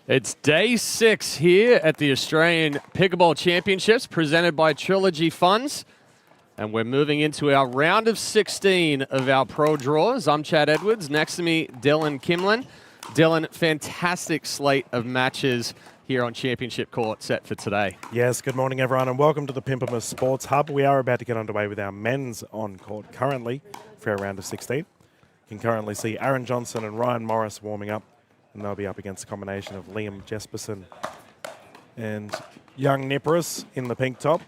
It's day 6 here at the Australian Pickleball Championships presented by Trilogy Funds. And we're moving into our round of 16 of our pro draws. I'm Chad Edwards. Next to me, Dylan Kimlin. Dylan, fantastic slate of matches here on Championship Court set for today. Yes, good morning everyone and welcome to the Pimpermas Sports Hub. We are about to get underway with our men's on court currently for our round of 16. You can currently see Aaron Johnson and Ryan Morris warming up, and they'll be up against a combination of Liam 𝗙𝗹𝗹ecie and young 𝗙cie𝗹𝗹cie in the pink top,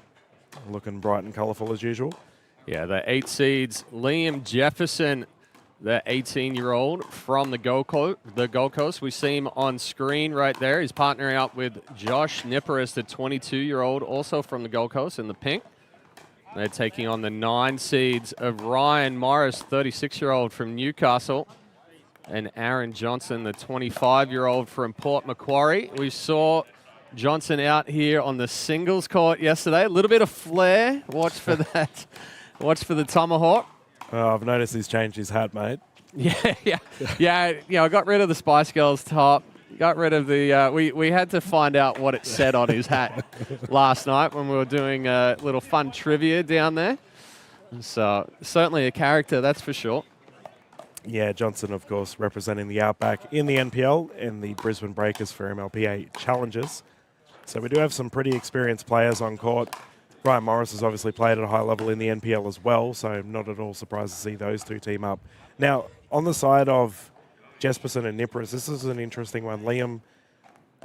looking bright and colourful as usual. Yeah, the 8 seeds, Liam 𝗙𝗹𝗹cie, the 18-year-old from the Gold Coast. We see him on screen right there. He's partnering up with Josh 𝗙𝗎💻, the 22-year-old, also from the Gold Coast in the pink. They're taking on the 9 seeds of Ryan Morris, 36-year-old from Newcastle, and Aaron Johnson, the 25-year-old from Port Macquarie. We saw Johnson out here on the singles court yesterday. A little bit of flair. Watch for that. Watch for the tomahawk. Oh, I've noticed he's changed his hat, mate. Yeah. You know, I got rid of the Spice Girls top. Got rid of the. We had to find out what it said on his hat last night when we were doing a little fun trivia down there. So certainly a character, that's for sure. Yeah, Johnson, of course, representing the Outback in the NPL and the Brisbane Breakers for MLPA Challenges. So we do have some pretty experienced players on court. Ryan Morris has obviously played at a high level in the NPL as well, so I'm not at all surprised to see those two team up. Now, on the side of 𝗙𝗹𝗹cie and 𝗙𝗎𝗓, this is an interesting one. Liam,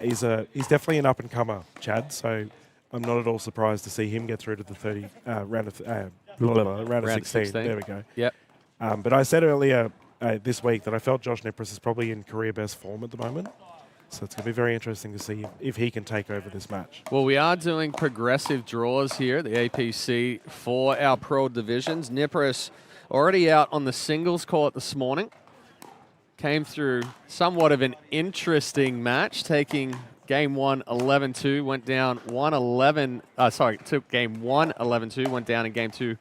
he's definitely an up-and-comer, Chad, so I'm not at all surprised to see him get through to the round of 16. There we go. Yep. But I said earlier this week that I felt Josh 𝗙𝗎𝗓 is probably in career best form at the moment. So it's going to be very interesting to see if he can take over this match. Well, we are doing progressive draws here at the APC for our pro divisions. 𝗙𝗎𝗓 already out on the singles court this morning. Came through somewhat of an interesting match, taking game 1 11-2, went down 1-11. Took game 1 11-2, went down in game 2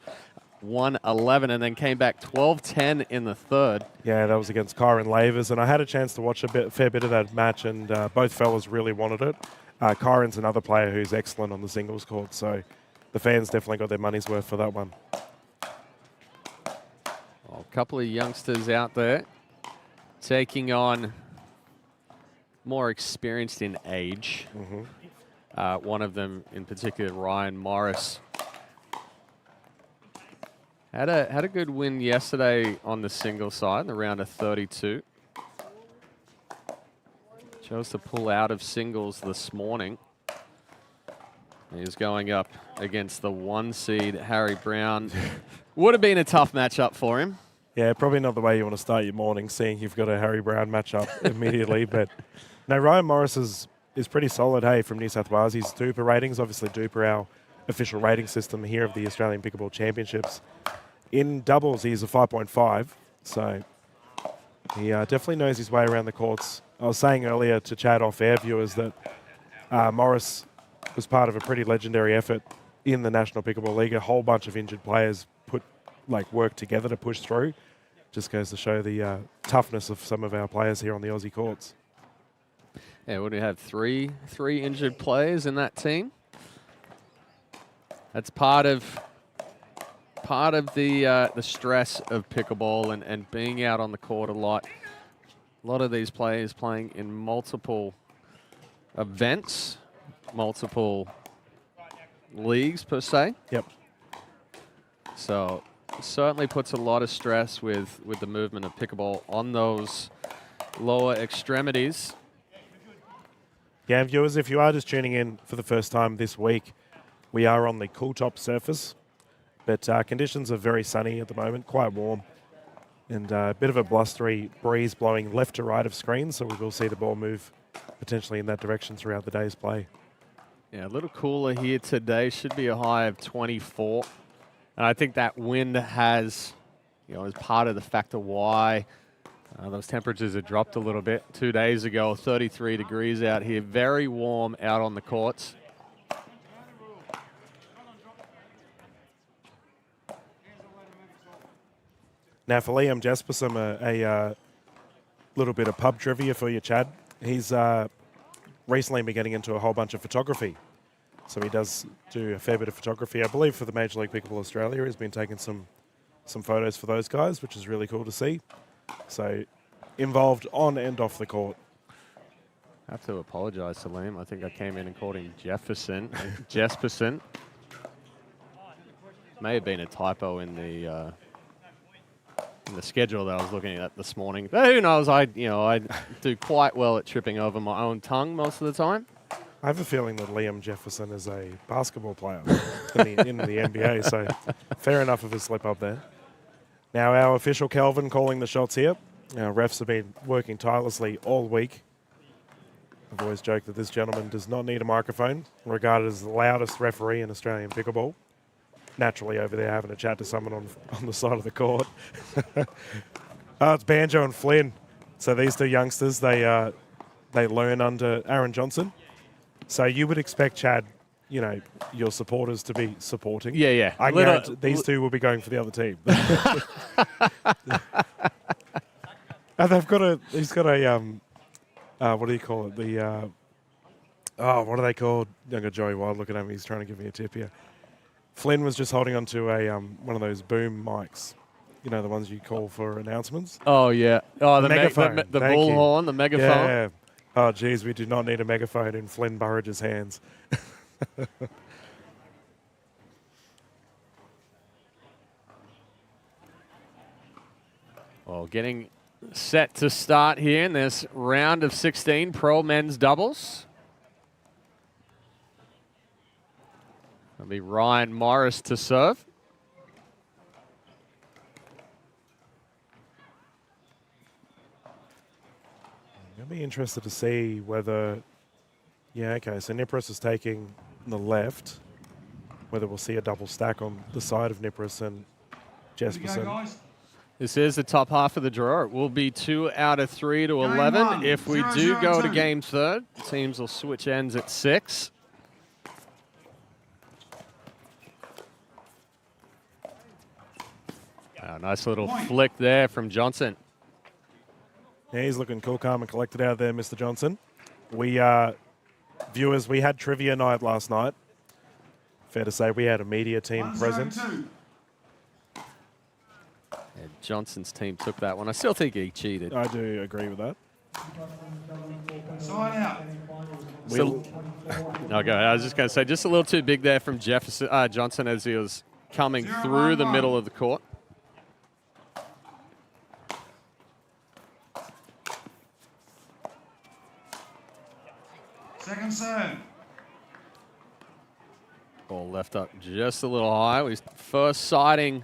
1-11, and then came back 12-10 in the third. Yeah, that was against Kyron Lavers, and I had a chance to watch a fair bit of that match, and both fellas really wanted it. Kyron's another player who's excellent on the singles court, so the fans definitely got their money's worth for that one. Well, a couple of youngsters out there taking on more experienced in age. One of them in particular, Ryan Morris, had a good win yesterday on the singles side in the round of 32. Chose to pull out of singles this morning. He's going up against the 1 seed, Harry Brown. Would have been a tough matchup for him. Yeah, probably not the way you want to start your morning, seeing you've got a Harry Brown matchup immediately. But no, Ryan Morris is pretty solid, hey, from New South Wales. His DUPR ratings, obviously DUPR, our official rating system here of the Australian Pickleball Championships. In doubles, he's a 5.5, so he definitely knows his way around the courts. I was saying earlier to Chad off air viewers that Morris was part of a pretty legendary effort in the National Pickleball League. A whole bunch of injured players work together to push through. Just goes to show the toughness of some of our players here on the Aussie courts. Yeah, would we have three injured players in that team? That's part of the stress of pickleball and being out on the court a lot. A lot of these players playing in multiple events, multiple leagues per se. Yep. So it certainly puts a lot of stress with the movement of pickleball on those lower extremities. Yeah, viewers, if you are just tuning in for the first time this week, we are on the Cooltop surface. But conditions are very sunny at the moment, quite warm, and a bit of a blustery breeze blowing left to right of screen, so we will see the ball move potentially in that direction throughout the day's play. Yeah, a little cooler here today. Should be a high of 24. And I think that wind has, is part of the factor why those temperatures have dropped a little bit. 2 days ago, 33 degrees out here. Very warm out on the courts. Now for Liam 𝗙𝗎𝗋𝗋, a little bit of pub trivia for you, Chad. He's recently been getting into a whole bunch of photography. So he does do a fair bit of photography. I believe for the Major League Pickleball Australia, he's been taking some photos for those guys, which is really cool to see. So involved on and off the court. I have to apologise to Liam. I think I came in and called him Jesperson. May have been a typo in the schedule that I was looking at this morning. But who knows? I do quite well at tripping over my own tongue most of the time. I have a feeling that Liam Jefferson is a basketball player in the NBA, so fair enough of a slip up there. Now our official Kelvin calling the shots here. Our refs have been working tirelessly all week. I've always joked that this gentleman does not need a microphone, regarded as the loudest referee in Australian pickleball. Naturally over there having a chat to someone on the side of the court. It's Banjo and Flynn. So these two youngsters, they learn under Aaron Johnson. So you would expect, Chad, your supporters to be supporting. Yeah. I guarantee these two will be going for the other team. And he's got a, what do you call it? What are they called? Younger Joey Wild looking at me, he's trying to give me a tip here. Flynn was just holding onto a one of those boom mics. The ones you call for announcements. Oh, yeah. Oh, the megaphone. the bullhorn, the megaphone. Yeah. Oh, geez, we do not need a megaphone in Flynn Burridge's hands. Well, getting set to start here in this round of 16 pro men's doubles. It'll be Ryan Morris to serve. I'd be interested to see whether, so Nipris is taking the left, whether we'll see a double stack on the side of Nipris and Jesperson. This is the top half of the draw. It will be 2 out of 3 to 11. If we do go to game third, teams will switch ends at 6. Nice little flick there from Johnson. Yeah, he's looking cool, calm, and collected out there, Mr. Johnson. Viewers, we had trivia night last night. Fair to say we had a media team present. Yeah, Johnson's team took that one. I still think he cheated. I do agree with that. Sign out. No, go ahead. I was just going to say, just a little too big there from Johnson as he was coming through the middle of the court. Second serve. Ball left up just a little high. We first sighting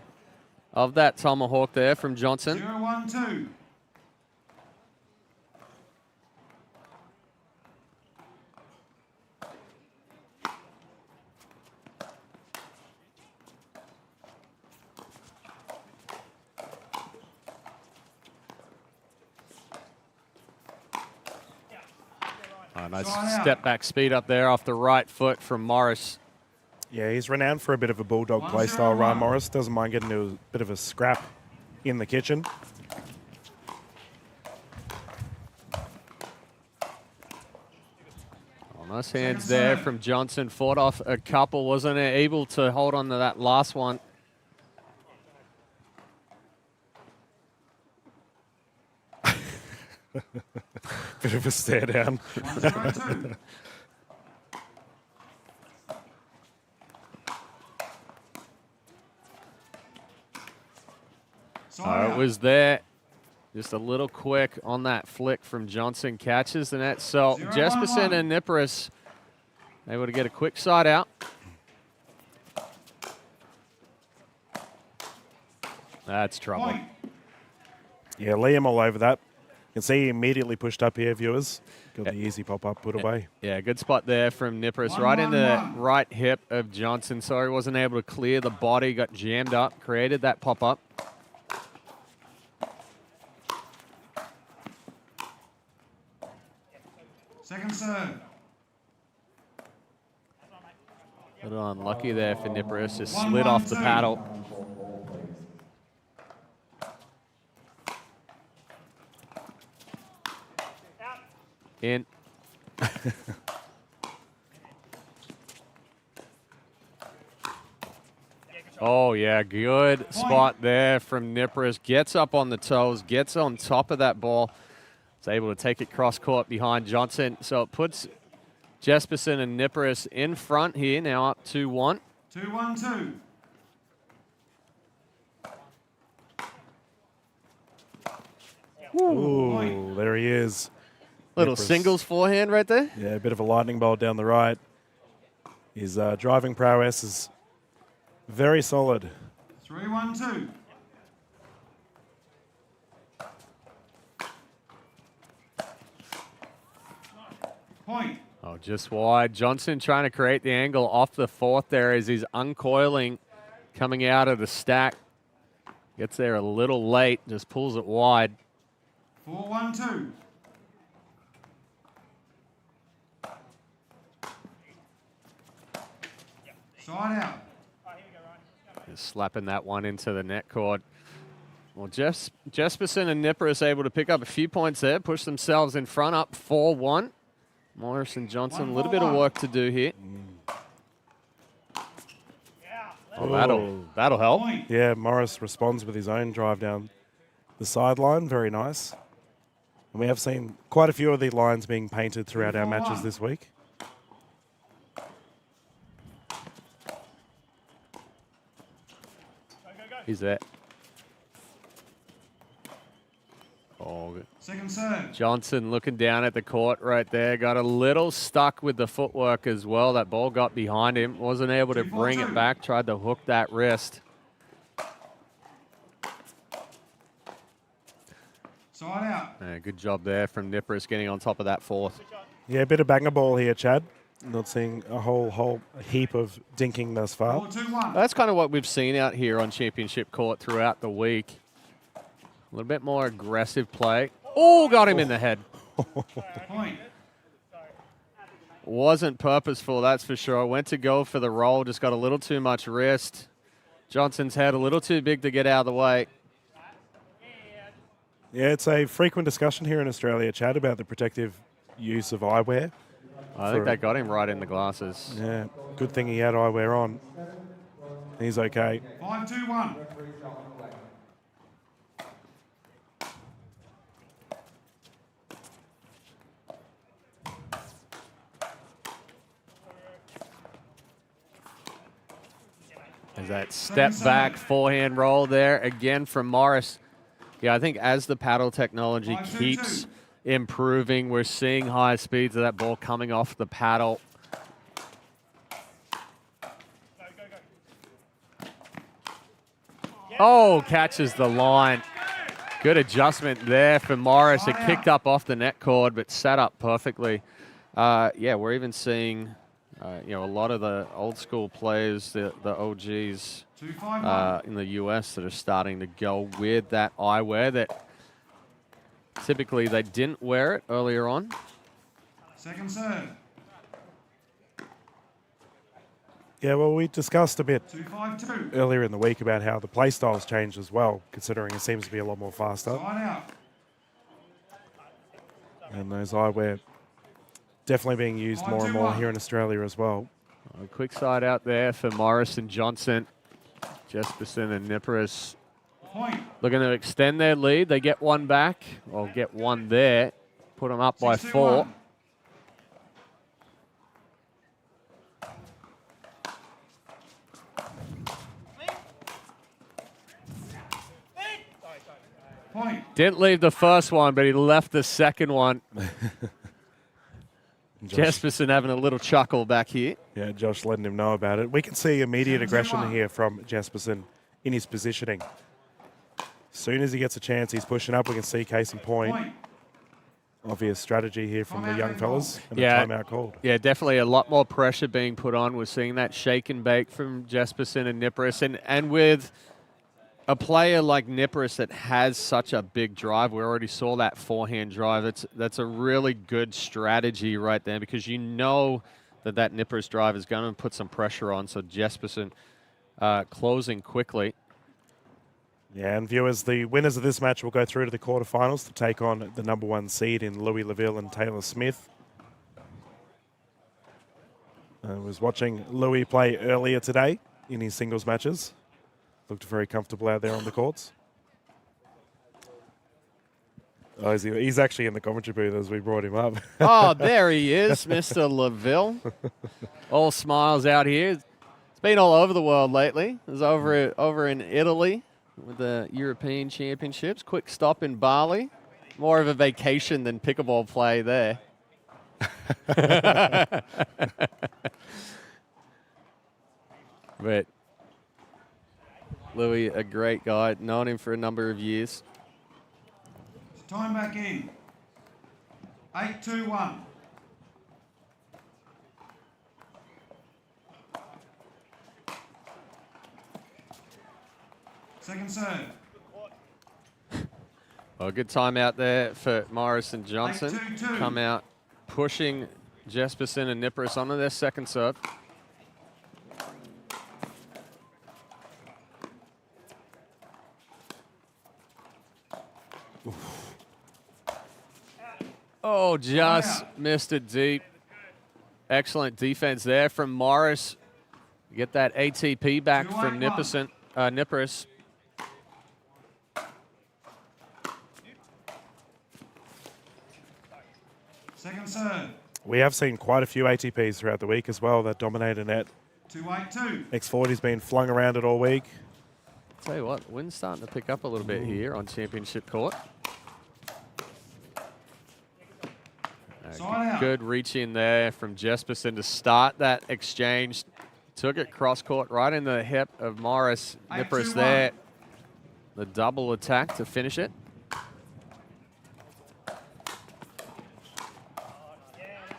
of that tomahawk there from Johnson. 0-1-2. Nice step back speed up there off the right foot from Morris. Yeah, he's renowned for a bit of a bulldog play style. Ryan Morris doesn't mind getting into a bit of a scrap in the kitchen. Nice hands there from Johnson. Fought off a couple. Wasn't able to hold on to that last one. Bit of a stare down. It was there. Just a little quick on that flick from Johnson. Catches the net. So Jesperson and Nipris able to get a quick side out. That's trouble. Point. Yeah, Liam all over that. You can see he immediately pushed up here, viewers. Got the easy pop-up, put away. Yeah, good spot there from Nipris. Right in the right hip of Johnson. Sorry, wasn't able to clear the body. Got jammed up. Created that pop-up. Second serve. A little unlucky there for Nipris. Just slid off the paddle. In. Oh, yeah, good spot there from 𝗙ihe. Gets up on the toes, gets on top of that ball. Is able to take it cross-court behind Johnson. So it puts 𝗙ecie and 𝗙ihe in front here, now up 2-1. 2-1-2. Ooh, there he is. Little 𝗙ihe. singles forehand right there. Yeah, a bit of a lightning bolt down the right. His driving prowess is very solid. 3-1-2. Point. Oh, just wide. Johnson trying to create the angle off the fourth there as he's uncoiling, coming out of the stack. Gets there a little late, just pulls it wide. 4-1-2. Side out. Just slapping that one into the net cord. Well, 𝗙ecie and 𝗙ihe able to pick up a few points there, push themselves in front, up 4-1. Morris and Johnson, a little bit of work to do here. Oh, that'll help. Point. Yeah, Morris responds with his own drive down the sideline. Very nice. And we have seen quite a few of the lines being painted throughout our matches this week. He's there. Oh, good. Second serve. Johnson looking down at the court right there. Got a little stuck with the footwork as well. That ball got behind him. Wasn't able to bring it back. Tried to hook that wrist. Side out. Yeah, good job there from 𝗙ihe getting on top of that fourth. Yeah, a bit of banger ball here, Chad. Not seeing a whole heap of dinking thus far. 4-2-1. That's kind of what we've seen out here on Championship Court throughout the week. A little bit more aggressive play. Oh, got him in the head. Point. Wasn't purposeful, that's for sure. Went to go for the roll, just got a little too much wrist. Johnson's head a little too big to get out of the way. Yeah, it's a frequent discussion here in Australia, Chad, about the protective use of eyewear. I think that got him right in the glasses. Yeah, good thing he had eyewear on. He's okay. 5-2-1. There's that step back forehand roll there again from Morris. Yeah, I think as the paddle technology 5-2-2. keeps improving, we're seeing high speeds of that ball coming off the paddle. Oh, catches the line. Good adjustment there for Morris. It kicked up off the net cord, but sat up perfectly. Yeah, we're even seeing, a lot of the old school players, the OGs 2-5-1. in the US that are starting to go with that eyewear that typically they didn't wear it earlier on. Second serve. Yeah, well, we discussed a bit 2-5-2. earlier in the week about how the play style's changed as well, considering it seems to be a lot more faster. Side out. And those eyewear definitely being used more and more here in Australia as well. A quick side out there for Morris and Johnson. 𝗙ecie and 𝗙ihe Point. looking to extend their lead. They get one back, or get one there. Put them up by 6-2-1. 4. Point. Didn't leave the first one, but he left the second one. 𝗙ecie having a little chuckle back here. Yeah, Josh letting him know about it. We can see immediate 7-2-1. aggression here from 𝗙ecie in his positioning. As soon as he gets a chance, he's pushing up. We can see case in point. Point. Obvious strategy here from the young fellas. And Yeah. a timeout called. Yeah, definitely a lot more pressure being put on. We're seeing that shake and bake from 𝗙ecie and 𝗙ihe. And with a player like 𝗙ihe that has such a big drive, we already saw that forehand drive. That's a really good strategy right there, because you know that 𝗙ihe's drive is going to put some pressure on. So 𝗙ecie closing quickly. Yeah, and viewers, the winners of this match will go through to the quarterfinals to take on the #1 seed in Louis Laville and Taylor Smith. I was watching Louis play earlier today in his singles matches. Looked very comfortable out there on the courts. Oh, he's actually in the commentary booth as we brought him up. Oh, there he is, Mr. LaVille. All smiles out here. It's been all over the world lately. It was over in Italy with the European Championships. Quick stop in Bali. More of a vacation than pickleball play there. But Louis, a great guy. Known him for a number of years. Time back in. 8-2-1. Second serve. Well, good time out there for Morris and Johnson. 8-2-2. Come out pushing Jespersen and 𝗙ihe onto their second serve. Oh, just missed it deep. Excellent defense there from Morris. Get that ATP back from 𝗙ihe. Second serve. We have seen quite a few ATPs throughout the week as well. That Dominator Net 2-8-2. X40's been flung around it all week. Tell you what, wind's starting to pick up a little bit here on championship court. Good reach in there from Jespersen to start that exchange. Took it cross court right in the hip of Morris. 𝗙ihe there. The double attack to finish it.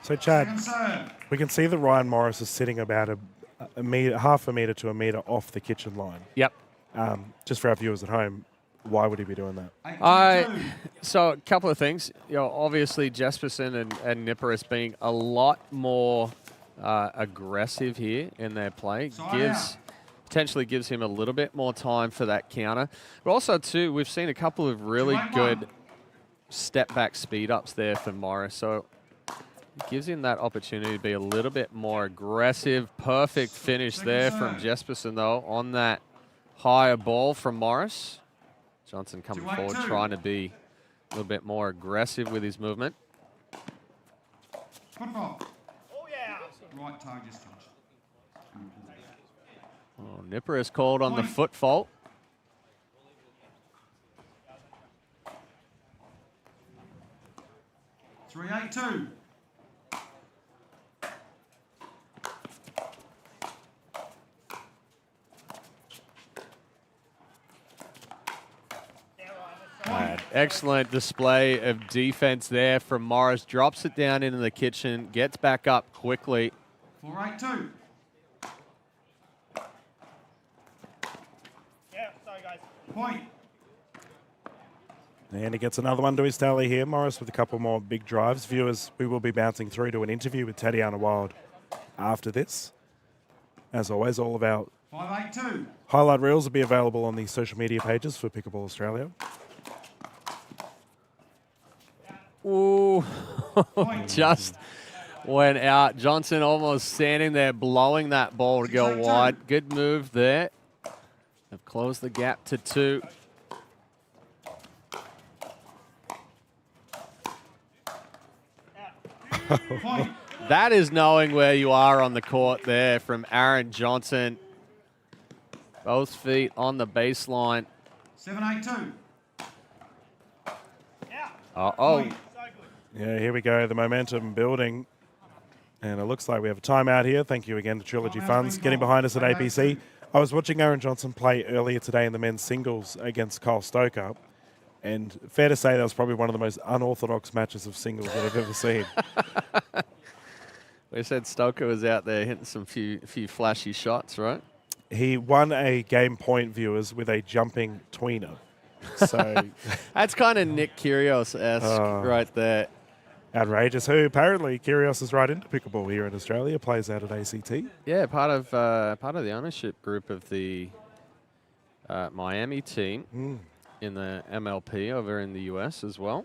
So, Chad, we can see that Ryan Morris is sitting about a meter, half a meter to a meter off the kitchen line. Yep. Just for our viewers at home, why would he be doing that? So a couple of things. You know, obviously Jespersen and 𝗙ihe being a lot more aggressive here in their play potentially gives him a little bit more time for that counter. But also too, we've seen a couple of really good step back speed ups there for Morris. So it gives him that opportunity to be a little bit more aggressive. Perfect finish there from Jespersen though on that higher ball from Morris. Johnson coming forward, trying to be a little bit more aggressive with his movement. Football. Oh, yeah. Right toe just touched. Oh, 𝗙ihe is called on the foot fault. 3-8-2. Excellent display of defense there from Morris. Drops it down into the kitchen, gets back up quickly. 4-8-2. Yeah, sorry guys. Point. And he gets another one to his tally here. Morris with a couple more big drives. Viewers, we will be bouncing through to an interview with Tatiana Wild after this. As always, all of our 5-8-2. highlight reels will be available on the social media pages for Pickleball Australia. Ooh, just went out. Johnson almost standing there, blowing that ball to go wide. Good move there. They've closed the gap to 2. That is knowing where you are on the court there from Aaron Johnson. Both feet on the baseline. 7-8-2. Uh-oh. Yeah, here we go. The momentum building. And it looks like we have a timeout here. Thank you again to Trilogy Funds getting behind us at APC. I was watching Aaron Johnson play earlier today in the men's singles against 𝗙cie𝗹𝗹cie. And fair to say that was probably one of the most unorthodox matches of singles that I've ever seen. We said 𝗙cie was out there hitting some few flashy shots, right? He won a game point, viewers, with a jumping tweener. So that's kind of Nick Kyrgios-esque right there. Outrageous. Who apparently Kyrgios is right into pickleball here in Australia. Plays out at ACT. Yeah, part of the ownership group of the Miami team in the MLP over in the US as well,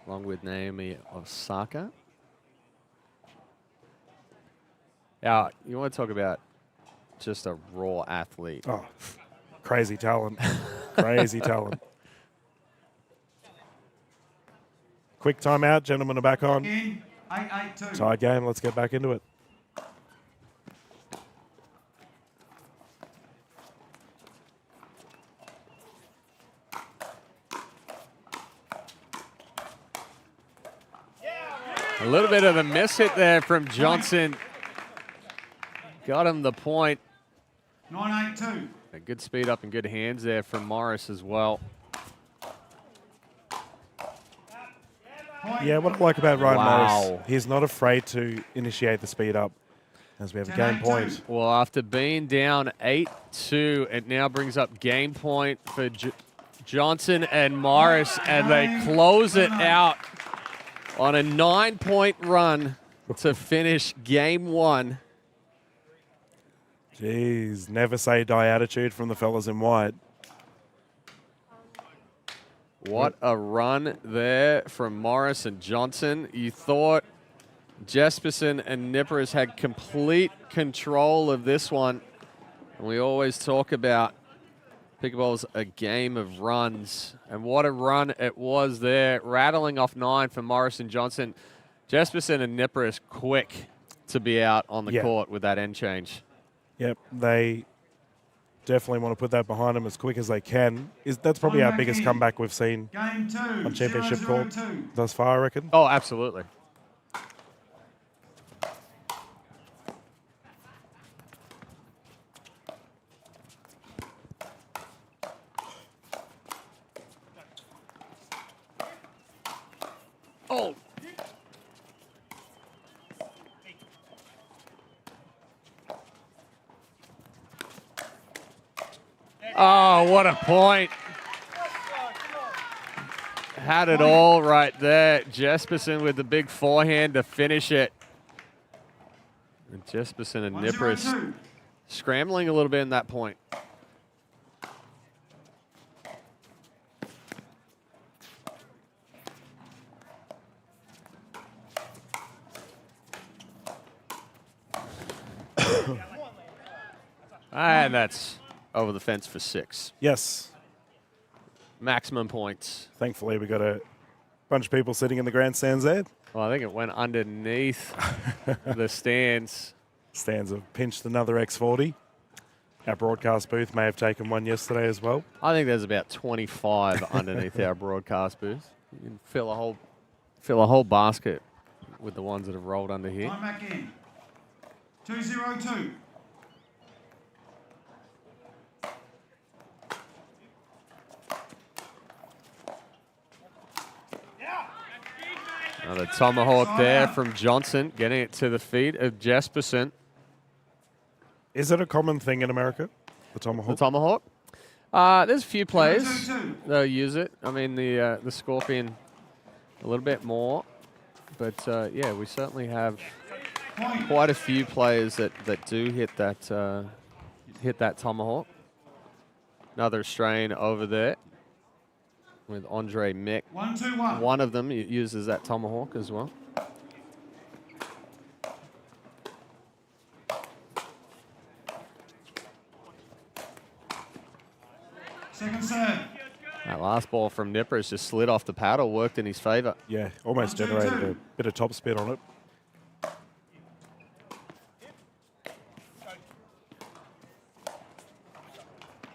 along with Naomi Osaka. Now, you want to talk about just a raw athlete. Oh, crazy talent. Crazy talent. Quick timeout. Gentlemen are back on. In 8-8-2. Tied game. Let's get back into it. A little bit of a miss hit there from Johnson. Got him the point. 9-8-2. A good speed up and good hands there from Morris as well. Point. Yeah, what I like about Ryan Wow. Morris, he's not afraid to initiate the speed up as we have a game 10-8-2. point. Well, after being down 8-2, it now brings up game point for Johnson and Morris, and they close it out on a 9-point run to finish game one. Jeez, never say die attitude from the fellas in white. What a run there from Morris and Johnson. You thought 𝗙ecie and 𝗙rie had complete control of this one. And we always talk about pickleball's a game of runs. And what a run it was there. Rattling off 9 for Morris and Johnson. 𝗙ecie and 𝗙rie quick to be out on the court with that end change. Yep, they definitely want to put that behind them as quick as they can. That's probably our biggest comeback we've seen Game 2. on championship court 0-0-2. thus far, I reckon. Oh, absolutely. Oh. Oh, what a point. Had it all right there. 𝗙ecie with the big forehand to finish it. And 𝗙ecie and 𝗙rie 1-0-2. scrambling a little bit in that point. And that's over the fence for 6. Yes. Maximum points. Thankfully, we got a bunch of people sitting in the grandstands there. Well, I think it went underneath the stands. Stands have pinched another X40. Our broadcast booth may have taken one yesterday as well. I think there's about 25 underneath our broadcast booth. You can fill a whole basket with the ones that have rolled under here. Time back in. 2-0-2. Another tomahawk there from Johnson, getting it to the feet of 𝗙ecie. Is it a common thing in America, the tomahawk? The tomahawk. There's a few players 2-2-2. that'll use it. I mean, the scorpion a little bit more, but yeah, we certainly have Point. quite a few players that do hit that tomahawk. Another Australian over there with Andre Mick. 1-2-1. One of them uses that tomahawk as well. Second serve. That last ball from 𝗙rie just slid off the paddle, worked in his favour. Yeah, almost 1-2-2. generated a bit of top spin on it.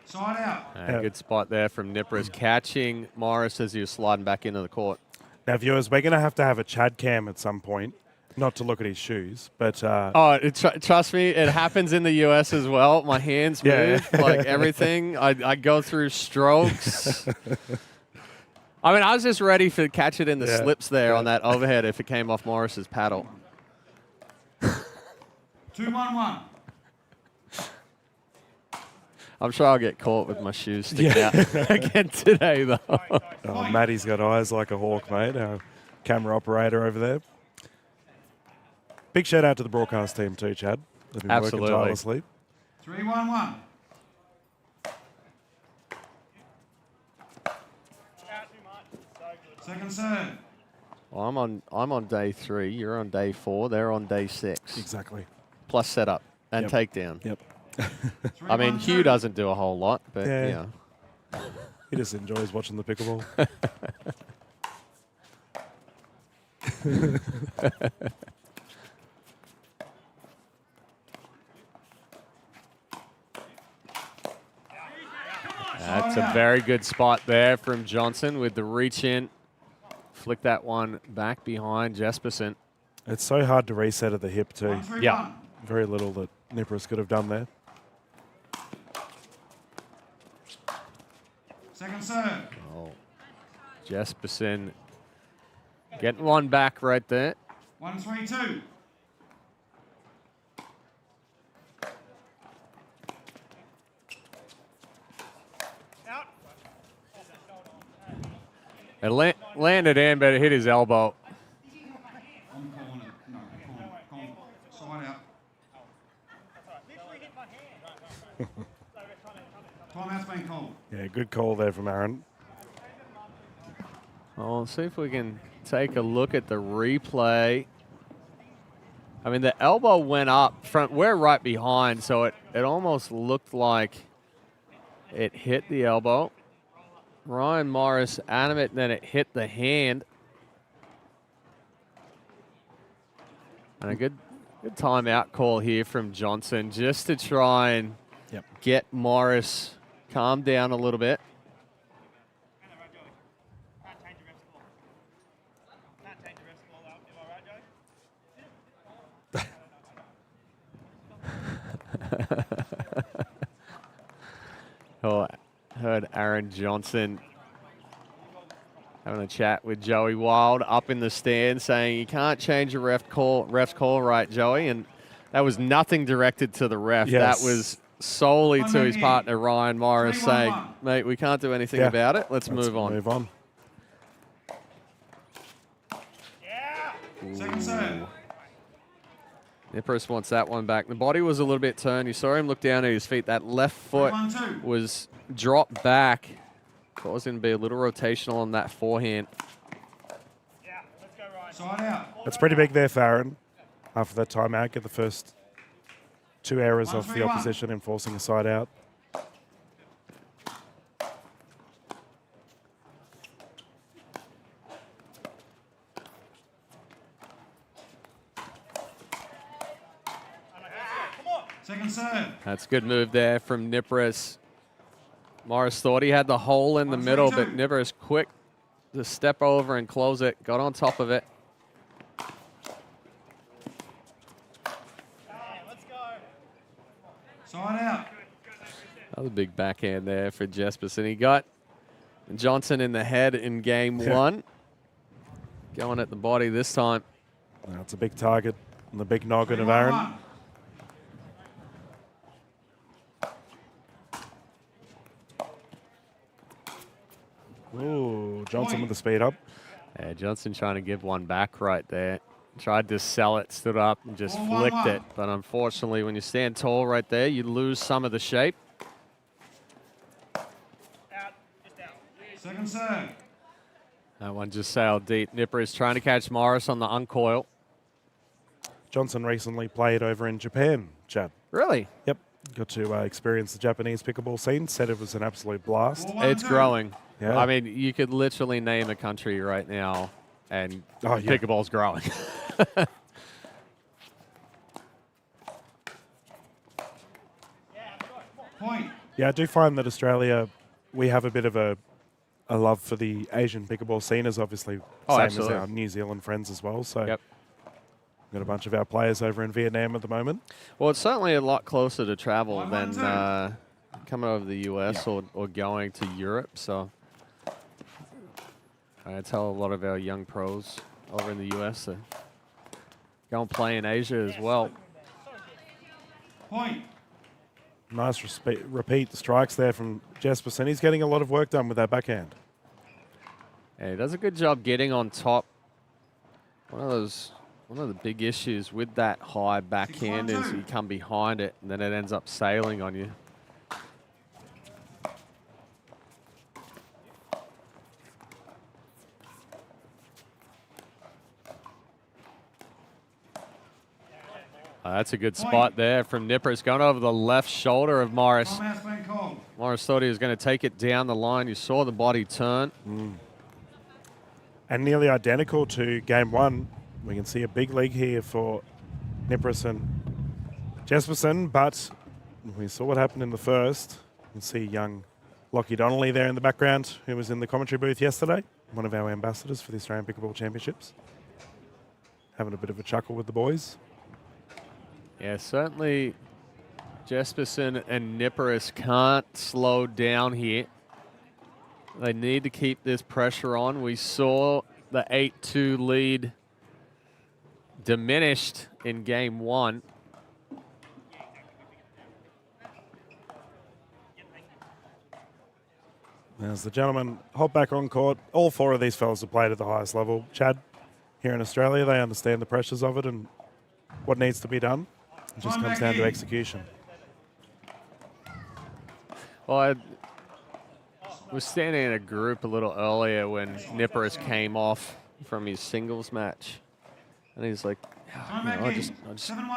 Side out. Yeah. Good spot there from 𝗙rie, catching Morris as he was sliding back into the court. Now, viewers, we're going to have a Chad cam at some point. Not to look at his shoes, but Oh, trust me, it happens in the US as well. My hands move, like everything. I go through strokes. I mean, I was just ready to catch it in the slips there on that overhead if it came off Morris's paddle. 2-1-1. I'm sure I'll get caught with my shoes sticking out again today, though. oh, Matty's got eyes like a hawk, mate, our camera operator over there. Big shout out to the broadcast team too, Chad. They've been working tirelessly. 3-1-1. Second serve. Well, I'm on day 3. You're on day 4. They're on day 6. Exactly. plus setup and Yep. takedown. Yep. I mean, Hugh doesn't do a whole lot, but Yeah. yeah. He just enjoys watching the pickleball. That's a very good spot there from Johnson with the reach in. Flick that one back behind 𝗙𝗹𝗹cie. It's so hard to reset at the hip too. 1-3-1. Yeah. Very little that 𝗙𝗎𝗓 could have done there. Second serve. Oh, 𝗙𝗎𝗪cie getting one back right there. 1-3-2. It landed in, but it hit his elbow. I'm calling it. No, calling. Side out. Timeout's been called. Yeah, good call there from Aaron. Well, let's see if we can take a look at the replay. I mean, the elbow went up front. We're right behind, so it almost looked like it hit the elbow. Ryan Morris animate, and then it hit the hand. And a good timeout call here from Johnson just to try and get Morris calmed down a little bit. Oh, I heard Aaron Johnson having a chat with Joey Wild up in the stand saying you can't change a ref's call right, Joey. And that was nothing directed to the ref. Yes. That was solely to his partner, Ryan Morris, saying, mate, we can't do anything about it. Let's move on. Move on. Second serve. 𝗙𝗎𝗪cie wants that one back. The body was a little bit turned. You saw him look down at his feet. That left foot 1-2. was dropped back, causing him to be a little rotational on that forehand. Side out. That's pretty big there for Aaron. After that timeout, get the first 2 errors off the 1-3-1. opposition and forcing a side out. Second serve. That's a good move there from 𝗙𝗎𝗪cie. Morris thought he had the hole in the 1-3-2. middle, but 𝗙𝗎𝗪ice quick to step over and close it. Got on top of it. Side out. Another big backhand there for 𝗙𝗪𝗪cie. And he got Johnson in the head in game one. Going at the body this time. That's a big target on the big noggin of Aaron. 3-1-1. Ooh, Johnson with the speed up. Yeah, Johnson trying to give one back right there. Tried to sell it, stood up, and just 4-1-1. flicked it. But unfortunately, when you stand tall right there, you lose some of the shape. Second serve. That one just sailed deep. 𝗙𝗎𝗪ice trying to catch Morris on the uncoil. Johnson recently played over in Japan, Chad. Really? Yep. Got to experience the Japanese pickleball scene. Said it was an absolute blast. 4-1-2. It's growing. Yeah. I mean, you could literally name a country right now, and Oh, yeah. pickleball's growing. Point. Yeah, I do find that Australia, we have a bit of a love for the Asian pickleball scene, as obviously Oh, same absolutely. as our New Zealand friends as well. So Yep. we've got a bunch of our players over in Vietnam at the moment. Well, it's certainly a lot closer to travel 1-1-2. than coming over the US or going to Europe. So I tell a lot of our young pros over in the US to go and play in Asia as well. Point. Nice repeat strikes there from 𝗙𝗪𝗪cie. He's getting a lot of work done with that backhand. Yeah, he does a good job getting on top. One of the big issues with that high backhand is 6-1-2. you come behind it and then it ends up sailing on you. That's a good spot there from 𝗙PR. Going over the left shoulder of Morris. Timeout's been called. Morris thought he was going to take it down the line. You saw the body turn. And nearly identical to game one. We can see a big league here for 𝗙PR and 𝗙𝗎𝗪son, but we saw what happened in the first. You can see young Lockie Donnelly there in the background, who was in the commentary booth yesterday, one of our ambassadors for the Australian Pickleball Championships. Having a bit of a chuckle with the boys. Yeah, certainly 𝗙𝗪𝗪son and 𝗙PR can't slow down here. They need to keep this pressure on. We saw the 8-2 lead diminished in game one. As the gentlemen hop back on court, all four of these fellas have played at the highest level. Chad, here in Australia, they understand the pressures of it and what needs to be done. It just comes down to execution. Well, I was standing in a group a little earlier when 𝗙PR came off from his singles match. And he's like, I just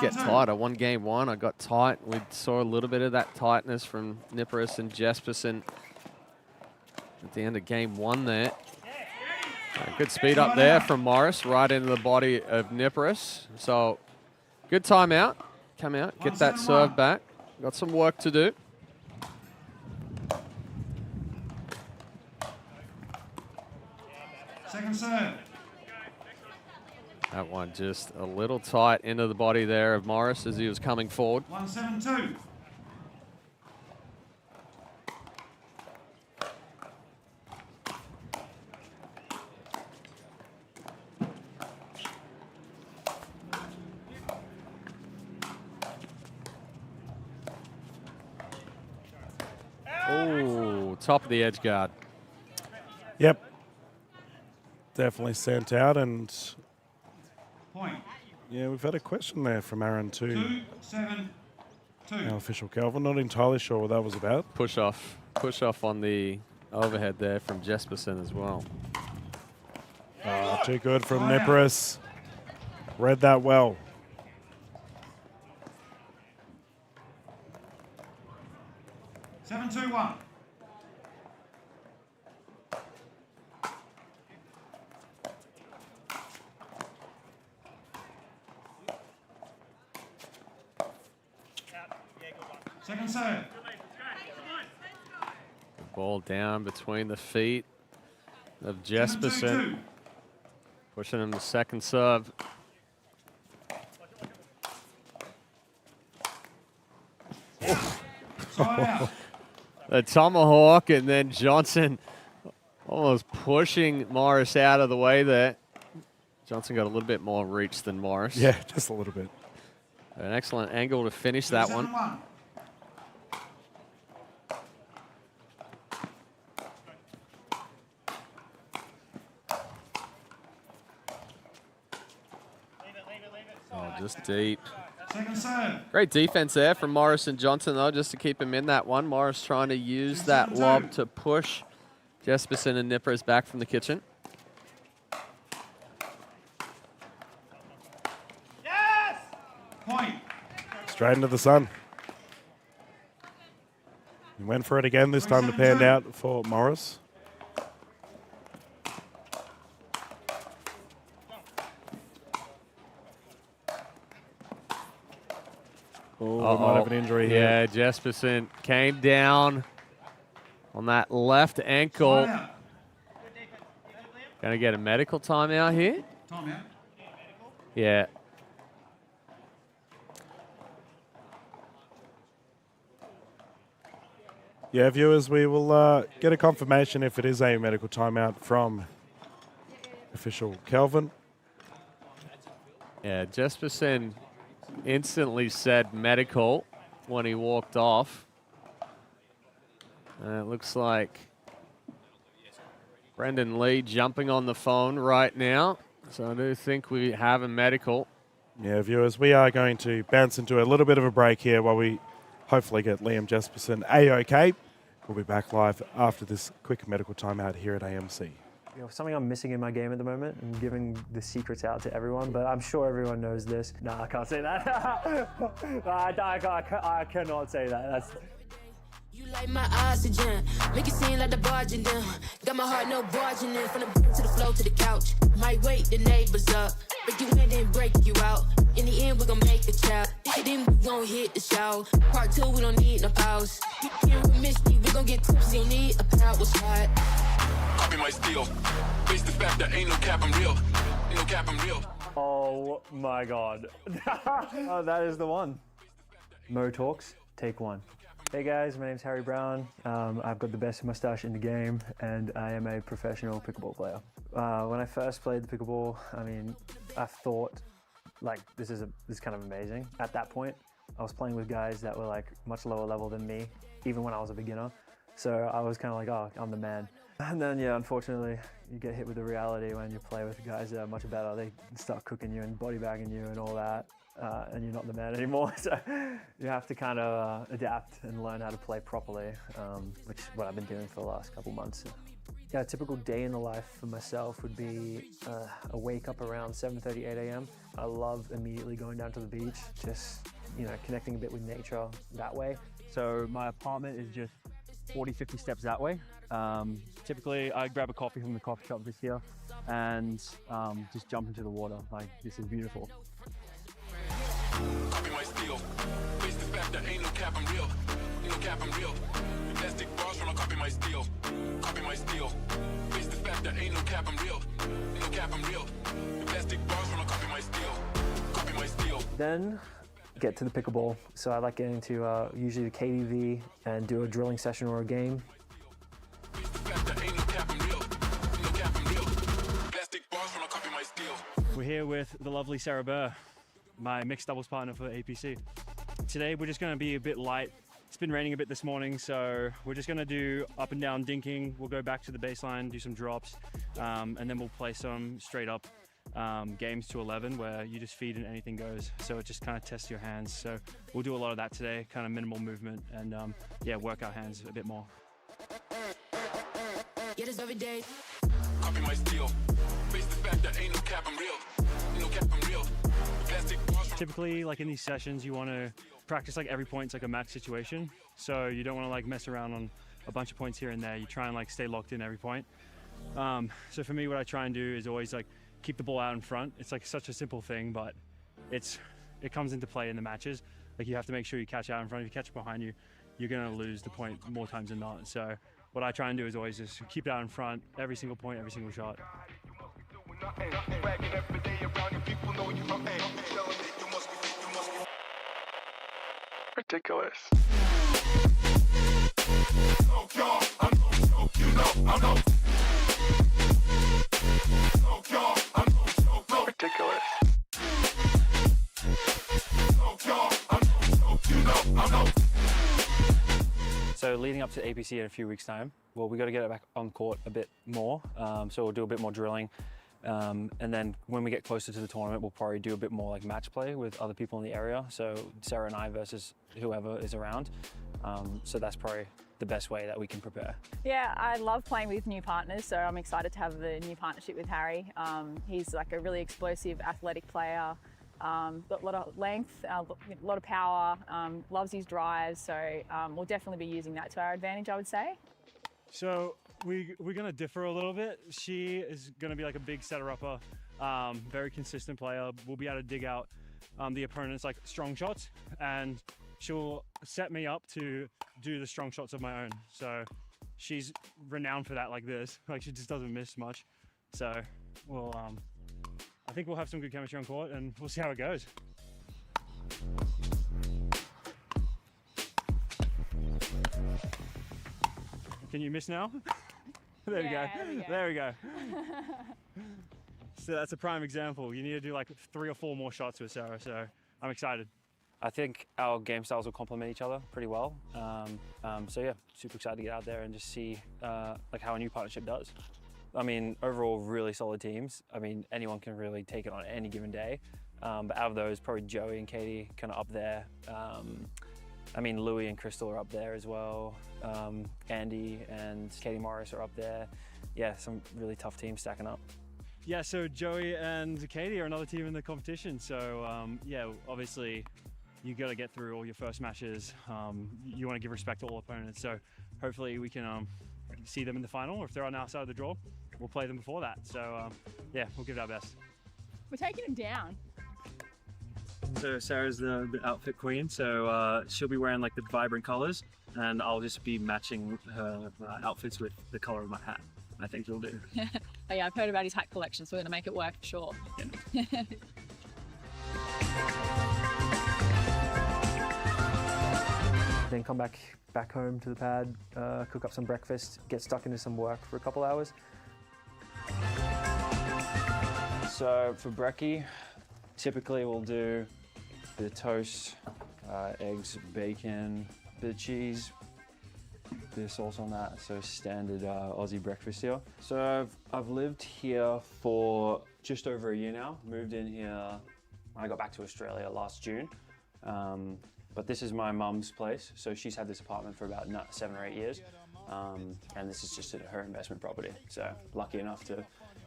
get tight. I won game one. I got tight. We saw a little bit of that tightness from 𝗙PR and 𝗙𝗪𝗪son at the end of game one there. Good speed up there from Morris, right into the body of 𝗙PR. So good timeout. Come out, get that serve back. Got some work to do. Second serve. That one just a little tight into the body there of Morris as he was coming forward. 1-7-2. Oh, top of the edge guard. Yep. Definitely sent out, and Point. yeah, we've had a question there from Aaron too. 2-7-2. Our official Kelvin, not entirely sure what that was about. Push off on the overhead there from 𝗙𝗪𝗪son as well. Too good from 𝗙PR. Read that well. Seven, 2-1. Second serve. Ball down between the feet of 𝗙𝗪𝗪son. Pushing him to second serve. The tomahawk, and then Johnson almost pushing Morris out of the way there. Johnson got a little bit more reach than Morris. Yeah, just a little bit. An excellent angle to finish that one. 7-1. Oh, just deep. Second serve. Great defense there from Morris and Johnson, though, just to keep him in that one. Morris trying to use that lob to push 𝗙𝗪𝗪son and 𝗙PR back from the kitchen. Yes! Point. Straight into the sun. He went for it again, this time to panned out for Morris. Oh, we might have an injury here. Yeah, 𝗙𝗪𝗪son came down on that left ankle. Timeout. Going to get a medical timeout here. Timeout. Yeah. Yeah, viewers, we will get a confirmation if it is a medical timeout from official Kelvin. Yeah, 𝗙𝗪𝗪son instantly said medical when he walked off. And it looks like Brendan Lee jumping on the phone right now. So I do think we have a medical. Yeah, viewers, we are going to bounce into a little bit of a break here while we hopefully get Liam 𝗙𝗪𝗪son A-OK. We'll be back live after this quick medical timeout here at AMC. something I'm missing in my game at the moment and giving the secrets out to everyone, but I'm sure everyone knows this. No, I can't say that. I cannot say that. That's... You like my oxygen, make it seem like the barging down. Got my heart no barging in, from the bed to the floor to the couch. Might wake the neighbors up, break you in then break you out. In the end we gon' make a child, then we gon' hit the shower. Part 2 we don't need no pause. You can't miss me, we gon' get tipsy, don't need a power shot. Copy my steel, face the fact that ain't no cap, I'm real. Ain't no cap, I'm real. Oh my God. Oh, that is the one. Mo Talks, take 1. Hey guys, my name's Harry Brown. I've got the best mustache in the game and I am a professional pickleball player. When I first played the pickleball, I mean, I thought like this is kind of amazing. At that point, I was playing with guys that were like much lower level than me, even when I was a beginner. So I was kind of like, oh, I'm the man. And then, yeah, unfortunately, you get hit with the reality when you play with guys that are much better. They start cooking you and body bagging you and all that, and you're not the man anymore. So you have to kind of adapt and learn how to play properly, which is what I've been doing for the last couple months. Yeah, a typical day in the life for myself would be a wake up around 7:30, 8 a.m. I love immediately going down to the beach, just, connecting a bit with nature that way. So my apartment is just 40, 50 steps that way. Typically, I grab a coffee from the coffee shop just here and just jump into the water. Like, this is beautiful. Copy my steel, face the fact that ain't no cap, I'm real. Ain't no cap, I'm real. Plastic bars when I copy my steel. Copy my steel, face the fact that ain't no cap, I'm real. Ain't no cap, I'm real. Plastic bars when I copy my steel. Copy my steel. Then get to the pickleball. So I like getting to usually the KDV and do a drilling session or a game. We're here with the lovely 𝗙cie𝗹𝗹cie, my mixed doubles partner for APC. Today we're just going to be a bit light. It's been raining a bit this morning, so we're just going to do up and down dinking. We'll go back to the baseline, do some drops, and then we'll play some straight up games to 11 where you just feed and anything goes. So it just kind of tests your hands. So we'll do a lot of that today, kind of minimal movement, and yeah, work our hands a bit more. Get us every day. Copy my steel, face the fact that ain't no cap, I'm real. Ain't no cap, I'm real. Plastic bars. Typically, like in these sessions, you want to practice like every point's like a match situation. So you don't want to like mess around on a bunch of points here and there. You try and like stay locked in every point. So for me, what I try and do is always like keep the ball out in front. It's like such a simple thing, but it comes into play in the matches. Like you have to make sure you catch out in front. If you catch it behind you, you're gonna lose the point more times than not. So what I try and do is always just keep it out in front, every single point, every single shot. Ridiculous. Ridiculous. So leading up to APC in a few weeks' time, well, we got to get it back on court a bit more. So we'll do a bit more drilling. And then when we get closer to the tournament, we'll probably do a bit more like match play with other people in the area. So 𝗙cie and I versus whoever is around. So that's probably the best way that we can prepare. Yeah, I love playing with new partners, so I'm excited to have the new partnership with Harry. He's like a really explosive, athletic player. Got a lot of length, a lot of power, loves his drives, so we'll definitely be using that to our advantage, I would say. So we're gonna differ a little bit. She is gonna be like a big setter-upper, very consistent player. We'll be able to dig out the opponent's like strong shots, and she'll set me up to do the strong shots of my own. So she's renowned for that, like this. Like she just doesn't miss much. So we'll, I think we'll have some good chemistry on court, and we'll see how it goes. Can you miss now? There we go. There we go. So that's a prime example. You need to do like 3 or 4 more shots with 𝗙cie, so I'm excited. I think our game styles will complement each other pretty well. So yeah, super excited to get out there and just see like how a new partnership does. I mean, overall, really solid teams. I mean, anyone can really take it on any given day. But out of those, probably Joey and Katie kind of up there. I mean, Louis and Crystal are up there as well. Andy and Katie Morris are up there. yeah, some really tough teams stacking up. Yeah, so Joey and Katie are another team in the competition. So yeah, obviously you got to get through all your first matches. You want to give respect to all opponents. So hopefully we can see them in the final, or if they're on our side of the draw, we'll play them before that. So yeah, we'll give it our best. We're taking him down. So Sarah's the outfit queen, so she'll be wearing like the vibrant colors, and I'll just be matching her outfits with the color of my hat. I think you'll do. Oh yeah, I've heard about his hat collection, so we're gonna make it work for sure. Yeah. Then come back home to the pad, cook up some breakfast, get stuck into some work for a couple hours. So for brekkie, typically we'll do a bit of toast, eggs, bacon, bit of cheese, bit of sauce on that. So standard Aussie breakfast here. So I've lived here for just over a year now. Moved in here when I got back to Australia last June. But this is my mum's place. So she's had this apartment for about 7 or 8 years. And this is just her investment property. So lucky enough to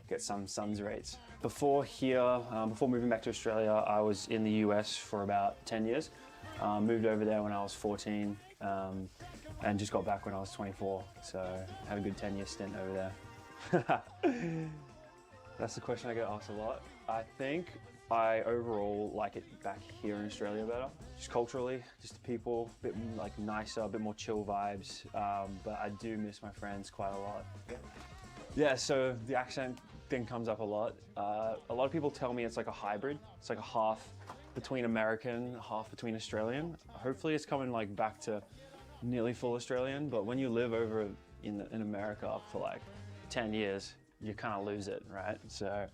get some sun's rates. Before here, before moving back to Australia, I was in the US for about 10 years. Moved over there when I was 14 and just got back when I was 24. So had a good 10-year stint over there. That's the question I get asked a lot. I think I overall like it back here in Australia better. Just culturally, just the people, a bit like nicer, a bit more chill vibes. But I do miss my friends quite a lot. Yeah, so the accent thing comes up a lot. A lot of people tell me it's like a hybrid. It's like a half between American, half between Australian. Hopefully it's coming like back to nearly full Australian, but when you live over in America for like 10 years, you kind of lose it, right? So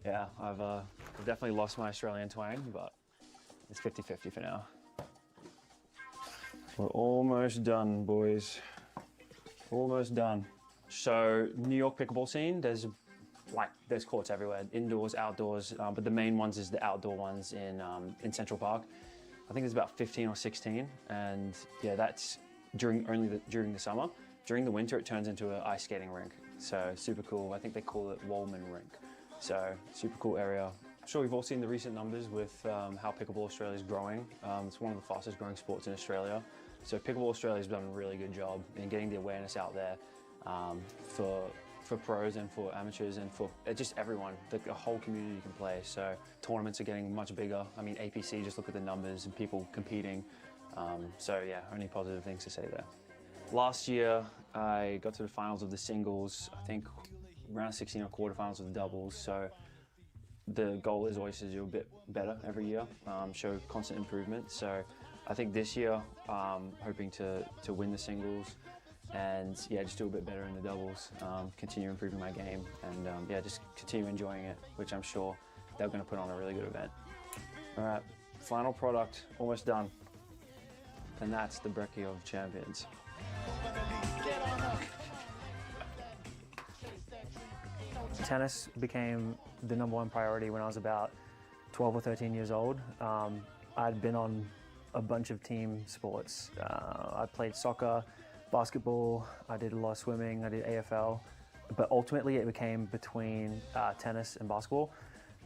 yeah, I've definitely lost my Australian twang, but it's 50-50 for now. We're almost done, boys. Almost done. So New York pickleball scene, there's courts everywhere, indoors, outdoors, but the main ones is the outdoor ones in Central Park. I think there's about 15 or 16, and yeah, that's during the summer. During the winter, it turns into an ice skating rink. So super cool. I think they call it Wollman Rink. So super cool area. I'm sure we've all seen the recent numbers with how Pickleball Australia is growing. It's one of the fastest growing sports in Australia. So Pickleball Australia has done a really good job in getting the awareness out there for pros and for amateurs and for just everyone. The whole community can play. So tournaments are getting much bigger. I mean, APC, just look at the numbers and people competing. So yeah, only positive things to say there. Last year, I got to the finals of the singles, I think around 16 or quarterfinals of the doubles. So the goal is always to do a bit better every year, show constant improvement. So I think this year, hoping to win the singles and yeah, just do a bit better in the doubles, continue improving my game and yeah, just continue enjoying it, which I'm sure they're gonna put on a really good event. All right, final product, almost done. And that's the brekkie of champions. Tennis became the #1 priority when I was about 12 or 13 years old. I'd been on a bunch of team sports. I played soccer, basketball, I did a lot of swimming, I did AFL, but ultimately it became between tennis and basketball.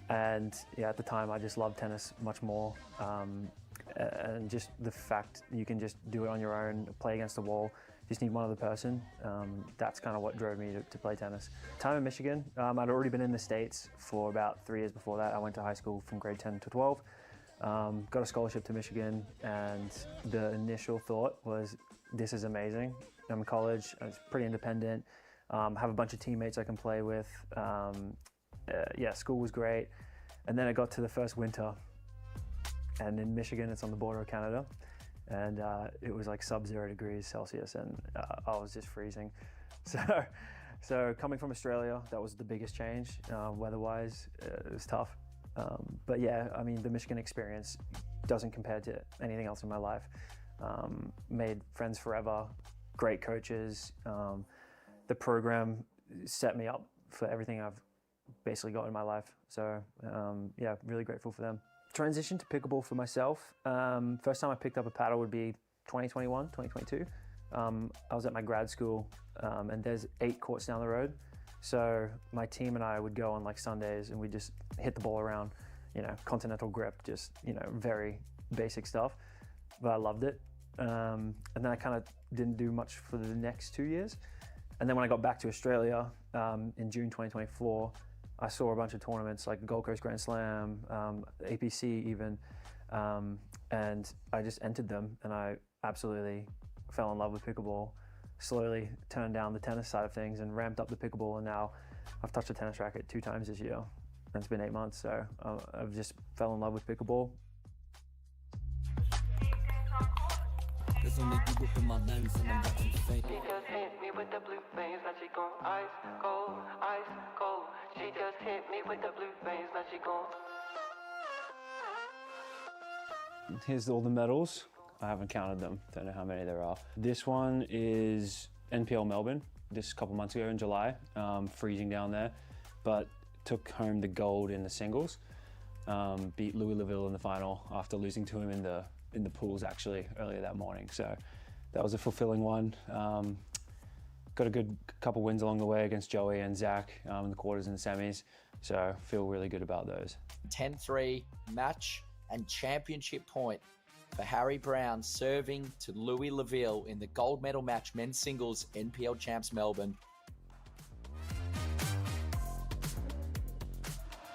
And yeah, at the time I just loved tennis much more. And just the fact you can just do it on your own, play against the wall, just need one other person. That's kind of what drove me to play tennis. Time in Michigan, I'd already been in the States for about 3 years before that. I went to high school from grade 10 to 12. Got a scholarship to Michigan, and the initial thought was, this is amazing. I'm in college, I was pretty independent, have a bunch of teammates I can play with. Yeah, school was great. And then I got to the first winter, and in Michigan, it's on the border of Canada, and it was like sub-0 degrees Celsius, and I was just freezing. So coming from Australia, that was the biggest change, weather-wise. It was tough. But yeah, I mean, the Michigan experience doesn't compare to anything else in my life. Made friends forever, great coaches. The program set me up for everything I've basically got in my life. So yeah, really grateful for them. Transition to pickleball for myself. First time I picked up a paddle would be 2021, 2022. I was at my grad school, and there's 8 courts down the road. So my team and I would go on like Sundays and we just hit the ball around, you know, continental grip, just, you know, very basic stuff, but I loved it. And then I kind of didn't do much for the next 2 years. And then when I got back to Australia in June 2024, I saw a bunch of tournaments like Gold Coast Grand Slam, APC even, and I just entered them and I absolutely fell in love with pickleball. Slowly turned down the tennis side of things and ramped up the pickleball, and now I've touched a tennis racket 2 times this year, and it's been 8 months, so I've just fell in love with pickleball. There's only you within my lens and I'm watching fake. She just hit me with the blue veins, now she gon' ice cold, ice cold. She just hit me with the blue veins, now she gon'. Here's all the medals. I haven't counted them, don't know how many there are. This one is NPL Melbourne, this a couple months ago in July, freezing down there, but took home the gold in the singles. Beat Louis-Laville in the final after losing to him in the pools actually earlier that morning. So that was a fulfilling one. Got a good couple wins along the way against Joey and Zach in the quarters and the semis. So feel really good about those. 10-3 match and championship point for Harry Brown, serving to Louis-Laville in the gold medal match men's singles NPL Champs Melbourne.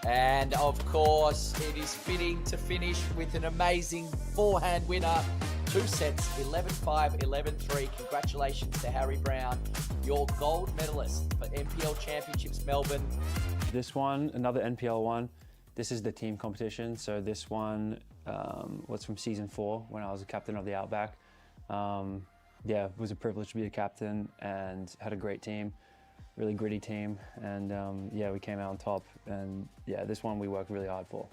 And of course, it is fitting to finish with an amazing forehand winner. 2 sets, 11-5, 11-3. Congratulations to Harry Brown, your gold medalist for NPL Championships Melbourne. This one, another NPL one. This is the team competition. So this one was from season 4 when I was a captain of the Outback. Yeah, it was a privilege to be a captain and had a great team. Really gritty team, and yeah, we came out on top, and yeah, this one we worked really hard for.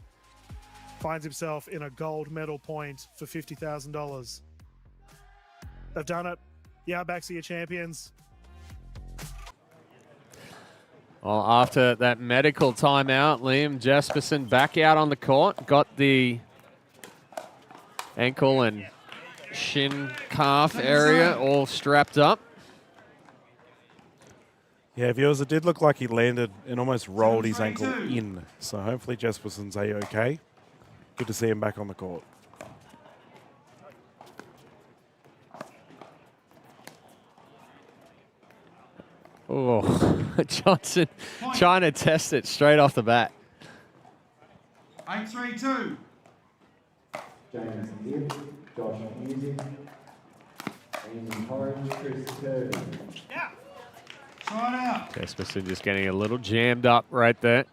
Finds himself in a gold medal point for $50,000. They've done it. The Outbacks are your champions. Well, after that medical timeout, Liam Jesperson back out on the court, got the ankle and shin calf area all strapped up. Yeah, viewers, it did look like he landed and almost rolled his ankle in. So hopefully Jesperson's A-okay. Good to see him back on the court. Oh, Johnson trying to test it straight off the bat. 8-3-2. James Gibb, Josh Music, Andy Torrance, 𝗙cie𝗹𝗹𝟎. Side out. Jesperson just getting a little jammed up right there.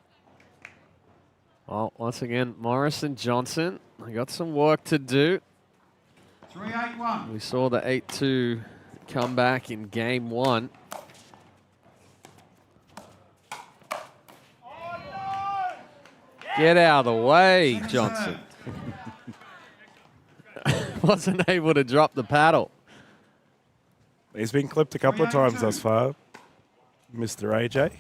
Well, once again, Morris and Johnson, they got some work to do. 3-8-1. We saw the 8-2 comeback in game 1. Get out of the way, Johnson. Wasn't able to drop the paddle. He's been clipped a couple of times thus far, Mr. AJ.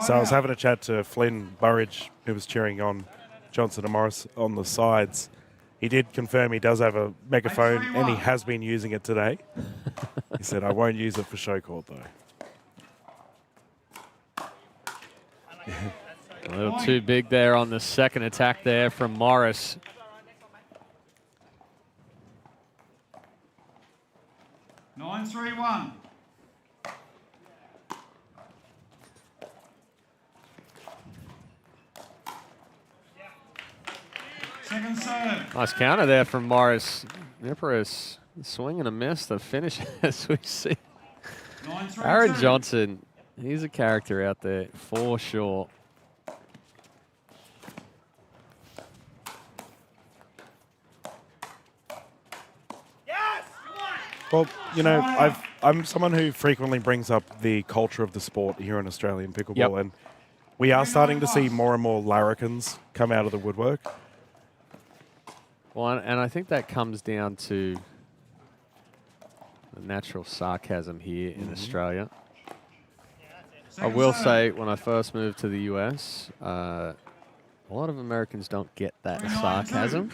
So I was having a chat to Flynn Burridge, who was cheering on Johnson and Morris on the sides. He did confirm he does have a megaphone, and he has been using it today. He said, I won't use it for show court, though. A little too big there on the second attack there from Morris. 9-3-1. Second serve. Nice counter there from Morris. Nippers swing and a miss. The finish, as we see. 9-3-2. Aaron Johnson, he's a character out there for sure. Well, you know, I'm someone who frequently brings up the culture of the sport here in Australian pickleball, and we are starting to see more and more larrikins come out of the woodwork. Well, and I think that comes down to the natural sarcasm here in Australia. I will say, when I first moved to the US, a lot of Americans don't get that sarcasm.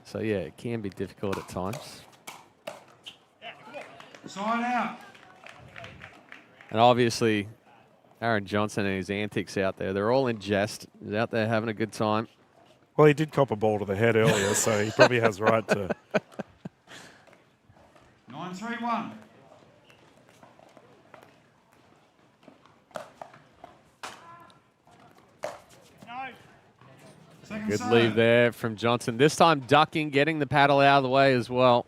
So, yeah, it can be difficult at times. Side out. And obviously, Aaron Johnson and his antics out there, they're all in jest. He's out there having a good time. Well, he did cop a ball to the head earlier, so he probably has right to. 9-3-1. Second Good serve. lead there from Johnson. This time ducking, getting the paddle out of the way as well.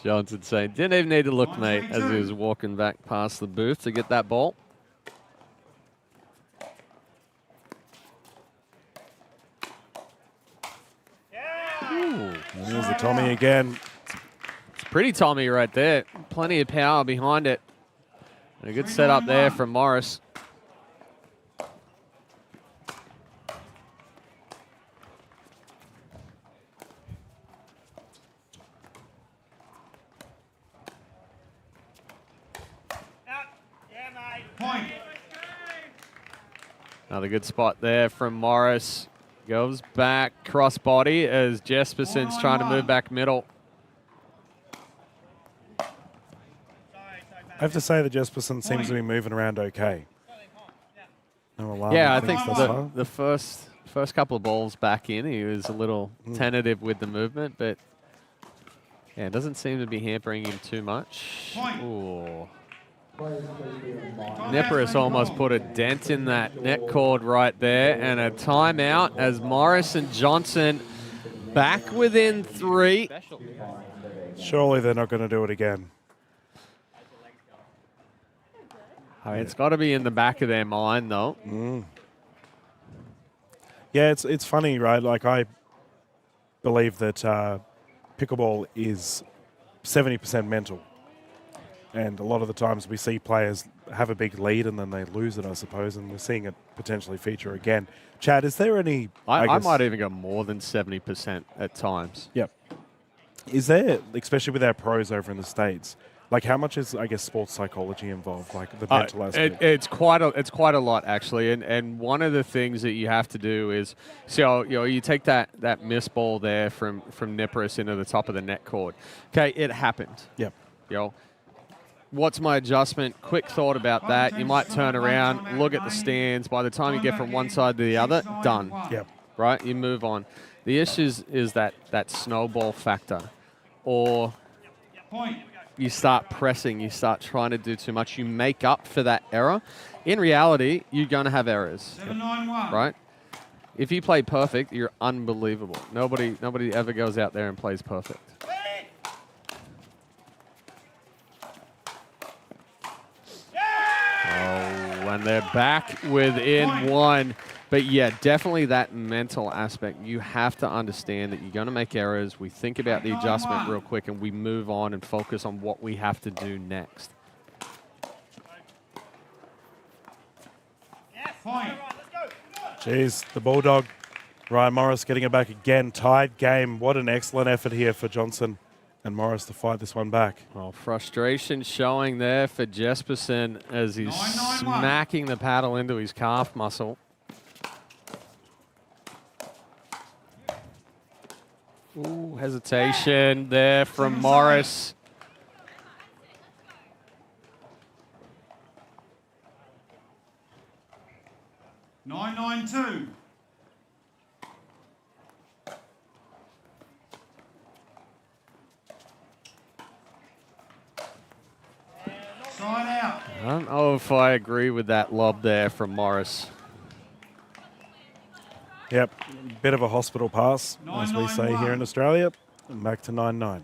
Johnson saying, didn't even need to look, mate, as he was walking back past the booth to get that ball. Ooh. There's the Tommy again. It's pretty Tommy right there. Plenty of power behind it. And a good setup there from Morris. Point. Another good spot there from Morris. Goes back cross body as Jesperson's trying to move back middle. I have to say that Jesperson seems to be moving around okay. No alarm. Yeah, I think the first couple of balls back in, he was a little tentative with the movement, but yeah, it doesn't seem to be hampering him too much. Ooh. Niparis almost put a dent in that net cord right there, and a timeout as Morris and Johnson back within 3. Surely they're not going to do it again. I mean, it's got to be in the back of their mind, though. Yeah, it's funny, right? Like, I believe that pickleball is 70% mental. And a lot of the times we see players have a big lead and then they lose it, I suppose, and we're seeing it potentially feature again. Chad, is there any... I might even go more than 70% at times. Yep. Is there, especially with our pros over in the States, like how much is, I guess, sports psychology involved, like the mental aspect? It's quite a lot, actually. And one of the things that you have to do is, so you take that miss ball there from Niparis into the top of the net cord. Okay, it happened. Yep. What's my adjustment? Quick thought about that. You might turn around, look at the stands. By the time you get from one side to the other, done. Yep. Right? You move on. The issue is that snowball factor. Or you start pressing, you start trying to do too much. You make up for that error. In reality, you're going to have errors. 7-9-1. Right? If you play perfect, you're unbelievable. Nobody ever goes out there and plays perfect. And they're back within 1. But yeah, definitely that mental aspect. You have to understand that you're going to make errors. We think about the adjustment real quick and we move on and focus on what we have to do next. Jeez, the Bulldog. Ryan Morris getting it back again. Tied game. What an excellent effort here for Johnson and Morris to fight this one back. Well, frustration showing there for Jesperson as he's smacking the paddle into his calf muscle. Ooh, hesitation there from Morris. Nine, 9-2. Side out. I don't know if I agree with that lob there from Morris. Yep, bit of a hospital pass, as we say here in Australia. And back to 9-9.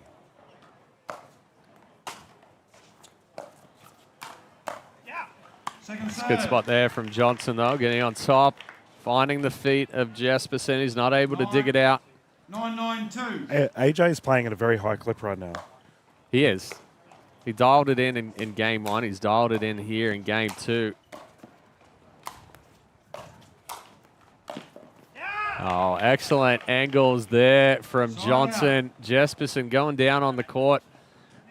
Second serve. Good spot there from Johnson, though, getting on top, finding the feet of Jesperson. He's not able to dig it out. 9-9-2. AJ is playing at a very high clip right now. He is. He dialed it in game 1. He's dialed it in here in game 2. Oh, excellent angles there from Johnson. Jesperson going down on the court,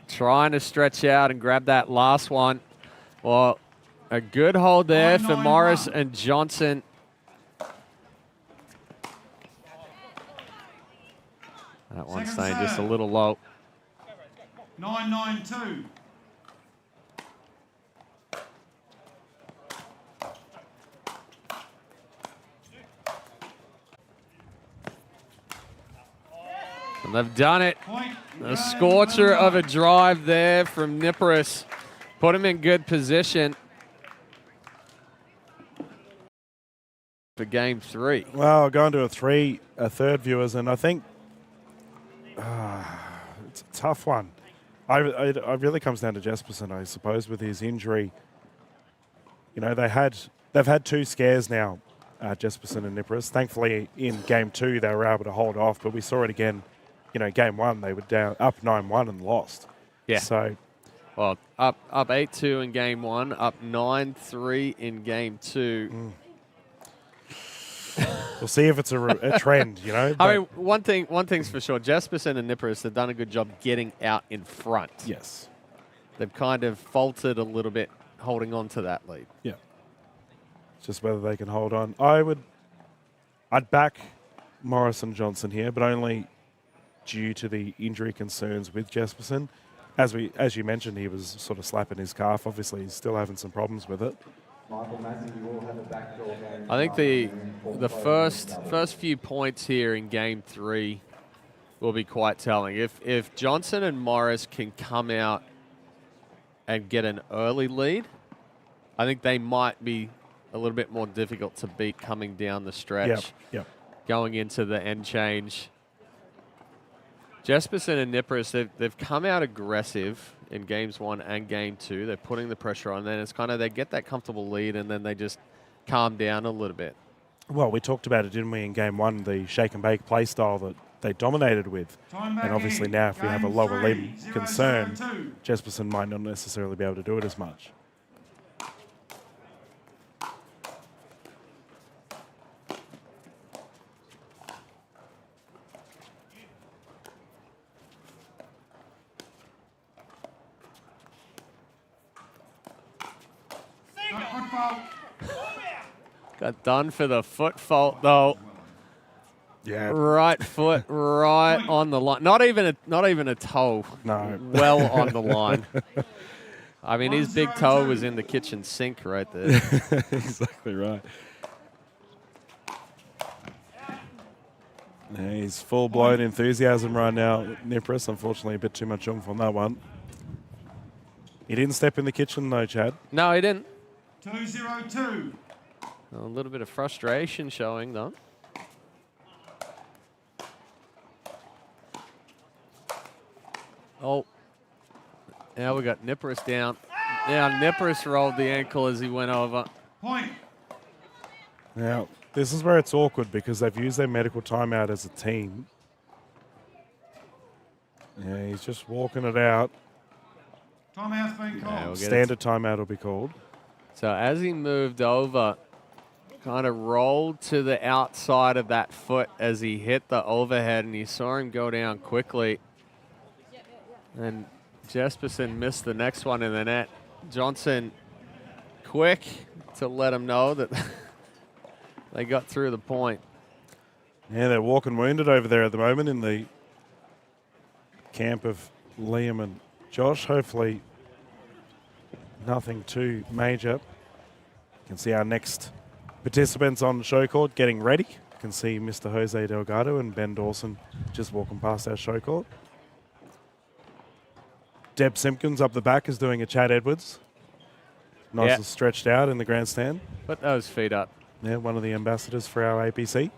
trying to stretch out and grab that last one. Well, a good hold there for Morris and Johnson. That one's Second staying just a serve. little low. 9-9-2. And they've done it. Point. A scorcher of a drive there from 𝗙ihe. Put him in good position for game 3. Well, going to a third, viewers, and I think it's a tough one. It really comes down to 𝗙ihe, I suppose, with his injury. You know, they've had 2 scares now, 𝗙ihe and 𝗙ihe. Thankfully, in game 2, they were able to hold off, but we saw it again. You know, game 1, they were down up 9-1 and lost. Yeah. So, well, up 8-2 in game 1, up 9-3 in game 2. We'll see if it's a trend, you know. I mean, one thing's for sure. 𝗙ihe and 𝗙ihe have done a good job getting out in front. Yes. They've kind of faltered a little bit holding on to that lead. Yeah. It's just whether they can hold on. I'd back Morris and Johnson here, but only due to the injury concerns with 𝗙ihe. As you mentioned, he was sort of slapping his calf. Obviously, he's still having some problems with it. Michael Massey, you will have a backdoor game. I think the first few points here in game 3 will be quite telling. If Johnson and Morris can come out and get an early lead, I think they might be a little bit more difficult to beat coming down the stretch. Yep. Going into the end change. 𝗙ihe and 𝗙ihe, they've come out aggressive in games 1 and game 2. They're putting the pressure on. Then it's kind of they get that comfortable lead and then they just calm down a little bit. Well, we talked about it, didn't we, in game 1, the shake and bake play style that they dominated with. And obviously now if we have a lower lead concern, 𝗙ihe might not necessarily be able to do it as much. Got done for the foot fault though. Yeah. Right foot right on the line. Not even a toe. No. Well on the line. I mean, his big toe was in the kitchen sink right there. Exactly right. Yeah, he's full-blown enthusiasm right now. 𝗙ihe, unfortunately, a bit too much oomph on that one. He didn't step in the kitchen though, Chad. No, he didn't. 2-0-2. A little bit of frustration showing though. Oh, now we got 𝗙ihe down. Now 𝗙ihe rolled the ankle as he went over. Point. Now, this is where it's awkward because they've used their medical timeout as a team. Yeah, he's just walking it out. Timeout's been called. Standard timeout will be called. So as he moved over, kind of rolled to the outside of that foot as he hit the overhead, and you saw him go down quickly. And 𝗙ihe missed the next one in the net. Johnson quick to let him know that they got through the point. Yeah, they're walking wounded over there at the moment in the camp of Liam and Josh. Hopefully nothing too major. You can see our next participants on show court getting ready. You can see Mr. Jose Delgado and Ben Dawson just walking past our show court. Deb Simpkins up the back is doing a Chad Edwards. Nice and stretched out in the grandstand. Put those feet up. Yeah, one of the ambassadors for our APC.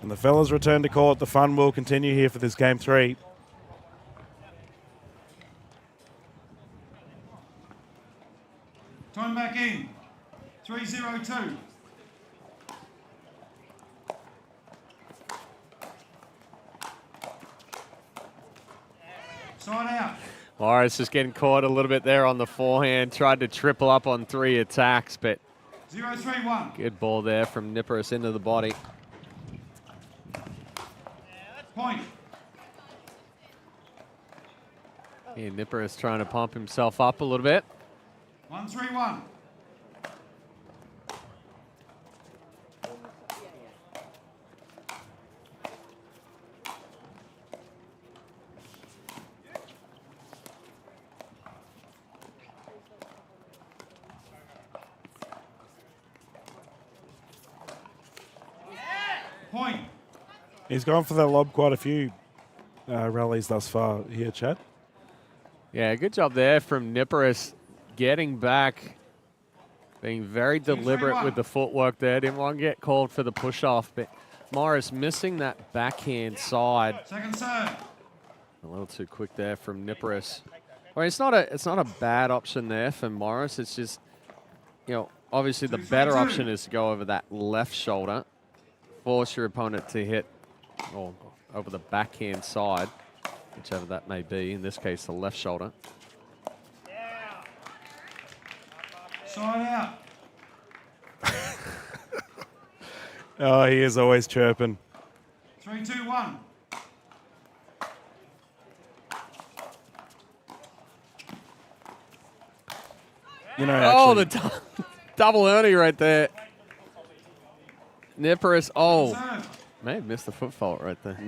And the fellas return to court. The fun will continue here for this game 3. Time back in. 3-0-2. Side out. Morris just getting caught a little bit there on the forehand. Tried to triple up on 3 attacks, but 0-3-1. good ball there from 𝗙ihe into the body. Point. Yeah, 𝗙ihe trying to pump himself up a little bit. 1-3-1. He's gone for the lob quite a few rallies thus far here, Chad. Yeah, good job there from 𝗙ihe getting back, being very deliberate with the footwork there. Didn't want to get called for the push-off, but Morris missing that backhand side. Second serve. A little too quick there from 𝗙ihe. Well, it's not a bad option there for Morris. It's just, you know, obviously the better option is to go over that left shoulder, force your opponent to hit over the backhand side, whichever that may be. In this case, the left shoulder. Side out. Oh, he is always chirping. 3, 2, 1. You know, actually, the double Ernie right there. 𝗙ihe, may have missed the foot fault right there.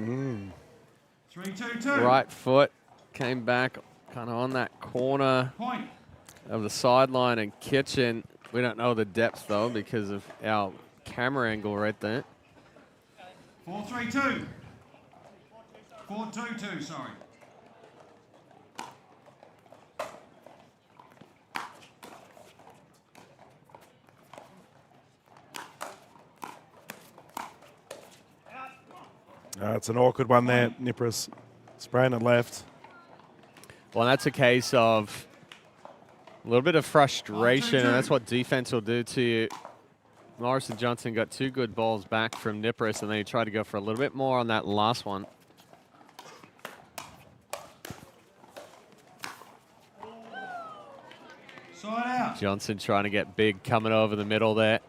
3, 2, 2. Right foot came back kind of on that corner Point. of the sideline, and 𝗙cie, we don't know the depth though because of our camera angle right there. 4, 3, 2. 4, 2, 2, sorry. It's an awkward one there. 𝗙ihe spraying it left. Well, that's a case of a little bit of frustration, and that's what defense will do to you. Morris and Johnson got 2 good balls back from 𝗙ihe, and then he tried to go for a little bit more on that last one. Side out. Johnson trying to get big, coming over the middle there.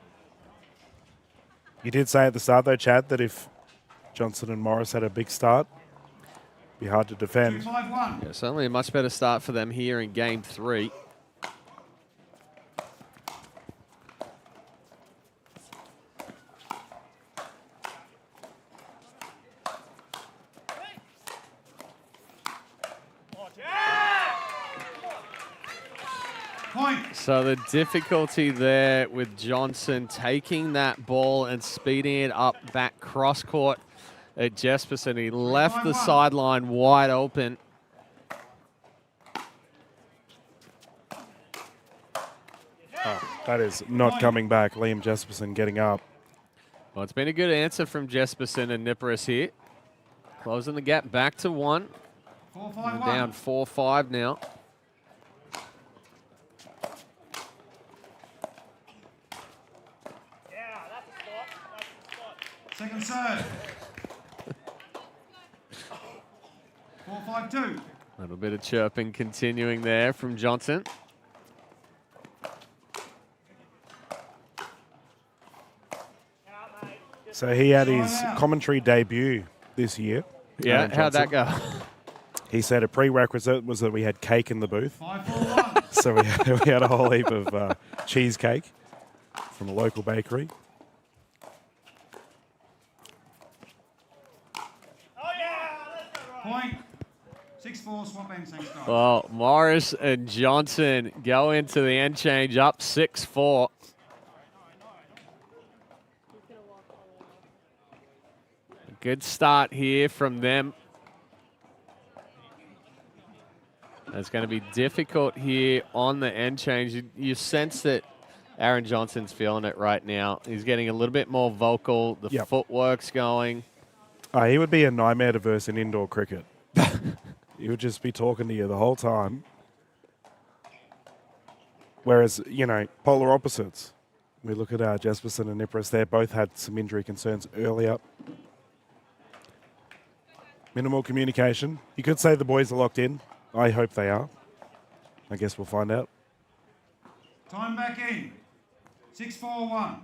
You did say at the start, though, Chad, that if Johnson and Morris had a big start, it'd be hard to 2, defend. 5, 1. Yeah, certainly a much better start for them here in game 3. Point. So the difficulty there with Johnson taking that ball and speeding it up back cross court at 𝗙ihe. He left the sideline wide open. That is not coming back. Liam Jesperson getting up. Well, it's been a good answer from Jesperson and 𝗙ihe here. Closing the gap back to 1. 4, 5, 1. Down 4-5 now. Second serve. 4, 5, 2. A little bit of chirping continuing there from Johnson. So he had his commentary debut this year. Yeah, how'd that go? He said a prerequisite was that we had cake in the booth. 5, 4, 1. So we had a whole heap of cheesecake from a local bakery. Point. 6, 4, swap ends, thanks, guys. Well, Morris and Johnson go into the end change up 6-4. Good start here from them. It's going to be difficult here on the end change. You sense that Aaron Johnson's feeling it right now. He's getting a little bit more vocal. The footwork's going. He would be a nightmare to verse in indoor cricket. He would just be talking to you the whole time. Whereas, you know, polar opposites. We look at 𝗙ihe and 𝗙ihe. They both had some injury concerns earlier. Minimal communication. You could say the boys are locked in. I hope they are. I guess we'll find out. Time back in. 6, 4, 1.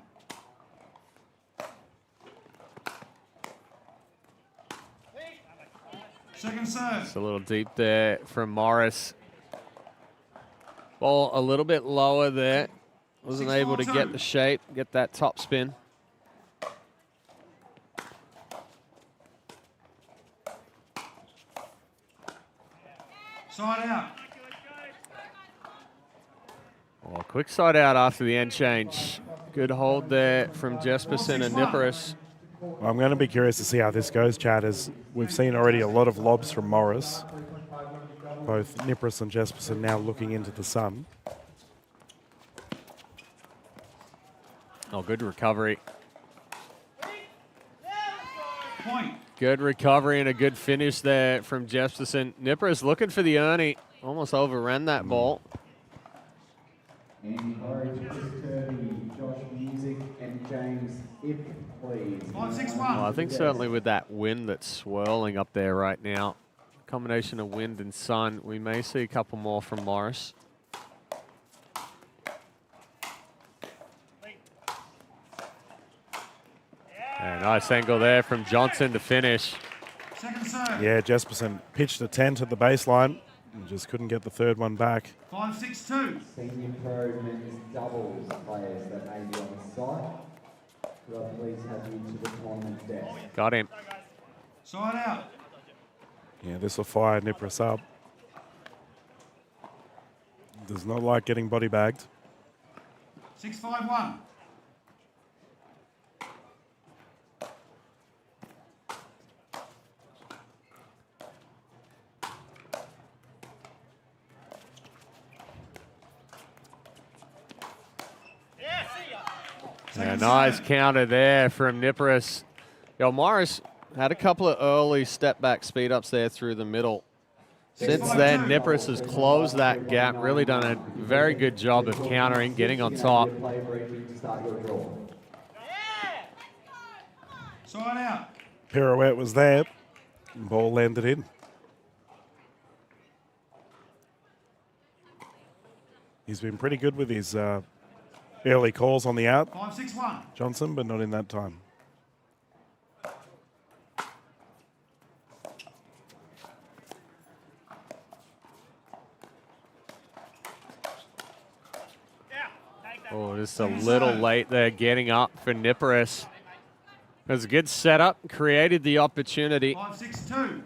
Second serve. It's a little deep there from Morris. Ball a little bit lower there. Wasn't able to get the shape, get that top spin. Side out. Well, quick side out after the end change. Good hold there from Jesperson and 𝗙ihe. I'm going to be curious to see how this goes, Chad, as we've seen already a lot of lobs from Morris. Both 𝗙rie and Jespersen now looking into the sun. Oh, good recovery. Point. Good recovery and a good finish there from Jespersen. 𝗙rie looking for the Ernie. Almost overran that ball. And Orange, Chris Kirby, Josh Music, and James Ip, please. 5-6-1. Well, I think certainly with that wind that's swirling up there right now, combination of wind and sun, we may see a couple more from Morris. And nice angle there from Johnson to finish. Second serve. Yeah, Jespersen pitched a 10 to the baseline and just couldn't get the third one back. 5-6-2. Senior pro men's doubles players that may be on the site. Could I please have you to the tournament desk? Got him. Side out. Yeah, this will fire 𝗙rie up. Does not like getting body bagged. 6-5-1. Yeah, nice counter there from 𝗙rie. Yo, Morris had a couple of early step-back speed-ups there through the middle. Since then, 𝗙rie has closed that gap, really done a very good job of countering, getting on top. Side out. Pirouette was there. Ball landed in. He's been pretty good with his early calls on the out, 5-6-1. Johnson, but not in that time. Oh, just a little late there getting up for 𝗙rie. It was a good setup, created the opportunity. 5-6-2.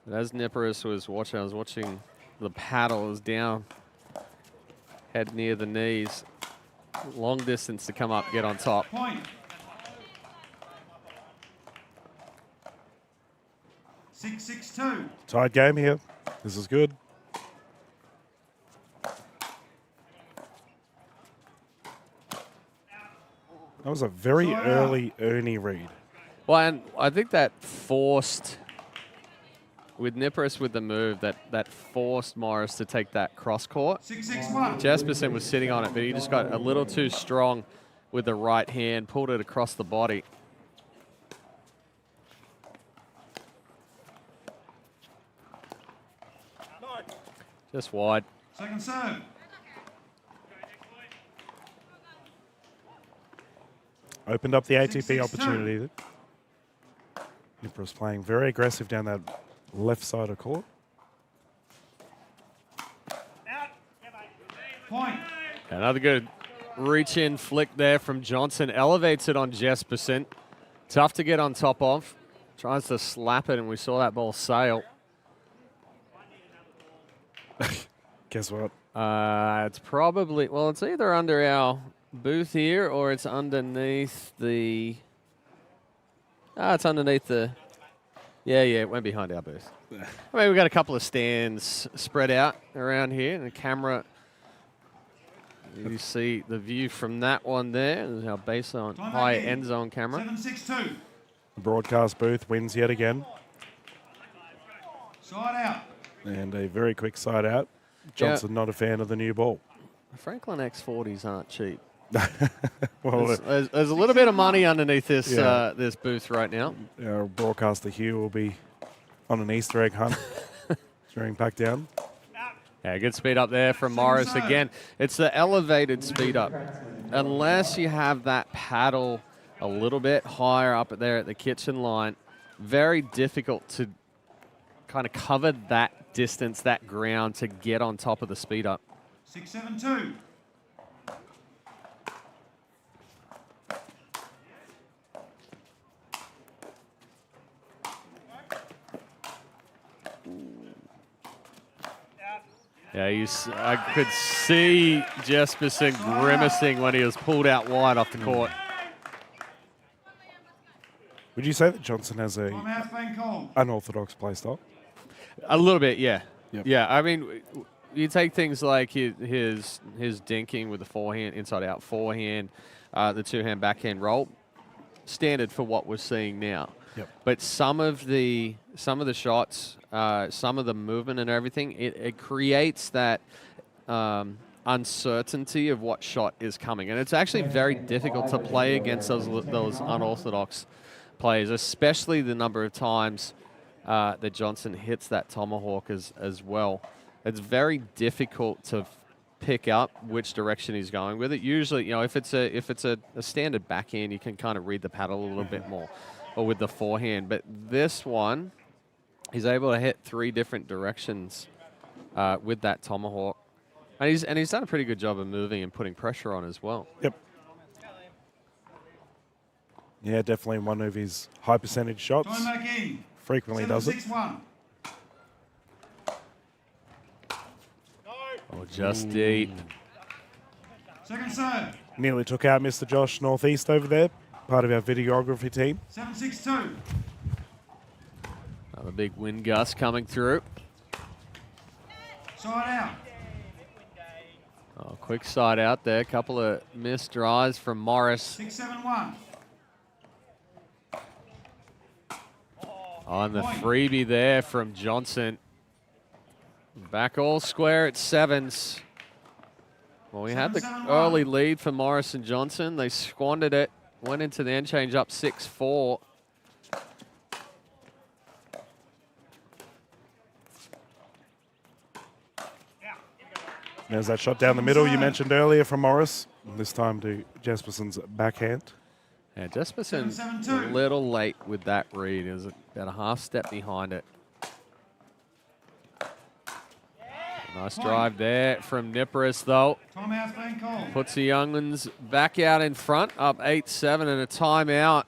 But as 𝗙rie was watching, I was watching the paddles down, head near the knees. Long distance to come up, get on top. Point. 6-6-2. Tight game here. This is good. That was a very early Ernie read. Well, and I think that forced, with 𝗙rie with the move, that forced Morris to take that cross court. 6-6-1. Jespersen was sitting on it, but he just got a little too strong with the right hand, pulled it across the body. Just wide. Second serve. Opened up the ATP 6-6-2. opportunity. 𝗙rie playing very aggressive down that left side of court. Point. Another good reach-in flick there from Johnson. Elevates it on Jespersen. Tough to get on top of. Tries to slap it, and we saw that ball sail. Guess what? It's probably, well, it's either under our booth here or it's underneath the, it's underneath the, yeah, it went behind our booth. I mean, we've got a couple of stands spread out around here, and the camera, you see the view from that one there. This is our baseline high end zone camera. 7-6-2. The broadcast booth wins yet again. Side out. And a very quick side out. Johnson not a fan of the new ball. Franklin X40s aren't cheap. Well, there's a little bit of money underneath this this booth right now. Our broadcaster Hugh will be on an Easter egg hunt during pack down. Yeah, good speed up there from Morris again. It's the elevated speed up. Unless you have that paddle a little bit higher up there at the kitchen line, very difficult to kind of cover that distance, that ground to get on top of the speed up. 6-7-2. Yeah, I could see Jespersen grimacing when he was pulled out wide off the court. Would you say that Johnson has a Timeout's been called. unorthodox play style? A little bit, yeah. Yep. Yeah, I mean, you take things like his dinking with the forehand, inside-out forehand, the two-hand backhand roll, standard for what we're seeing now. Yep. But some of the shots, some of the movement and everything, it creates that uncertainty of what shot is coming, and it's actually very difficult to play against those unorthodox players, especially the number of times that Johnson hits that tomahawk as well. It's very difficult to pick up which direction he's going with it. Usually, you know, if it's a standard backhand, you can kind of read the paddle a little bit more, or with the forehand. But this one, he's able to hit 3 different directions with that tomahawk, and he's done a pretty good job of moving and putting pressure on as well. Yep. Yeah, definitely one of his high percentage shots. Time back in. Frequently does it. 7-6-1. Oh, just deep. Second serve. Nearly took out Mr. Josh Northeast over there, part of our videography team. 7-6-2. Another big wind gust coming through. Side out. Oh, quick side out there. A couple of missed drives from Morris. 6-7-1. On the freebie there from Johnson. Back all square at 7s. Well, we had the early lead for Morris and Johnson. They squandered it. Went into the end change up 6-4. There's that shot down the middle you mentioned earlier from Morris. This time to Jesperson's backhand. Yeah, Jesperson a little late with that read. It was about a half step behind it. Nice drive there from 𝗙ihe, though. Timeout's been called. Puts the Younglings back out in front, up 8-7, and a timeout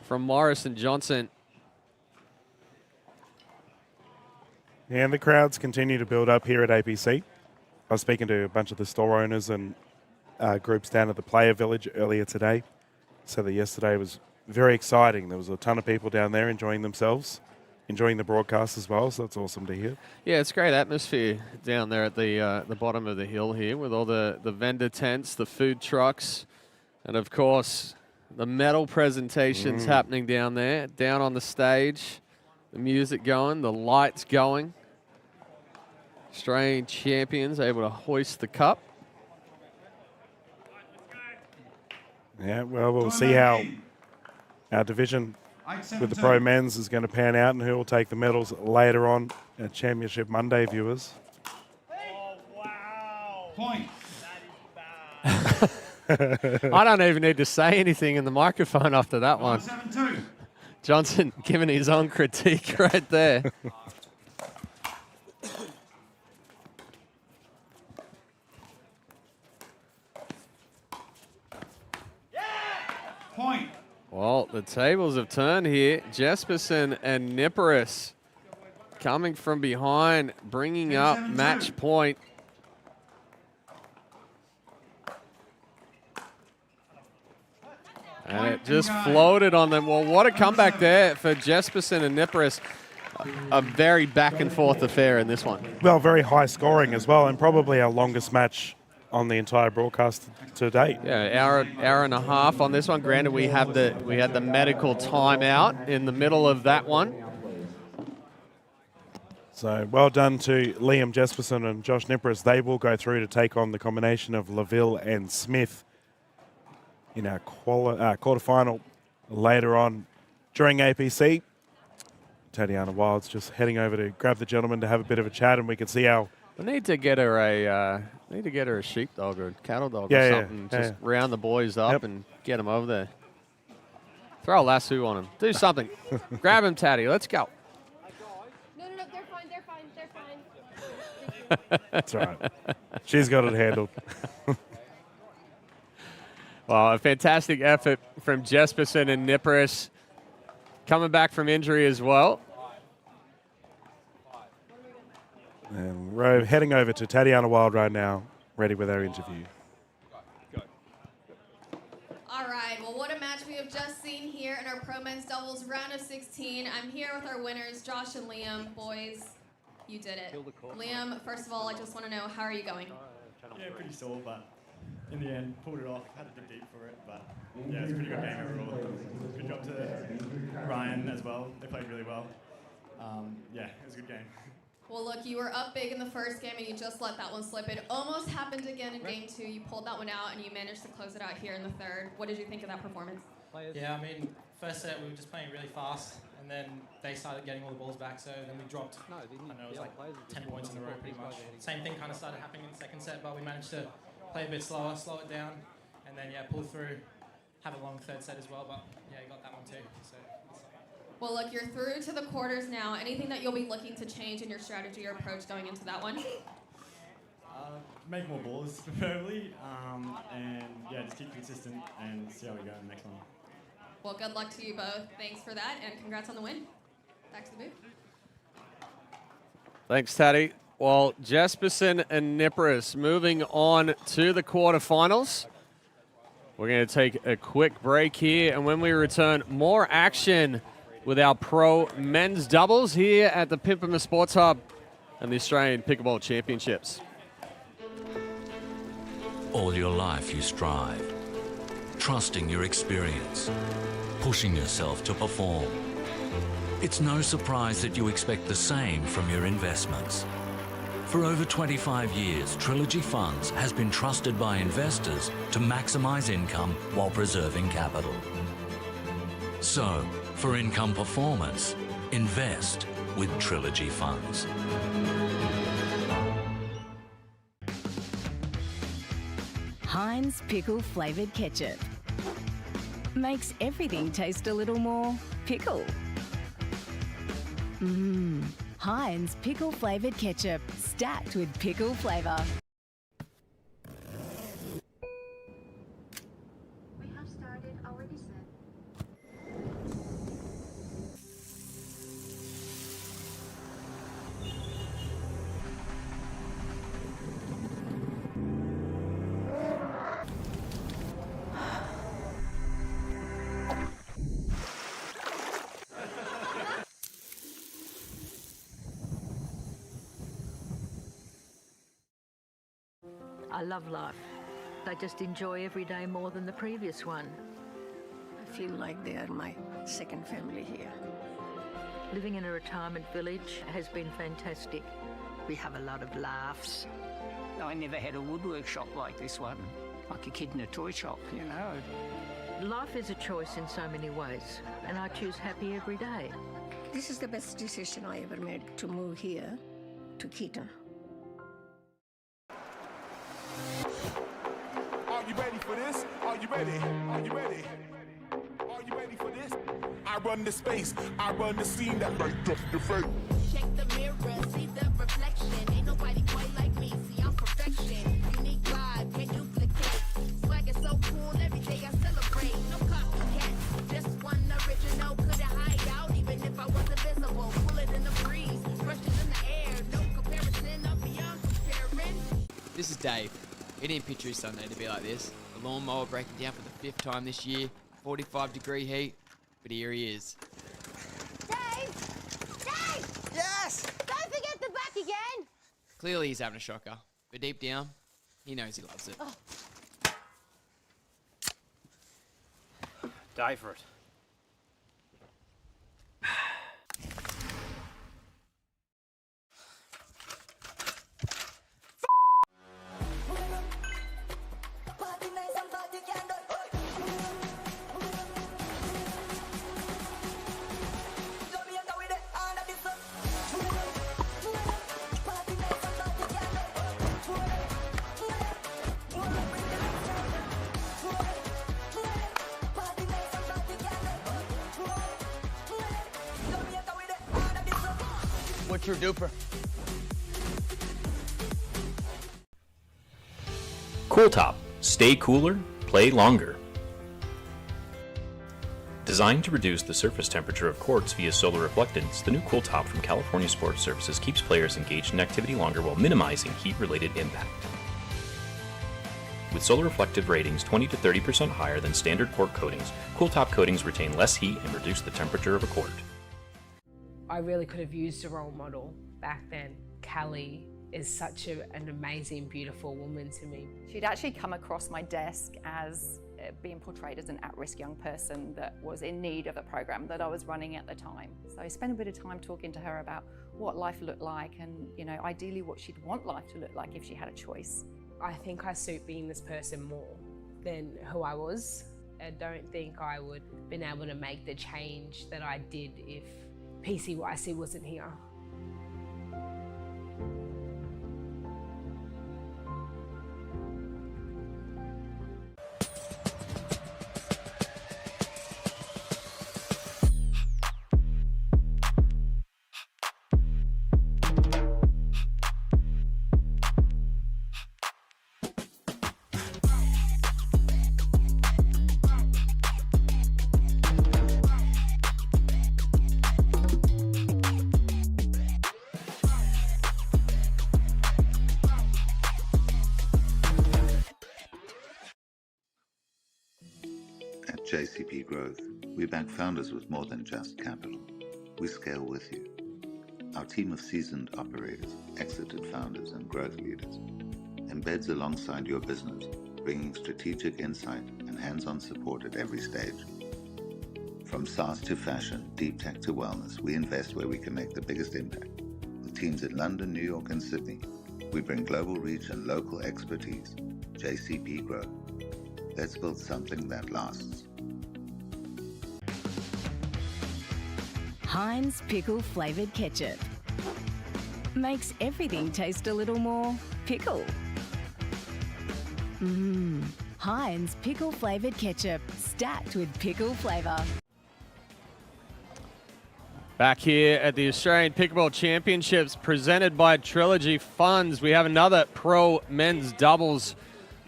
from Morris and Johnson. And the crowds continue to build up here at APC. I was speaking to a bunch of the store owners and groups down at the Player Village earlier today. So that yesterday was very exciting. There was a ton of people down there enjoying themselves, enjoying the broadcast as well, so that's awesome to hear. Yeah, it's great atmosphere down there at the bottom of the hill here with all the vendor tents, the food trucks, and of course the medal presentations happening down there, down on the stage, the music going, the lights going. Australian champions able to hoist the cup. Yeah, well, we'll see how our division with the Pro Men's is going to pan out and who will take the medals later on at Championship Monday, viewers. Oh, wow. Point. I don't even need to say anything in the microphone after that one. 7-2. Johnson giving his own critique right there. Point. Well, the tables have turned here. Jesperson and 𝗙ihe coming from behind, bringing up match point. And it just floated on them. Well, what a comeback there for Jesperson and 𝗙ihe. A very back and forth affair in this one. Well, very high scoring as well, and probably our longest match on the entire broadcast to date. Yeah, hour and a half on this one. Granted, we had the medical timeout in the middle of that one. So well done to Liam Jesperson and Josh 𝗙ihe. They will go through to take on the combination of LaVille and Smith in our quarterfinal later on during APC. Tatiana Wild's just heading over to grab the gentleman to have a bit of a chat, and we can see how. We need to get her a sheepdog or a cattle dog or something. Just round the boys up and get them over there. Throw a lasso on them. Do something. Grab him, Tatty. Let's go. No, they're fine. That's right. She's got it handled. Well, a fantastic effort from Jesperson and 𝗙ihe. Coming back from injury as well. And we're heading over to Tatiana Wild right now, ready with our interview. All right, well, what a match we have just seen here in our Pro Men's Doubles round of 16. I'm here with our winners, Josh and Liam. Boys, you did it. Liam, first of all, I just want to know, how are you going? Yeah, pretty sore, but in the end, pulled it off. Had to dig deep for it, but yeah, it's a pretty good game overall. Good job to Ryan as well. They played really well. Yeah, it was a good game. Well, look, you were up big in the first game and you just let that one slip. It almost happened again in game 2. You pulled that one out and you managed to close it out here in the third. What did you think of that performance? Yeah, I mean, first set we were just playing really fast, and then they started getting all the balls back, so then we dropped, I don't know, it was like 10 points in a row pretty much. Same thing kind of started happening in the second set, but we managed to play a bit slower, slow it down, and then, yeah, pull through, have a long third set as well, but, yeah, you got that one too. So. Well, look, you're through to the quarters now. Anything that you'll be looking to change in your strategy or approach going into that one? Make more balls, preferably, and, yeah, just keep consistent and see how we go in the next one. Well, good luck to you both. Thanks for that, and congrats on the win. Back to the booth. Thanks, Taddy. Well, 𝗙cie and 𝗙cie moving on to the quarterfinals. We're going to take a quick break here, and when we return, more action with our pro men's doubles here at the Pimpama Sports Hub and the Australian Pickleball Championships. All your life you strive, trusting your experience, pushing yourself to perform. It's no surprise that you expect the same from your investments. For over 25 years, Trilogy Funds has been trusted by investors to maximize income while preserving capital. So, for income performance, invest with Trilogy Funds. Heinz pickle flavored ketchup makes everything taste a little more pickle. Heinz pickle flavored ketchup, stacked with pickle flavor. We have started our descent. I love life. I just enjoy every day more than the previous one. I feel like they are my second family here. Living in a retirement village has been fantastic. We have a lot of laughs. I never had a woodwork shop like this one, like a kid in a toy shop, you know. Life is a choice in so many ways, and I choose happy every day. This is the best decision I ever made, to move here to Keaton. Are you ready for this? Are you ready? Are you ready? Are you ready for this? I run the space, I run the scene that light up the face. Check the mirror, see the reflection. Ain't nobody quite like me, see I'm perfection. Unique vibe, can't duplicate. Swag is so cool, every day I celebrate. No copycat, just one original. Couldn't hide out, even if I was invisible. Pull it in the breeze, brushes in the air. No comparison, I'm beyond comparing. This is Dave. He didn't picture his Sunday to be like this. The lawnmower breaking down for the 5th time this year, 45-degree heat, but here he is. Dave! Dave! Yes! Don't forget the back again! Clearly he's having a shocker, but deep down, he knows he loves it. Oh. Die for it. What's your DUPR? Cooltop. Stay cooler, play longer. Designed to reduce the surface temperature of courts via solar reflectance, the new Cooltop from California Sports Services keeps players engaged in activity longer while minimizing heat-related impact. With solar reflective ratings 20 to 30% higher than standard court coatings, Cooltop coatings retain less heat and reduce the temperature of a court. I really could have used a role model back then. Callie is such an amazing, beautiful woman to me. She'd actually come across my desk as being portrayed as an at-risk young person that was in need of a program that I was running at the time. So I spent a bit of time talking to her about what life looked like and, you know, ideally what she'd want life to look like if she had a choice. I think I suit being this person more than who I was. I don't think I would have been able to make the change that I did if 𝗙cie𝗹𝗹cie wasn't here. At JCP Growth, we back founders with more than just capital. We scale with you. Our team of seasoned operators, exited founders, and growth leaders embeds alongside your business, bringing strategic insight and hands-on support at every stage. From SaaS to fashion, deep tech to wellness, we invest where we can make the biggest impact. With teams in London, New York, and Sydney, we bring global reach and local expertise. JCP Growth. Let's build something that lasts. Heinz pickle flavoured ketchup makes everything taste a little more pickle. Heinz pickle flavoured ketchup, stacked with pickle flavour. Back here at the Australian Pickleball Championships presented by Trilogy Funds, we have another pro men's doubles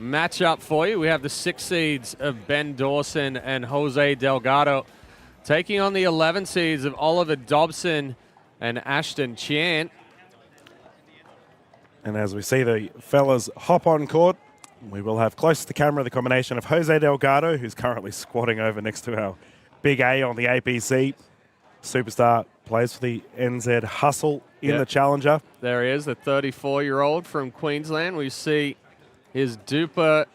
matchup for you. We have the 6 seeds of Ben Dawson and Jose Delgado taking on the 11 seeds of Oliver Dobson and Ashton Chan. And as we see the fellas hop on court, we will have close to the camera the combination of Jose Delgado, who's currently squatting over next to our big A on the APC. Superstar, plays for the NZ Hustle in the Challenger. There he is, the 34-year-old from Queensland. We see his DUPR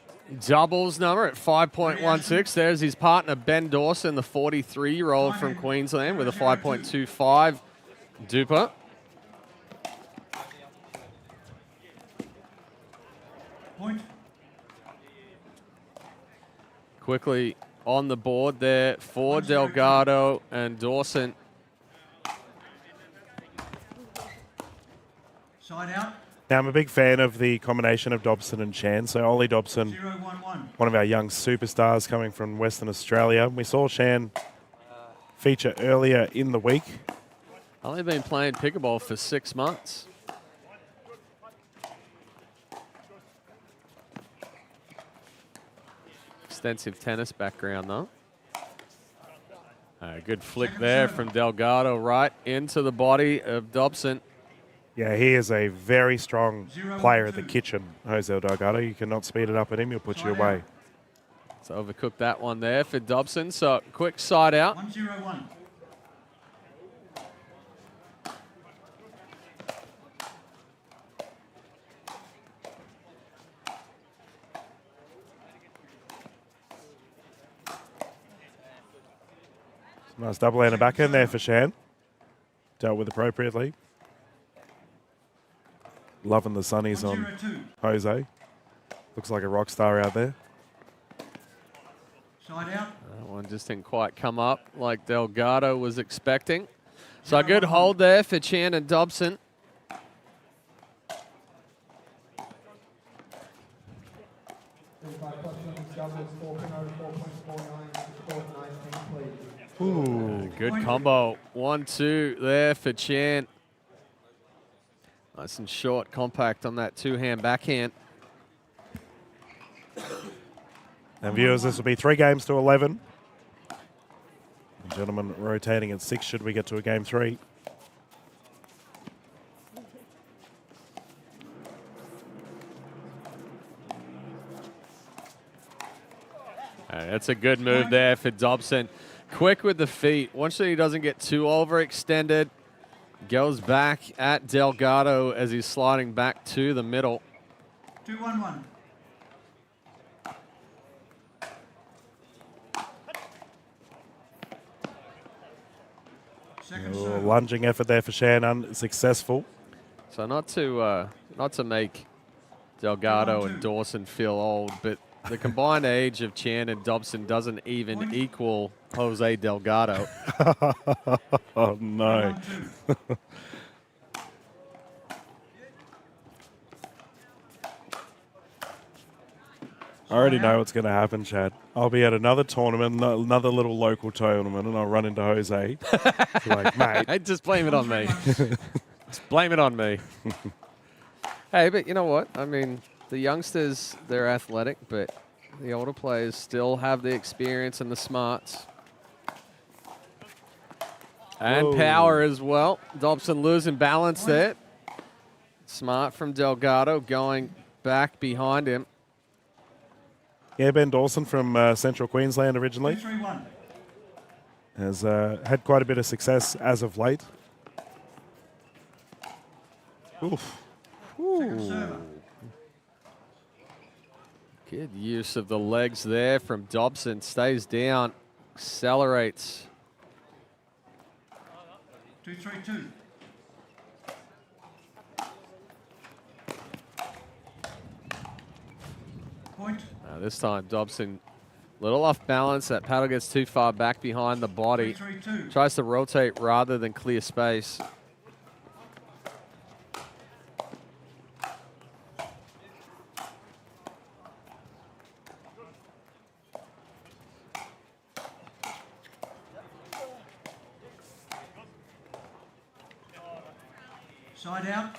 doubles number at 5.16. There's his partner, Ben Dawson, the 43-year-old from Queensland with a 5.25 DUPR. Point. Quickly on the board there for Delgado and Dawson. Side out. Now, I'm a big fan of the combination of Dobson and Chan. So Ollie Dobson, 0-1-1. one of our young superstars coming from Western Australia. We saw Chan feature earlier in the week. Only been playing pickleball for 6 months. Extensive tennis background, though. Good flick there from Delgado right into the body of Dobson. Yeah, he is a very strong player at the kitchen, Jose Delgado. You cannot speed it up at him, he'll put you away. So overcooked that one there for Dobson. So quick side out. 1-0-1. Nice double and a backhand there for Chan. Dealt with appropriately. Loving the sunnies on Jose. Looks like a rock star out there. Side out. That one just didn't quite come up like Delgado was expecting. So a good hold there for Chan and Dobson. Ooh, good combo. 1-2 there for Chan. Nice and short, compact on that two-hand backhand. And viewers, this will be 3 games to 11. Gentlemen rotating at 6 should we get to a game 3. That's a good move there for Dobson. Quick with the feet. Once he doesn't get too overextended, goes back at Delgado as he's sliding back to the middle. 2-1-1. Lunging effort there for Shannon, successful. So not to make Delgado and Dawson feel old, but the combined age of Chan and Dobson doesn't even equal Jose Delgado. Oh, no. I already know what's going to happen, Chad. I'll be at another tournament, another little local tournament, and I'll run into Jose. Like, mate. Just blame it on me. Just blame it on me. Hey, but you know what? I mean, the youngsters, they're athletic, but the older players still have the experience and the smarts. And power as well. Dobson losing balance there. Smart from Delgado going back behind him. Yeah, Ben Dawson from Central Queensland originally. 3-1. Has had quite a bit of success as of late. Oof. Good use of the legs there from Dobson. Stays down, accelerates. 2-3-2. Point. This time Dobson, little off balance. That paddle gets too far back behind the body. 3-3-2. Tries to rotate rather than clear space. Side out.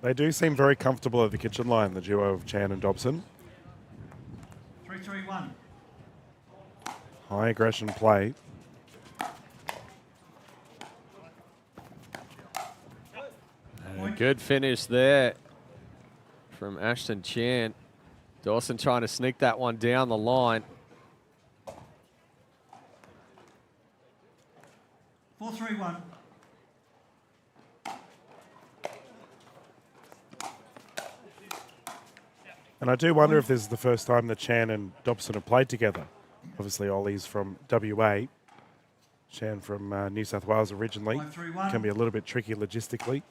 They do seem very comfortable at the kitchen line, the duo of Chan and Dobson. 3-3-1. High aggression play. And a good finish there from Ashton Chan. Dawson trying to sneak that one down the line. 4-3-1. And I do wonder if this is the first time that Chan and Dobson have played together. Obviously, Ollie's from WA. Chan from New South Wales originally. 5-3-1. Can be a little bit tricky logistically.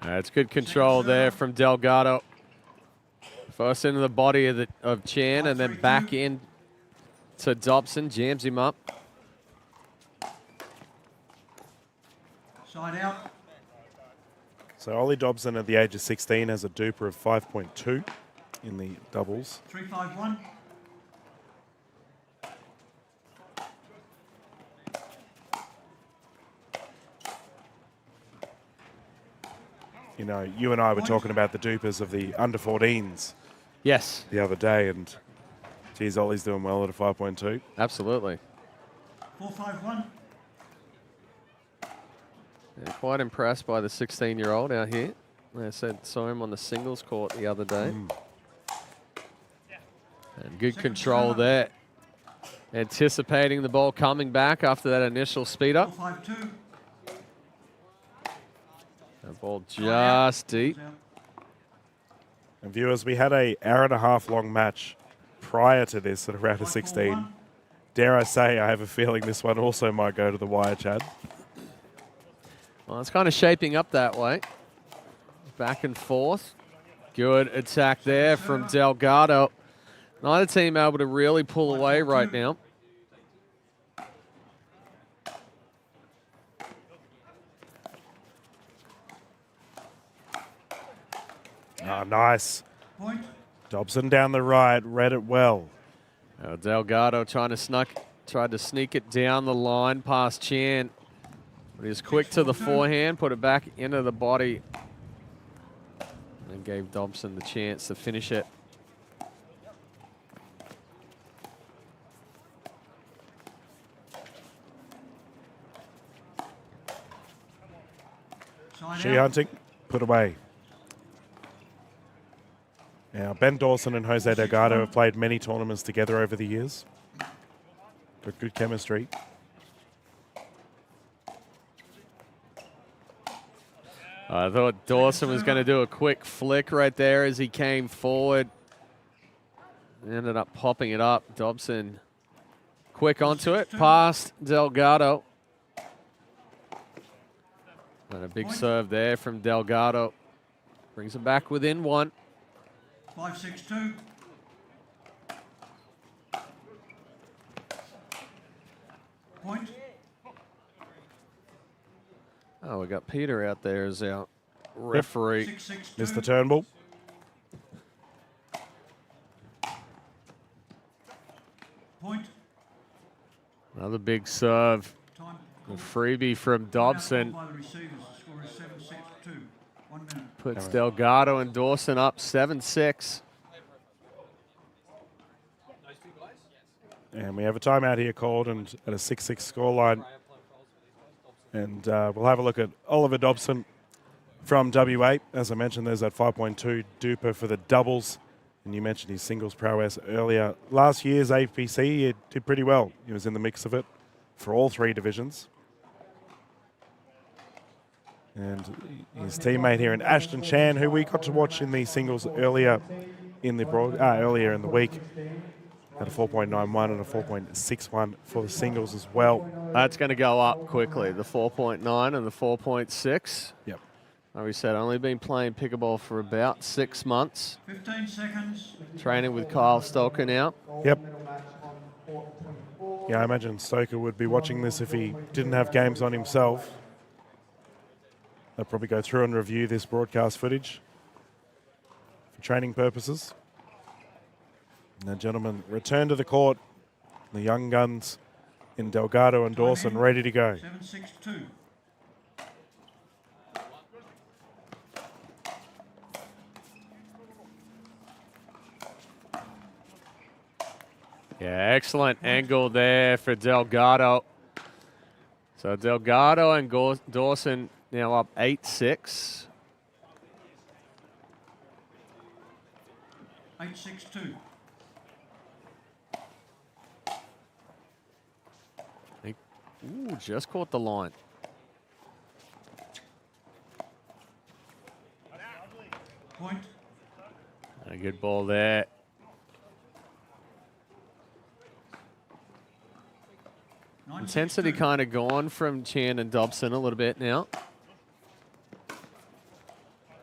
That's good control there from Delgado. First into the body of Chan and then back in to Dobson. Jams him up. Side out. So Ollie Dobson at the age of 16 has a DUPR of 5.2 in the doubles. 3-5-1. You know, you and I were talking about the DUPRs of the under 14s. Yes. The other day, and geez, Ollie's doing well at a 5.2. Absolutely. 4-5-1. Yeah, quite impressed by the 16-year-old out here. Like I saw him on the singles court the other day. And good control there. Anticipating the ball coming back after that initial speed up. 4-5-2. That ball just deep. And viewers, we had an hour-and-a-half long match prior to this at around a 16. Dare I say, I have a feeling this one also might go to the wire, Chad. Well, it's kind of shaping up that way. Back and forth. Good attack there from Delgado. Neither team able to really pull away right now. Oh, nice. Dobson down the right, read it well. Delgado tried to sneak it down the line past Chan. But he was quick to the forehand, put it back into the body, and gave Dobson the chance to finish it. She hunting, put away. Now, Ben Dawson and Jose Delgado have played many tournaments together over the years. Got good chemistry. I thought Dawson was going to do a quick flick right there as he came forward. Ended up popping it up. Dobson quick onto it, past Delgado. And a big serve there from Delgado. Brings him back within one. 5-6-2. Point. Oh, we got Peter out there as our referee. 6-6-2. Missed the Turnbull. Point. Another big serve. A freebie from Dobson. By the receivers. The score is 7-6-2. 1 minute. Puts Delgado and Dawson up 7-6. And we have a timeout here called and at a 6-6 scoreline. And we'll have a look at Oliver Dobson from WA. As I mentioned, there's that 5.2 DUPR for the doubles. And you mentioned his singles prowess earlier. Last year's APC, he did pretty well. He was in the mix of it for all three divisions. And his teammate here in Ashton Chan, who we got to watch in the singles earlier in the week, had a 4.91 and a 4.61 for the singles as well. That's going to go up quickly, the 4.9 and the 4.6. Yep. Like we said, only been playing pickleball for about 6 months. 15 seconds. Training with Kyle Stoker now. Yep. Yeah, I imagine Stoker would be watching this if he didn't have games on himself. They'll probably go through and review this broadcast footage for training purposes. And the gentlemen return to the court. The young guns in Delgado and Dawson ready to go. 7-6-2. Yeah, excellent angle there for Delgado. So Delgado and Dawson now up 8-6. 8-6-2. Ooh, just caught the line. Point. A good ball there. Intensity kind of gone from Chan and Dobson a little bit now.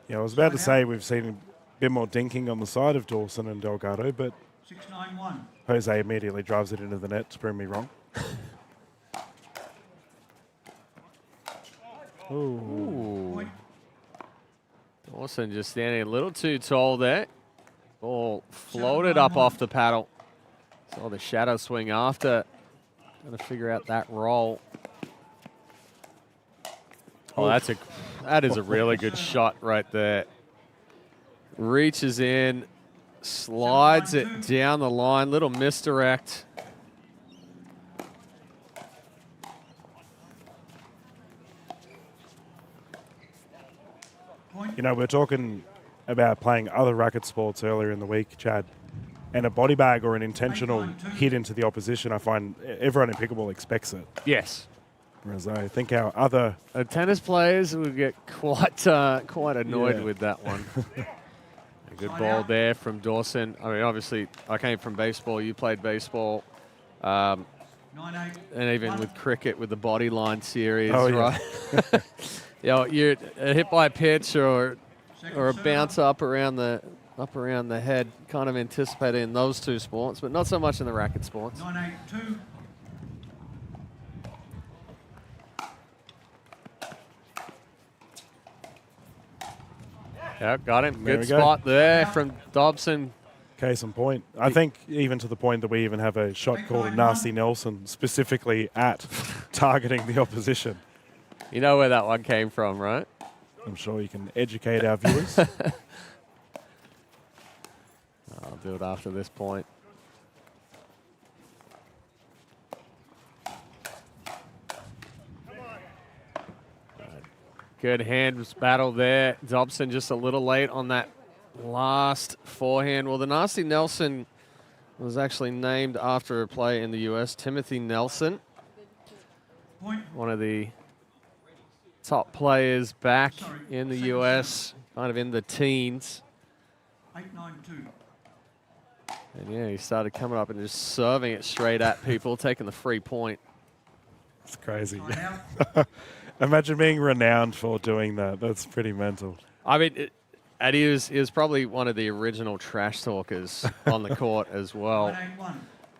Yeah, I was about to say we've seen a bit more dinking on the side of Dawson and Delgado, but 6-9-1. Jose immediately drives it into the net to prove me wrong. Ooh. Dawson just standing a little too tall there. Ball floated up off the paddle. Saw the shadow swing after. Got to figure out that roll. Oh, that is a really good shot right there. Reaches in, slides it down the line, little misdirect. You know, we're talking about playing other racket sports earlier in the week, Chad, and a body bag or an intentional hit into the opposition, I find everyone in pickleball expects it. Yes. Whereas I think our other tennis players would get quite annoyed with that one. A good ball there from Dawson. I mean, obviously, I came from baseball. You played baseball. And even with cricket with the body line series, right? You know, you're a hit by pitch or a bounce up around the head, kind of anticipated in those two sports, but not so much in the racket sports. 9-8-2. Yeah, got him. There Good we go. spot there from Dobson. Case in point. I think even to the point that we even have a shot called a Nasty Nelson specifically at targeting the opposition. You know where that one came from, right? I'm sure you can educate our viewers. I'll do it after this point. Good hands battle there. Dobson just a little late on that last forehand. Well, the Nasty Nelson was actually named after a player in the US, Timothy Nelson. One of the top players back in the US, kind of in the teens. 8-9-2. And yeah, he started coming up and just serving it straight at people, taking the free point. It's crazy. Imagine being renowned for doing that. That's pretty mental. I mean, and he was probably one of the original trash talkers on the court as well.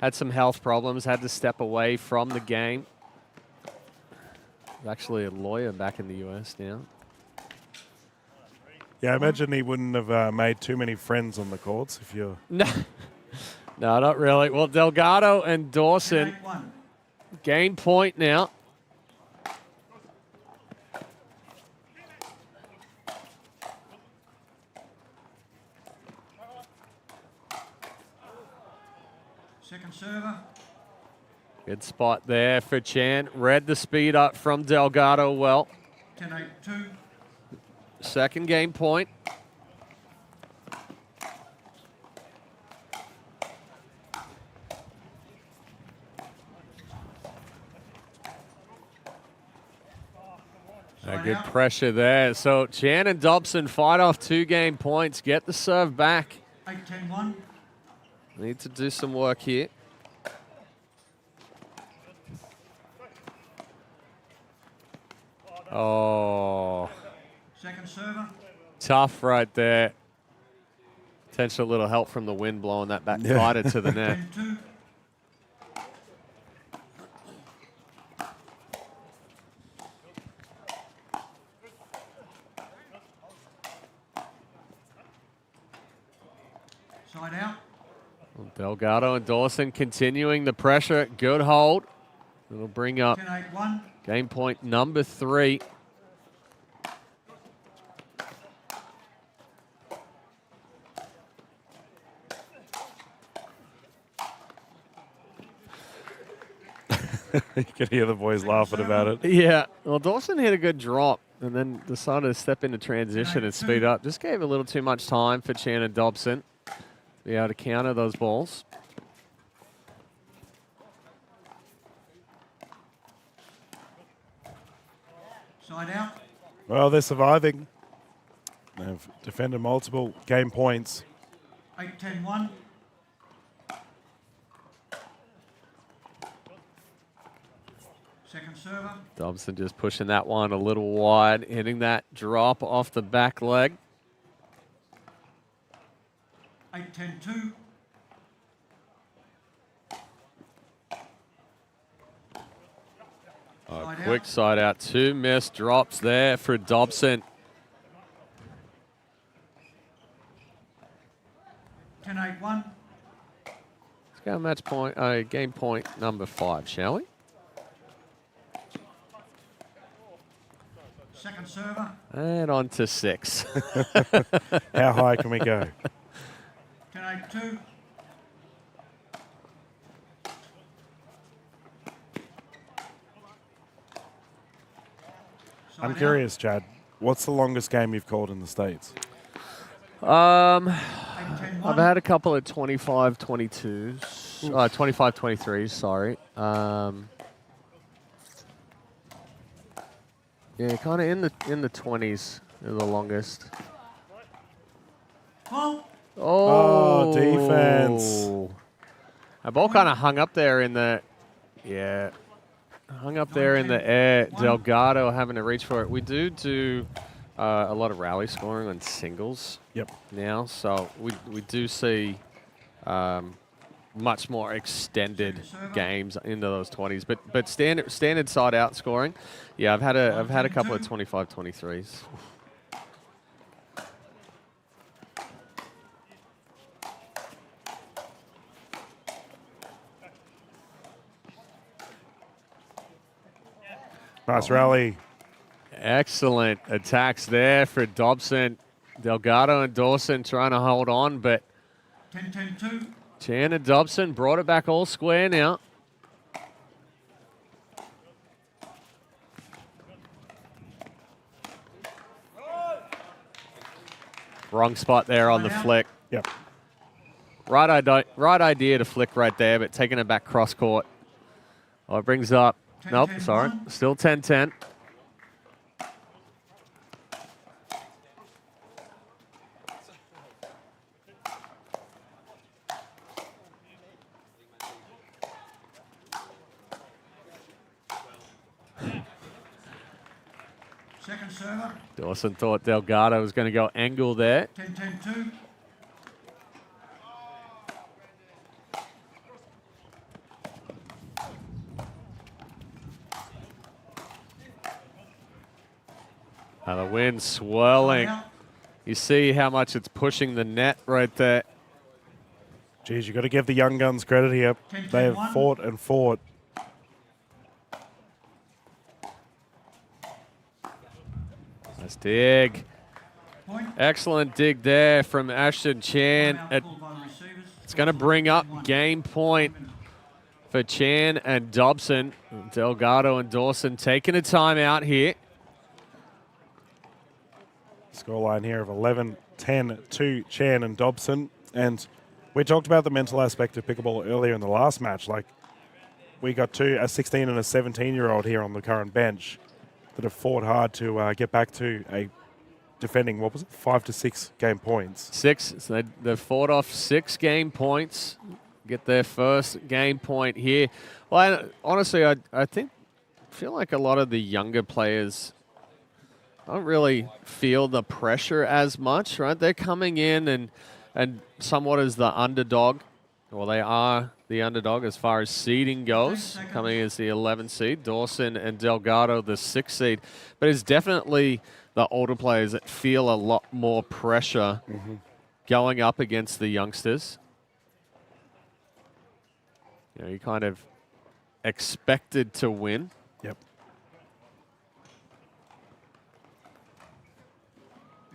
Had some health problems, had to step away from the game. He's actually a lawyer back in the US now. Yeah, I imagine he wouldn't have made too many friends on the courts if you're... No, no, not really. Well, Delgado and Dawson gain point now. Second server. Good spot there for Chan. Read the speed up from Delgado well. 10-8-2. Second game point. Good pressure there. So Chan and Dobson fight off 2 game points, get the serve back. 8-10-1. Need to do some work here. Oh. Second server. Tough right there. Potential little help from the wind blowing that back fighter to the net. 10-2. Side out. Delgado and Dawson continuing the pressure. Good hold. It'll bring up 10-8-1. game point number 3. You can hear the boys laughing about it. Yeah. Well, Dawson hit a good drop and then decided to step into transition and speed up. Just gave a little too much time for Chan and Dobson to be able to counter those balls. Side out. Well, they're surviving. They've defended multiple game points. 8-10-1. Second server. Dobson just pushing that one a little wide, hitting that drop off the back leg. 8-10-2. Quick side out. 2 missed drops there for Dobson. 10-8-1. Let's go match point, game point number 5, shall we? Second server. And on to 6. How high can we go? 10-8-2. I'm curious, Chad. What's the longest game you've called in the States? I've had a couple of 25-22s, 25-23s, sorry. Yeah, kind of in the 20s are the longest. Oh, defense. A ball kind of hung up there in the, hung up there in the air. Delgado having to reach for it. We do a lot of rally scoring on singles. Yep. Now, so we do see much more extended games into those 20s, but standard side out scoring. Yeah, I've had a couple of 25-23s. Nice rally. Excellent attacks there for Dobson. Delgado and Dawson trying to hold on, but 10-10-2. Chan and Dobson brought it back all square now. Wrong spot there on the flick. Yep. Right idea to flick right there, but taking it back cross court. Oh, it brings up. Nope, sorry. Still 10-10. Second server. Dawson thought Delgado was going to go angle there. 10-10-2. The wind swirling. You see how much it's pushing the net right there. Geez, you've got to give the young guns credit here. They have fought and fought. Nice dig. Excellent dig there from Ashton Chan. It's going to bring up game point for Chan and Dobson. Delgado and Dawson taking a timeout here. Scoreline here of 11-10 to Chan and Dobson. And we talked about the mental aspect of pickleball earlier in the last match. Like, we got a 16 and a 17-year-old here on the current bench that have fought hard to get back to a defending, what was it, 5 to 6 game points. 6. So they fought off 6 game points. Get their first game point here. Well, honestly, I feel like a lot of the younger players don't really feel the pressure as much, right? They're coming in and somewhat as the underdog. Well, they are the underdog as far as seeding goes, coming as the 11th seed. Dawson and Delgado, the 6th seed. But it's definitely the older players that feel a lot more pressure going up against the youngsters. You know, you kind of expected to win. Yep.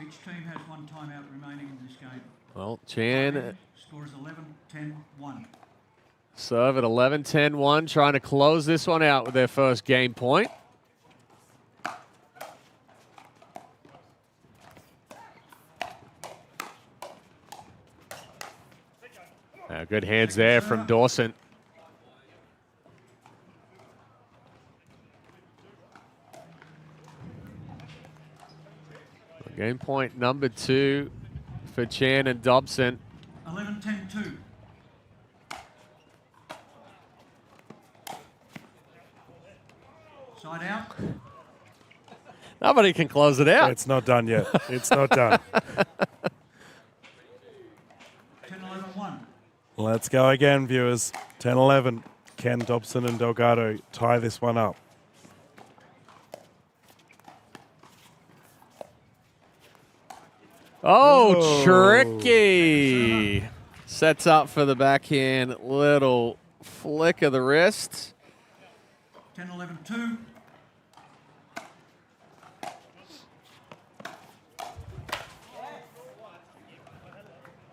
Each team has one timeout remaining in this game. Well, Chan. Score is 11-10-1. Serve at 11-10-1, trying to close this one out with their first game point. Good hands there from Dawson. Game point number 2 for Chan and Dobson. 11-10-2. Side out. Nobody can close it out. It's not done yet. It's not done. 10-11-1. Let's go again, viewers. 10-11. Can Dobson and Delgado tie this one up? Oh, tricky. Sets up for the backhand. Little flick of the wrist. 10-11-2.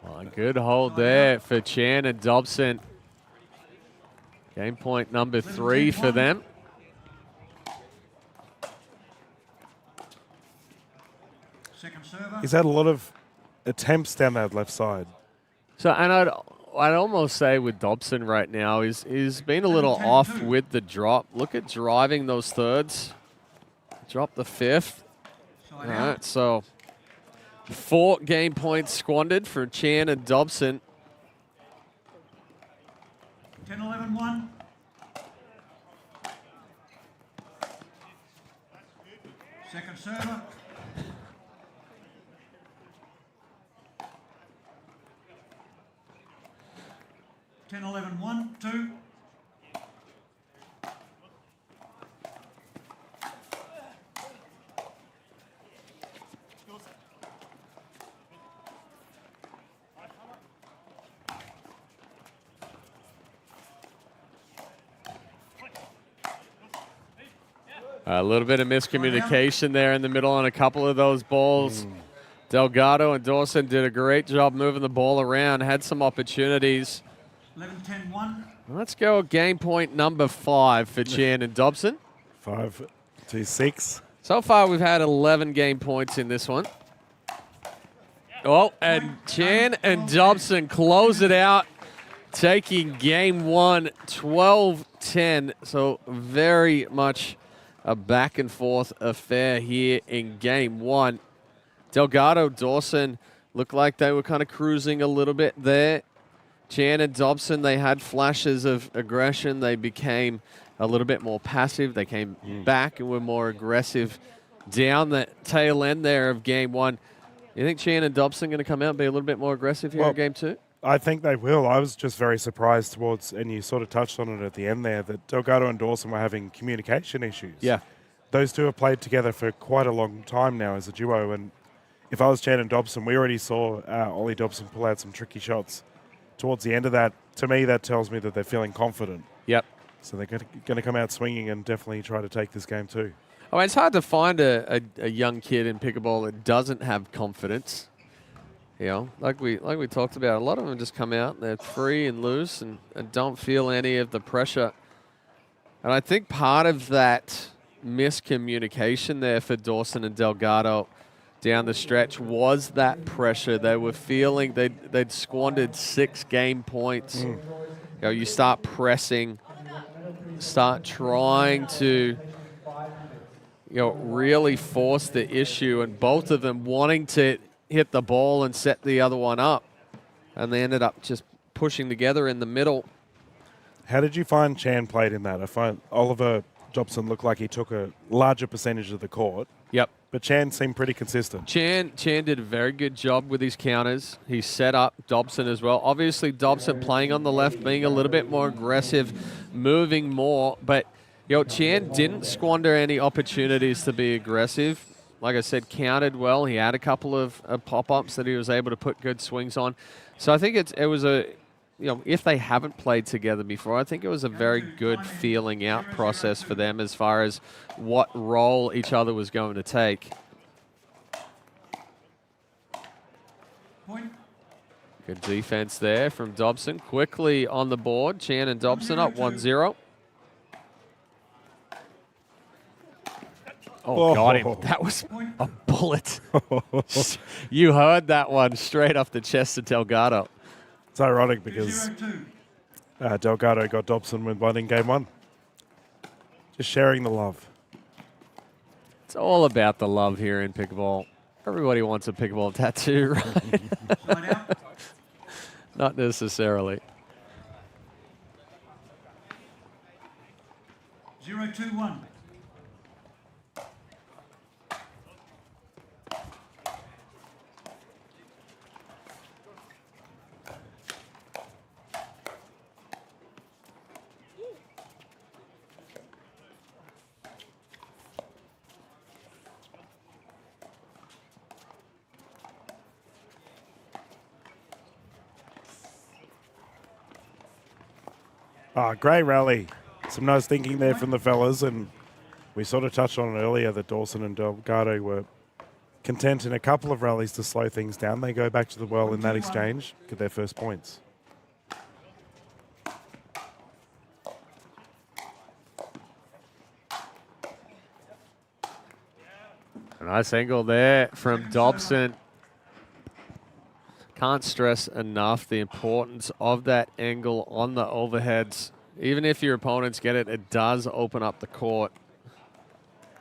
Well, good hold there for Chan and Dobson. Game point number 3 for them. Second server. He's had a lot of attempts down that left side. So, and I'd almost say with Dobson right now, he's been a little off with the drop. Look at driving those thirds. Drop the 5th. All right, so 4 game points squandered for Chan and Dobson. 10-11-1. Second server. Ten, 11, 1, 2. A little bit of miscommunication there in the middle on a couple of those balls. Delgado and Dawson did a great job moving the ball around, had some opportunities. 11-10-1. Let's go game point number 5 for Chan and Dobson. 5 to 6. So far, we've had 11 game points in this one. Oh, and Chan and Dobson close it out, taking game one, 12-10. So very much a back and forth affair here in game one. Delgado, Dawson looked like they were kind of cruising a little bit there. Chan and Dobson, they had flashes of aggression. They became a little bit more passive. They came back and were more aggressive down the tail end there of game one. You think Chan and Dobson going to come out and be a little bit more aggressive here in game two? I think they will. I was just very surprised towards, and you sort of touched on it at the end there, that Delgado and Dawson were having communication issues. Yeah. Those two have played together for quite a long time now as a duo, and if I was Chan and Dobson, we already saw Ollie Dobson pull out some tricky shots towards the end of that. To me, that tells me that they're feeling confident. Yep. So they're going to come out swinging and definitely try to take this game too. Oh, it's hard to find a young kid in pickleball that doesn't have confidence. You know, like we talked about, a lot of them just come out and they're free and loose and don't feel any of the pressure. And I think part of that miscommunication there for Dawson and Delgado down the stretch was that pressure. They were feeling they'd squandered 6 game points. You know, you start pressing, start trying to really force the issue, and both of them wanting to hit the ball and set the other one up. And they ended up just pushing together in the middle. How did you find Chan played in that? I find Oliver Dobson looked like he took a larger percentage of the court. Yep. But Chan seemed pretty consistent. Chan did a very good job with his counters. He set up Dobson as well. Obviously, Dobson playing on the left, being a little bit more aggressive, moving more. But Chan didn't squander any opportunities to be aggressive. Like I said, counted well. He had a couple of pop-ups that he was able to put good swings on. So I think it was a, if they haven't played together before, I think it was a very good feeling out process for them as far as what role each other was going to take. Good defense there from Dobson. Quickly on the board, Chan and Dobson up 1-0. Oh, got him. That was a bullet. You heard that one straight off the chest of Delgado. It's ironic because Delgado got Dobson with one in game one. Just sharing the love. It's all about the love here in pickleball. Everybody wants a pickleball tattoo, right? Not necessarily. 0-2-1. Great rally. Some nice thinking there from the fellas, and we sort of touched on it earlier that Dawson and Delgado were content in a couple of rallies to slow things down. They go back to the well in that exchange, get their first points. A nice angle there from Dobson. Can't stress enough the importance of that angle on the overheads. Even if your opponents get it, it does open up the court.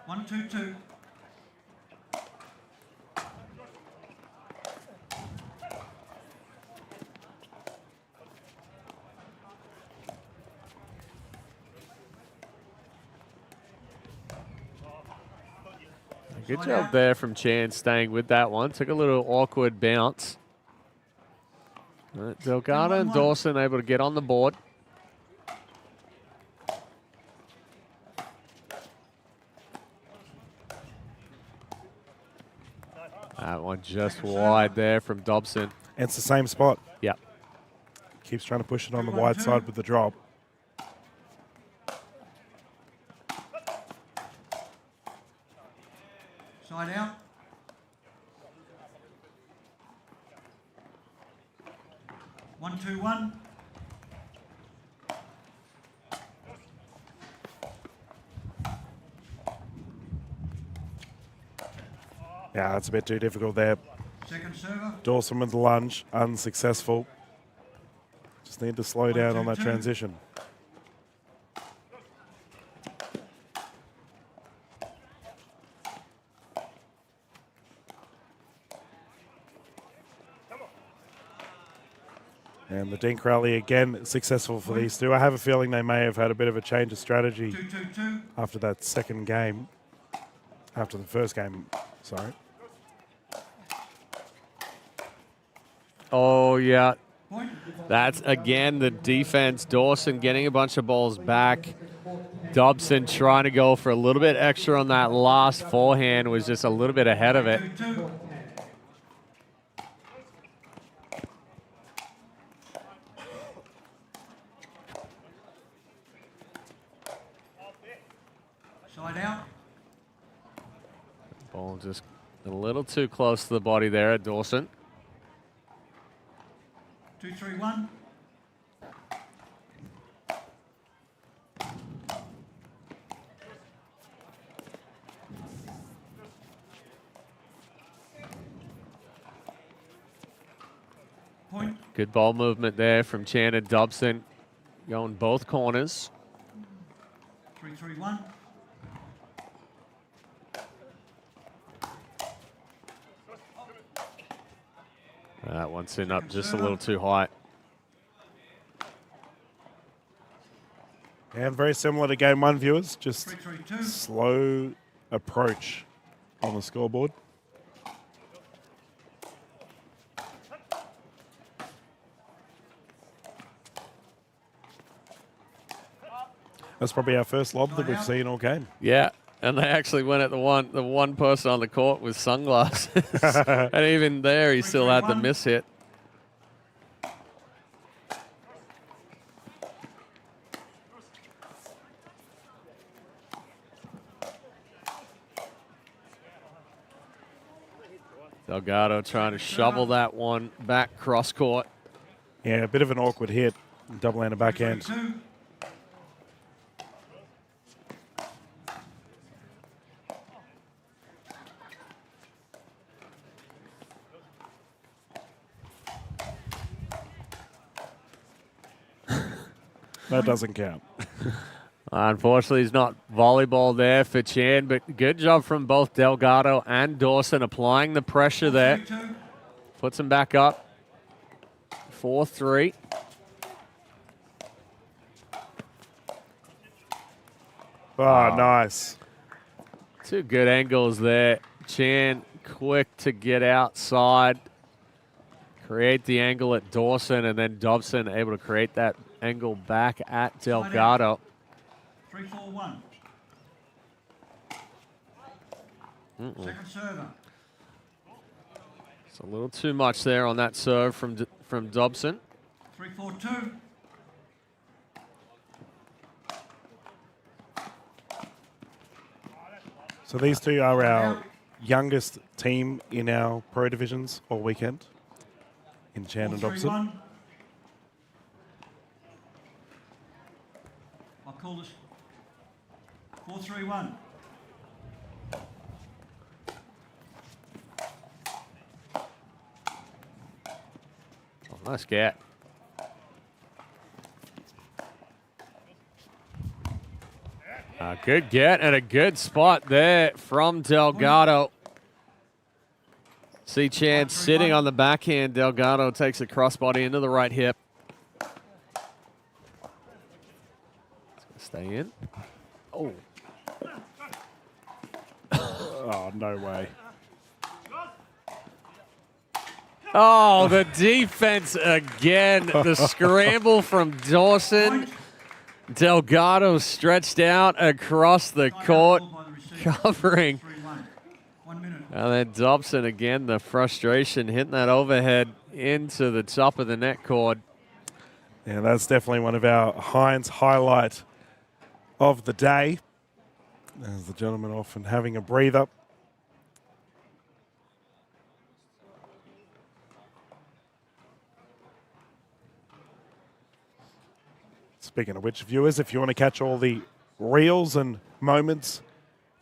1-2-2. Good job there from Chan staying with that one. Took a little awkward bounce. Delgado and Dawson able to get on the board. That one just wide there from Dobson. And it's the same spot. Yep. Keeps trying to push it on the wide side with the drop. Side out. One, two, one. Yeah, that's a bit too difficult there. Second server. Dawson with the lunge, unsuccessful. Just need to slow down on that 1-2-2. transition. And the dink rally again successful for these two. I have a feeling they may have had a bit of a change of strategy 2-2-2. after that second game. After the first game, sorry. Oh, yeah. That's, again, the defense. Dawson getting a bunch of balls back. Dobson trying to go for a little bit extra on that last forehand, was just a little bit ahead of it. 2-2. Side out. Ball just a little too close to the body there at Dawson. 2-3-1. Point. Good ball movement there from Chan and Dobson, going both corners. 3-3-1. That one sent up just a little too high. And very similar to game one, viewers. Just 3-3-2. slow approach on the scoreboard. That's probably our first lob that we've seen all game. Yeah, and they actually went at the one person on the court with sunglasses. And even there, he still had the miss hit. Delgado trying to shovel that one back cross court. Yeah, a bit of an awkward hit. Double hand and backhand. 3-3-2. That doesn't count. Unfortunately, it's not volleyball there for Chan, but good job from both Delgado and Dawson applying the pressure there. 3-2. Puts him back up. 4-3. Oh, nice. Two good angles there. Chan quick to get outside, create the angle at Dawson, and then Dobson able to create that angle back at Delgado. 3-4-1. Second server. It's a little too much there on that serve from Dobson. 3-4-2. So these two are our youngest team in our pro divisions all weekend in Chan and Dobson. 4-3-1. I'll call this 4-3-1. Oh, nice get. A good get and a good spot there from Delgado. See Chan sitting on the backhand. Delgado takes a crossbody into the right hip. Stay in. Oh. Oh, no way. Oh, the defense again. The scramble from Dawson. Delgado stretched out across the court, covering. 1 minute. And then Dobson again, the frustration, hitting that overhead into the top of the net cord. Yeah, that's definitely one of our Heinz highlight of the day. There's the gentleman off and having a breather. Speaking of which, viewers, if you want to catch all the reels and moments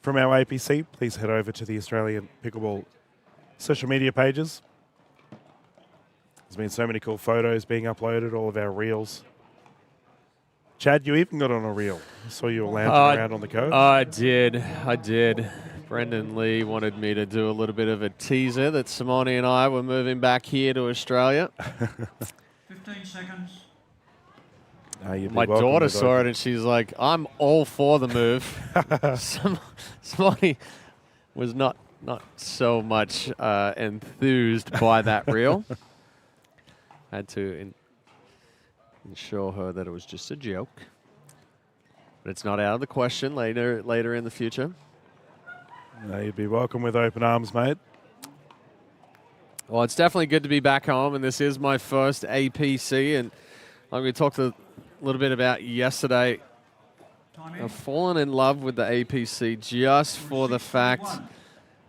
from our APC, please head over to the Australian Pickleball social media pages. There's been so many cool photos being uploaded, all of our reels. Chad, you even got on a reel. I saw you were lounging around on the coast. I did. Brendan Lee wanted me to do a little bit of a teaser that Simone and I were moving back here to Australia. 15 seconds. My daughter saw it and she's like, I'm all for the move. Simone was not so much enthused by that reel. Had to ensure her that it was just a joke. But it's not out of the question later in the future. No, you'd be welcome with open arms, mate. Well, it's definitely good to be back home, and this is my first APC, and I'm going to talk a little bit about yesterday. I've fallen in love with the APC just for the fact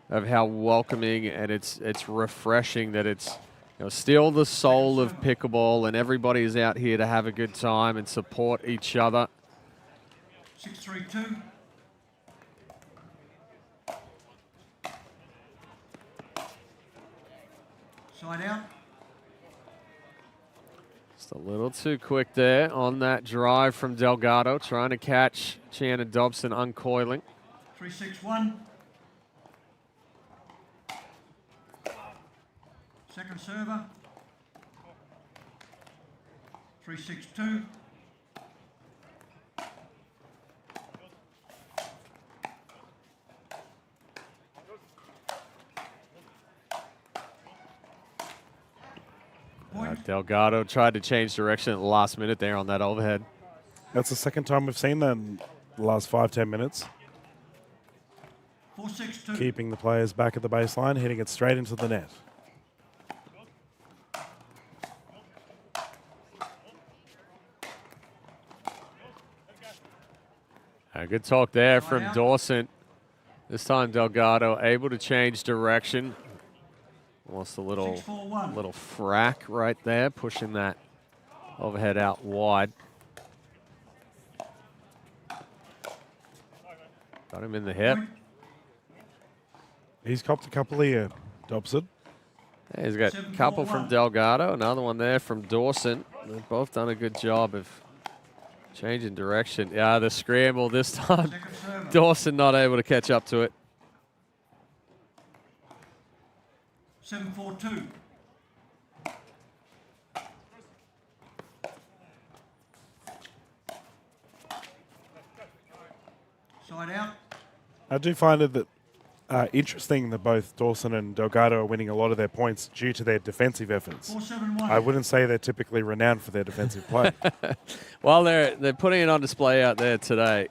of how welcoming and it's refreshing that it's still the soul of pickleball, and everybody is out here to have a good time and support each other. 6-3-2. Side out. Just a little too quick there on that drive from Delgado, trying to catch Shannon Dobson uncoiling. 3-6-1. Second server. 3-6-2. Delgado tried to change direction at the last minute there on that overhead. That's the second time we've seen that in the last 5-10 minutes. 4-6-2. Keeping the players back at the baseline, hitting it straight into the net. A good talk there from Dawson. This time Delgado able to change direction. Almost a little frack right there, pushing that overhead out wide. Got him in the hip. He's copped a couple here, Dobson. Yeah, he's got a couple from Delgado, another one there from Dawson. They've both done a good job of changing direction. Yeah, the scramble this time. Dawson not able to catch up to it. 7-4-2. Side out. I do find it interesting that both Dawson and Delgado are winning a lot of their points due to their defensive efforts. 4-7-1. I wouldn't say they're typically renowned for their defensive play. Well, they're putting it on display out there today.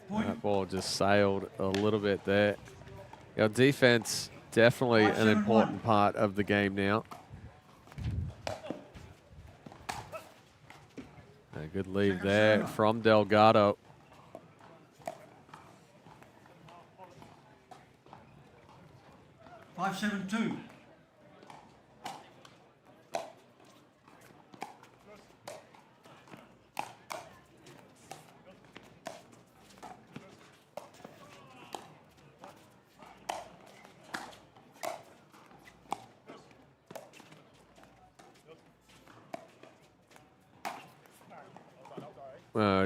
That ball just sailed a little bit there. Defense definitely an important part of the game now. A good lead there from Delgado. Five, 7-2.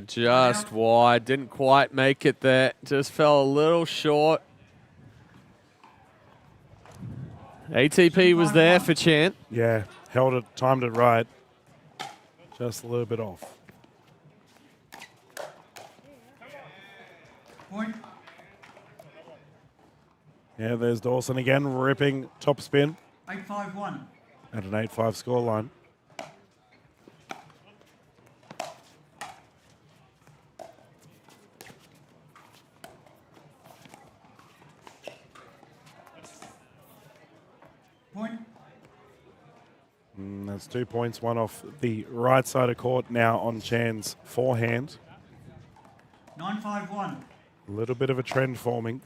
Just wide, didn't quite make it there. Just fell a little short. ATP was there for Chant. Yeah, held it, timed it right. Just a little bit off. Point. Yeah, there's Dawson again, ripping top spin. 8-5-1. At an 8-5 scoreline. Point. That's 2 points, one off the right side of court now on Chan's forehand. 9-5-1. A little bit of a trend forming.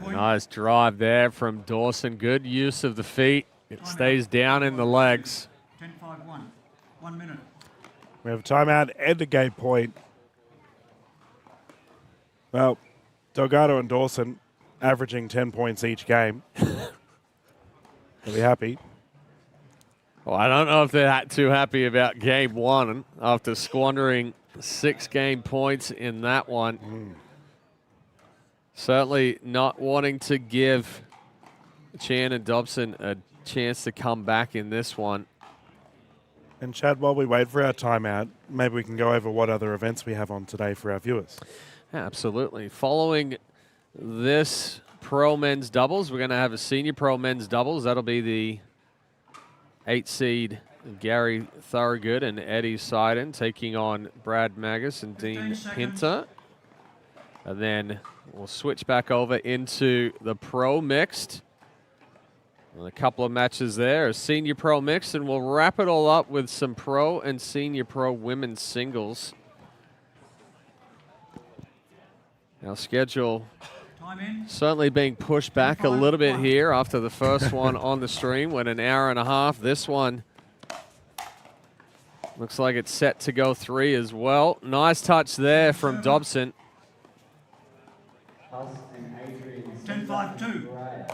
Nice drive there from Dawson. Good use of the feet. It stays down in the legs. 10-5-1. 1 minute. We have a timeout and a game point. Well, Delgado and Dawson averaging 10 points each game, they'll be happy. Well, I don't know if they're too happy about game one after squandering 6 game points in that one. Certainly not wanting to give Chan and Dobson a chance to come back in this one. And Chad, while we wait for our timeout, maybe we can go over what other events we have on today for our viewers. Absolutely. Following this pro men's doubles, we're going to have a senior pro men's doubles. That'll be the 8 seed Gary Thorogood and Eddie Seiden taking on Brad Magus and Dean Pinter. And then we'll switch back over into the pro mixed. And a couple of matches there, a senior pro mixed, and we'll wrap it all up with some pro and senior pro women's singles. Our schedule certainly being pushed back a little bit here after the first one on the stream went an hour and a half. This one looks like it's set to go 3 as well. Nice touch there from Dobson. 10-5-2.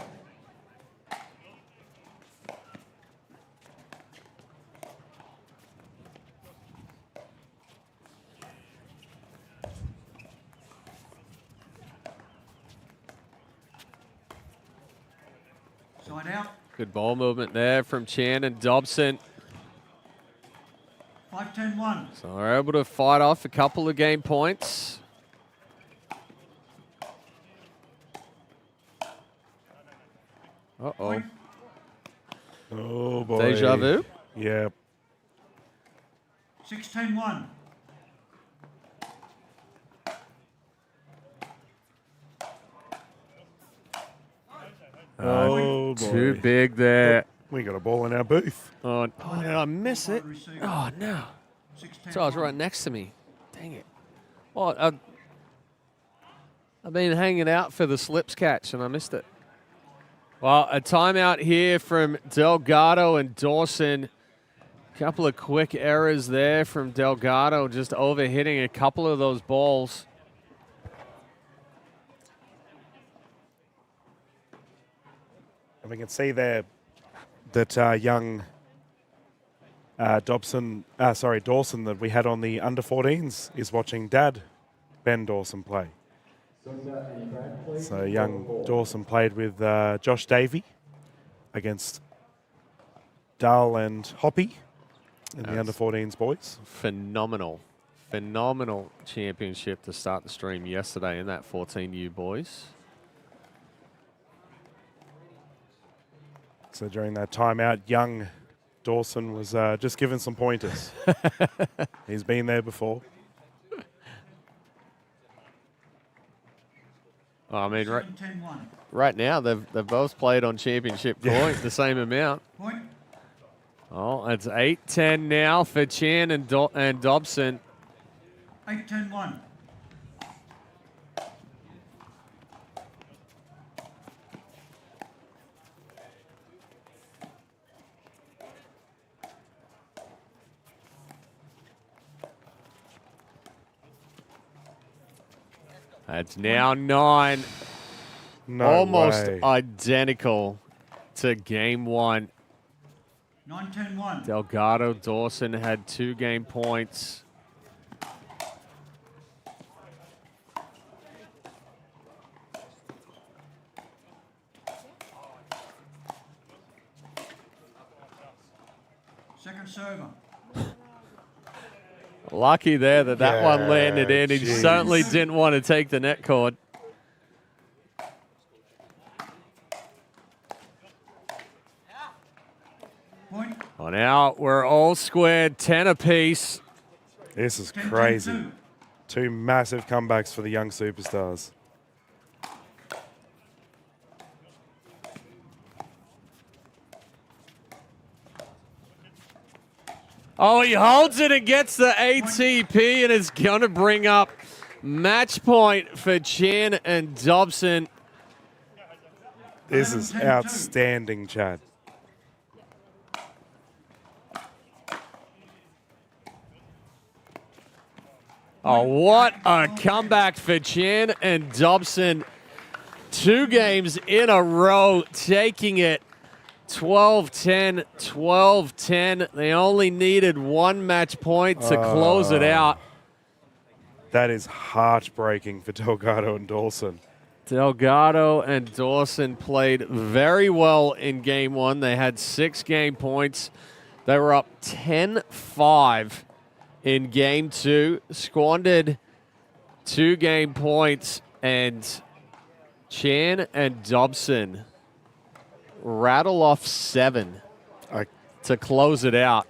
Side out. Good ball movement there from Chan and Dobson. 5-10-1. So they're able to fight off a couple of game points. Uh-oh. Oh, boy. Deja vu? Yeah. 6-10-1. Oh, boy. Too big there. We got a ball in our booth. Oh, did I miss it? Oh, no. So I was right next to me. Dang it. Well, I've been hanging out for the slips catch, and I missed it. Well, a timeout here from Delgado and Dawson. Couple of quick errors there from Delgado, just overhitting a couple of those balls. And we can see there that young Dawson that we had on the under-14s is watching Dad, Ben Dawson, play. So young Dawson played with Josh Davey against Dull and Hoppy in the under-14s boys. Phenomenal championship to start the stream yesterday in that 14U boys. So during that timeout, young Dawson was just given some pointers. He's been there before. I mean, right now they've both played on championship point, the same amount. Point. Oh, it's 8-10 now for Chan and Dobson. 8-10-1. It's now 9. No almost way. identical to game 1. 9-10-1. Delgado Dawson had 2 game points. Second server. Lucky there that one landed in. He geez. certainly didn't want to take the net cord. Point. Oh, now we're all squared, 10 apiece. This is crazy. 2 massive comebacks for the young superstars. Oh, he holds it and gets the ATP, and it's going to bring up match point for Chan and Dobson. This is outstanding, Chad. Oh, what a comeback for Chan and Dobson. 2 games in a row, taking it 12-10, 12-10. They only needed 1 match point to close it out. That is heartbreaking for Delgado and Dawson. Delgado and Dawson played very well in game 1. They had 6 game points. They were up 10-5 in game 2. Squandered 2 game points, and Chan and Dobson rattle off 7 to close it out.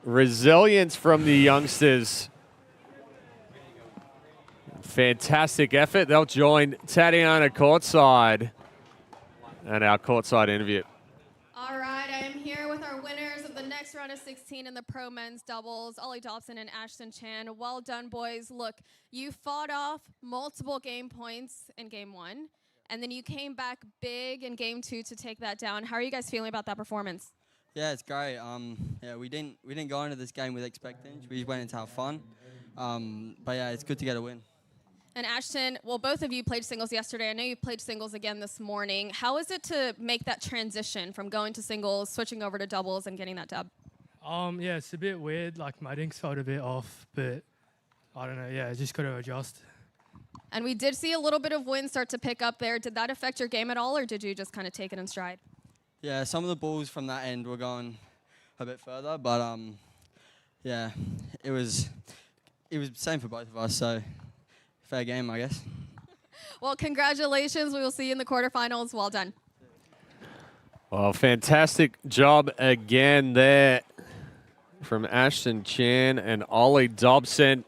Resilience from the youngsters. Fantastic effort. They'll join Tatiana courtside and our courtside interview. All right, I am here with our winners of the next round of 16 in the pro men's doubles, Ollie Dobson and Ashton Chan. Well done, boys. Look, you fought off multiple game points in game 1, and then you came back big in game 2 to take that down. How are you guys feeling about that performance? Yeah, it's great. Yeah, we didn't go into this game with expectations. We just went in to have fun. But yeah, it's good to get a win. And Ashton, well, both of you played singles yesterday. I know you played singles again this morning. How is it to make that transition from going to singles, switching over to doubles, and getting that dub? Yeah, it's a bit weird. Like, my dinks felt a bit off, but I don't know. Yeah, I just got to adjust. And we did see a little bit of wind start to pick up there. Did that affect your game at all, or did you just kind of take it in stride? Yeah, some of the balls from that end were going a bit further, but yeah, it was the same for both of us, so fair game, I guess. Well, congratulations. We will see you in the quarterfinals. Well done. Well, fantastic job again there from Ashton Chan and Ollie Dobson.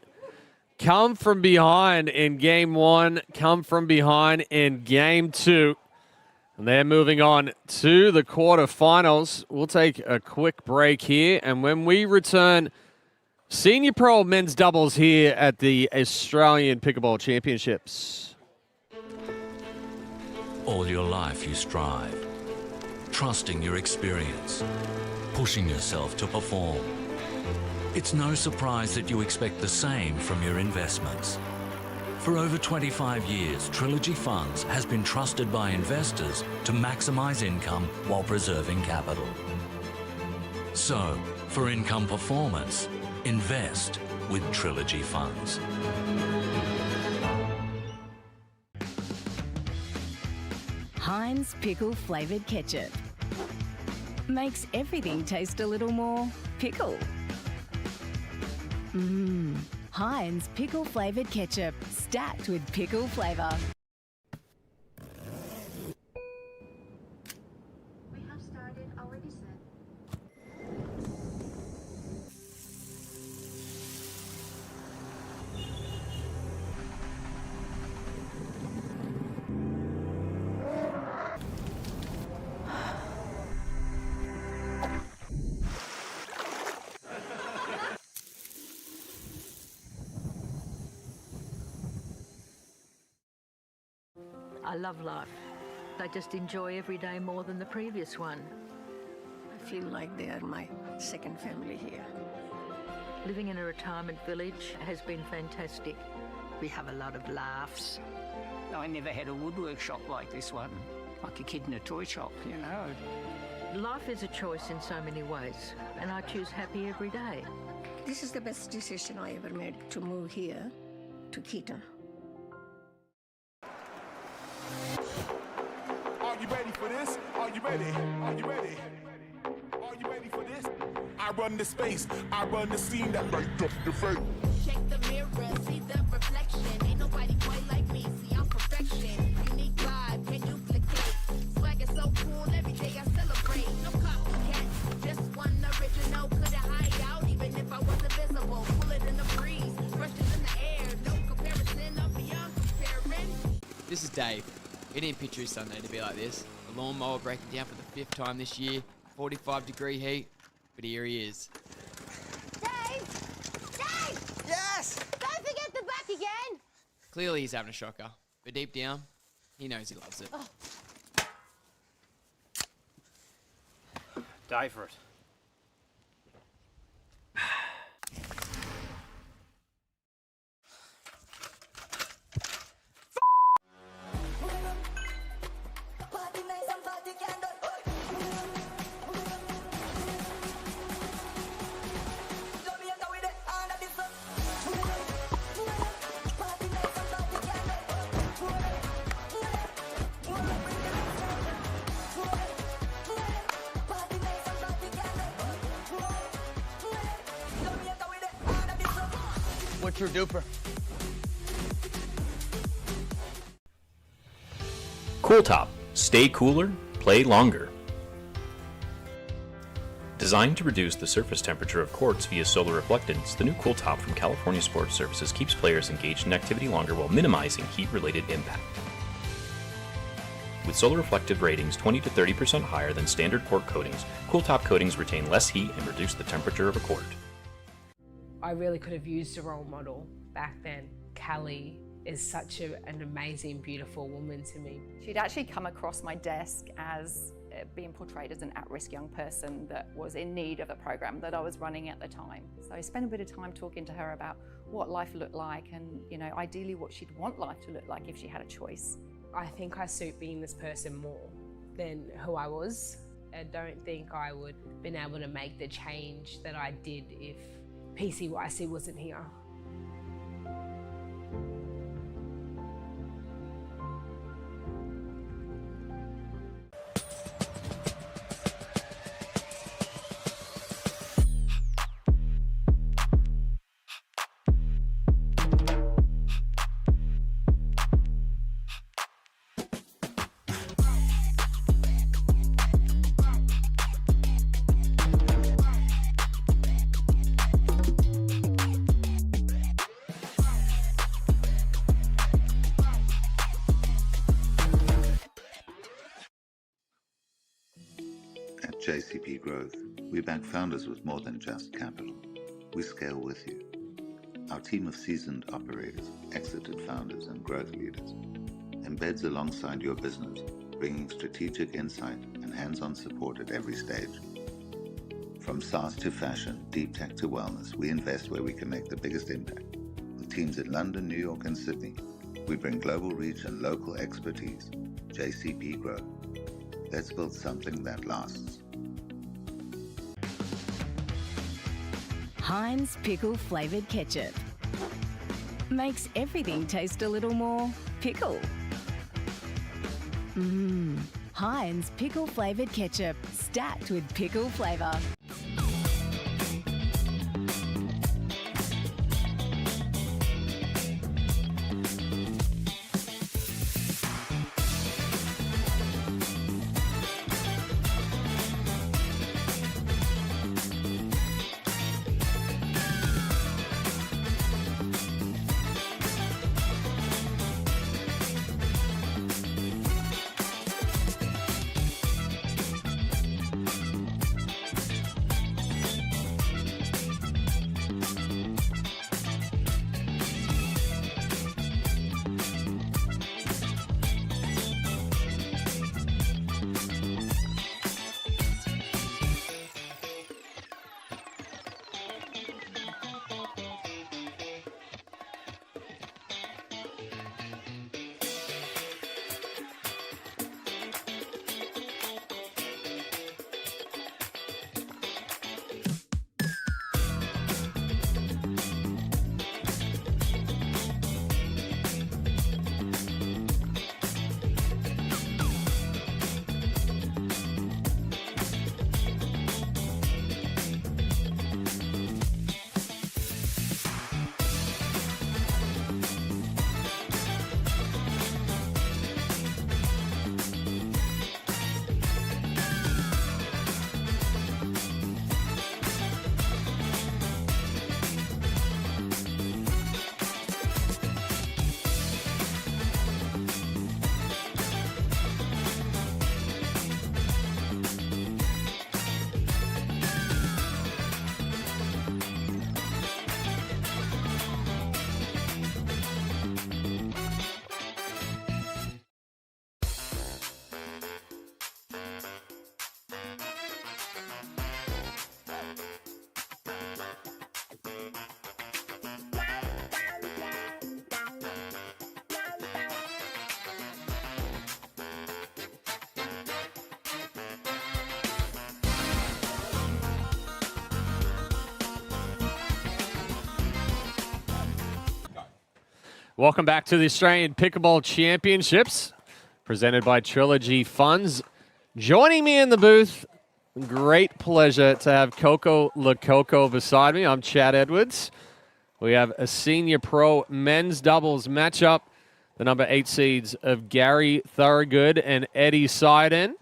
Come from behind in game 1, come from behind in game 2. And they're moving on to the quarterfinals. We'll take a quick break here, and when we return, Senior Pro men's doubles here at the Australian Pickleball Championships. All your life you strive, trusting your experience, pushing yourself to perform. It's no surprise that you expect the same from your investments. For over 25 years, Trilogy Funds has been trusted by investors to maximize income while preserving capital. So, for income performance, invest with Trilogy Funds. Heinz pickle flavoured ketchup makes everything taste a little more pickle. Heinz pickle flavoured ketchup, stacked with pickle flavour. We have started already, sir. I love life. I just enjoy every day more than the previous one. I feel like they are my second family here. Living in a retirement village has been fantastic. We have a lot of laughs. I never had a woodwork shop like this one, like a kid in a toy shop, you know. Life is a choice in so many ways, and I choose happy every day. This is the best decision I ever made, to move here to Keaton. Are you ready for this? Are you ready? Are you ready? Are you ready for this? I run the space, I run the scene that light up the face. Check the mirror, see the reflection. Ain't nobody quite like me, see I'm perfection. Unique vibe, can't duplicate. Swag is so cool, every day I celebrate. No copycat, just one original. Couldn't hide out even if I was invisible. Pull it in the breeze, brushes in the air. No comparison, I'm beyond comparing. This is Dave. He didn't picture his Sunday to be like this. The lawnmower breaking down for the 5th time this year. 45-degree heat, but here he is. Dave! Dave! Yes! Don't forget the back again! Clearly he's having a shocker, but deep down, he knows he loves it. Die for it. coming through DUPR. Cooltop. Stay cooler, play longer. Designed to reduce the surface temperature of courts via solar reflectance, the new Cooltop from California Sports Services keeps players engaged in activity longer while minimizing heat-related impact. With solar reflective ratings 20 to 30% higher than standard court coatings, Cooltop coatings retain less heat and reduce the temperature of a court. I really could have used a role model back then. 𝗙cie is such an amazing, beautiful woman to me. She'd actually come across my desk as being portrayed as an at-risk young person that was in need of the program that I was running at the time. So I spent a bit of time talking to her about what life looked like and, you know, ideally what she'd want life to look like if she had a choice. I think I suit being this person more than who I was. I don't think I would have been able to make the change that I did if 𝗙cie𝗹𝗹cie wasn't here. At JCP Growth, we back founders with more than just capital. We scale with you. Our team of seasoned operators, exited founders, and growth leaders embeds alongside your business, bringing strategic insight and hands-on support at every stage. From SaaS to fashion, deep tech to wellness, we invest where we can make the biggest impact. With teams in London, New York, and Sydney, we bring global reach and local expertise. JCP Growth. Let's build something that lasts. Heinz pickle flavoured ketchup makes everything taste a little more pickle. Heinz pickle flavoured ketchup stacked with pickle flavour. Welcome back to the Australian Pickleball Championships, presented by Trilogy Funds. Joining me in the booth, great pleasure to have Coco 𝗙cie𝗹𝗹cie beside me. I'm Chad Edwards. We have a senior pro men's doubles matchup. The number 8 seeds of Gary Thorogood and Eddie Seiden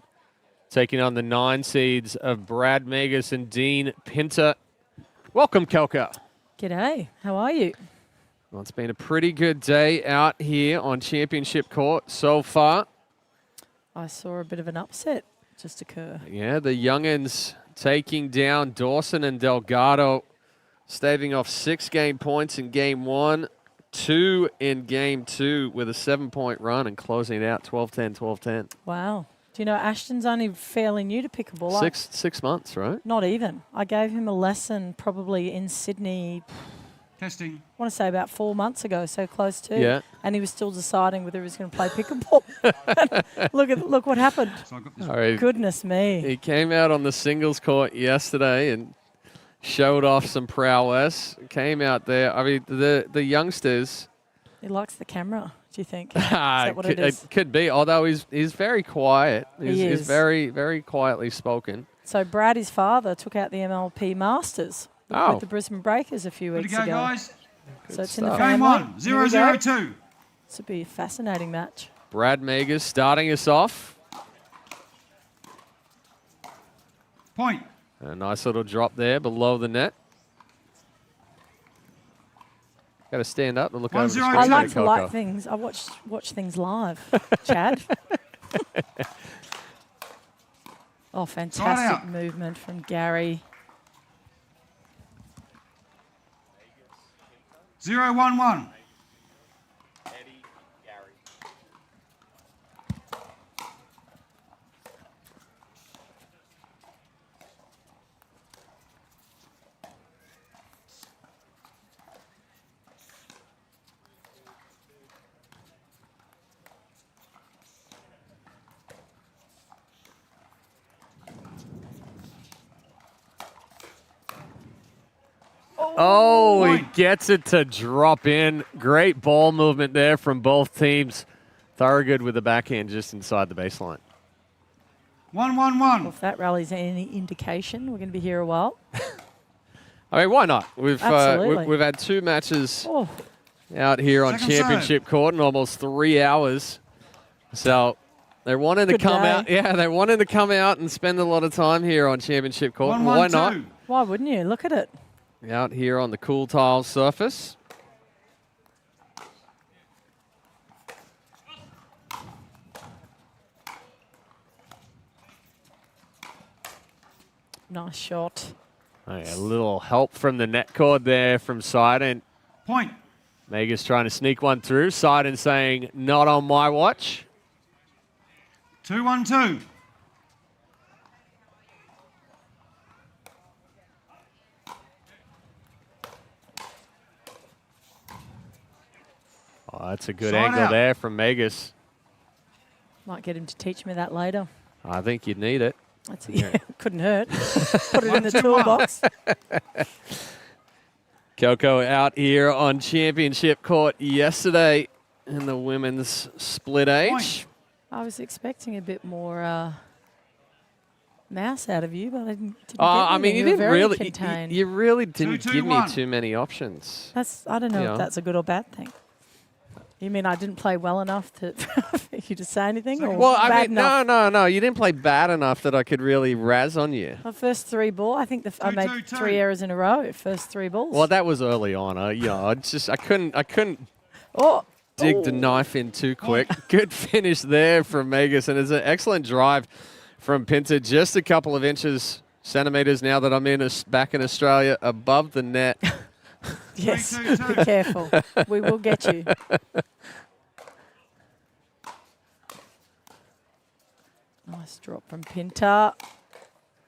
taking on the 9 seeds of Brad Megas and Dean Pinter. Welcome, 𝗙će. G'day. How are you? Well, it's been a pretty good day out here on Championship Court so far. I saw a bit of an upset just occur. Yeah, the young'uns taking down Dawson and Delgado, staving off 6 game points in game 1, 2 in game 2 with a 7-point run and closing it out 12-10, 12-10. Wow. Do you know Ashton's only fairly new to pickleball? 6 months, right? Not even. I gave him a lesson probably in Sydney. Testing. I want to say about 4 months ago, so close to. Yeah. And he was still deciding whether he was going to play pickleball. look what happened. Goodness me. He came out on the singles court yesterday and showed off some prowess. Came out there. I mean, the youngsters. He likes the camera, do you think? Is that what it is? It could be, although he's very quiet. He's is. very, very quietly spoken. So Brad, his father, took out the MLP Masters with the Brisbane Breakers a few weeks ago. Guys. So it's in the stuff. family. Game 1, 0-0-2. This would be a fascinating match. Brad Megas starting us off. Point. A nice little drop there below the net. Got to stand up and look over the screen. I like to like things. I watch things live, Chad. Oh, fantastic movement from Gary. 0-1-1. Oh, he gets it to drop in. Great ball movement there from both teams. Thorogood with the backhand just inside the baseline. 1-1-1. Well, if that rally's any indication, we're going to be here a while. I mean, why not? We've had 2 matches Oh. out here on Second Championship Court in almost 3 hours. So they're wanting to come out. Yeah, they're wanting to come out and spend a lot of time here on Championship Court. 1-1-2. Why not? Why wouldn't you? Look at it. Out here on the cool tile surface. Nice shot. Oh, yeah, a little help from the net cord there from Seiden. Point. Megas trying to sneak one through. Seiden saying, not on my watch. 2-1-2. Oh, that's a good Side angle out. there from Megas. Might get him to teach me that later. I think you'd need it. That's couldn't hurt. Put it in the toolbox. 𝗙će out here on Championship Court yesterday in the women's split H. I was expecting a bit more mouse out of you, but I didn't get I mean, anything. you didn't really. Contained. You really didn't give me 2-2-1. too many options. I don't know You know. if that's a good or bad thing. You mean I didn't play well enough for you to say anything? Or Well, I bad mean, enough? no. You didn't play bad enough that I could really razz on you. My first 3 ball, I think I made 2-2-2. 3 errors in a row. First 3 balls. Well, that was early on. I couldn't Oh. dig the knife in too quick. Good finish there from Megas, and it's an excellent drive from Pinter. Just a couple of centimeters now that I'm back in Australia, above the net. Yes, be careful. We will get you. Nice drop from Pinter.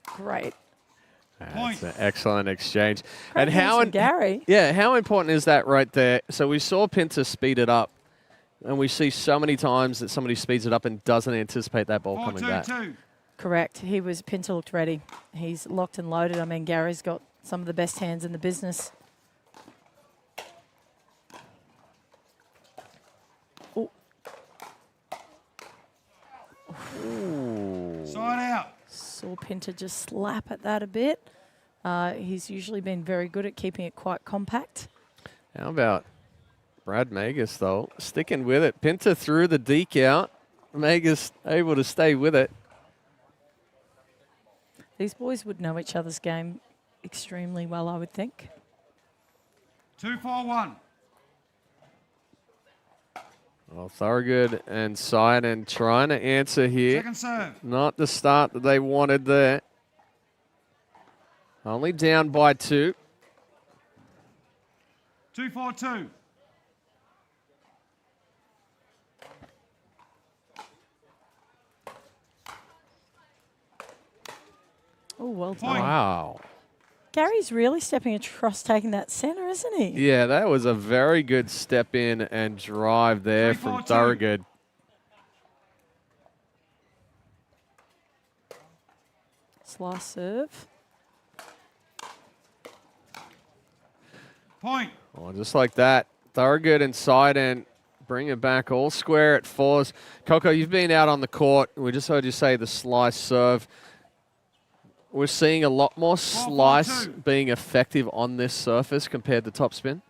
Great. That's an excellent exchange. Great hands from Gary. Yeah, how important is that right there? So we saw Pinter speed it up, and we see so many times that somebody speeds it up and doesn't anticipate that ball coming back. 4-2-2. Correct. Pinter looked ready. He's locked and loaded. I mean, Gary's got some of the best hands in the business. Oh. Side out. Saw Pinter just slap at that a bit. He's usually been very good at keeping it quite compact. How about Brad Magus, though? Sticking with it. Pinter threw the deke out. Magus able to stay with it. These boys would know each other's game extremely well, I would think. 2-4-1. Well, Thorogood and Sidon trying to answer here. Second serve. Not the start that they wanted there. Only down by 2. 2-4-2. Oh, well done. Wow. Gary's really stepping across, taking that centre, isn't he? Yeah, that was a very good step in and drive there from Thorogood. Slice serve. Point. Oh, just like that. Thorogood inside and bring it back all square at 4s. Coco, you've been out on the court. We just heard you say the slice serve. We're seeing a lot more slice being effective on this surface compared to topspin.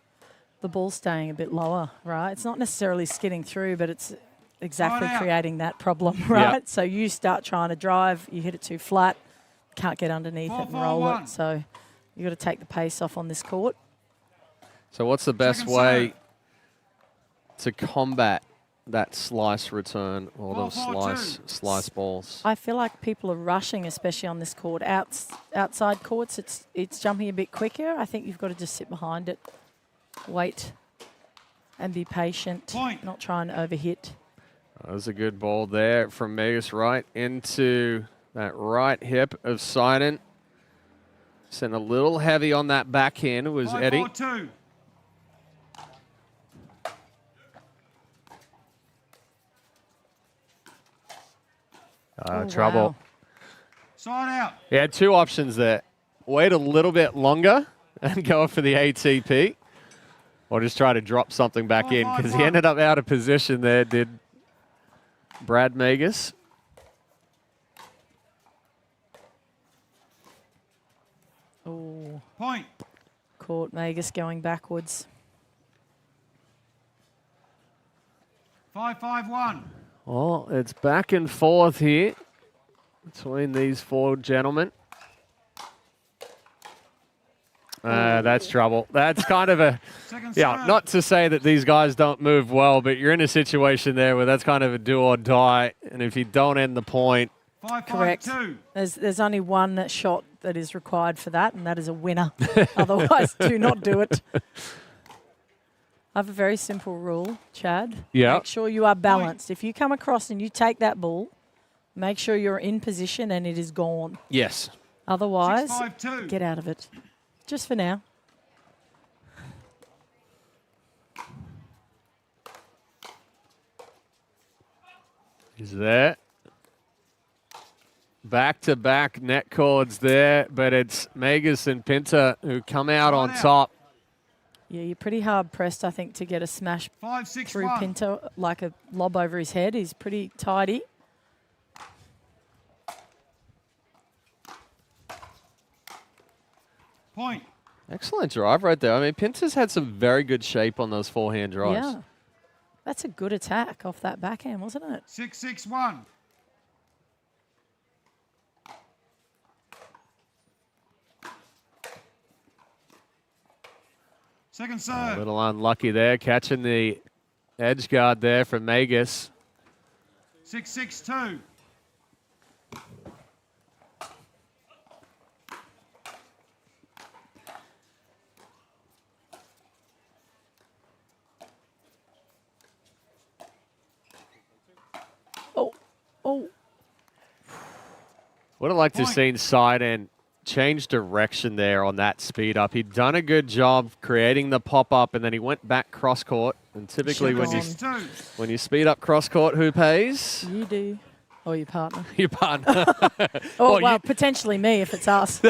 The ball's staying a bit lower, right? It's not necessarily skidding through, but it's exactly creating that problem, right? Yep. So you start trying to drive, you hit it too flat, can't get underneath it and roll it. So you've got to take the pace off on this court. So what's the best way to combat that slice return or those slice balls? I feel like people are rushing, especially on this court. Outside courts, it's jumping a bit quicker. I think you've got to just sit behind it, wait, and be patient, not try and overhit. That was a good ball there from Magus right into that right hip of Sidon. Sent a little heavy on that backhand. It was Eddie. 5-4-2. Trouble. Wow. Side out. He had 2 options there. Wait a little bit longer and go for the ATP, or just try to drop something back in, because he ended up out of position there, did Brad Magus. Oh. Point. Caught Magus going backwards. 5-5-1. Well, it's back and forth here between these 4 gentlemen. That's trouble. That's kind of a, not to say that these guys don't move well, but you're in a situation there where that's kind of a do or die. And if you don't end the point. 5-5-2. Correct. There's only one shot that is required for that, and that is a winner. Otherwise, do not do it. I have a very simple rule, Chad. Yeah. Make sure you are balanced. If you come across and you take that ball, make sure you're in position and it is gone. Yes. Otherwise, 6-5-2. get out of it. Just for now. He's there. Back-to-back net cords there, but it's Magus and Pinter who come out on top. Yeah, you're pretty hard pressed, I think, to get a smash through Pinter, like a lob over his head. He's pretty tidy. Point. Excellent drive right there. I mean, Pinter's had some very good shape on those forehand drives. Yeah. That's a good attack off that backhand, wasn't it? 6-6-1. Second serve. A little unlucky there, catching the edge guard there from Magus. 6-6-2. Oh. Would have liked to have seen Sidon change direction there on that speed up. He'd done a good job creating the pop-up, and then he went back cross-court. And typically when you speed up cross-court, who pays? You do. Or your partner. Your partner. well, potentially me if it's us.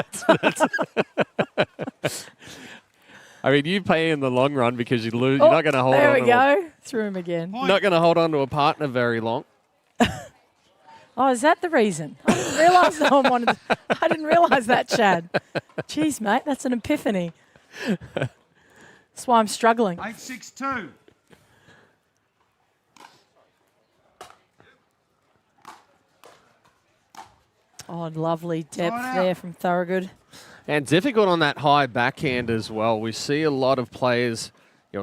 I mean, you pay in the long run because you lose. You're not going to hold on. There we go. Threw him again. Not going to hold on to a partner very long. Oh, is that the reason? I didn't realise no one wanted. I didn't realise that, Chad. Jeez, mate, that's an epiphany. That's why I'm struggling. 8-6-2. Oh, lovely depth there from Thorogood. And difficult on that high backhand as well. We see a lot of players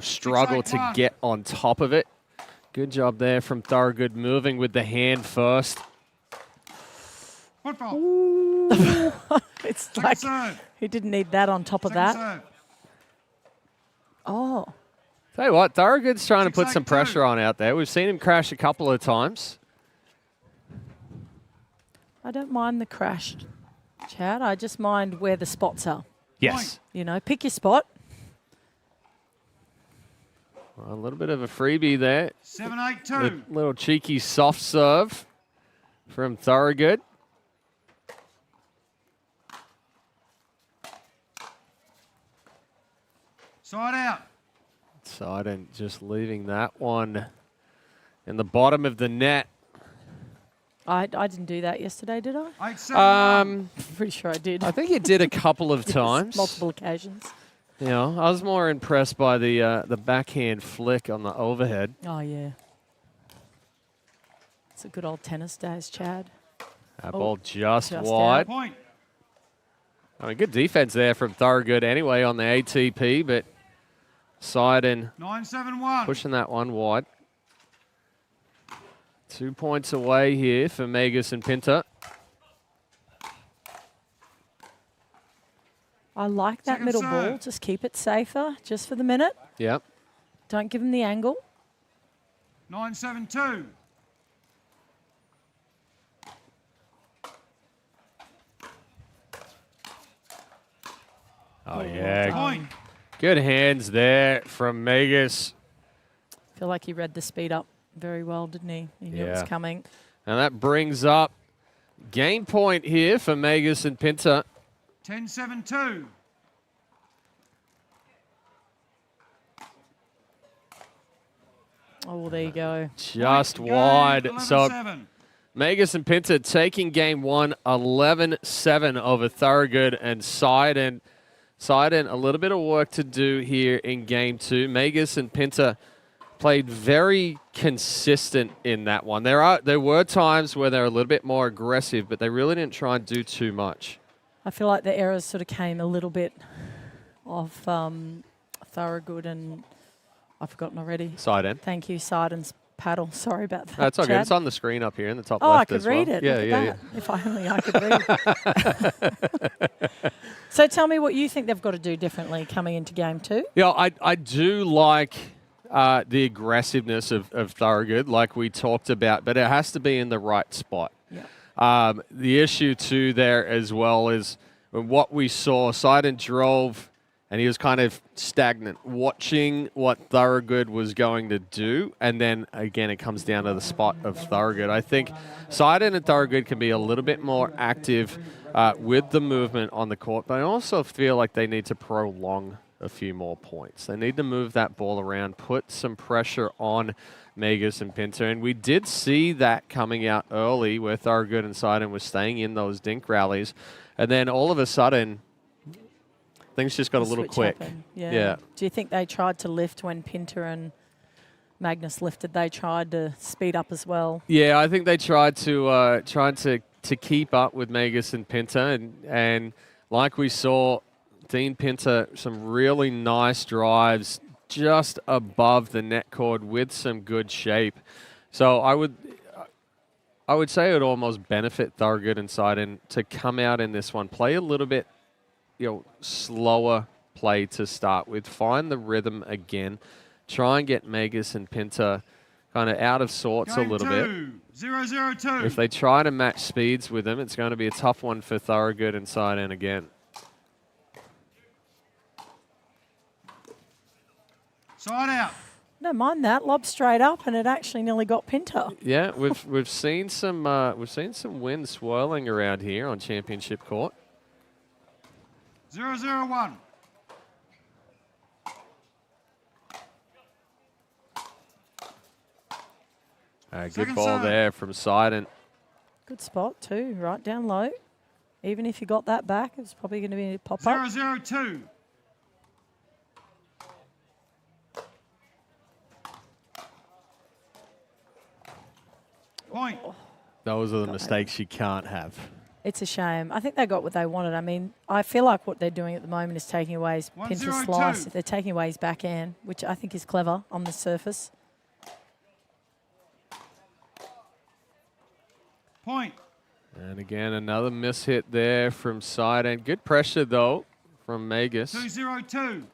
struggle to get on top of it. Good job there from Thorogood, moving with the hand first. It's like he didn't need that on top of that. Oh. Tell you what, Thorogood's trying to put some pressure on out there. We've seen him crash a couple of times. I don't mind the crash, Chad. I just mind where the spots are. Yes. You know, pick your spot. Well, a little bit of a freebie there. 7-8-2. Little cheeky soft serve from Thorogood. Side out. Seiden just leaving that one in the bottom of the net. I didn't do that yesterday, did I? Pretty sure I did. I think you did a couple of Yes, times. multiple occasions. You know, I was more impressed by the backhand flick on the overhead. Oh, yeah. It's a good old tennis days, Chad. That ball just wide. Point. I mean, good defense there from Thorogood anyway on the ATP, but Seiden 9-7-1. pushing that one wide. 2 points away here for Megas and Pinter. I like that middle ball. Just keep it safer, just for the minute. Yep. Don't give him the angle. 9-7-2. Oh, yeah. Good hands there from Megas. I feel like he read the speed up very well, didn't he? He knew it was coming. And that brings up game point here for Megas and Pinter. 10-7-2. Oh, well, there you go. Just wide. So Megas and Pinter taking game one, 11-7 over Thorogood and Seiden. Seiden, a little bit of work to do here in game two. Megas and Pinter played very consistent in that one. There were times where they're a little bit more aggressive, but they really didn't try and do too much. I feel like the errors sort of came a little bit of Thorogood and I've forgotten already. Seiden. Thank you, Seiden's paddle. Sorry about that. That's all good. Chad. It's on the screen up here in the top Oh, left I could as well. read it. Yeah, Look yeah, at yeah. that. If only I could read. So tell me what you think they've got to do differently coming into game two. Yeah, I do like the aggressiveness of Thorogood, like we talked about, but it has to be in the right spot. Yeah. The issue too there as well is what we saw. Seiden drove, and he was kind of stagnant, watching what Thorogood was going to do, and then again it comes down to the spot of Thorogood. I think Seiden and Thorogood can be a little bit more active with the movement on the court, but I also feel like they need to prolong a few more points. They need to move that ball around, put some pressure on Megas and Pinter, and we did see that coming out early where Thorogood and Seiden was staying in those dink rallies, and then all of a sudden things just got a little quick. Yeah. Do you think they tried to lift when Pinter and Magnus lifted? They tried to speed up as well. Yeah, I think they tried to keep up with Megas and Pinter, and like we saw, Dean Pinter, some really nice drives just above the net cord with some good shape. So I would say it would almost benefit Thorogood and Seiden to come out in this one, play a little bit, slower play to start with, find the rhythm again, try and get Megas and Pinter kind of out of sorts a little bit. 0-0-2. If they try to match speeds with them, it's going to be a tough one for Thorogood and Seiden again. Side out. Don't mind that. Lob straight up, and it actually nearly got Pinter. Yeah, we've seen some wind swirling around here on Championship Court. 0-0-1. Good ball there from Seiden. Good spot too, right down low. Even if you got that back, it's probably going to be a pop-up. 0-0-2. Point. Those are the mistakes you can't have. It's a shame. I think they got what they wanted. I mean, I feel like what they're doing at the moment is taking away his Pinter slice. They're taking away his backhand, which I think is clever on the surface. Point. And again, another miss hit there from side end. Good pressure, though, from Magus. 2-0-2.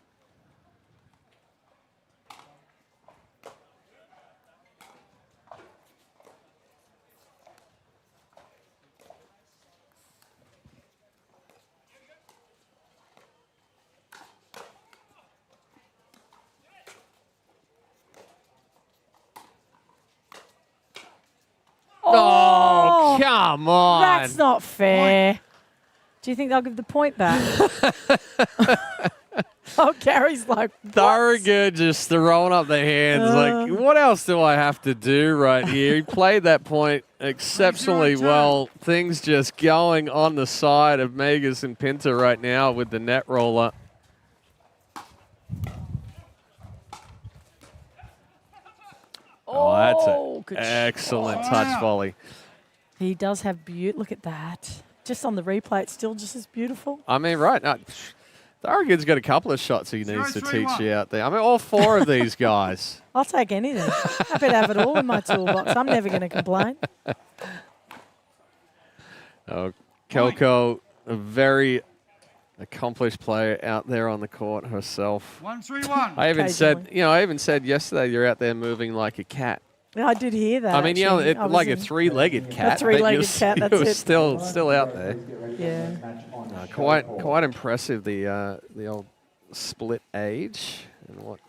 Oh, come on. That's not fair. Point. Do you think they'll give the point back? Oh, Gary's like, Thorogood just throwing up their hands like, what else do I have to do right here? He played that point exceptionally well. Things just going on the side of Magus and Pinter right now with the net roller. Oh, that's an excellent touch volley. He does have beauty. Look at that. Just on the replay, it's still just as beautiful. I mean, right now, Thorogood's got a couple of shots he needs to teach you out there. I mean, all four of these guys. I'll take anything. Happy to have it all in my toolbox. I'm never going to complain. Oh, 𝗙cie, a very accomplished player out there on the court herself. 1-3-1. I even said yesterday you're out there moving like a cat. Yeah, I did hear that. I mean, actually. like a three-legged cat. A three-legged cat, that's it. Still out there. Yeah. Quite impressive, the old split age and what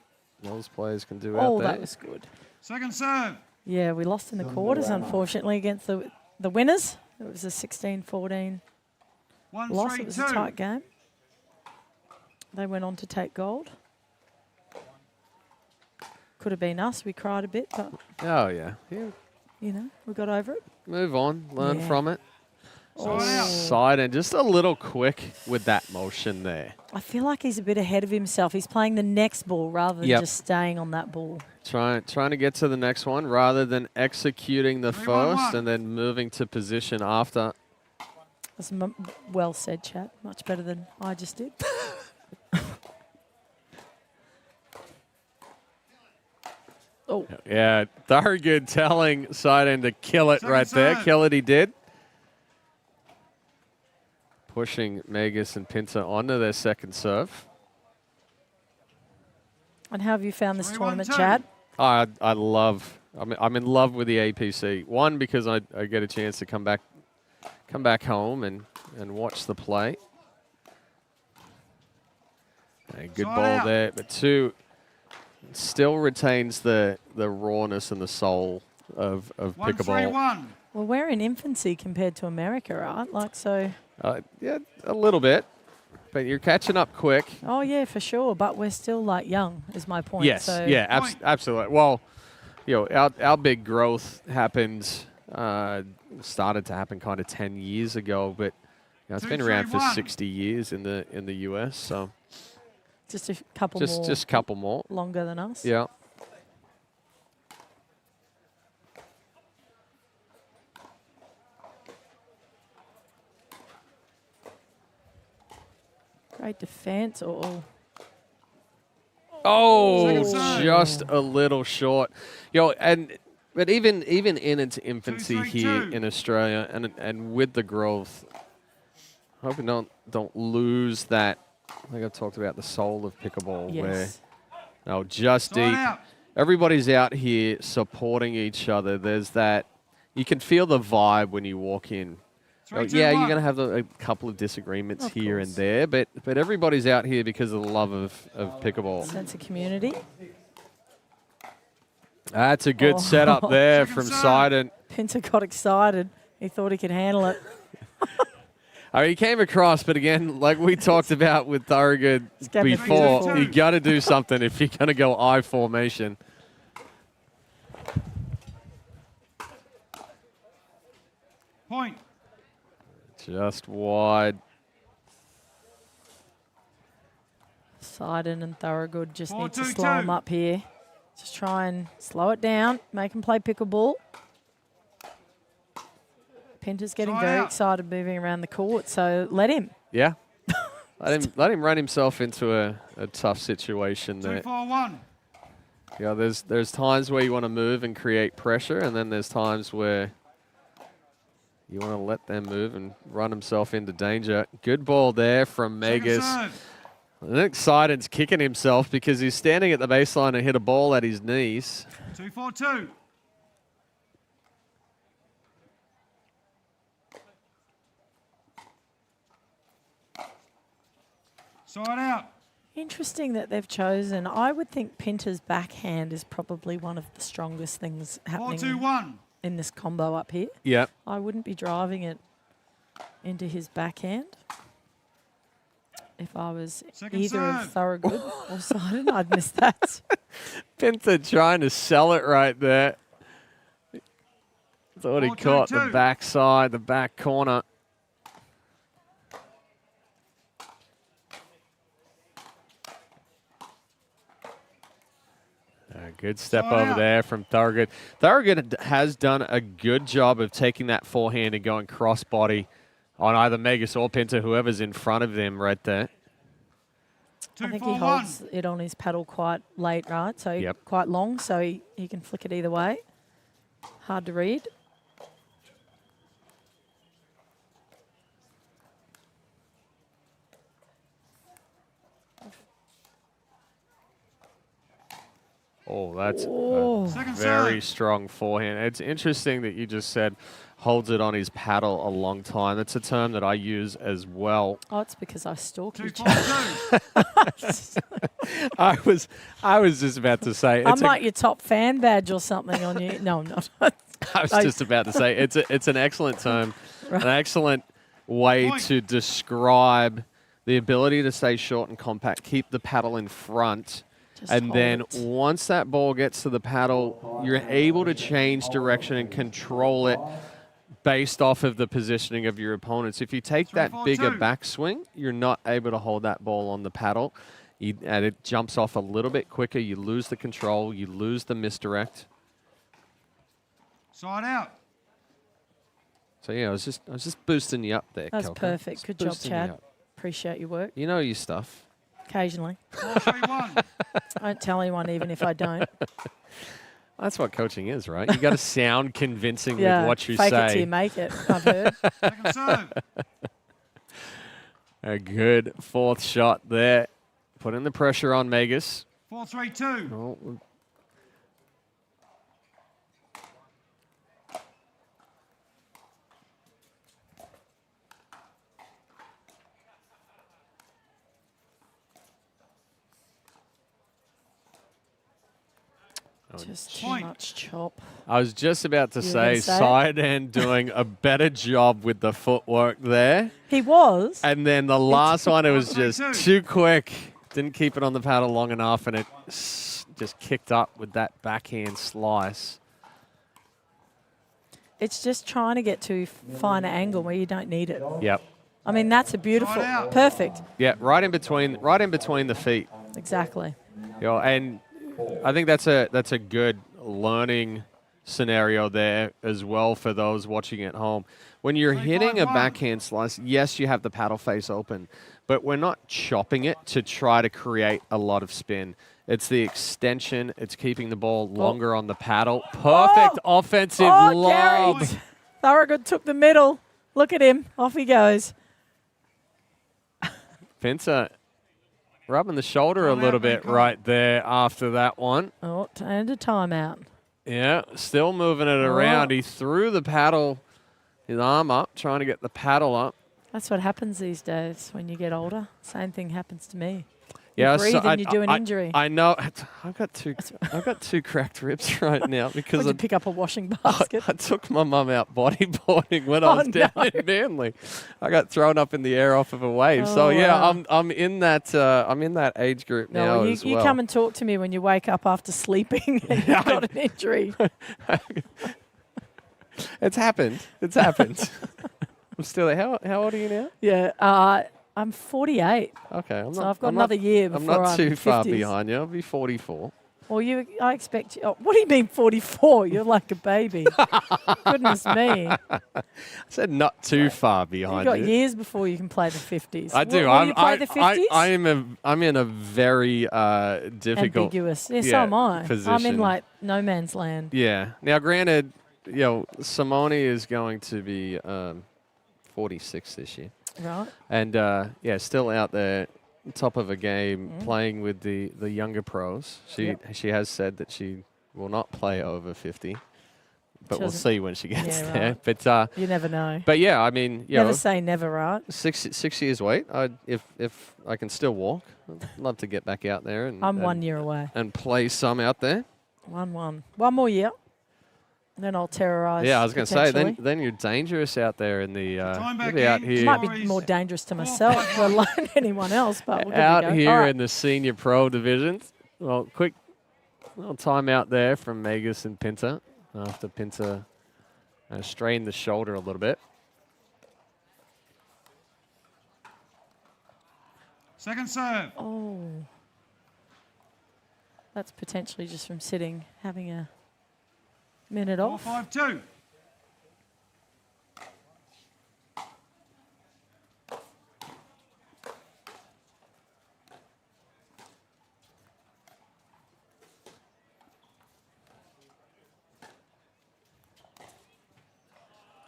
those players can do out there. Oh, that was good. Second serve. Yeah, we lost in the quarters, unfortunately, against the winners. It was a 16-14 loss. It was a tight game. They went on to take gold. Could have been us. We cried a bit, but oh yeah, you know, we got over it. Move on, learn from it. Oh. Side and just a little quick with that motion there. I feel like he's a bit ahead of himself. He's playing the next ball rather than just staying on that ball. Trying to get to the next one rather than executing the first and then moving to position after. That's well said, chat. Much better than I just did. Oh. Yeah, Thorogood telling side end to kill it right there. Kill it he did. Pushing Magus and Pinter onto their second serve. And how have you found this tournament, Chad? I'm in love with the APC. One, because I get a chance to come back home and watch the play. A good ball there, but two, still retains the rawness and the soul of pickleball. Well, we're in infancy compared to America, right? Like so. Yeah, a little bit, but you're catching up quick. Oh yeah, for sure. But we're still like young, is my point. Yes, so yeah, absolutely. Well, our big growth happened, started to happen kind of 10 years ago, but it's been around for 60 years in the US. So just a couple more. Just a couple more. Longer than us. Yeah. Great defense. Oh, just a little short. But even in its infancy here in Australia and with the growth, I hope we don't lose that. I think I've talked about the soul of pickleball, where just deep. Everybody's out here supporting each other. There's that. You can feel the vibe when you walk in. Yeah, you're going to have a couple of disagreements here and there, but everybody's out here because of the love of pickleball. Sense of community. That's a good setup there from Sidon. Pinter got excited. He thought he could handle it. He came across, but again, like we talked about with Thorogood before, you got to do something if you're going to go I formation. Point. Just wide. Sidon and Thorogood just need to slow him up here. Just try and slow it down, make him play pickleball. Pinter's getting very excited moving around the court, so let him. Yeah. let him run himself into a tough situation there. 2-4-1. Yeah, there's times where you want to move and create pressure, and then there's times where you want to let them move and run himself into danger. Good ball there from Megas. I think Seiden's kicking himself because he's standing at the baseline and hit a ball at his knees. 2-4-2. Side out. Interesting that they've chosen. I would think Pinter's backhand is probably one of the strongest things happening 4-2-1. in this combo up here. Yeah. I wouldn't be driving it into his backhand. If I was either of Thorogood or Seiden, I'd miss that. Pinter trying to sell it right there. Thought he caught the backside, the back corner. Good step over there from Thorogood. Thorogood has done a good job of taking that forehand and going crossbody on either Megas or Pinter, whoever's in front of them right there. I think he holds it on his paddle quite late, right? So quite long, so he can flick it either way. Hard to read. Oh, that's a very strong forehand. It's interesting that you just said holds it on his paddle a long time. That's a term that I use as well. Oh, it's because I stalk you. I was just about to say. I'm like your top fan badge or something on you. No, I'm not. I was just about to say it's an excellent term, an excellent way to describe the ability to stay short and compact, keep the paddle in front. And then once that ball gets to the paddle, you're able to change direction and control it based off of the positioning of your opponents. If you take that bigger backswing, you're not able to hold that ball on the paddle. And it jumps off a little bit quicker. You lose the control. You lose the misdirect. Side out. So, yeah, I was just boosting you up there, That's Kelko. perfect. Good job, Chad. Appreciate your work. You know your stuff. Occasionally. I don't tell anyone, even if I don't. That's what coaching is, right? You got to sound convincing with what you fake say. Fake it till you make it, I've heard. Second serve. A good fourth shot there. Putting the pressure on Megas. 4-3-2. Oh. Just too much chop. I was just about to say Seiden doing a better job with the footwork there. He was. And then the last one, it was just too quick. Didn't keep it on the paddle long enough, and it just kicked up with that backhand slice. It's just trying to get to finer angle where you don't need it. Yep. I mean, that's a beautiful, perfect. Yeah, right in between the feet. Exactly. Yeah, and I think that's a good learning scenario there as well for those watching at home. When you're hitting a backhand slice, yes, you have the paddle face open, but we're not chopping it to try to create a lot of spin. It's the extension. It's keeping the ball longer on the paddle. Perfect offensive lob. Thorogood took the middle. Look at him. Off he goes. Pinter rubbing the shoulder a little bit right there after that one. Oh, and a timeout. Yeah, still moving it around. He threw the paddle, his arm up, trying to get the paddle up. That's what happens these days when you get older. Same thing happens to me. Yeah, you breathe and you do an injury. I know. I've got two cracked ribs right now because I pick up a washing basket. I took my mum out bodyboarding when I was down in Manly. I got thrown up in the air off of a wave. Oh, so yeah, wow. I'm in that age group now as well. You come and talk to me when you wake up after sleeping and you've got an injury. It's happened. It's happened. I'm still there. How old are you now? Yeah. I'm 48. Okay, I've got another year before I'm not too far 50s. behind you. I'll be 44. Well, I expect you. Oh, what do you mean 44? You're like a baby. Goodness me. I said not too far behind You've you. got years before you can play the 50s. I do. Will you play the 50s? I'm in a very difficult. Ambiguous. Yeah, so am I. Position. I'm in like no man's land. Yeah. Now, granted, Simone is going to be 46 this year. Right. And still out there, top of a game, playing with the younger pros. She has said that she will not play over 50, but we'll see when she gets there. Right. But you never know. But yeah, I mean, never say never, right? 6 years wait. If I can still walk, I'd love to get back out there. And I'm 1 year away. And play some out there. 1-1. One more year. Then I'll terrorise. Yeah, I was going to say, then you're dangerous out there in the. You'll be out here. Might be more dangerous to myself, let alone anyone else. But we'll out here in the senior pro divisions. Well, quick little timeout there from Magus and Pinter after Pinter strained the shoulder a little bit. Second serve. Oh, that's potentially just from sitting, having a minute off. 4-5-2.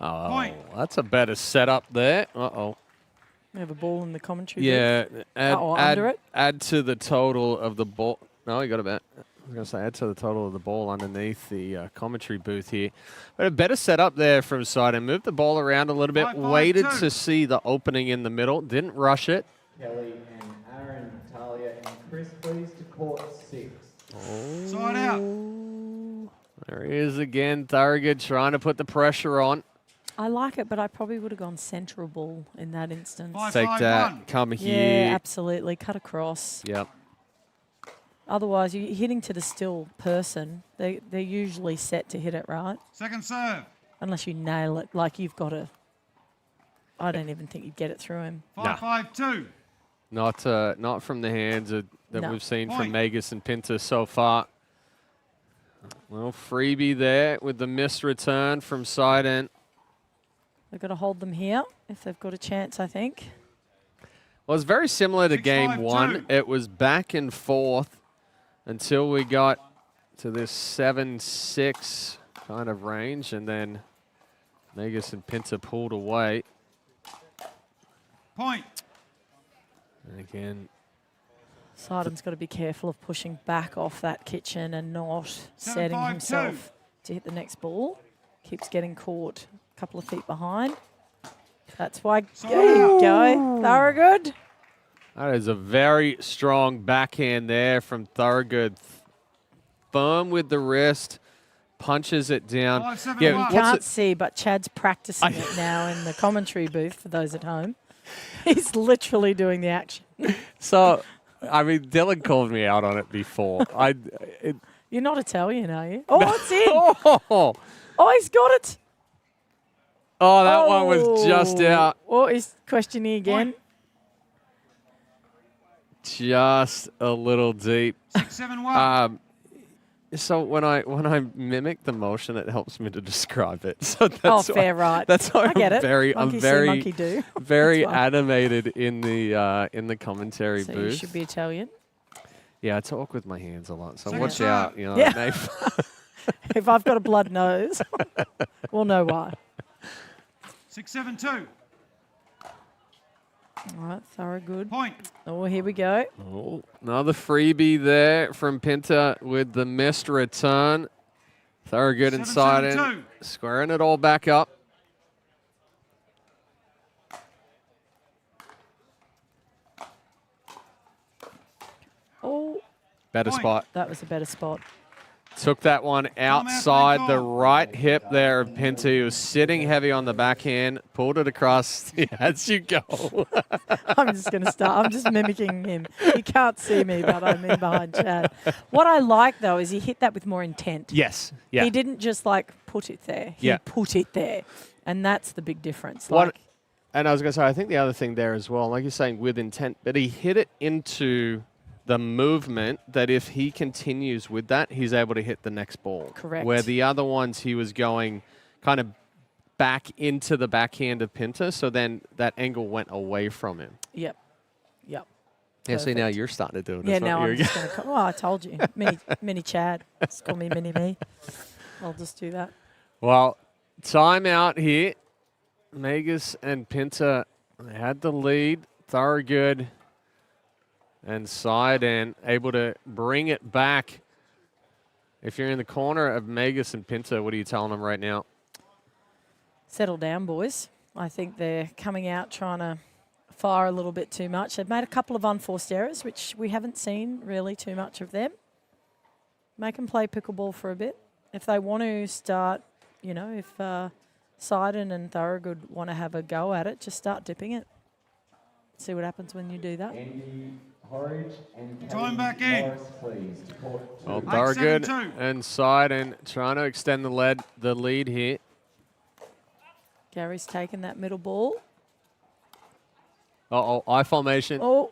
Oh, Point. That's a better setup there. Uh-oh. We have a ball in the commentary. Yeah, under it. Add to the total of the ball. No, you got a bet. I was going to say add to the total of the ball underneath the commentary booth here. But a better setup there from side and moved the ball around a little bit. Waited to see the opening in the middle. Didn't rush it. Kelly and Aaron, Talia and Chris, please to court 6. Oh. Side out. There he is again. Thorogood trying to put the pressure on. I like it, but I probably would have gone central ball in that instance. Take that. Come here. Yeah, absolutely. Cut across. Yep. Otherwise, you're hitting to the still person. They're usually set to hit it, right? Second serve. Unless you nail it, like you've got to. I don't even think you'd get it through him. 5-5-2. Not from the hands that we've seen from Magus and Pinter so far. Well, freebie there with the missed return from side end. They've got to hold them here if they've got a chance, I think. Well, it's very similar to game 1. It was back and forth until we got to this 7-6 kind of range, and then Magus and Pinter pulled away. Point. And again, Siden's got to be careful of pushing back off that kitchen and not setting himself to hit the next ball. Keeps getting caught a couple of feet behind. That's why. There you go. Thorogood. That is a very strong backhand there from Thorogood. Firm with the wrist. Punches it down. You can't see, but Chad's practicing it now in the commentary booth for those at home. He's literally doing the action. So, I mean, Dylan called me out on it before. You're not Italian, are you? Oh, it's in. Oh, he's got it. Oh, that one was just out. Oh, he's questioning again. Just a little deep. 6-7-1. So when I mimic the motion, it helps me to describe it. So that's fair, right? That's why I get it. I'm very animated in the commentary so booth. You should be Italian. Yeah, I talk with my hands a lot, so watch out. You know, if I've got a blood nose, we'll know why. 6-7-2. All right, Thorogood. Point. Oh, here we go. Oh, another freebie there from Pinter with the missed return. Thorogood inside in, squaring it all back up. Oh. Better spot. That was a better spot. Took that one outside the right hip there of Pinter. He was sitting heavy on the backhand, pulled it across. As you go. I'm just going to start. I'm just mimicking him. You can't see me, but I'm in behind Chad. What I like, though, is he hit that with more intent. Yes. Yeah. He didn't just, put it there. He put it there. And that's the big difference. And I was going to say, I think the other thing there as well, like you're saying, with intent, but he hit it into the movement that if he continues with that, he's able to hit the next ball. Correct. Where the other ones, he was going kind of back into the backhand of Pinter, so then that angle went away from him. Yep. Yep. Yeah, see, now Perfect. you're starting to do it. Yeah, as well. now I'm You're- just going to. Oh, I told you, mini Chad. Just call me mini me. I'll just do that. Well, timeout here. Magus and Pinter had the lead. Thorogood and Seiden able to bring it back. If you're in the corner of Magus and Pinter, what are you telling them right now? Settle down, boys. I think they're coming out trying to fire a little bit too much. They've made a couple of unforced errors, which we haven't seen really too much of them. Make them play pickleball for a bit. If they want to start, you know, if Seiden and Thorogood want to have a go at it, just start dipping it. See what happens when you do that. Time back in. Morris, please, to court two. Well, Thorogood and Seiden trying to extend the lead here. Gary's taken that middle ball. Uh-oh, I formation. Oh.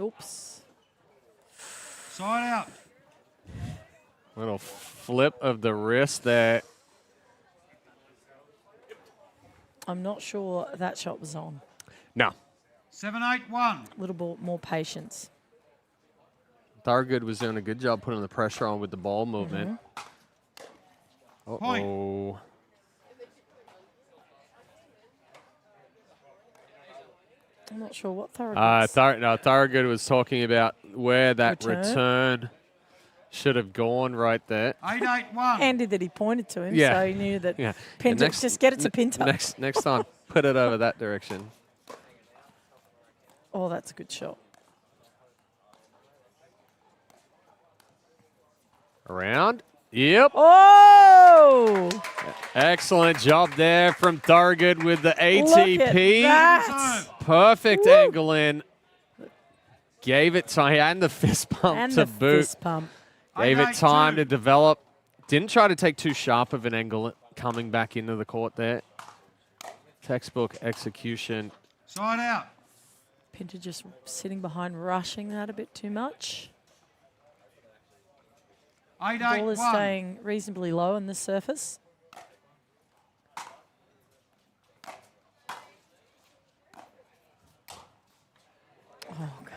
Oops. Side out. Little flip of the wrist there. I'm not sure that shot was on. No. 7-8-1. A little bit more patience. Thorogood was doing a good job putting the pressure on with the ball movement. Uh-oh. I'm not sure what Thorogood. Thorogood was talking about where that Return. return should have gone right there. 8-8-1. Handy that he pointed to him, Yeah. so he knew that Yeah. Pinter, Next- just get it to Pinter. Next time, put it over that direction. Oh, that's a good shot. Around. Yep. Oh! Excellent job there from Thorogood with the ATP. Look at that. Perfect angle in. Gave it time, and the fist pump And to the boot. fist pump. Gave it time to develop. Didn't try to take too sharp of an angle coming back into the court there. Textbook execution. Side out. Pinter just sitting behind, rushing that a bit too much. The ball is 8-8-1. staying reasonably low on this surface.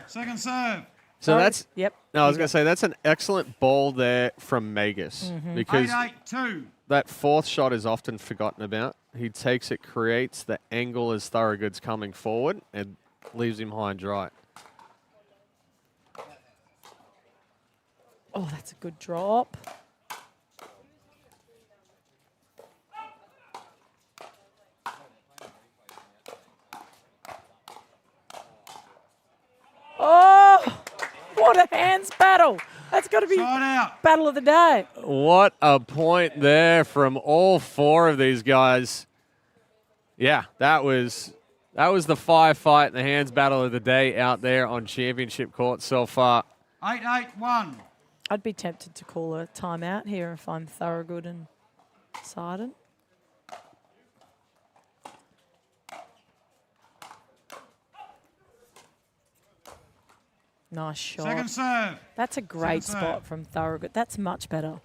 Second serve. So that's yep. No, I was going to say that's an excellent ball there from Magus because 8-8-2. that fourth shot is often forgotten about. He takes it, creates the angle as Thorogood's coming forward, and leaves him high and dry. Oh, that's a good drop. Oh, what a hands battle. That's got to be battle of the day. What a point there from all four of these guys. Yeah, that was the firefight and the hands battle of the day out there on championship court so far. 8-8-1. I'd be tempted to call a timeout here if I'm Thorogood and Seiden. Nice shot. Second serve. That's a great Second spot serve. from Thorogood. That's much better.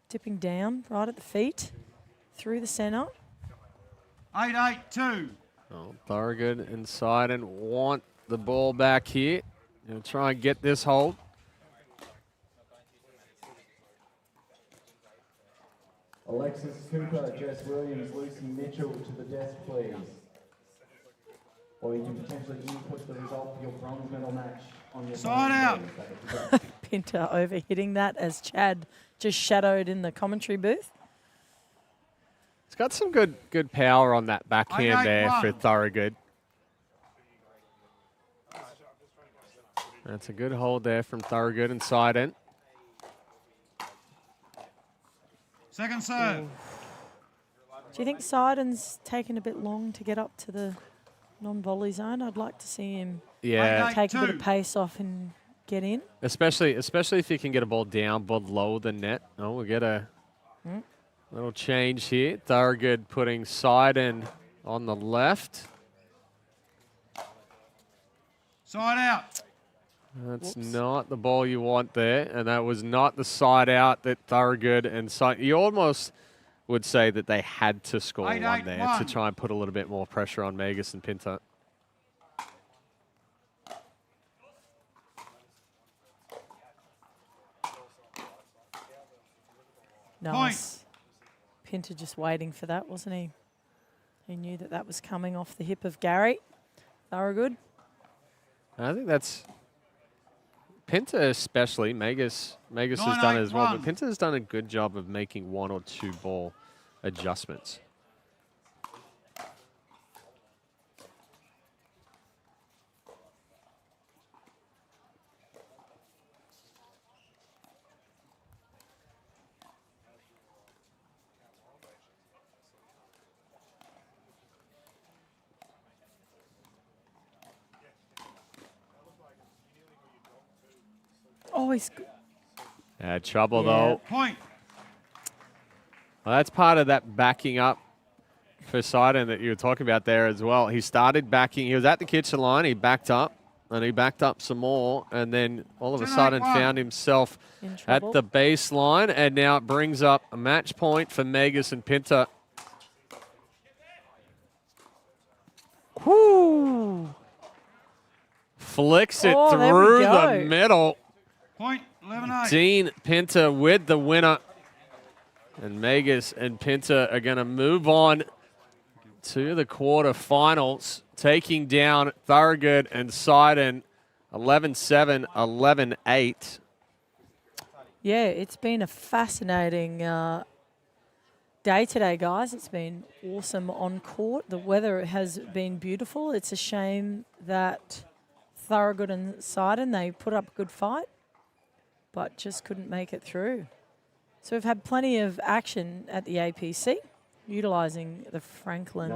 Dipping down right at the feet, through the centre. 8-8-2. Oh, Thorogood and Seiden want the ball back here. Gonna try and get this hold. Alexis Cooper, Jess Williams, Lucy Mitchell to the desk, please. Or you can potentially input the result for your bronze medal match on your Side out. Pinter overhitting that as Chad just shadowed in the commentary booth. It's got some good power on that backhand there for Thorogood. That's a good hold there from Thorogood and Seiden. Second serve. Do you think Seiden's taken a bit long to get up to the non-volley zone? I'd like to see him Yeah. take a bit 8-8-2. of pace off in get in. Especially if you can get a ball down below the net. Oh, we'll get a little change here. Thorogood putting Seiden on the left. Side out. That's not the ball you want there, and that was not the side out that Thorogood and Seiden. You almost would say that they had to score one there to try and put a little bit more pressure on Megas and Pinto. Nice. Pinto just waiting for that, wasn't he? He knew that that was coming off the hip of Gary. Thorogood. I think that's Pinto especially. Megas has done it as well, but Pinto has done a good job of making 1 or 2 ball adjustments. Oh, he's good. Had trouble though. Point. Well, that's part of that backing up for Seiden that you were talking about there as well. He started backing. He was at the kitchen line. He backed up, and he backed up some more, and then all of a sudden found himself at the baseline, and now it brings up a match point for Megas and Pinto. Whoo! Flicks it through the middle. Point, 11-8. Dean Pinto with the winner. And Megas and Pinto are going to move on to the quarterfinals, taking down Thorogood and Seiden 11-7, 11-8. Yeah, it's been a fascinating day today, guys. It's been awesome on court. The weather has been beautiful. It's a shame that Thorogood and Seiden, they put up a good fight, but just couldn't make it through. So we've had plenty of action at the APC, utilising the Franklin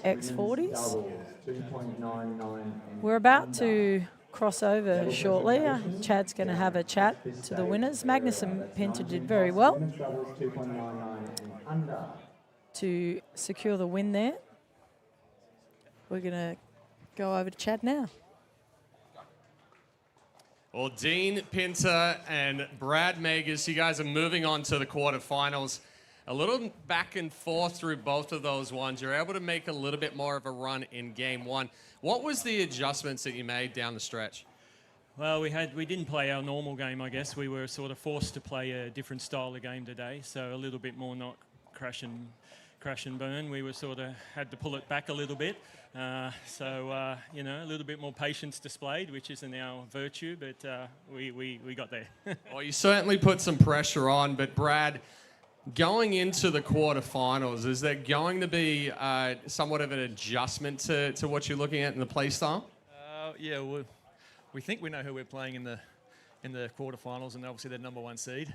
X40s. We're about to cross over shortly. Chad's going to have a chat to the winners. Magnus and Pinto did very well to secure the win there. We're going to go over to Chad now. Well, Dean Pinto and Brad Megas, you guys are moving on to the quarterfinals. A little back and forth through both of those ones. You're able to make a little bit more of a run in game one. What was the adjustments that you made down the stretch? Well, we didn't play our normal game, I guess. We were sort of forced to play a different style of game today, so a little bit more not crash and burn. We were sort of had to pull it back a little bit. You know, a little bit more patience displayed, which isn't our virtue, but we got there. Well, you certainly put some pressure on, but Brad, going into the quarterfinals, is there going to be somewhat of an adjustment to what you're looking at in the play style? Yeah, we think we know who we're playing in the quarterfinals, and obviously they're number 1 seed.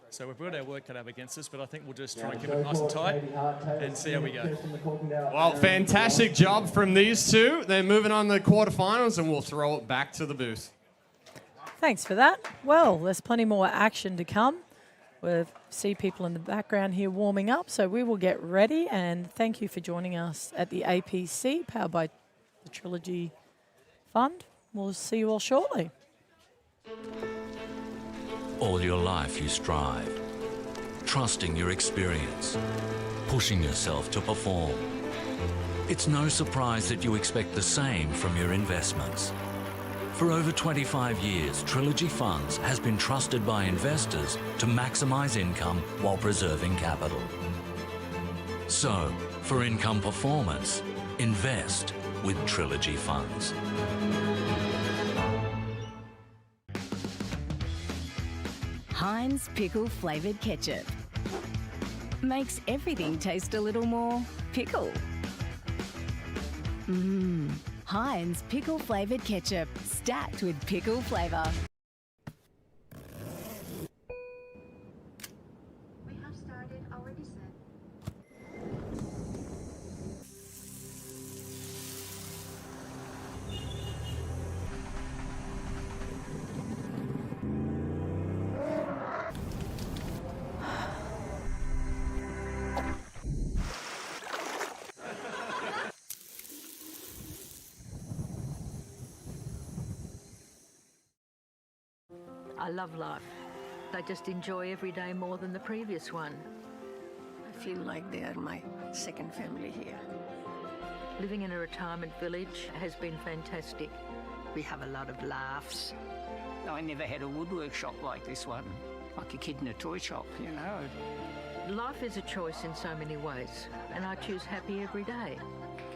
So we've got our work cut up against us, but I think we'll just try and keep it nice and tight and see how we go. Well, fantastic job from these two. They're moving on to the quarterfinals, and we'll throw it back to the booth. Thanks for that. Well, there's plenty more action to come. We see people in the background here warming up, so we will get ready. And thank you for joining us at the APC, powered by the Trilogy Fund. We'll see you all shortly. All your life you strive, trusting your experience, pushing yourself to perform. It's no surprise that you expect the same from your investments. For over 25 years, Trilogy Funds has been trusted by investors to maximize income while preserving capital. So, for income performance, invest with Trilogy Funds. Heinz pickle flavoured ketchup makes everything taste a little more pickle. Heinz pickle flavoured ketchup, stacked with pickle flavour. We have started already set. I love life. I just enjoy every day more than the previous one. I feel like they are my second family here. Living in a retirement village has been fantastic. We have a lot of laughs. I never had a woodwork shop like this one, like a kid in a toy shop, you know. Life is a choice in so many ways, and I choose happy every day.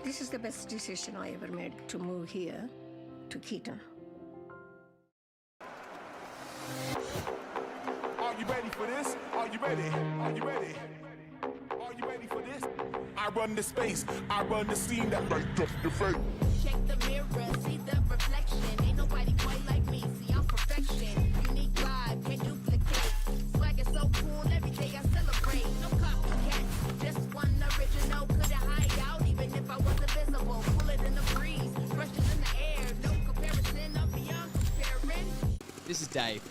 This is the best decision I ever made to move here to 𝗙cie𝗹𝗹. Are you ready for this? Are you ready? Are you ready? Are you ready for this? I run the space, I run the scene that light up the face. Check the mirror, see the reflection. Ain't nobody quite like me, see I'm perfection. Unique vibe, can't duplicate. Swag is so cool, every day I celebrate. No copycat, just one original. Couldn't hide out, even if I wasn't visible. Pull it in the breeze, brushes in the air. No comparison, I'm beyond comparing. This is Dave.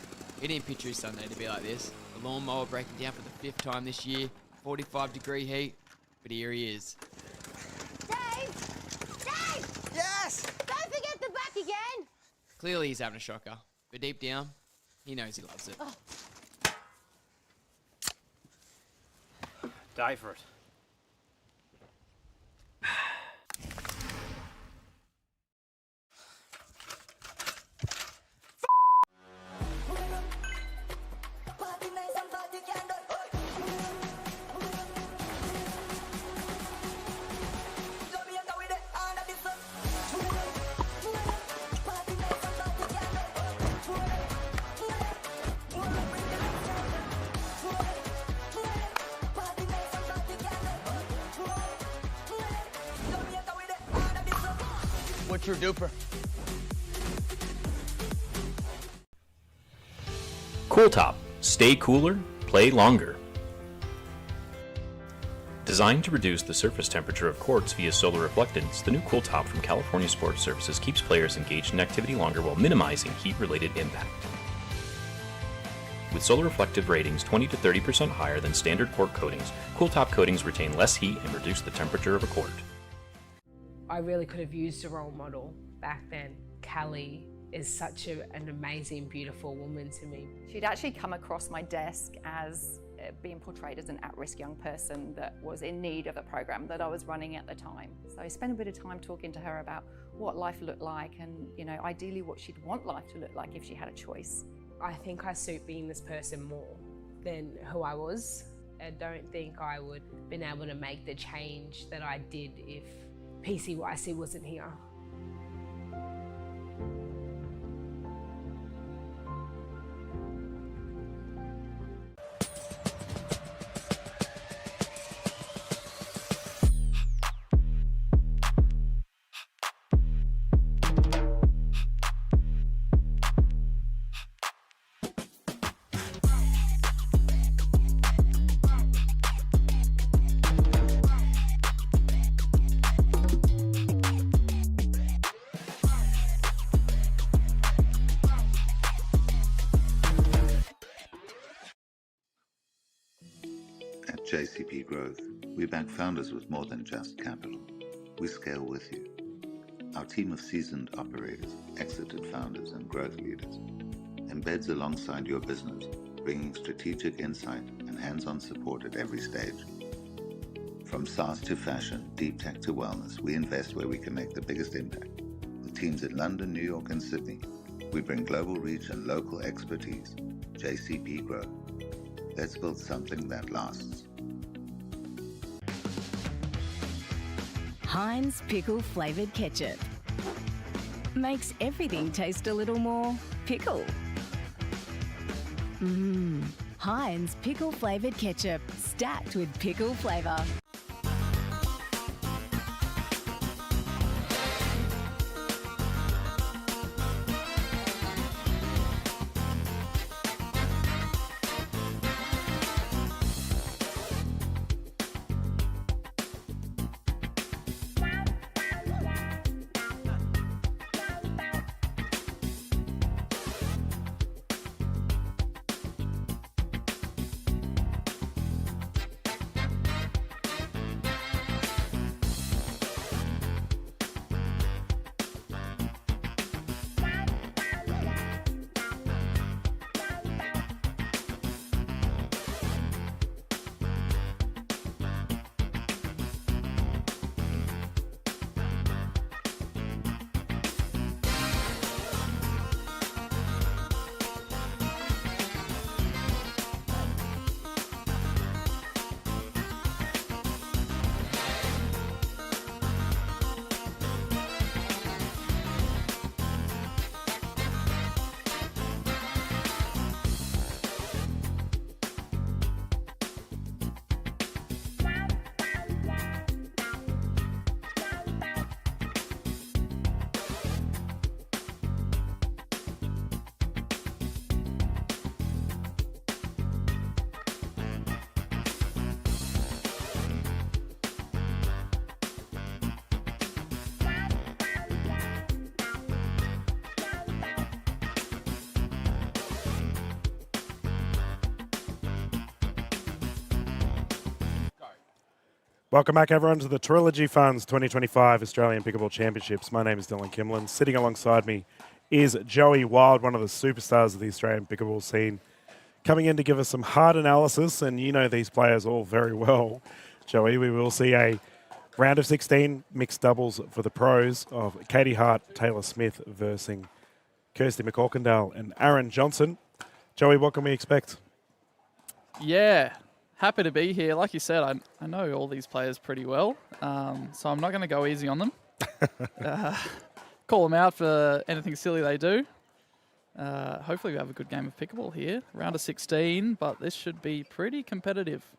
It didn't picture his Sunday to be like this. The lawnmower breaking down for the 5th time this year. 45-degree heat, but here he is. Dave! Dave! Yes! Don't forget the back again! Clearly he's having a shocker, but deep down, he knows he loves it. Die for it. What's your DUPR? Cooltop. Stay cooler, play longer. Designed to reduce the surface temperature of courts via solar reflectance, the new Cooltop from California Sports Services keeps players engaged in activity longer while minimizing heat-related impact. With solar reflective ratings 20 to 30% higher than standard court coatings, Cooltop coatings retain less heat and reduce the temperature of a court. I really could have used a role model back then. Callie is such an amazing, beautiful woman to me. She'd actually come across my desk as being portrayed as an at-risk young person that was in need of the program that I was running at the time. So I spent a bit of time talking to her about what life looked like and, you know, ideally what she'd want life to look like if she had a choice. I think I suit being this person more than who I was. I don't think I would have been able to make the change that I did if 𝗙cie𝗹𝗹cie wasn't here. At JCP Growth, we back founders with more than just capital. We scale with you. Our team of seasoned operators, exited founders, and growth leaders embeds alongside your business, bringing strategic insight and hands-on support at every stage. From SaaS to fashion, deep tech to wellness, we invest where we can make the biggest impact. With teams in London, New York, and Sydney, we bring global reach and local expertise. JCP Growth. Let's build something that lasts. Heinz pickle flavoured ketchup makes everything taste a little more pickle. Heinz pickle flavoured ketchup, stacked with pickle flavour. Welcome back, everyone, to the Trilogy Funds 2025 Australian Pickleball Championships. My name is Dylan Kimlin. Sitting alongside me is Joey Wild, one of the superstars of the Australian pickleball scene, coming in to give us some hard analysis, and you know these players all very well. Joey, we will see a round of 16 mixed doubles for the pros of Katie Hart, Taylor Smith versus 𝗙cie 𝗹𝗹cie and Aaron Johnson. Joey, what can we expect? Yeah, happy to be here. Like you said, I know all these players pretty well, so I'm not going to go easy on them. Call them out for anything silly they do. Hopefully we have a good game of pickleball here. Round of 16, but this should be pretty competitive.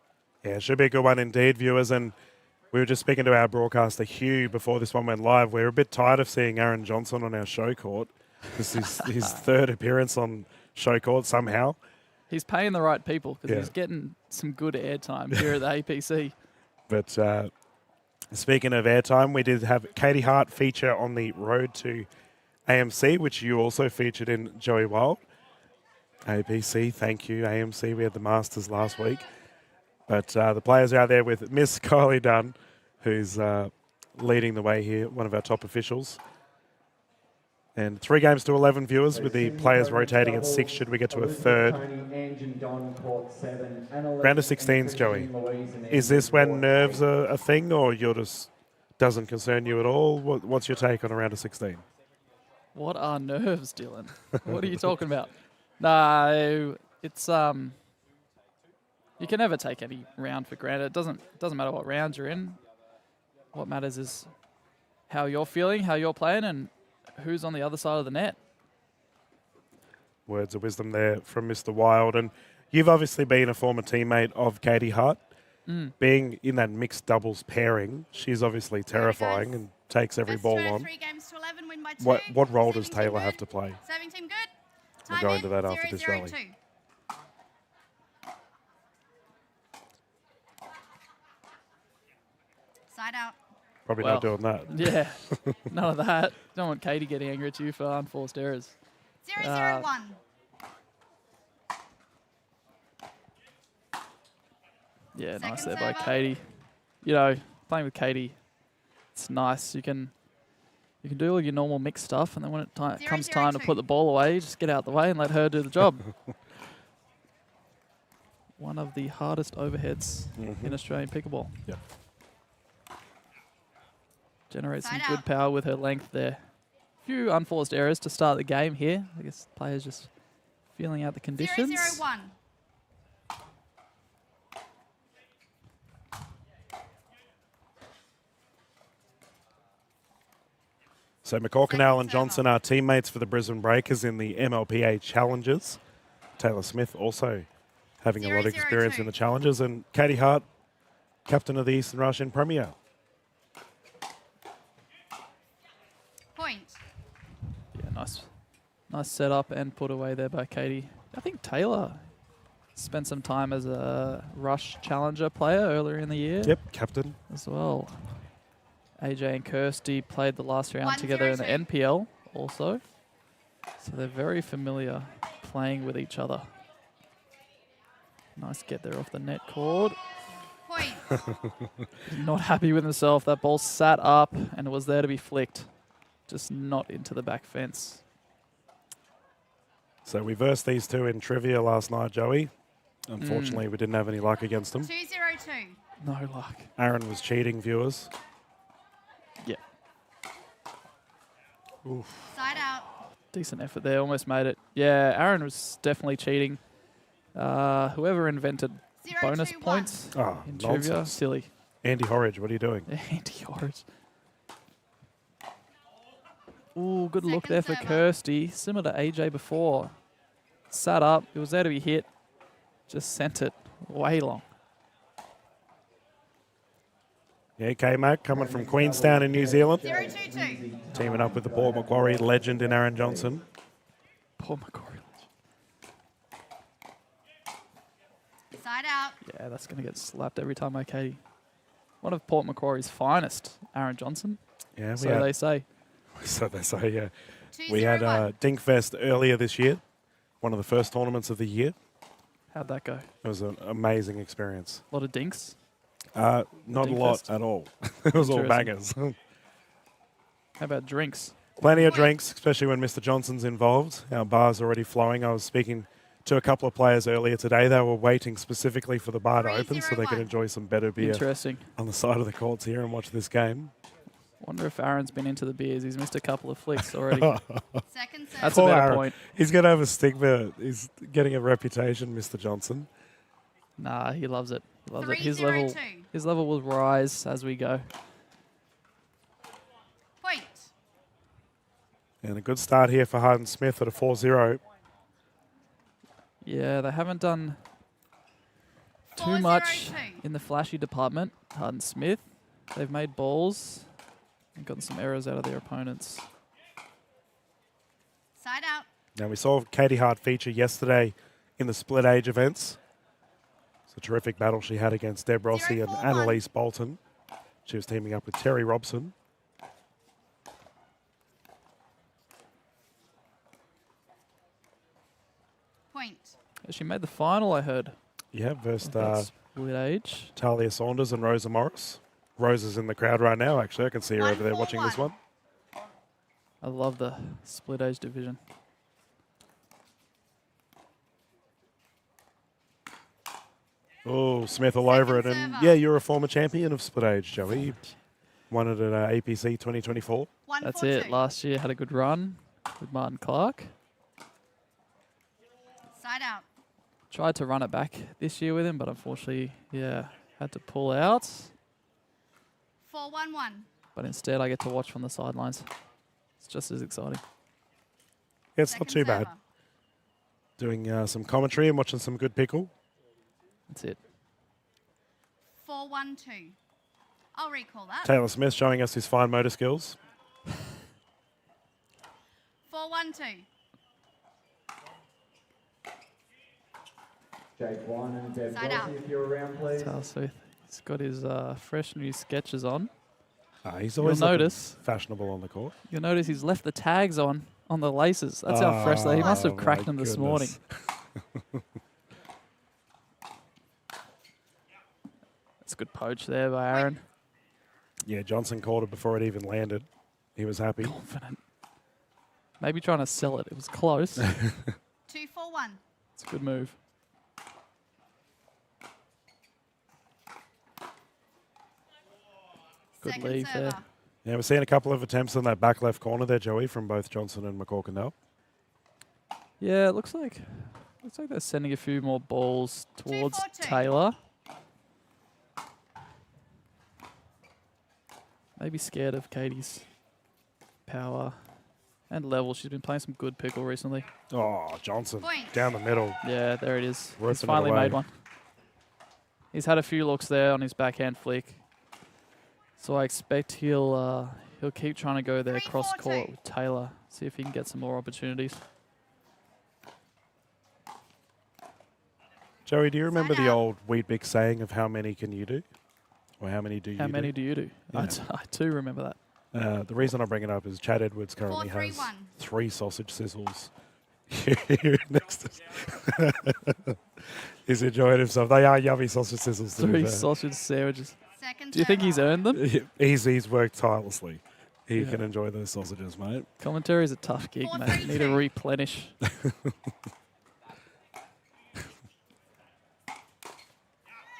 Yeah, it should be a good one indeed, viewers. And we were just speaking to our broadcaster, Hugh, before this one went live. We're a bit tired of seeing Aaron Johnson on our show court. This is his third appearance on show court somehow. He's paying the right people because he's getting some good airtime here at the APC. But speaking of airtime, we did have Katie Hart feature on the road to AMC, which you also featured in, Joey Wild. APC, thank you, AMC. We had the Masters last week. But the players are out there with Miss Kylie Dunn, who's leading the way here, one of our top officials. And 3 games to 11 viewers, with the players rotating at 6 should we get to a third. Round of 16s, Joey. Is this when nerves are a thing, or you're just doesn't concern you at all? What's your take on a round of 16? What are nerves, Dylan? What are you talking about? No, it's you can never take any round for granted. It doesn't matter what rounds you're in. What matters is how you're feeling, how you're playing, and who's on the other side of the net. Words of wisdom there from Mr. Wild. And you've obviously been a former teammate of Katie Hart. Being in that mixed doubles pairing, she's obviously terrifying and takes every ball on. 3 games to 11, win by 2. What role does Taylor have to play? Serving team good. We'll go into that after this rally. 0-0-2. Side out. Probably not doing that. Yeah, none of that. Don't want Katie getting angry at you for unforced errors. 0-0-1. Yeah, nice Second there by server. Katie. You know, playing with Katie, it's nice. You can do all your normal mixed stuff, and then when it comes time to put the ball away, just get out the way and let her do the job. One of the hardest overheads in Australian pickleball. Yep. Generates some good power with her length there. A few unforced errors to start the game here. I guess players just feeling out the conditions. 0-0-1. So 𝗹𝗹𝗪 and Johnson are teammates for the Brisbane Breakers in the MLPA Challenges. Taylor Smith also having a lot of experience in the Challenges. And Katie Hart, captain of the Eastern Russian Premier. Point. Yeah, nice setup and put away there by Katie. I think Taylor spent some time as a Rush Challenger player earlier in the year. Yep, captain. As well. AJ and 𝗙cie played the last round together in the NPL also. So they're very familiar playing with each other. Nice get there off the net cord. Point. Not happy with himself. That ball sat up and it was there to be flicked. Just not into the back fence. So we versed these two in trivia last night, Joey. Unfortunately, we didn't have any luck against them. 2-0-2. No luck. Aaron was cheating, viewers. Yeah. Oof. Side out. Decent effort there. Almost made it. Yeah, Aaron was definitely cheating. Whoever invented bonus points in trivia, silly. Andy Horridge, what are you doing? Andy Horridge. Ooh, good look there for 𝗙cie. Similar to AJ before. Sat up. It was there to be hit. Just sent it way long. Yeah, K-Mac coming from Queenstown in New Zealand. 0-2-2. Teaming up with the Port Macquarie legend in Aaron Johnson. Port Macquarie legend. Side out. Yeah, that's going to get slapped every time, Katie. One of Port Macquarie's finest, Aaron Johnson. Yeah, so they say. So they say, yeah. We had Dinkfest earlier this year, one of the first tournaments of the year. How'd that go? It was an amazing experience. A lot of dinks? Not a lot at all. It was all bangers. How about drinks? Plenty of drinks, especially when Mr. Johnson's involved. Our bar's already flowing. I was speaking to a couple of players earlier today. They were waiting specifically for the bar to open so they could enjoy some better beer on the side of the courts here and watch this game. Wonder if Aaron's been into the beers. He's missed a couple of flicks already. That's Poor a better Aaron. point. He's going to have a stigma. He's getting a reputation, Mr. Johnson. Nah, he loves it. He loves it. 3-0-2. His level will rise as we go. Point. And a good start here for Harden Smith at a 4-0. Yeah, they haven't done too much in the flashy department. Harden Smith, they've made balls and gotten some errors out of their opponents. Side out. Now, we saw Katie Hart feature yesterday in the split age events. It's a terrific battle she had against Deb Rossi and Annalise Bolton. She was teaming up with Terry Robson. Point. She made the final, I heard. Yeah, versus split age. Talia Saunders and Rosa Morris. Rosa's in the crowd right now, actually. I can see her over there watching this one. I love the split age division. Oh, Smith all over it. And yeah, you're a former champion of split age, Joey. You won it at APC 2024. That's it. Last year had a good run with Martin Clark. Side out. Tried to run it back this year with him, but unfortunately, yeah, had to pull out. 4-1-1. But instead, I get to watch from the sidelines. It's just as exciting. Yeah, it's not too bad. Doing some commentary and watching some good pickle. That's it. 4-1-2. I'll recall that. Taylor Smith showing us his fine motor skills. 4-1-2. Jake Wine and Deb Side out. Rossi, if you're around, please. Taylor Smith, he's got his fresh new sketches on. He's always fashionable on the court. You'll notice he's left the tags on the laces. That's how fresh they are. He must have cracked them this morning. That's a good poach there by Aaron. Yeah, Johnson caught it before it even landed. He was happy. Confident. Maybe trying to sell it. It was close. 2-4-1. It's a good move. Good leave there. Yeah, we're seeing a couple of attempts on that back left corner there, Joey, from both Johnson and McCorkindale. Yeah, it looks like they're sending a few more balls towards Taylor. Maybe scared of Katie's power and level. She's been playing some good pickle recently. Oh, Johnson down the middle. Yeah, there it is. Ripping He's finally it away. made one. He's had a few looks there on his backhand flick. So I expect he'll keep trying to go there cross court with Taylor, see if he can get some more opportunities. Joey, do you remember the old Weet-Bix saying of how many can you do? Or how many do you do? How many do you do? Yeah. I too remember that. The reason I bring it up is Chad Edwards currently 4-3-1. has 3 sausage sizzles here next to He's enjoying himself. They are yummy sausage sizzles. 3 sausage sandwiches. Second Do you think he's earned them? He's worked tirelessly. He can enjoy those sausages, mate. Commentary is a tough gig, mate. You need to replenish.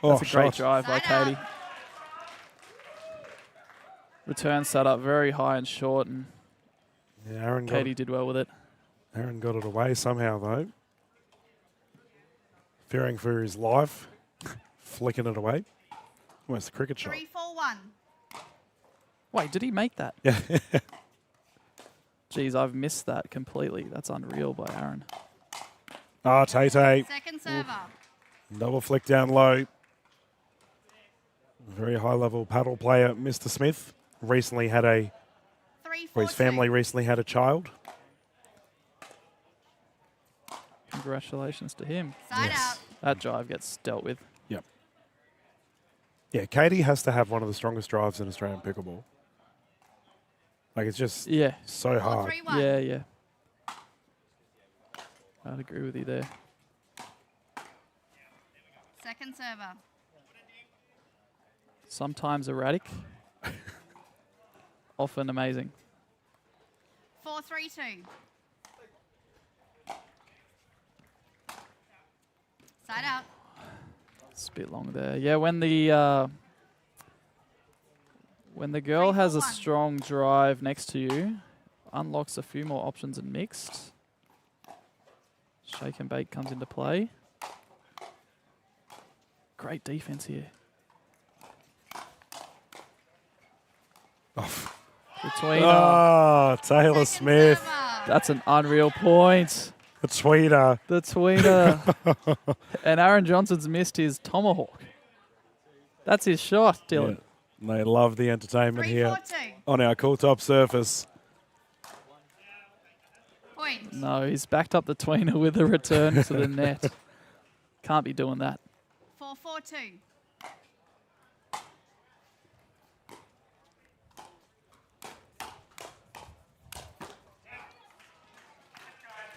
That's a great drive by Katie. Return set up very high and short, and Aaron Katie did well with it. Aaron got it away somehow, though. Fearing for his life, flicking it away. Almost a cricket shot. 3-4-1. Wait, did he make that? Yeah. Jeez, I've missed that completely. That's unreal by Aaron. Tay. Second server. Double flick down low. Very high level paddle player, Mr. Smith. Recently had his family recently had a child. Congratulations to him. Side out. That drive gets dealt with. Yep. Yeah, Katie has to have one of the strongest drives in Australian pickleball. Like, it's just so hard. 4-3-1. Yeah. I'd agree with you there. Second server. Sometimes erratic. Often amazing. 4-3-2. Side out. It's a bit long there. Yeah, when the girl has a strong drive next to you, unlocks a few more options in mixed. Shake and bake comes into play. Great defense here. Between Taylor Smith. That's an unreal point. The tweener. The tweener. And Aaron Johnson's missed his tomahawk. That's his shot, Dylan. Yeah. They love the entertainment here on our Cooltop surface. Point. No, he's backed up the tweener with a return to the net. Can't be doing that. 4-4-2.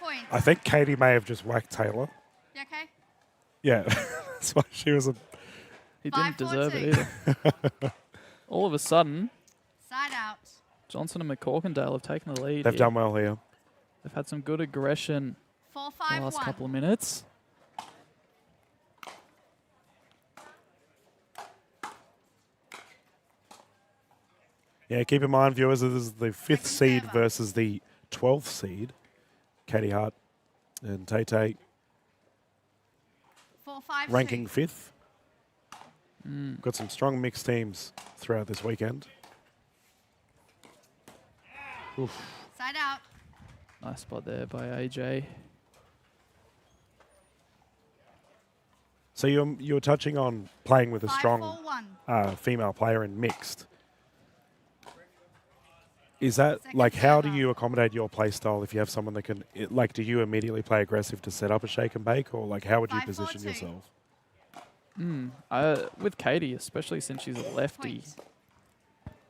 Point. I think Katie may have just whacked Taylor. You okay? Yeah, that's why she was a... He didn't deserve it either. All of a sudden, Side out. Johnson and McCorkindale have taken the lead. They've here. done well here. They've had some good aggression 4-5-1. the last couple of minutes. Yeah, keep in mind, viewers, this is the 5th seed versus the 12th seed. Katie Hart and Tay 4-5-2. ranking 5th. Got some strong mixed teams throughout this weekend. Oof. Side out. Nice spot there by AJ. So you're touching on playing with a strong 5-4-1. female player in mixed. Is that, like, how do you accommodate your play style if you have someone that can, like, do you immediately play aggressive to set up a shake and bake, or, like, how would you position yourself? With Katie, especially since she's a lefty,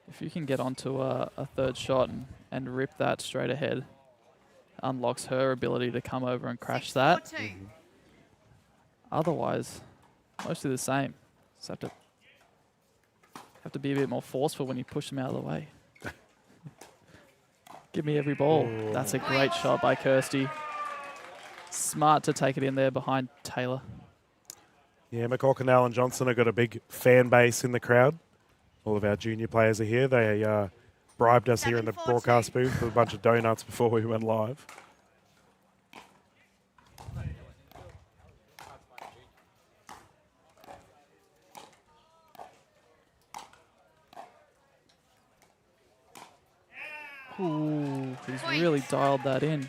if you can get onto a third shot and rip that straight ahead, unlocks her ability to come over and crash that. Otherwise, mostly the same. Just have to be a bit more forceful when you push them out of the way. Give me every ball. Ooh. That's a great shot by 𝗙cie. Smart to take it in there behind Taylor. Yeah, McCorkindale and Johnson have got a big fan base in the crowd. All of our junior players are here. They bribed us here in the broadcast booth with a bunch of donuts before we went live. Ooh, he's really dialed that in.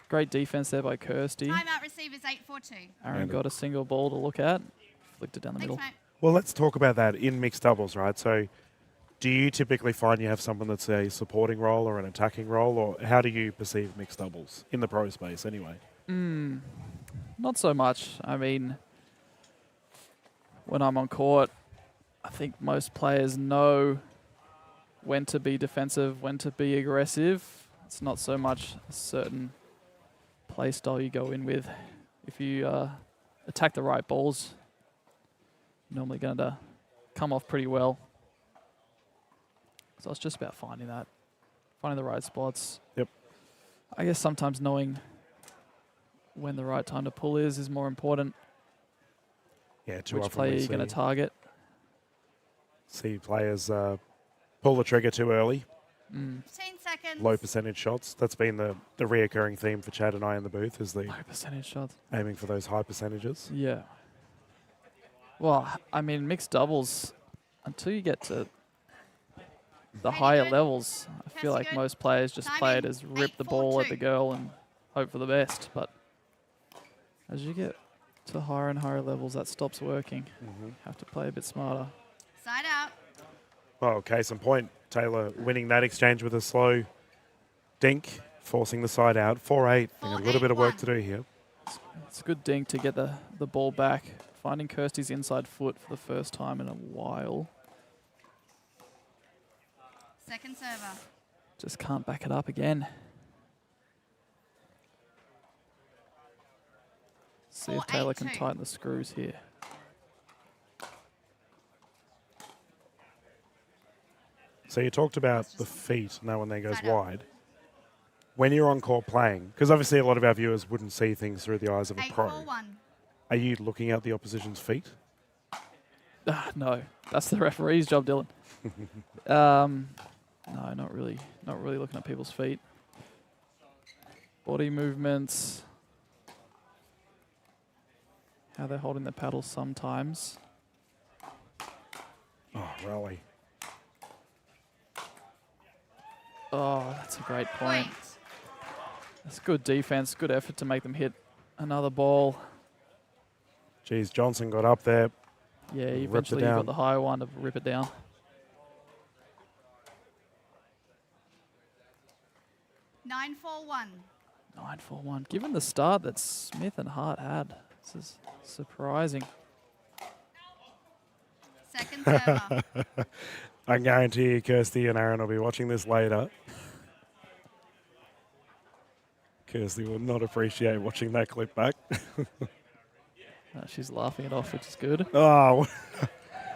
Great defense there by 𝗙cie. Timeout receivers 8-4-2. Aaron got a single ball to look at. Flicked it down the middle. Well, let's talk about that in mixed doubles, right? So do you typically find you have someone that's a supporting role or an attacking role, or how do you perceive mixed doubles in the pro space anyway? Not so much. I mean, when I'm on court, I think most players know when to be defensive, when to be aggressive. It's not so much a certain play style you go in with. If you attack the right balls, you're normally going to come off pretty well. So it's just about finding the right spots. Yep. I guess sometimes knowing when the right time to pull is more important. Yeah, too Which often player we you're going to see- target. See players pull the trigger too early. 15 seconds. Low percentage shots. That's been the reoccurring theme for Chad and I in the booth, is the Low percentage shots. aiming for those high percentages. Yeah. Well, I mean, mixed doubles, until you get to the higher levels, I feel like most players just play it as rip the ball at the girl and hope for the best. But as you get to higher and higher levels, that stops working. Have to play a bit smarter. Side out. Well, case in point, Taylor winning that exchange with a slow dink, forcing the side out. 4-8. A little bit of work to do here. It's a good dink to get the ball back. Finding 𝗙cie's inside foot for the first time in a while. Second server. Just can't back it up again. See if Taylor can tighten the screws here. So you talked about the feet, and that one there goes wide. When you're on court playing, because obviously a lot of our viewers wouldn't see things through the eyes of a pro, are you looking at the opposition's feet? No, that's the referee's job, Dylan. No, not really. Not really looking at people's feet. Body movements. How they're holding their paddles sometimes. Oh, rally. Oh, that's a great point. That's good defense, good effort to make them hit another ball. Geez, Johnson got up there. Yeah, eventually he got the higher one to rip it down. 9-4-1. 9-4-1. Given the start that Smith and Hart had, this is surprising. Second server. I guarantee you Kirsty and Aaron will be watching this later. Kirsty will not appreciate watching that clip back. She's laughing it off, which is good. Oh,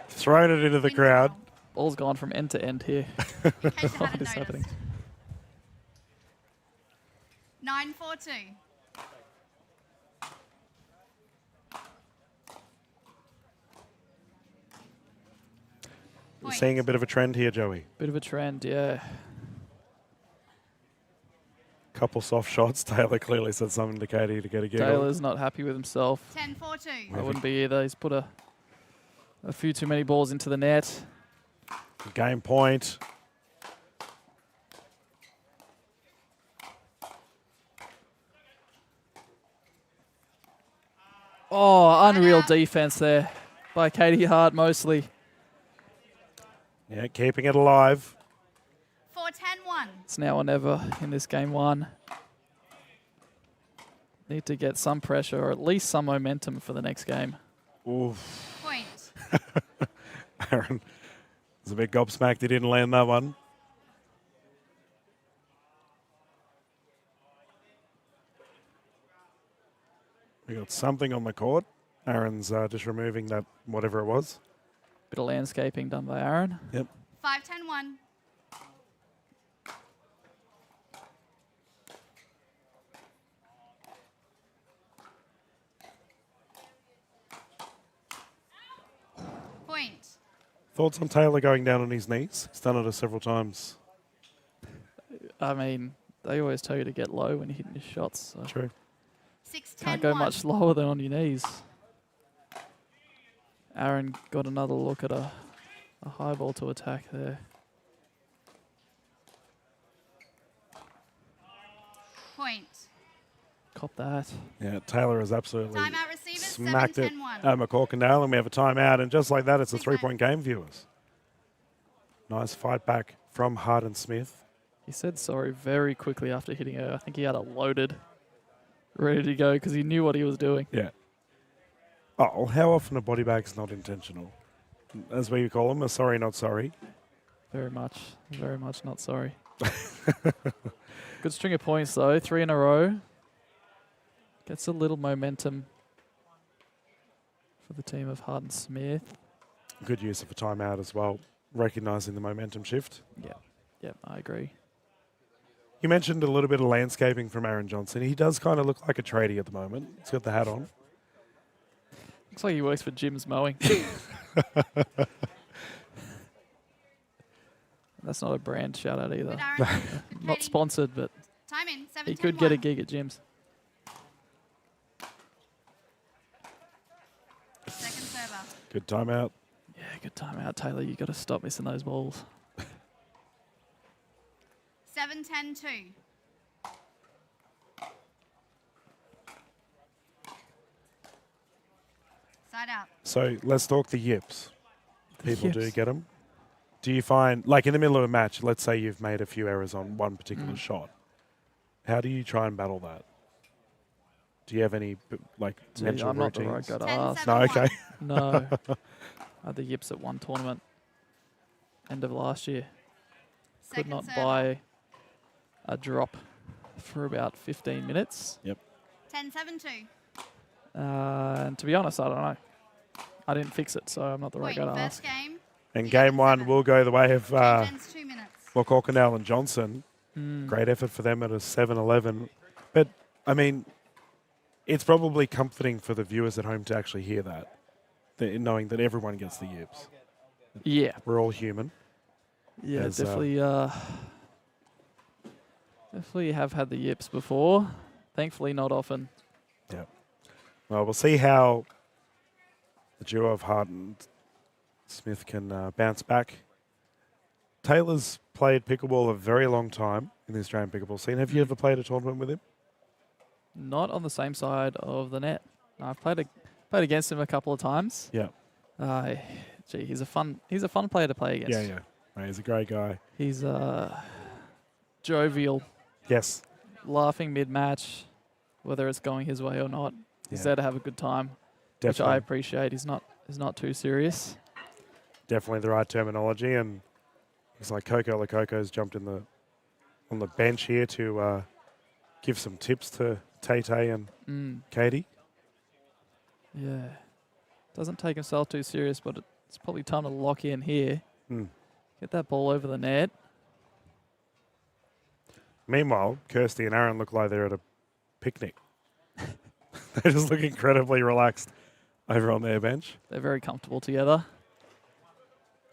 thrown it into the crowd. Ball's gone from end to end here. What is happening? 9-4-2. We're seeing a bit of a trend here, Joey. Bit of a trend, yeah. Couple soft shots. Taylor clearly said something to Katie to get a giggle. Taylor's not happy with himself. 10-4-2. I wouldn't be either. He's put a few too many balls into the net. Game point. Oh, unreal defense there by Katie Hart mostly. Yeah, keeping it alive. 4-10-1. It's now or never in this game one. Need to get some pressure or at least some momentum for the next game. Oof. Point. Aaron was a bit gobsmacked he didn't land that one. We got something on the court. Aaron's just removing that, whatever it was. Bit of landscaping done by Aaron. Yep. 5-10-1. Point. Thoughts on Taylor going down on his knees? He's done it several times. I mean, they always tell you to get low when you're hitting your shots. So True. 6-10-1. Can't go much lower than on your knees. Aaron got another look at a high ball to attack there. Point. Cop that. Yeah, Taylor has absolutely Timeout receivers, smacked it 7-10-1. at McCorkindale, and we have a timeout. And just like that, it's a three-point game, viewers. Nice fight back from Hart and Smith. He said sorry very quickly after hitting her. I think he had it loaded, ready to go because he knew what he was doing. Yeah. Oh, how often a body bag's not intentional? As we call them, a sorry, not sorry. Very much not sorry. Good string of points, though. 3 in a row. Gets a little momentum for the team of Hart and Smith. Good use of a timeout as well, recognising the momentum shift. Yeah, I agree. You mentioned a little bit of landscaping from Aaron Johnson. He does kind of look like a tradie at the moment. He's got the hat on. Looks like he works for Jim's Mowing. That's not a brand shout out either. Not sponsored, but Time in. 7-10-1. he could get a gig at Jim's. Second server. Good timeout. Yeah, good timeout, Taylor. You got to stop missing those balls. 7-10-2. Side out. So let's talk the yips. People do yips. get them. Do you find, like in the middle of a match, let's say you've made a few errors on one particular shot. How do you try and battle that? Do you have any mental I'm not routines? the right guy to ask. No, okay. No. I had the yips at one tournament, end of last year. Could not buy a drop for about 15 minutes. Yep. 10-7-2. And to be honest, I don't know. I didn't fix it, so I'm not the right Point. guy to First ask. game. And game one will go the way of 2 minutes. McCorkindale and Johnson. Great effort for them at a 7-11. But, I mean, it's probably comforting for the viewers at home to actually hear that, knowing that everyone gets the yips. Yeah. We're all human. Yeah, definitely definitely have had the yips before. Thankfully, not often. Yeah. Well, we'll see how the duo of Hart and Smith can bounce back. Taylor's played pickleball a very long time in the Australian pickleball scene. Have you ever played a tournament with him? Not on the same side of the net. No, I've played against him a couple of times. Yeah. Gee, he's a fun player to play against. Yeah. Mate, he's a great guy. He's jovial. Yes. Laughing mid-match, whether it's going his way or not. He's there to have a good time, which Definitely. I appreciate. He's not too serious. Definitely the right terminology, and it's like Coco Lococo's jumped on the bench here to give some tips to Tay and Katie. Yeah. Doesn't take himself too serious, but it's probably time to lock in here. Get that ball over the net. Meanwhile, Kirsty and Aaron look like they're at a picnic. They just look incredibly relaxed over on their bench. They're very comfortable together.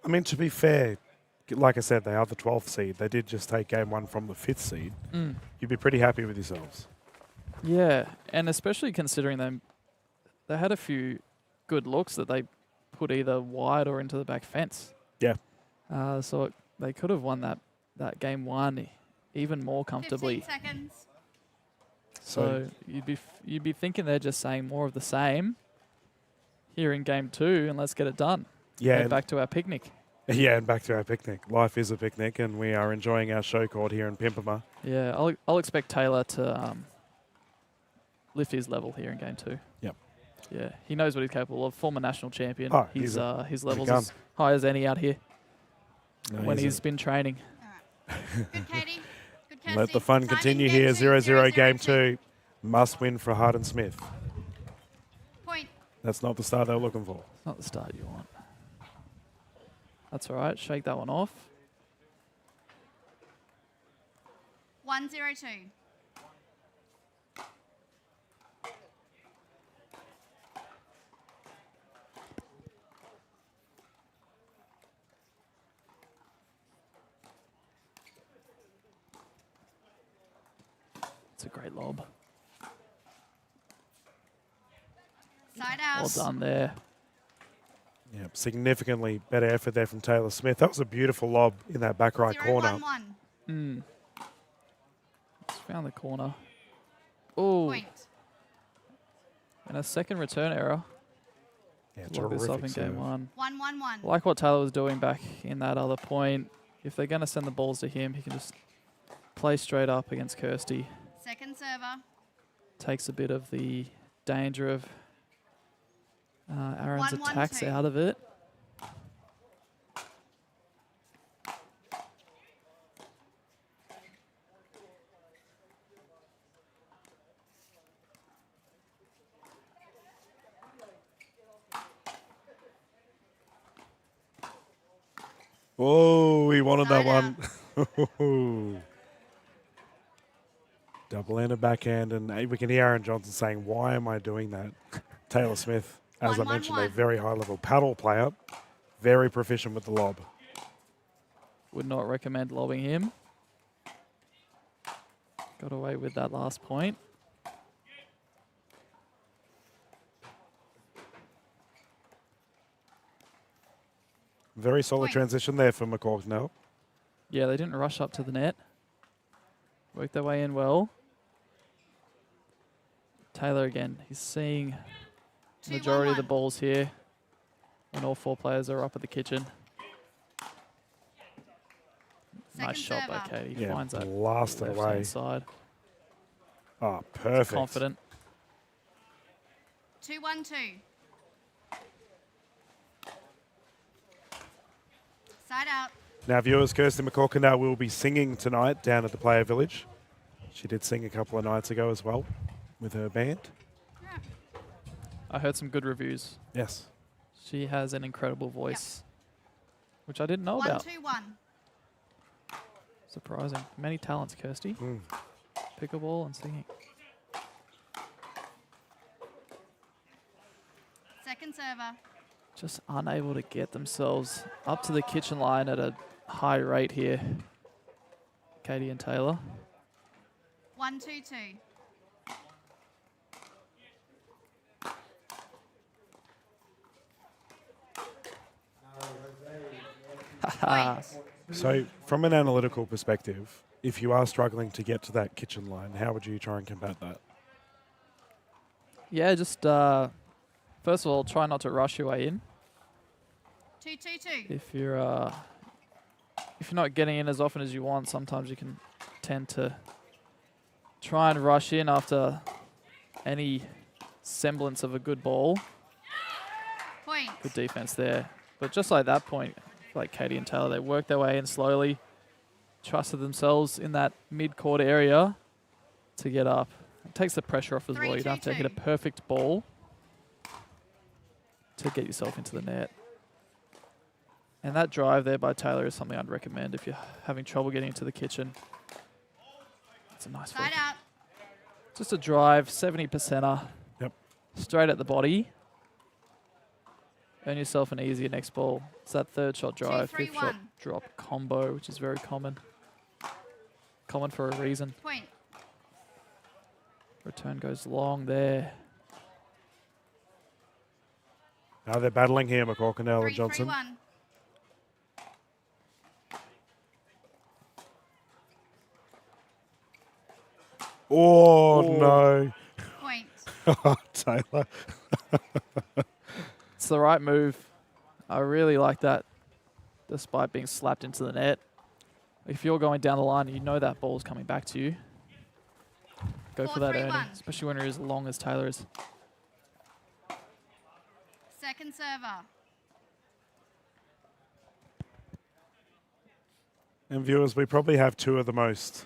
I mean, to be fair, like I said, they are the 12th seed. They did just take game one from the 5th seed. You'd be pretty happy with yourselves. Yeah, and especially considering they had a few good looks that they put either wide or into the back fence. Yeah. So they could have won that game one even more comfortably. 15 seconds. So you'd be thinking they're just saying more of the same here in game two, and let's get it done. Yeah. And back to our picnic. Yeah, and back to our picnic. Life is a picnic, and we are enjoying our show court here in Pimpama. Yeah, I'll expect Taylor to lift his level here in game two. Yep. Yeah, he knows what he's capable of. Former national champion. Oh, his level's gun. as high as any out here No, when he's been training. Good, Katie. Good, Kirsty. Let the fun Timing, continue game here. two, 0-0 game 0-0-2. 2. Must win for Hart and Smith. Point. That's not the start they were looking for. Not the start you want. That's all right. Shake that one off. 1-0-2. It's a great lob. Side out. Well done there. Yeah, significantly better effort there from Taylor Smith. That was a beautiful lob in that back right corner. 0-1-1. Just found the corner. Oh. Point. And a second return error. Yeah, Lock this up in terrific game serve. one. 1-1-1. Like what Taylor was doing back in that other point. If they're going to send the balls to him, he can just play straight up against Kirsty. Second server. Takes a bit of the danger of Aaron's 1-1-2. attacks out of it. Oh, he wanted that one. Double end of backhand, and we can hear Aaron Johnson saying, "Why am I doing that?" Taylor Smith, as I mentioned, a very high-level paddle player, very proficient with the lob. Would not recommend lobbing him. Got away with that last point. Very solid transition there for McCork now. Yeah, they didn't rush up to the net. Worked their way in well. Taylor again, he's seeing the majority of the balls here when all four players are up at the kitchen. Nice shot by Katie. Yeah, Finds that blasted left away. hand side. Oh, perfect. Confident. 2-1-2. Side out. Now, viewers, Kirsty McCorkindale will be singing tonight down at the Player Village. She did sing a couple of nights ago as well with her band. I heard some good reviews. Yes. She has an incredible voice. which I didn't know about. 1-2-1. Surprising. Many talents, Kirsty. Pickleball and singing. Second server. Just unable to get themselves up to the kitchen line at a high rate here. Katie and Taylor. 1-2-2. So, from an analytical perspective, if you are struggling to get to that kitchen line, how would you try and combat that? Yeah, just first of all, try not to rush your way in. 2-2-2. If you're not getting in as often as you want, sometimes you can tend to try and rush in after any semblance of a good ball. Point. Good defense there. But just like that point, like Katie and Taylor, they worked their way in slowly, trusted themselves in that mid-court area to get up. It takes the pressure off as well. You don't have to hit a perfect ball to get yourself into the net. And that drive there by Taylor is something I'd recommend if you're having trouble getting into the kitchen. It's a nice Side out. Just a drive, 70%er. Yep. Straight at the body. Earn yourself an easier next ball. It's that third shot drive, 2-3-1. fifth shot drop combo, which is very common. Common for a reason. Point. Return goes long there. Now they're battling here, McCorkindale and Johnson. 3-3-1. Oh, no. Point. Oh, Taylor. It's the right move. I really like that, despite being slapped into the net. If you're going down the line and you know that ball's coming back to you, go for that earning, especially when you're as long as Taylor is. Second server. And viewers, we probably have two of the most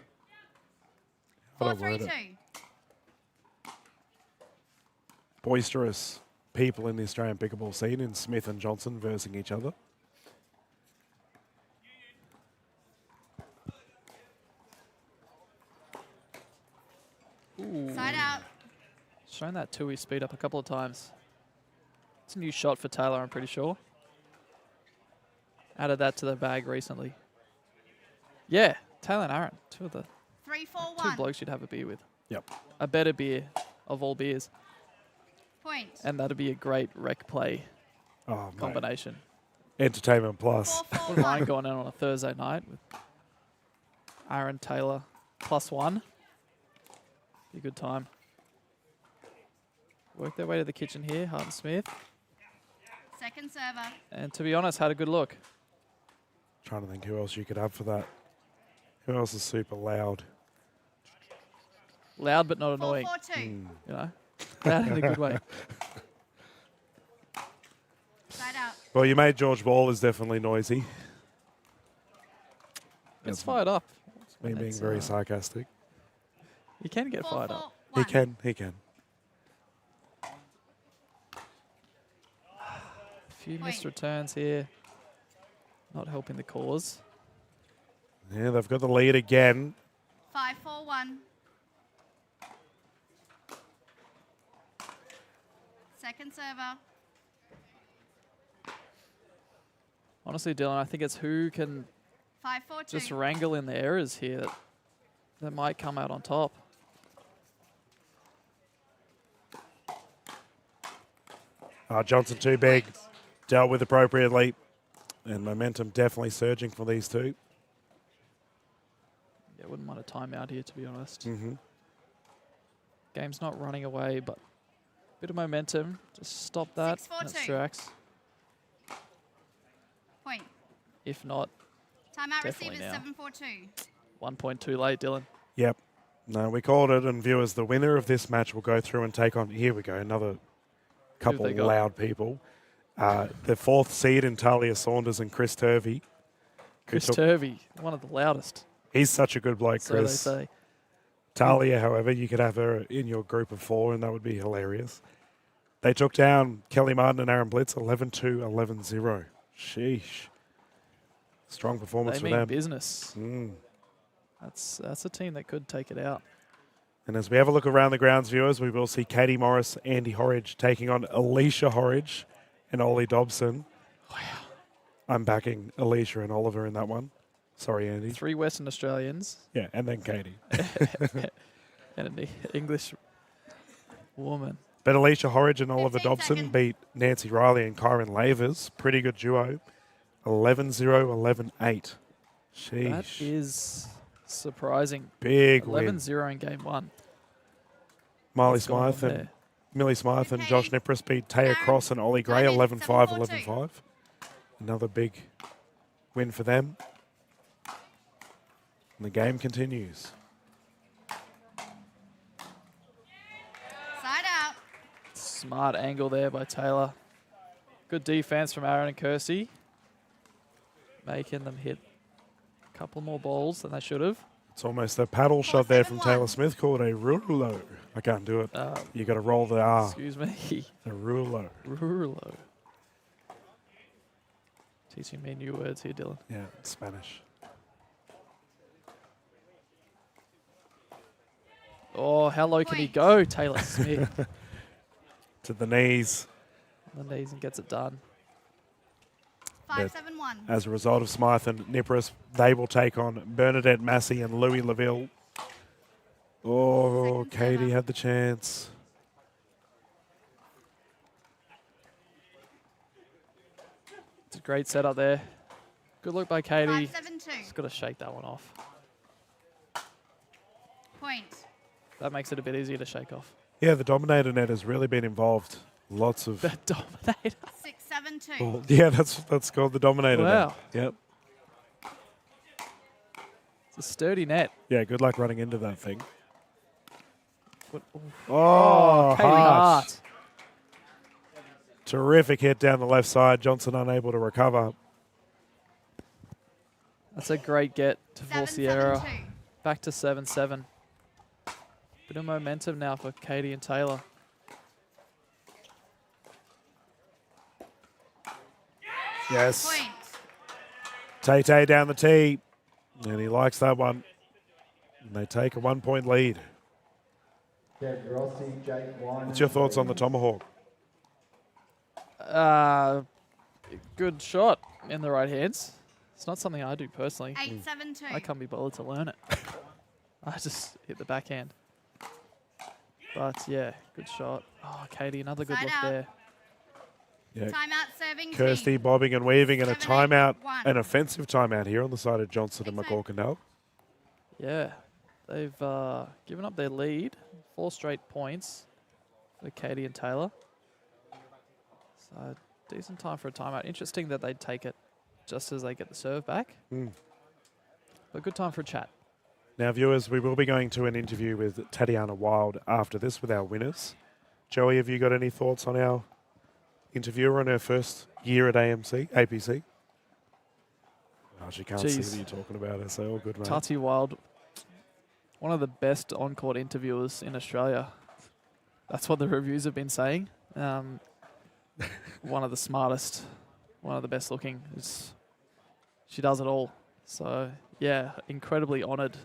4-3-2. boisterous people in the Australian pickleball scene in Smith and Johnson versing each other. Ooh. Side out. Shown that 2E speed up a couple of times. It's a new shot for Taylor, I'm pretty sure. Added that to the bag recently. Yeah, Taylor and Aaron, two 3-4-1. blokes you'd have a beer with. Yep. A better beer of all beers. Point. And that'd be a great rec play mate. combination. Entertainment plus. Wouldn't mind going in on a Thursday night with Aaron, Taylor, +1. Be a good time. Work their way to the kitchen here, Hart and Smith. Second server. And to be honest, had a good look. Trying to think who else you could have for that. Who else is super loud? Loud but not annoying. 4-4-2. You know? Loud in a good way. Side out. Well, you made George Ball is definitely noisy. It's fired up. Me being very sarcastic. You can get fired up. He can. He can. A few missed returns here. Not helping the cause. Yeah, they've got the lead again. 5-4-1. Second server. Honestly, Dylan, I think it's who can 5-4-2. just wrangle in the errors here that might come out on top. Johnson too big. Dealt with appropriately. And momentum definitely surging for these two. Yeah, wouldn't mind a timeout here, to be honest. Mm-hmm. Game's not running away, but bit of momentum. Just stop that. 6-4-2. And it strikes. Point. If not, Timeout definitely receivers now. 7-4-2. 1 point too late, Dylan. Yep. No, we called it. And viewers, the winner of this match will go through and take on, here we go, another couple they got? loud people. The fourth seed in Talia Saunders and Chris Turvey. Chris Turvey, one of the loudest. He's such a good bloke, So Chris. they say. Talia, however, you could have her in your group of 4, and that would be hilarious. They took down Kelly Martin and Aaron Blitz 11-2, 11-0. Sheesh. Strong performance They for mean them. business. That's a team that could take it out. And as we have a look around the grounds, viewers, we will see Katie Morris, Andy Horridge taking on 𝗙cie Horridge and Ollie Dobson. Wow. I'm backing 𝗙cie and Oliver in that one. Sorry, Andy. 3 Western Australians. Yeah, and then Katie. And an English woman. But 𝗙cie Horridge and Oliver 15 Dobson seconds. beat Nancy Riley and Kyron Lavers. Pretty good duo. 11-0, 11-8. Sheesh. That is surprising. Big win. 11-0 in game 1. Miley What's going on Smythe and there? Millie Smythe and Josh Nipris beat Taya Cross and Ollie Gray 11-5, 11-5. Another big win for them. And the game continues. Side out. Smart angle there by Taylor. Good defense from Aaron and 𝗙cie. Making them hit a couple more balls than they should have. It's almost a paddle shot there from Taylor Smith called a rouleau. I can't do it. You got to roll the R. Excuse me. A rouleau. Rouleau. Teaching me new words here, Dylan. Yeah, it's Spanish. Oh, how low can he go, Taylor Smith? To the knees. On the knees and gets it done. 5-7-1. As a result of Smythe and Nipris, they will take on Bernadette Massey and Louis Laville. Oh, Katie had the chance. It's a great setup there. Good look by Katie. 5-7-2. Just got to shake that one off. Point. That makes it a bit easier to shake off. Yeah, the Dominator net has really been involved. Lots of... The Dominator. 6-7-2. Well, yeah, that's called the Dominator net. Wow. Yep. It's a sturdy net. Yeah, good luck running into that thing. Oh, Katie Hart. Terrific hit down the left side. Johnson unable to recover. That's a great get to 𝗙cie𝗹𝗹. 7-7-2. Back to 7-7. Bit of momentum now for Katie and Taylor. Yes. Point. Tay down the tee. And he likes that one. And they take a 1-point lead. What's your thoughts on the Tomahawk? Good shot in the right hands. It's not something I do personally. 8-7-2. I can't be bothered to learn it. I just hit the backhand. But yeah, good shot. Oh, Katie, another good Side look out. there. Yeah. Timeout serving 𝗙cie team. bobbing and weaving and a 7-8-1. timeout, an offensive timeout here on the side of Johnson and McCorkindale. Yeah, they've given up their lead. 4 straight points for Katie and Taylor. So decent time for a timeout. Interesting that they'd take it just as they get the serve back. But good time for a chat. Now, viewers, we will be going to an interview with Tatiana Wild after this with our winners. Joey, have you got any thoughts on our interviewer on her first year at APC? Oh, she can't see Jeez. that you're talking about her, so all good, mate. Tati Wild, one of the best on-court interviewers in Australia. That's what the reviews have been saying. One of the smartest, one of the best looking. She does it all. So, yeah, incredibly honoured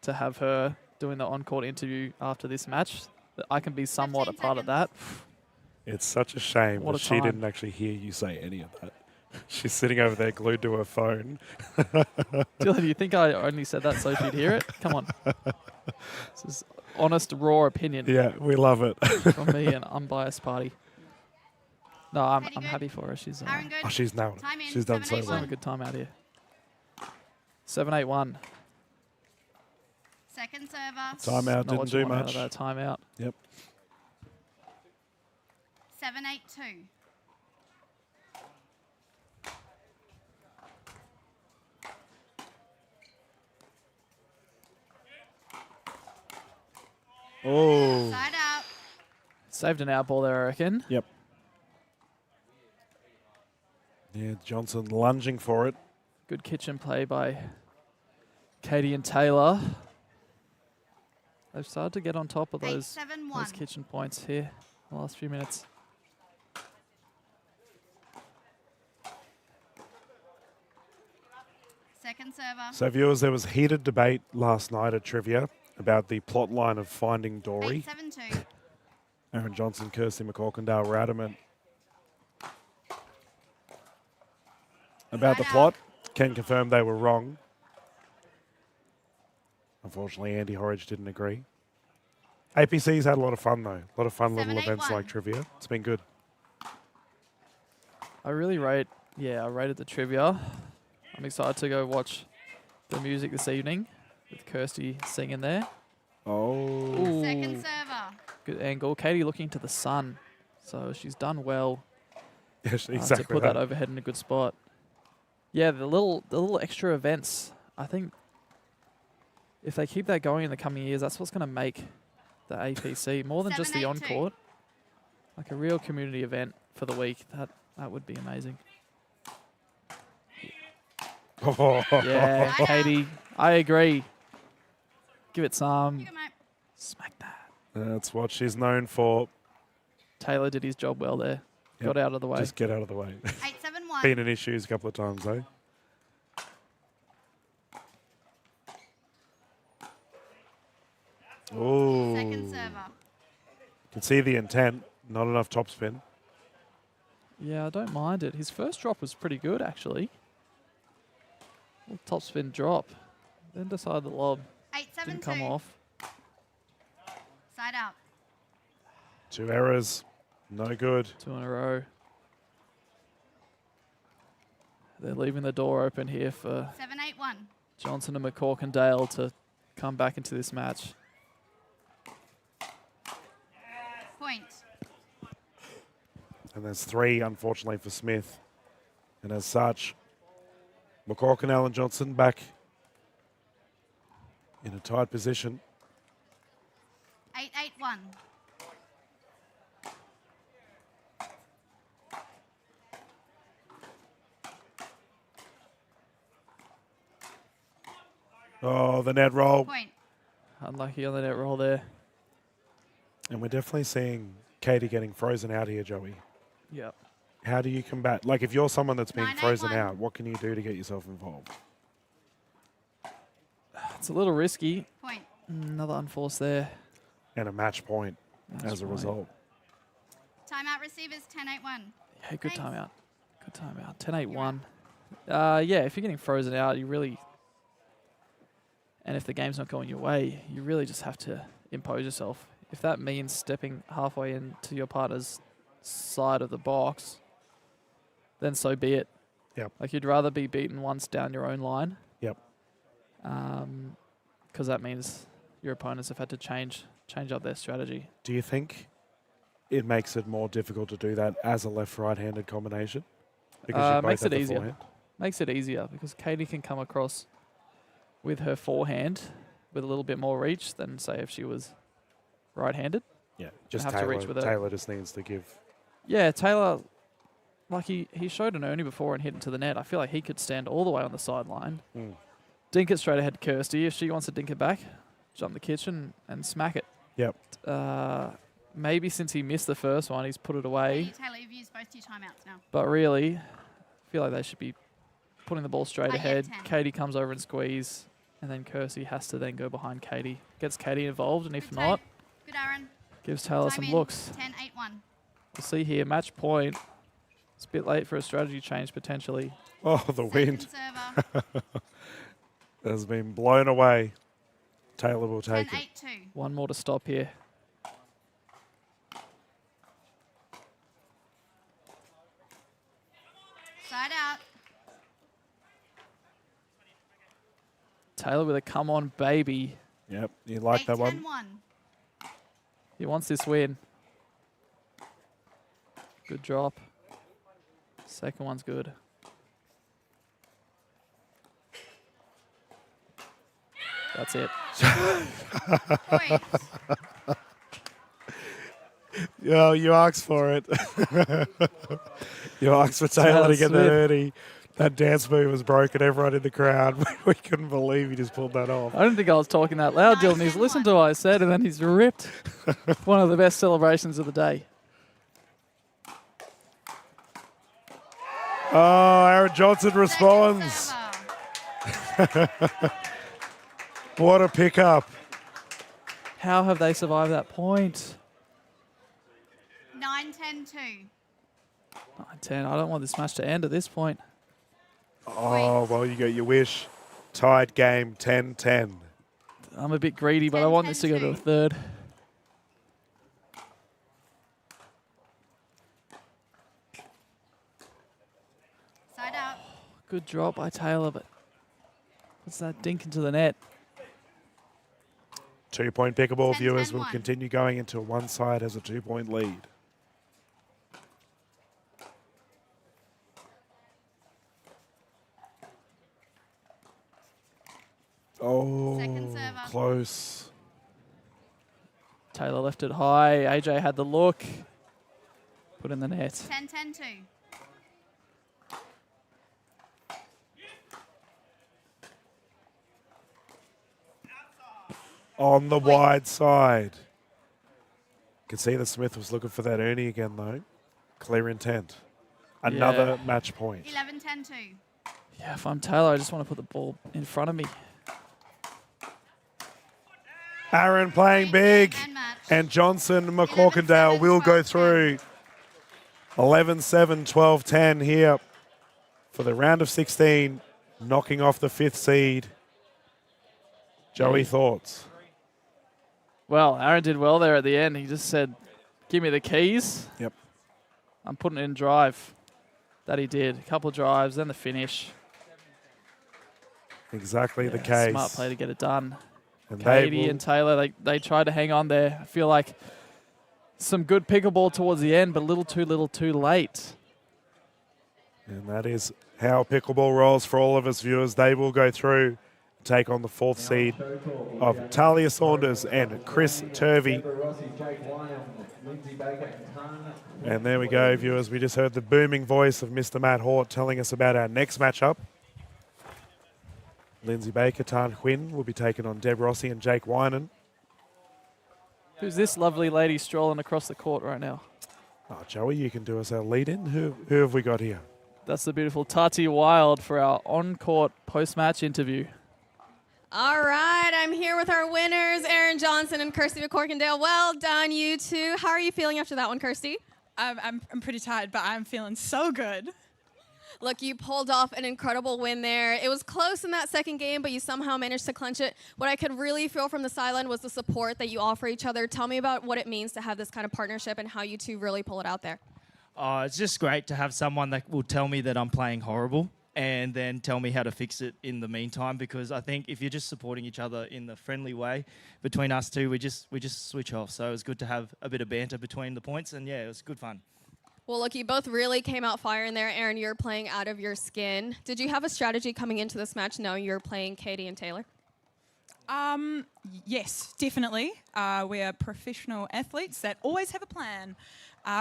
to have her doing the on-court interview after this match. I can be somewhat a part of that. It's such a shame What that a she time. didn't actually hear you say any of that. She's sitting over there glued to her phone. Dylan, do you think I only said that so she'd hear it? Come on. This is honest, raw opinion. Yeah, we love it. From me, an unbiased party. No, I'm happy for her. She's Oh, she's nailed it. She's done so having well. a good time out here. 7-8-1. Second server. Timeout Not didn't what you do want out much. of that timeout. Yep. 7-8-2. Oh. Side out. Saved an out ball there, I reckon. Yep. Yeah, Johnson lunging for it. Good kitchen play by Katie and Taylor. They've started to get on top of those 8-7-1. kitchen points here in the last few minutes. Second server. So, viewers, there was heated debate last night at Trivia about the plot line of Finding Dory. 8-7-2. Aaron Johnson, Kirsty McCorkindale were adamant about the plot. Can confirm they were wrong. Unfortunately, Andy Horridge didn't agree. APC's had a lot of fun, though. A lot of fun little events like Trivia. It's been good. I really rate, I rated the trivia. I'm excited to go watch the music this evening with Kirsty singing there. Oh. Ooh. Second server. Good angle. Katie looking to the sun, so she's done well. Yes, exactly. To put that overhead in a good spot. Yeah, the little extra events. I think if they keep that going in the coming years, that's what's going to make the APC more than just the on-court. Like a real community event for the week. That would be amazing. Oh. Yeah, Katie, I agree. Give it some. Smack that. That's what she's known for. Taylor did his job well there. Yep. Got out of the way. Just get out of the way. 8-7-1. Been in issues a couple of times, though. Oh. Second server. Can see the intent. Not enough topspin. Yeah, I don't mind it. His first drop was pretty good, actually. Topspin drop. Then decided the lob. 8-7-2. Didn't come off. Side out. 2 errors. No good. 2 in a row. They're leaving the door open here for 7-8-1. Johnson and McCorkindale to come back into this match. Point. And there's 3, unfortunately, for Smith. And as such, McCorkindale and Johnson back in a tight position. 8-8-1. Oh, the net roll. Point. Unlucky on the net roll there. And we're definitely seeing Katie getting frozen out here, Joey. Yep. How do you combat? Like, if you're someone that's been 9-8-1. frozen out, what can you do to get yourself involved? It's a little risky. Point. Another unforced there. And a match point as a result. Timeout receivers 10-8-1. Yeah, good timeout. Good timeout. 10-8-1. Yeah, if you're getting frozen out, you really... And if the game's not going your way, you really just have to impose yourself. If that means stepping halfway into your partner's side of the box, then so be it. Yep. Like, you'd rather be beaten once down your own line. Yep. Because that means your opponents have had to change up their strategy. Do you think it makes it more difficult to do that as a left-right-handed combination? Because you both makes have it the easier. forehand? Makes it easier because Katie can come across with her forehand with a little bit more reach than, say, if she was right-handed. Yeah, just have Taylor, to reach with her. Taylor just needs to give. Yeah, Taylor, like he showed an Ernie before and hit into the net. I feel like he could stand all the way on the sideline, dink it straight ahead to Kirsty. If she wants to dink it back, jump the kitchen and smack it. Yep. Maybe since he missed the first one, he's put it away. Taylor, you've used both your timeouts now. But really, I feel like they should be putting the ball straight ahead. 10. Katie comes over and squeeze, and then Kirsty has to then go behind Katie. Gets Katie involved, and if not, Good, Aaron. gives Taylor Time some in. looks. 10-8-1. We'll see here, match point. It's a bit late for a strategy change, potentially. Oh, the wind Server. has been blown away. Taylor will take it. 10-8-2. One more to stop here. Side out. Taylor with a come on, baby. Yep, you like that one? 8-10-1. He wants this win. Good drop. Second one's good. That's it. Yo, you asked for it. You asked for Taylor to get that Ernie. That dance move was broken. Everyone in the crowd, we couldn't believe he just pulled that off. I didn't think I was talking that loud, Dylan. He's listened to what I said, and then he's ripped one of the best celebrations of the day. Oh, Aaron Johnson responds. What a pickup. How have they survived that point? 9-10-2. 9-10. I don't want this match to end at this point. Oh, well, you got your wish. Tied game, 10-10. I'm a bit greedy, but I want this to go to a third. Side out. Good drop by Taylor, but what's that dink into the net? 2-point pickleball 10, viewers 10, will 1. continue going until one side has a 2-point lead. Oh, Second server. close. Taylor left it high. AJ had the look. Put in the net. 10-10-2. On the wide side. Can see that Smith was looking for that Ernie again, though. Clear intent. Another match point. 11-10-2. Yeah, if I'm Taylor, I just want to put the ball in front of me. Aaron playing big. And Johnson McCorkindale will go through. 11-7, 12-10 here for the round of 16, knocking off the 5th seed. Joey, thoughts? Well, Aaron did well there at the end. He just said, give me the keys. Yep. I'm putting it in drive. That he did. A couple of drives, then the finish. Exactly the case. Smart play to get it done. And Katie and Taylor, they tried to hang on there. I feel like some good pickleball towards the end, but a little too late. And that is how pickleball rolls for all of us viewers. They will go through, take on the 4th seed of Talia Saunders and Chris Turvey. And there we go, viewers. We just heard the booming voice of Mr. Matt Hort telling us about our next matchup. Lindsay Baker, Tan Huynh will be taking on Deb Rossi and Jake Winan. Who's this lovely lady strolling across the court right now? Oh, Joey, you can do us our lead-in. Who have we got here? That's the beautiful Tati Wild for our on-court post-match interview. All right, I'm here with our winners, Aaron Johnson and 𝗙cie McCorkindale. Well done, you two. How are you feeling after that one, 𝗙cie? I'm pretty tired, but I'm feeling so good. Look, you pulled off an incredible win there. It was close in that second game, but you somehow managed to clinch it. What I could really feel from the sideline was the support that you offer each other. Tell me about what it means to have this kind of partnership and how you two really pull it out there. It's just great to have someone that will tell me that I'm playing horrible and then tell me how to fix it in the meantime, because I think if you're just supporting each other in the friendly way between us two, we just switch off. So it was good to have a bit of banter between the points, and yeah, it was good fun. Well, look, you both really came out firing there. Aaron, you're playing out of your skin. Did you have a strategy coming into this match knowing you're playing Katie and Taylor? Yes, definitely. We are professional athletes that always have a plan.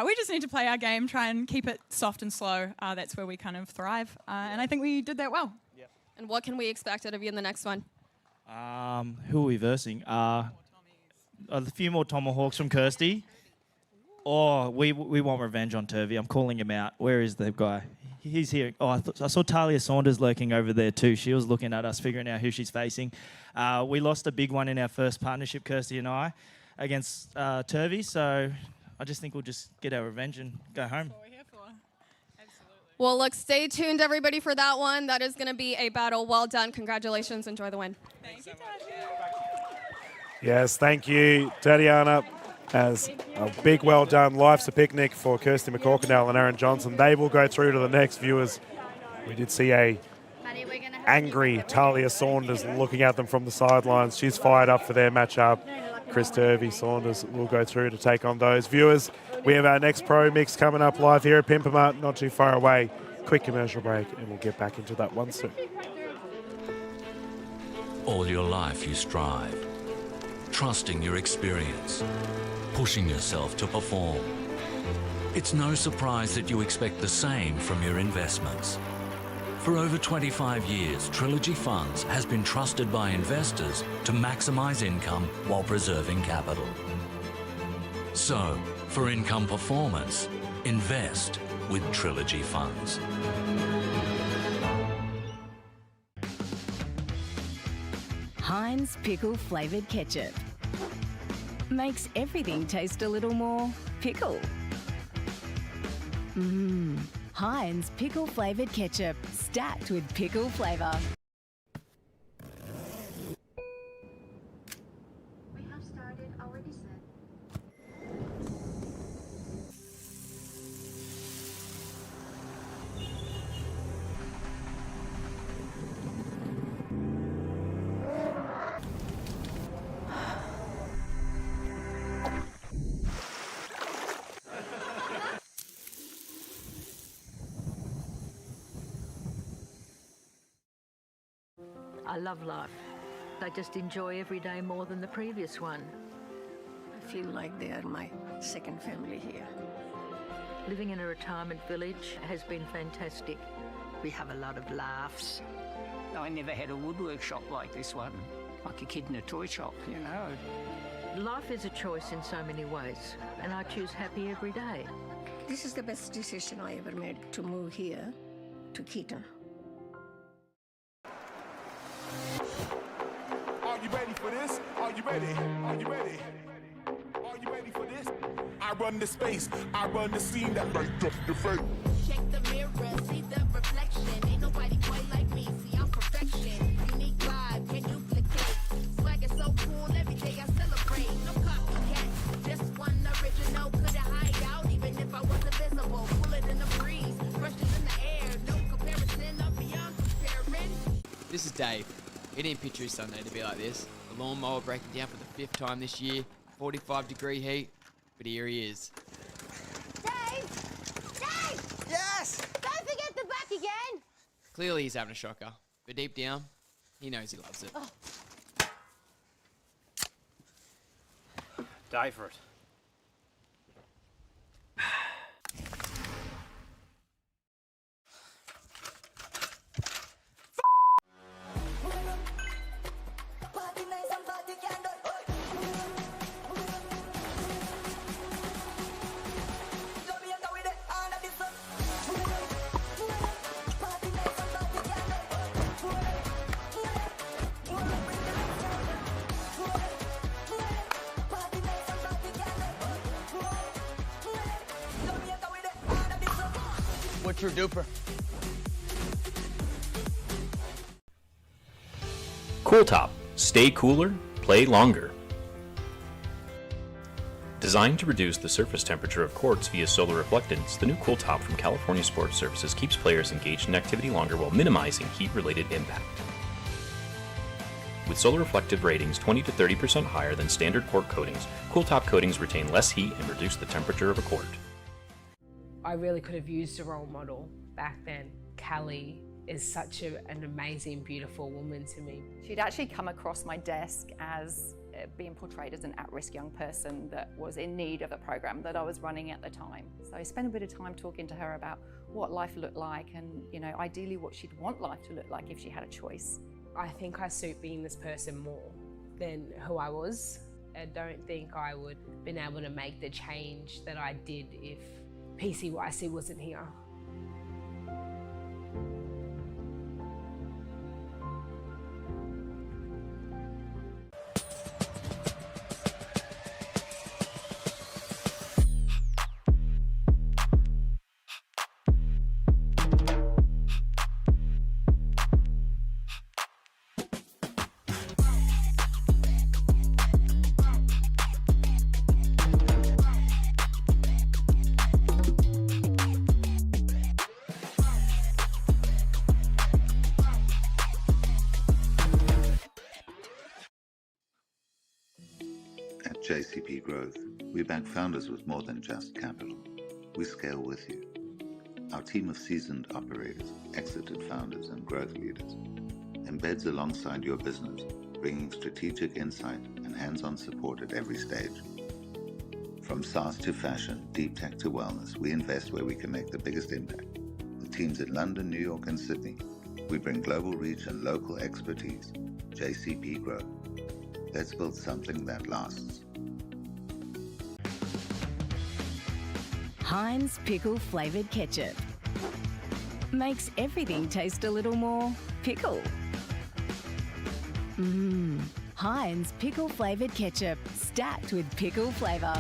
We just need to play our game, try and keep it soft and slow. That's where we kind of thrive. And I think we did that well. Yep. And what can we expect out of you in the next one? Who are we versing? A few more tomahawks from 𝗙cie. Oh, we want revenge on Turvey. I'm calling him out. Where is the guy? He's here. Oh, I saw Talia Saunders lurking over there too. She was looking at us, figuring out who she's facing. We lost a big one in our first partnership, 𝗙cie and I, against Turvey. So I just think we'll just get our revenge and go home. That's what we're here for. Absolutely. Well, look, stay tuned, everybody, for that one. That is going to be a battle. Well done. Congratulations. Enjoy the win. Thank you, Yes, thank you, Tatiana. As a big well done. Life's a picnic for 𝗙cie McCorkindale and Aaron Johnson. They will go through to the next, viewers. We did see a angry Talia Saunders looking at them from the sidelines. She's fired up for their matchup. Chris Turvey Saunders will go through to take on those. Viewers, we have our next Pro Mix coming up live here at Pimpama, not too far away. Quick commercial break and we'll get back into that one soon. All your life you strive, trusting your experience, pushing yourself to perform. It's no surprise that you expect the same from your investments. For over 25 years, Trilogy Funds has been trusted by investors to maximize income while preserving capital. So, for income performance, invest with Trilogy Funds. Heinz pickle flavoured ketchup. Makes everything taste a little more pickle. Heinz pickle flavoured ketchup, stacked with pickle flavour. We have started our descent. I love life. I just enjoy every day more than the previous one. I feel like they are my second family here. Living in a retirement village has been fantastic. We have a lot of laughs. I never had a woodwork shop like this one. Like a kid in a toy shop, you know. Life is a choice in so many ways, and I choose happy every day. This is the best decision I ever made, to move here to 𝗙cie. Are you ready for this? Are you ready? Are you ready? Are you ready for this? I run the space, I run the scene that light up the face. Check the mirror, see the reflection. Ain't nobody quite like me, see I'm perfection. Unique vibe, can't duplicate. Swag is so cool, every day I celebrate. No copycat, just one original. Couldn't hide out even if I was invisible. Cooler than the breeze, fresher than the air. No comparison, I'm beyond comparing. This is Dave. It didn't picture his Sunday to be like this. The lawnmower breaking down for the 5th time this year. 45-degree heat. But here he is. Dave! Dave! Yes! Don't forget the back again! Clearly he's having a shocker. But deep down, he knows he loves it. Oh. Die for it. What's your DUPR? Cooltop. Stay cooler, play longer. Designed to reduce the surface temperature of courts via solar reflectance, the new Cooltop from California Sports Services keeps players engaged in activity longer while minimizing heat-related impact. With solar reflective ratings 20 to 30% higher than standard court coatings, Cooltop coatings retain less heat and reduce the temperature of a court. I really could have used a role model back then. 𝗙cie is such an amazing, beautiful woman to me. She'd actually come across my desk as being portrayed as an at-risk young person that was in need of the program that I was running at the time. So I spent a bit of time talking to her about what life looked like and, you know, ideally what she'd want life to look like if she had a choice. I think I suit being this person more than who I was. I don't think I would have been able to make the change that I did if 𝗙cie𝗹𝗹cie wasn't here. At JCP Growth, we back founders with more than just capital. We scale with you. Our team of seasoned operators, exited founders, and growth leaders embeds alongside your business, bringing strategic insight and hands-on support at every stage. From SaaS to fashion, deep tech to wellness, we invest where we can make the biggest impact. With teams in London, New York, and Sydney, we bring global reach and local expertise. JCP Growth. Let's build something that lasts. Heinz pickle flavoured ketchup. Makes everything taste a little more pickle. Heinz pickle flavoured ketchup, stacked with pickle flavour.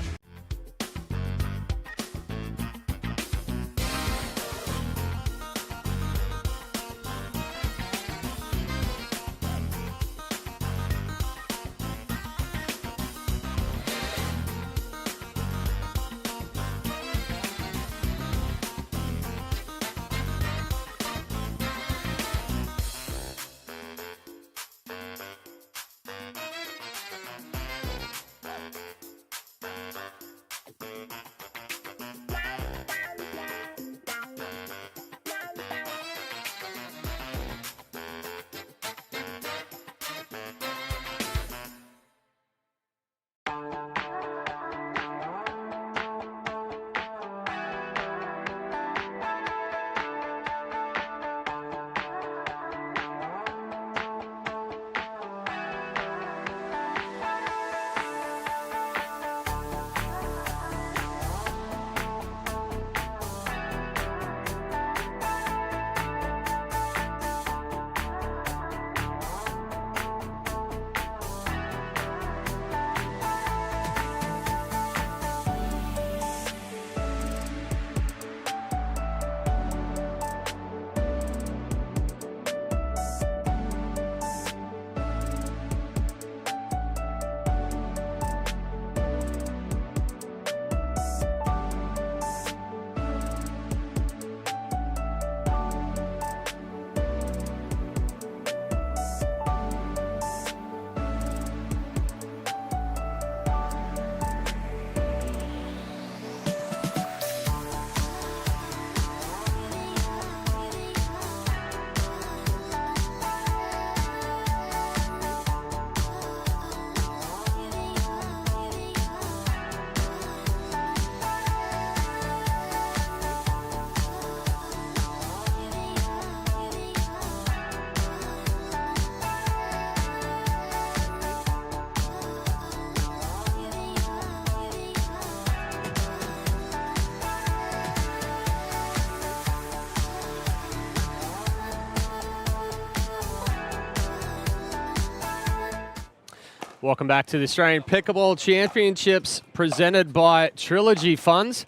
Welcome back to the Australian Pickleball Championships presented by Trilogy Funds.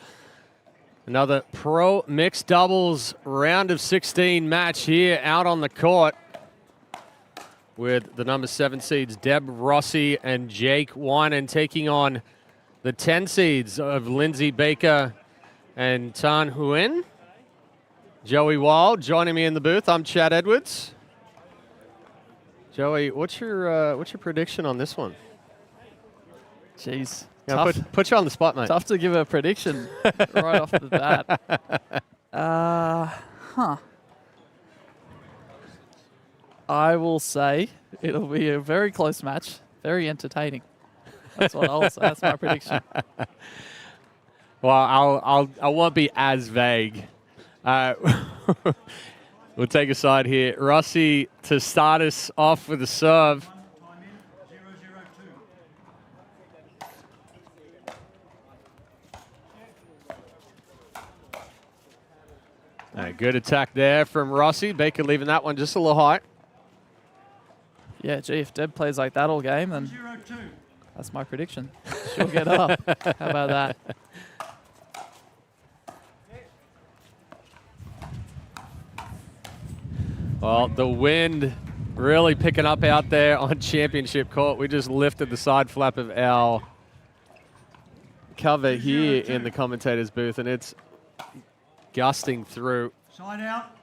Another pro mixed doubles round of 16 match here out on the court with the number 7 seeds Deb Rossi and Jake Winan taking on the 10 seeds of Lindsay Baker and Tan Huynh. Joey Wild joining me in the booth. I'm Chad Edwards. Joey, what's your prediction on this one? Jeez. Yeah, put you on the spot, mate. Tough to give a prediction right off the bat. I will say it'll be a very close match, very entertaining. That's what I'll say. That's my prediction. Well, I won't be as vague. We'll take a side here. Rossi to start us off with a serve. Good attack there from Rossi. Baker leaving that one just a little high. Yeah, gee, if Deb plays like that all game, then that's my prediction. She'll get up. How about that? Well, the wind really picking up out there on championship court. We just lifted the side flap of our cover here in the commentator's booth, and it's gusting through. Side out.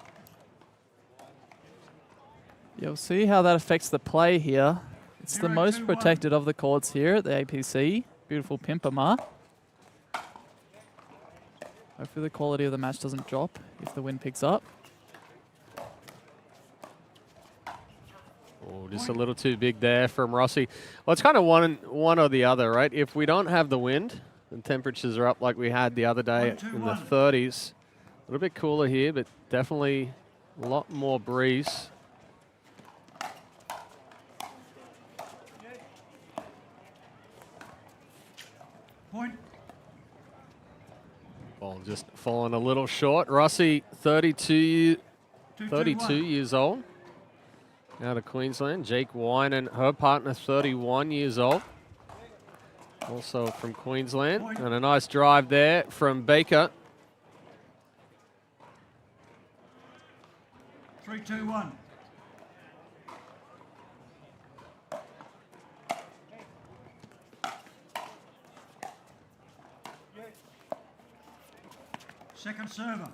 You'll see how that affects the play here. It's the most protected of the courts here at the APC. Beautiful Pimpama. Hopefully the quality of the match doesn't drop if the wind picks up. Oh, just a little too big there from Rossi. Well, it's kind of one or the other, right? If we don't have the wind, the temperatures are up like we had the other day in the 30s. A little bit cooler here, but definitely a lot more breeze. Point. Ball just falling a little short. Rossi, 32 years old. Out of Queensland, Jake Winan, her partner, 31 years old. Also from Queensland. And a nice drive there from Baker. 3-2-1. Second server.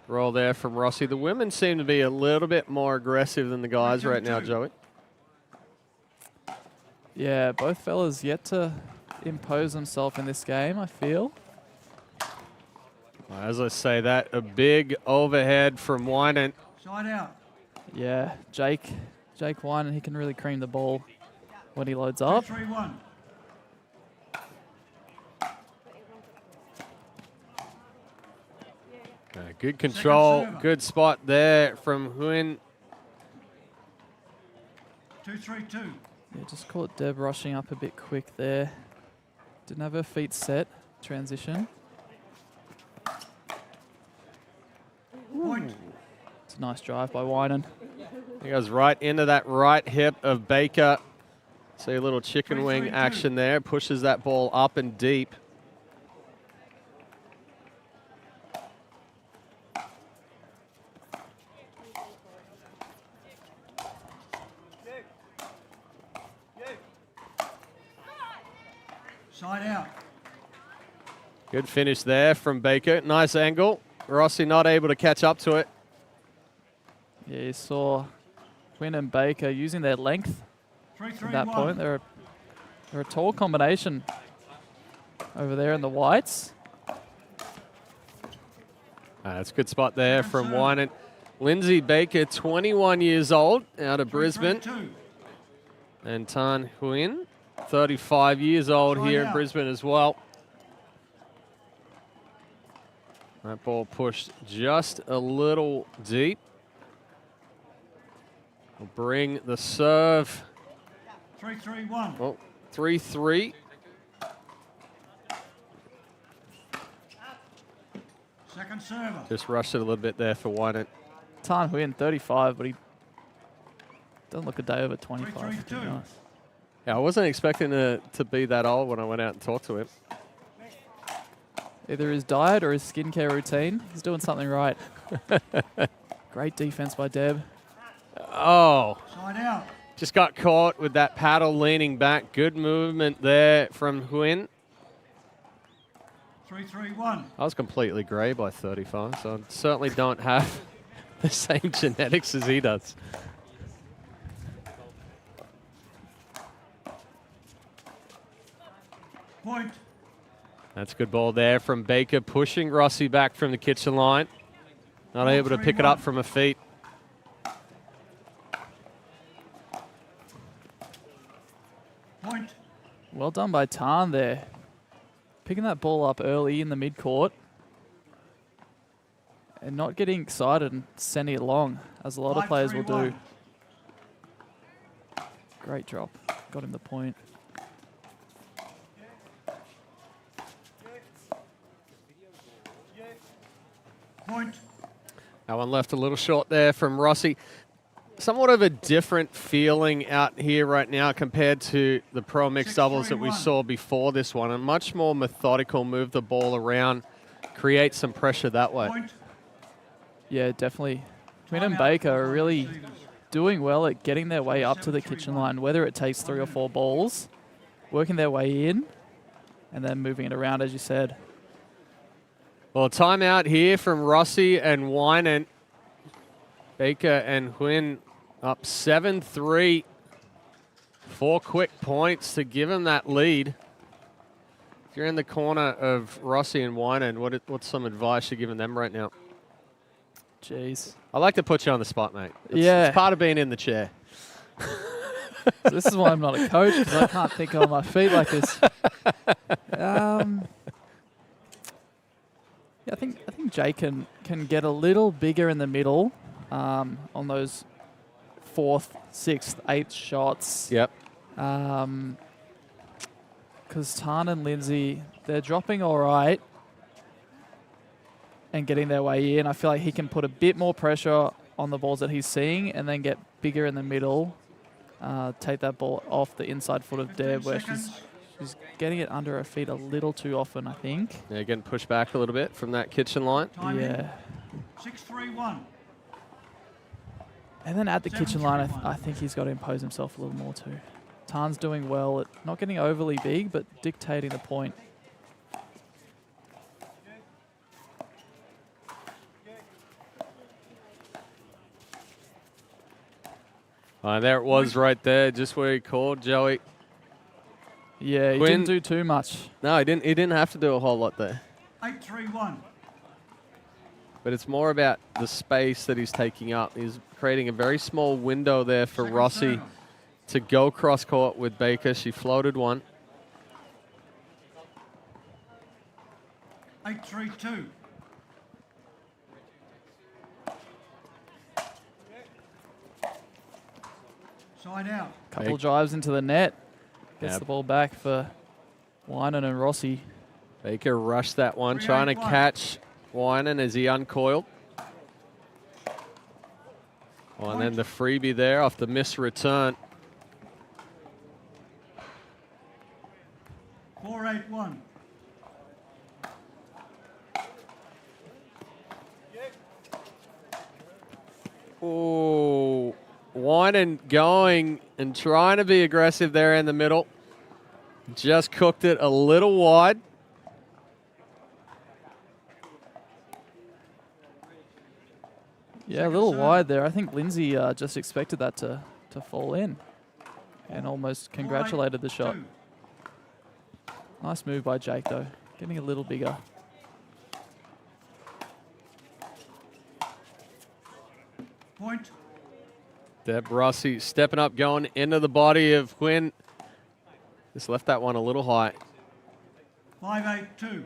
Roll there from Rossi. The women seem to be a little bit more aggressive than the guys right now, Joey. Yeah, both fellas yet to impose themselves in this game, I feel. As I say that, a big overhead from Winan. Side out. Yeah, Jake Winan, he can really cream the ball when he loads up. 3-1. Good control, good spot there from Huyn. 2-3-2. Yeah, just caught Deb rushing up a bit quick there. Didn't have her feet set. Transition. Point. It's a nice drive by Winan. He goes right into that right hip of Baker. See a little chicken wing action there. Pushes that ball up and deep. Side out. Good finish there from Baker. Nice angle. Rossi not able to catch up to it. Yeah, you saw Quinn and Baker using their length at that point. They're a tall combination over there in the whites. That's a good spot there from Winan. Lindsay Baker, 21 years old, out of Brisbane. And Tan Huyn, 35 years old here in Brisbane as well. That ball pushed just a little deep. Will bring the serve. 3-3-1. Oh, 3-3. Second server. Just rushed it a little bit there for Winan. Tan Huyn, 35, but he doesn't look a day over 25. To be honest. Yeah, I wasn't expecting to be that old when I went out and talked to him. Either his diet or his skincare routine. He's doing something right. Great defense by Deb. Oh. Side out. Just got caught with that paddle leaning back. Good movement there from Huyn. 3-3-1. I was completely grey by 35, so I certainly don't have the same genetics as he does. Point. That's a good ball there from Baker, pushing Rossi back from the kitchen line. Not able to pick it up from her feet. Point. Well done by Tan there. Picking that ball up early in the midcourt and not getting excited and sending it long, as a lot of players will do. Great drop. Got him the point. Point. That one left a little short there from Rossi. Somewhat of a different feeling out here right now compared to the pro mixed doubles that we saw before this one. A much more methodical, move the ball around, create some pressure that way. Point. Yeah, definitely. Quinn and Baker are really doing well at getting their way up to the kitchen line, whether it takes 3 or 4 balls, working their way in, and then moving it around, as you said. Well, timeout here from Rossi and Winan. Baker and Huyn up 7-3. 4 quick points to give him that lead. If you're in the corner of Rossi and Winan, what's some advice you're giving them right now? Jeez. I like to put you on the spot, mate. Yeah. It's part of being in the chair. So this is why I'm not a coach, because I can't think on my feet like this. Yeah, I think Jay can get a little bigger in the middle on those 4th, 6th, 8th shots. Yep. Because Tan and Lindsay, they're dropping all right and getting their way in. I feel like he can put a bit more pressure on the balls that he's seeing and then get bigger in the middle. Take that ball off the inside foot of Deb, where she's getting it under her feet a little too often, I think. Yeah, getting pushed back a little bit from that kitchen line. Yeah. 6-3-1. And then at the kitchen line, I think he's got to impose himself a little more too. Tan's doing well at not getting overly big, but dictating the point. There it was right there, just where he called Joey. Yeah, he didn't do too much. No, he didn't. He didn't have to do a whole lot there. 8-3-1. But it's more about the space that he's taking up. He's creating a very small window there for 𝗙cie to go cross court with 𝗙cie. She floated one. 8-3-2. Side out. Couple drives into the net. Gets the ball back for Winan and 𝗙cie. 𝗙cie rushed that one, trying to catch Winan as he uncoiled. Oh, and then the freebie there off the missed return. 4-8-1. Oh, Winan going and trying to be aggressive there in the middle. Just cooked it a little wide. Yeah, a little wide there. I think 𝗙cie just expected that to fall in and almost congratulated the shot. Nice move by Jake, though. Getting a little bigger. Point. 𝗙cie stepping up, going into the body of Quinn. Just left that one a little high. 5-8-2.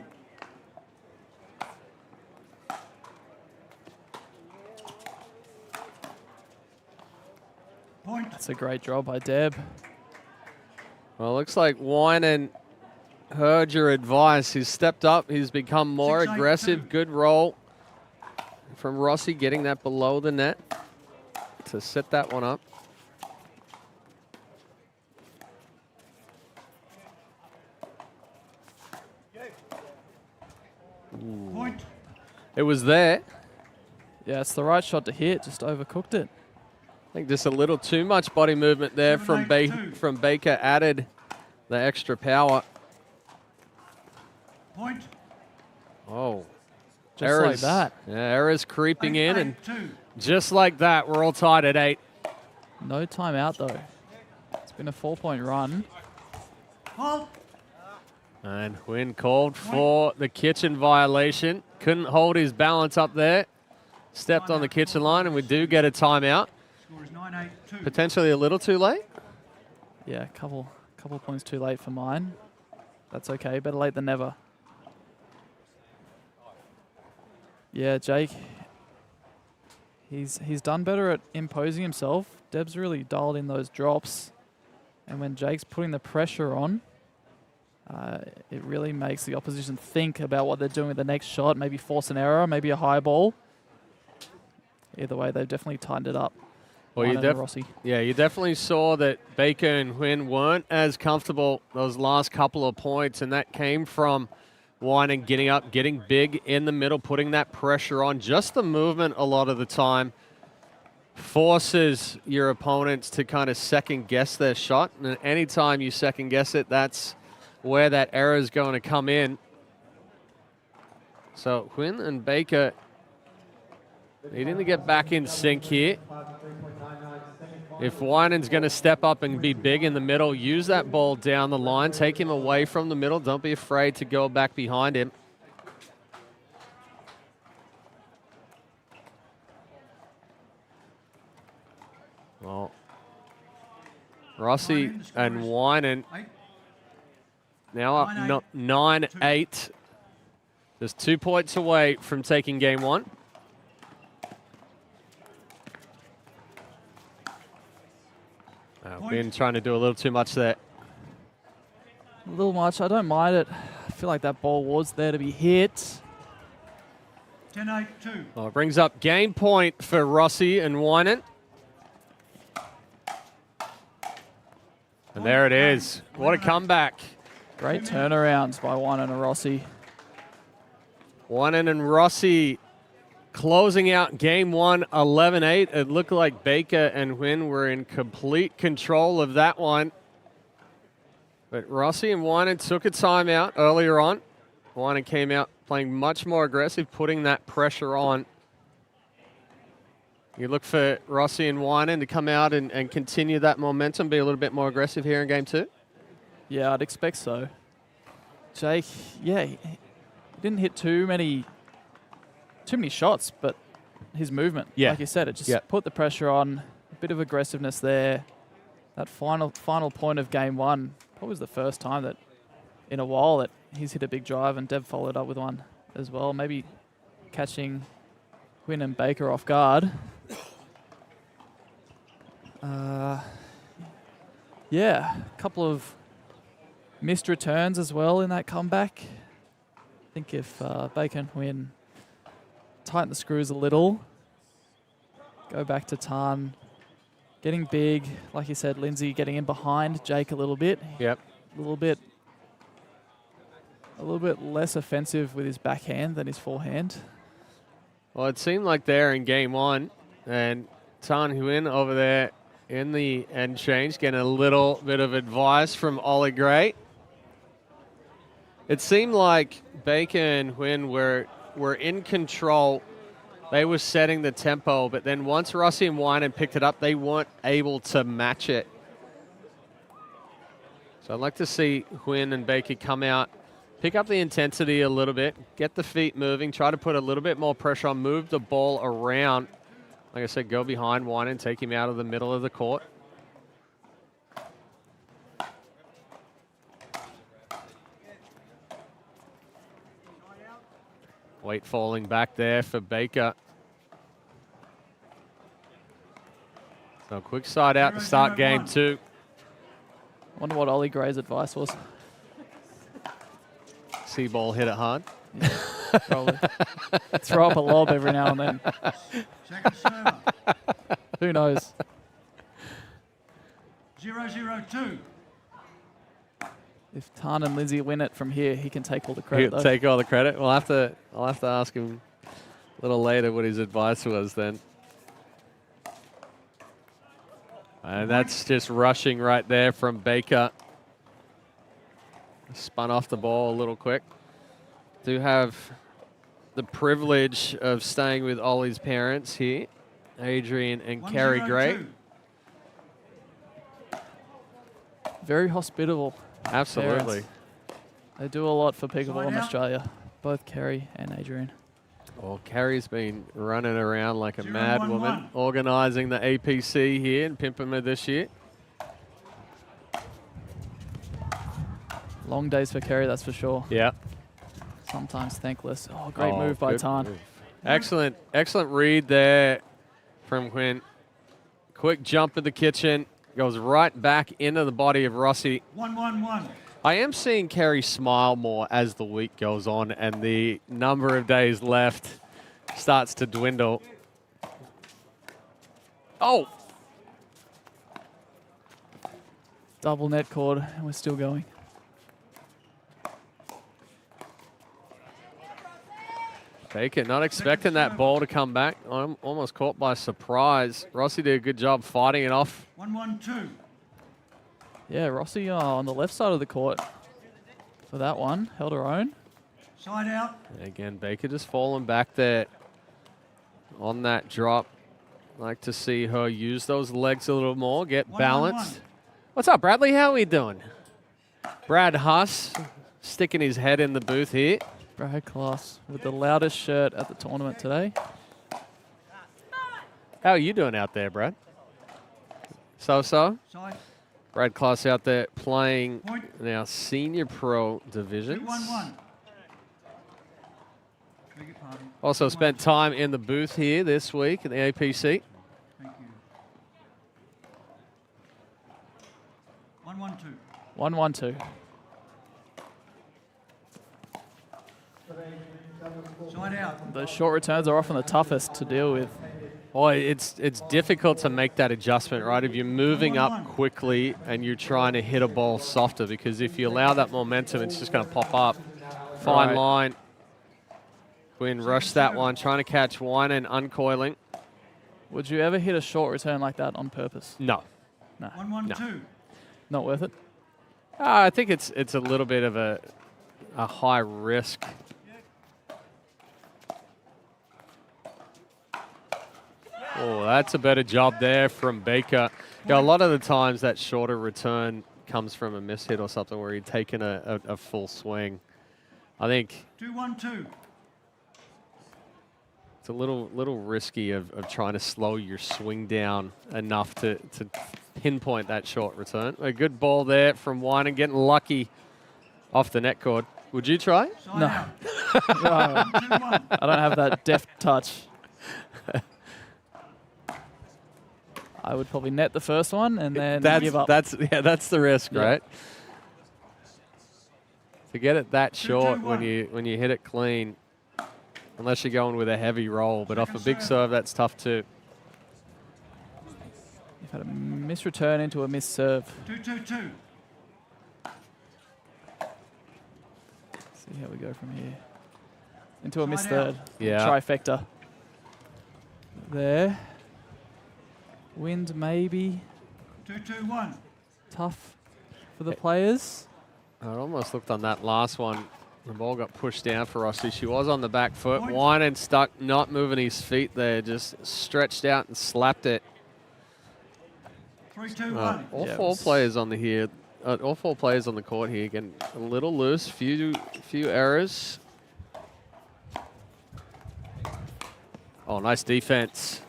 Point. That's a great draw by Deb. Well, it looks like Winan heard your advice. He's stepped up. He's become more aggressive. Good roll from 𝗙cie, getting that below the net to set that one up. Point. It was there. Yeah, it's the right shot to hit. Just overcooked it. I think just a little too much body movement there from 𝗙cie, added the extra power. Point. Oh. Just errors. like that. Yeah, errors creeping in, and just like that, we're all tied at 8. No timeout, though. It's been a 4-point run. Halt. And Quinn called for the kitchen violation. Couldn't hold his balance up there. Stepped on the kitchen line, and we do get a timeout. Score is 9-8-2. Potentially a little too late. Yeah, a couple points too late for mine. That's okay. Better late than never. Yeah, Jake. He's done better at imposing himself. Deb's really dialed in those drops. And when Jake's putting the pressure on, it really makes the opposition think about what they're doing with the next shot. Maybe force an error, maybe a high ball. Either way, they've definitely tightened it up. Well, you definitely saw that 𝗙cie and Quinn weren't as comfortable those last couple of points, and that came from Winan getting up, getting big in the middle, putting that pressure on. Just the movement a lot of the time forces your opponents to kind of second guess their shot. And anytime you second guess it, that's where that error is going to come in. So Quinn and 𝗙cie needing to get back in sync here. If Winan's going to step up and be big in the middle, use that ball down the line, take him away from the middle. Don't be afraid to go back behind him. Well, 𝗙cie and Winan now up 9-8. Just 2 points away from taking game one. Been trying to do a little too much there. A little much. I don't mind it. I feel like that ball was there to be hit. 10-8-2. Well, it brings up game point for Rossi and Winan. And there it is. What a comeback. Great turnarounds by Winan and Rossi. Winan and Rossi closing out game one, 11-8. It looked like Baker and Huynh were in complete control of that one. But Rossi and Winan took a timeout earlier on. Winan came out playing much more aggressive, putting that pressure on. You look for Rossi and Winan to come out and continue that momentum, be a little bit more aggressive here in game two? Yeah, I'd expect so. Jake, yeah, he didn't hit too many shots, but his movement, like you said, it just put the pressure on, a bit of aggressiveness there. That final point of game one, probably was the first time that in a while that he's hit a big drive, and Dev followed up with one as well, maybe catching Huynh and Baker off guard. Yeah, a couple of missed returns as well in that comeback. I think if Baker and Huynh tighten the screws a little, go back to Tan, getting big, like you said, Lindsay getting in behind Jake a little bit. Yep. A little bit less offensive with his backhand than his forehand. Well, it seemed like there in game one, and Tan Huynh over there in the end change, getting a little bit of advice from Ollie Gray. It seemed like Baker and Huynh were in control. They were setting the tempo, but then once Rossi and Winan picked it up, they weren't able to match it. So I'd like to see Huynh and Baker come out, pick up the intensity a little bit, get the feet moving, try to put a little bit more pressure on, move the ball around. Like I said, go behind Winan, take him out of the middle of the court. Weight falling back there for Baker. So quick side out to start game two. I wonder what Ollie Gray's advice was. See ball hit it hard. Yeah, probably. Throw up a lob every now and then. Second server. Who knows? 0-0-2. If Tan and Lindsay win it from here, he can take all the credit. He'll take all the credit. I'll have to ask him a little later what his advice was then. And that's just rushing right there from Baker. Spun off the ball a little quick. Do have the privilege of staying with Ollie's parents here, Adrian and Kerry Gray. Very hospitable. Absolutely. Parents. They do a lot for pickleball in Australia, both Kerry and Adrian. Well, Kerry's been running around like a mad woman, organising the APC here in Pimpama this year. Long days for Kerry, that's for sure. Yeah. Sometimes thankless. Oh, great move by Tan. Excellent read there from Huynh. Quick jump in the kitchen. Goes right back into the body of Rossi. 1-1-1. I am seeing Kerry smile more as the week goes on and the number of days left starts to dwindle. Oh! Double net cord, and we're still going. Baker not expecting that ball to come back. I'm almost caught by surprise. Rossi did a good job fighting it off. 1-1-2. Yeah, Rossi on the left side of the court for that one. Held her own. Side out. And again, Baker just falling back there on that drop. Like to see her use those legs a little more, get balanced. What's up, Bradley? How are we doing? Brad Huss sticking his head in the booth here. Brad Class with the loudest shirt at the tournament today. How are you doing out there, Brad? So-so? Side. Brad Class out there playing in our senior pro divisions. 2-1-1. Beg your pardon. Also spent time in the booth here this week in the APC. Thank you. 1-1-2. 1-1-2. Side out. Those short returns are often the toughest to deal with. Well, it's difficult to make that adjustment, right? If you're moving up quickly and you're trying to hit a ball softer, because if you allow that momentum, it's just going to pop up. Fine line. Quinn rushed that one, trying to catch one and uncoiling. Would you ever hit a short return like that on purpose? No. No. 1-1-2. Not worth it? I think it's a little bit of a high risk. Oh, that's a better job there from Baker. Yeah, a lot of the times that shorter return comes from a miss hit or something where he'd taken a full swing. I think 2-1-2. it's a little risky of trying to slow your swing down enough to pinpoint that short return. A good ball there from Wine and getting lucky off the net cord. Would you try? No. I don't have that deft touch. I would probably net the first one and then give up. That's the risk, right? To get it that short when you hit it clean, unless you're going with a heavy roll, but off a big serve, that's tough too. You've had a misreturn into a miss serve. 2-2-2. See how we go from here. Into a miss third. Yeah. Trifecta. There. Wind maybe. 2-2-1. Tough for the players. I almost looked on that last one. The ball got pushed down for Rossi. She was on the back foot. Wine and stuck, not moving his feet there. Just stretched out and slapped it. 3-2-1. All four players on all four players on the court here getting a little loose. Few errors. Oh, nice defense.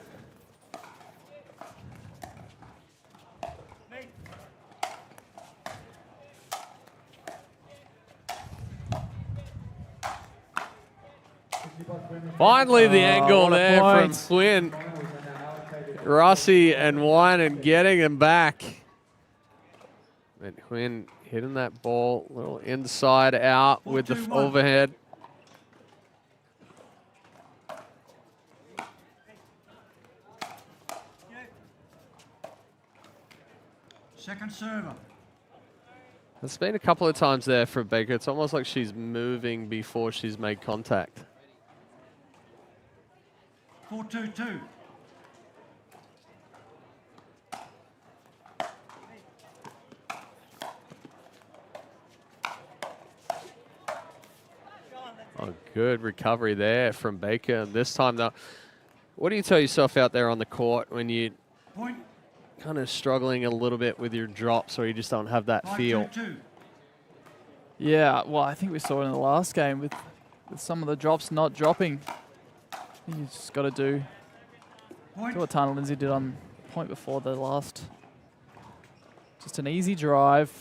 Finally, the angle there from Quinn. Rossi and Wine and getting him back. And Quinn hitting that ball a little inside out with the overhead. Second server. There's been a couple of times there for Baker. It's almost like she's moving before she's made contact. 4-2-2. Oh, good recovery there from Baker. This time, though, what do you tell yourself out there on the court when you kind of struggling a little bit with your drops or you just don't have that feel? Yeah, well, I think we saw it in the last game with some of the drops not dropping. You just got to do what Tana Lindsay did on point before the last. Just an easy drive.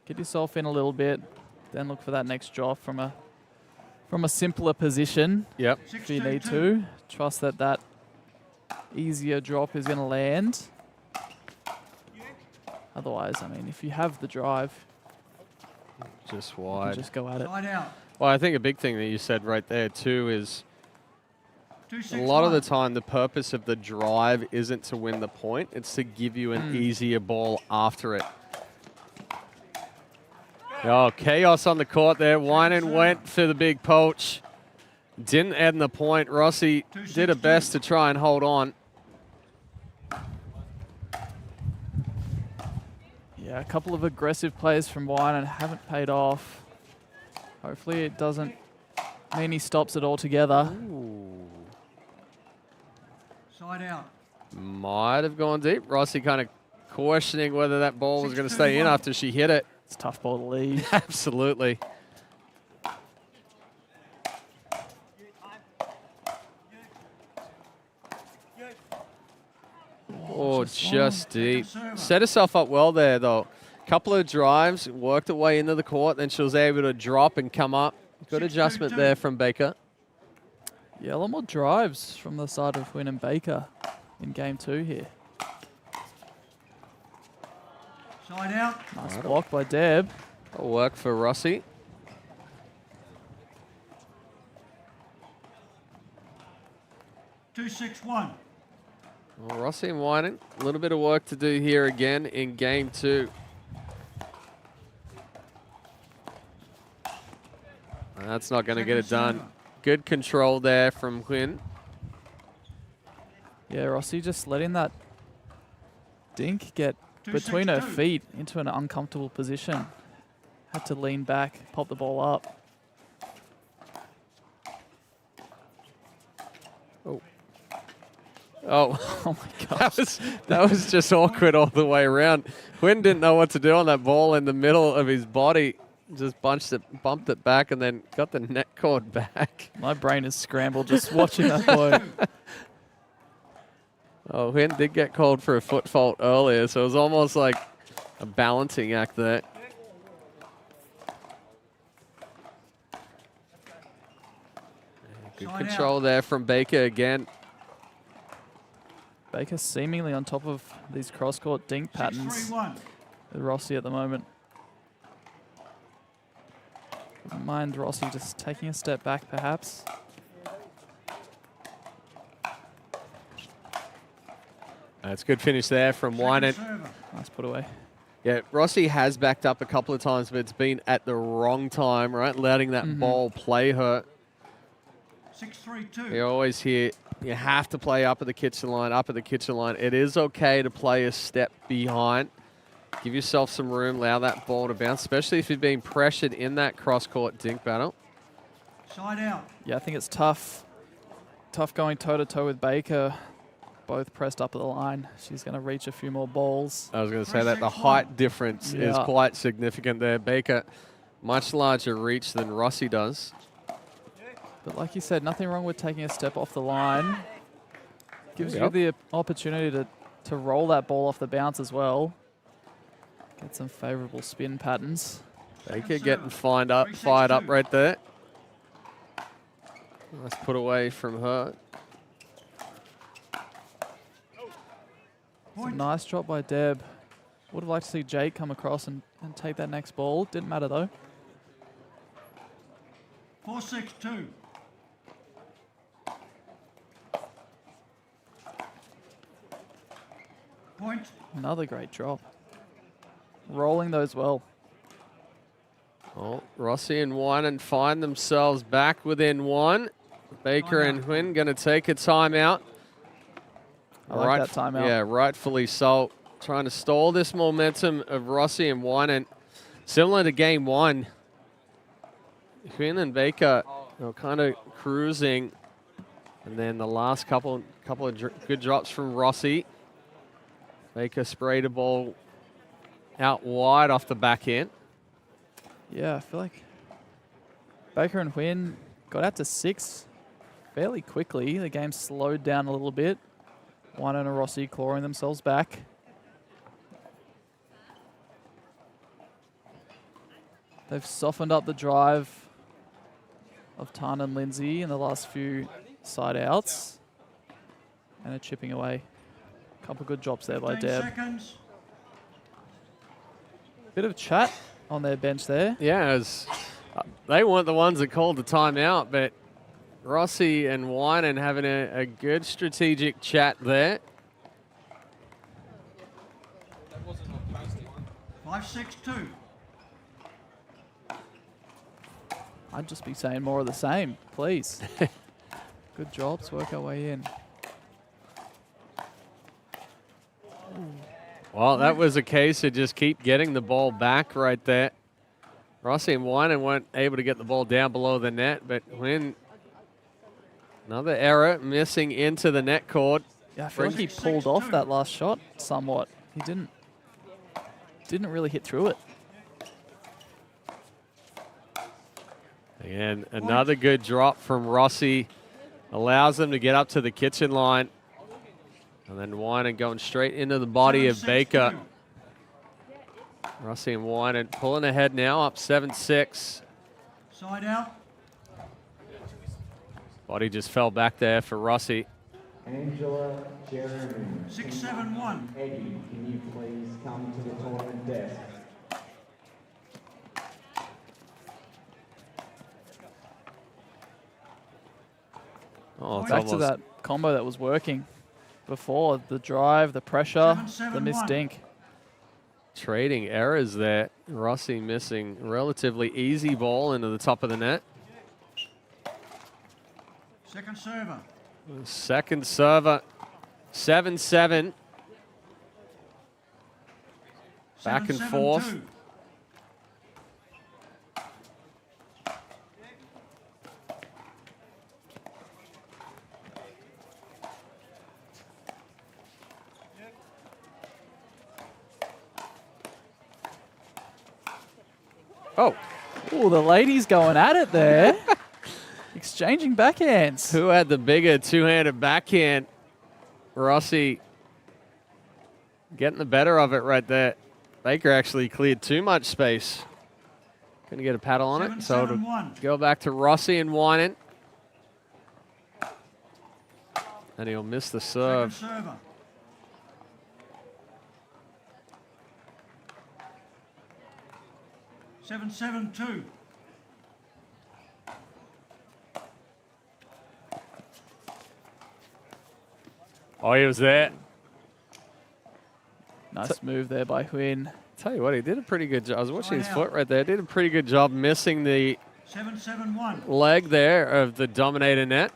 Get yourself in a little bit, then look for that next drop from a simpler position. Yep. If you need to. Trust that easier drop is going to land. Otherwise, I mean, if you have the drive, just wide. Just go at it. Well, I think a big thing that you said right there too is a lot of the time the purpose of the drive isn't to win the point, it's to give you an easier ball after it. Oh, chaos on the court there. Winan went for the big poach. Didn't end the point. Rossi did her best to try and hold on. Yeah, a couple of aggressive plays from Winan haven't paid off. Hopefully it doesn't mean he stops it altogether. Side out. Might have gone deep. Rossi kind of questioning whether that ball was going to stay in after she hit it. It's a tough ball to leave. Absolutely. Oh, just deep. Set herself up well there, though. Couple of drives, worked her way into the court, then she was able to drop and come up. Good adjustment there from Baker. Yeah, a lot more drives from the side of Quinn and Baker in game 2 here. Side out. Nice block by Deb. That'll work for Rossi. 2-6-1. Well, Rossi and Wynan, a little bit of work to do here again in game 2. That's not going to get it done. Good control there from Quinn. Yeah, Rossi just letting that dink get between her feet into an uncomfortable position. Had to lean back, pop the ball up. Oh. Oh, oh my gosh. That was just awkward all the way around. Quinn didn't know what to do on that ball in the middle of his body. Just bumped it back and then got the net cord back. My brain is scrambled just watching that play. Oh, Quinn did get called for a foot fault earlier, so it was almost like a balancing act there. Good control there from Baker again. Baker seemingly on top of these cross-court dink patterns with Rossi at the moment. Wouldn't mind Rossi just taking a step back, perhaps. That's a good finish there from Wynan. Nice put away. Yeah, Rossi has backed up a couple of times, but it's been at the wrong time, right? Letting that ball play her. 6-3-2. You always hear you have to play up at the kitchen line, up at the kitchen line. It is okay to play a step behind. Give yourself some room, allow that ball to bounce, especially if you're being pressured in that cross-court dink battle. Side out. Yeah, I think it's tough. Tough going toe-to-toe with Baker. Both pressed up at the line. She's going to reach a few more balls. I was going to say that the height difference is quite significant there. Baker, much larger reach than Rossi does. But like you said, nothing wrong with taking a step off the line. Gives you the opportunity to roll that ball off the bounce as well. Get some favorable spin patterns. Baker getting fired up right there. Nice put away from her. It's a nice drop by Deb. Would have liked to see Jake come across and take that next ball. Didn't matter though. 4-6-2. Point. Another great drop. Rolling those well. Oh, Rossi and Wynan find themselves back within one. Baker and Huynh going to take a timeout. I like that timeout. Yeah, rightfully so. Trying to stall this momentum of Rossi and Wynan. Similar to game 1. Huynh and Baker kind of cruising. And then the last couple of good drops from Rossi. Baker sprayed a ball out wide off the back end. Yeah, I feel like Baker and Huynh got out to 6 fairly quickly. The game slowed down a little bit. Wynan and Rossi clawing themselves back. They've softened up the drive of Tana and Lindsay in the last few side outs. And are chipping away. A couple good drops there by Deb. Seconds. Bit of chat on their bench there. Yeah, as they weren't the ones that called the timeout, but Rossi and Wynan having a good strategic chat there. 5-6-2. I'd just be saying more of the same, please. Good drops, work our way in. Well, that was a case of just keep getting the ball back right there. Rossi and Wynan weren't able to get the ball down below the net, but when another error, missing into the net cord. Yeah, I feel like he pulled off that last shot somewhat. He didn't really hit through it. And another good drop from Rossi. Allows them to get up to the kitchen line. And then Wynan going straight into the body of Baker. Rossi and Wynan pulling ahead now, up 7-6. Side out. Body just fell back there for Rossi. Angela Jeremy. 6-7-1. Eddie, can you please come to the tournament desk? Oh, Back to that combo that was working before. The drive, the pressure, the missed dink. Trading errors there. 𝗙cie missing relatively easy ball into the top of the net. Second server. Second server. 7-7. Back and forth. Oh. Oh, the ladies going at it there. Exchanging backhands. Who had the bigger two-handed backhand? 𝗙cie getting the better of it right there. Baker actually cleared too much space. Couldn't get a paddle on it, so it'll go back to 𝗙cie and Winan. And he'll miss the serve. Second server. Seven, 7-2. Oh, he was there. Nice move there by Huynh. Tell you what, he did a pretty good job. I was watching his foot right there. Did a pretty good job missing the 7-7-1. leg there of the Dominator net.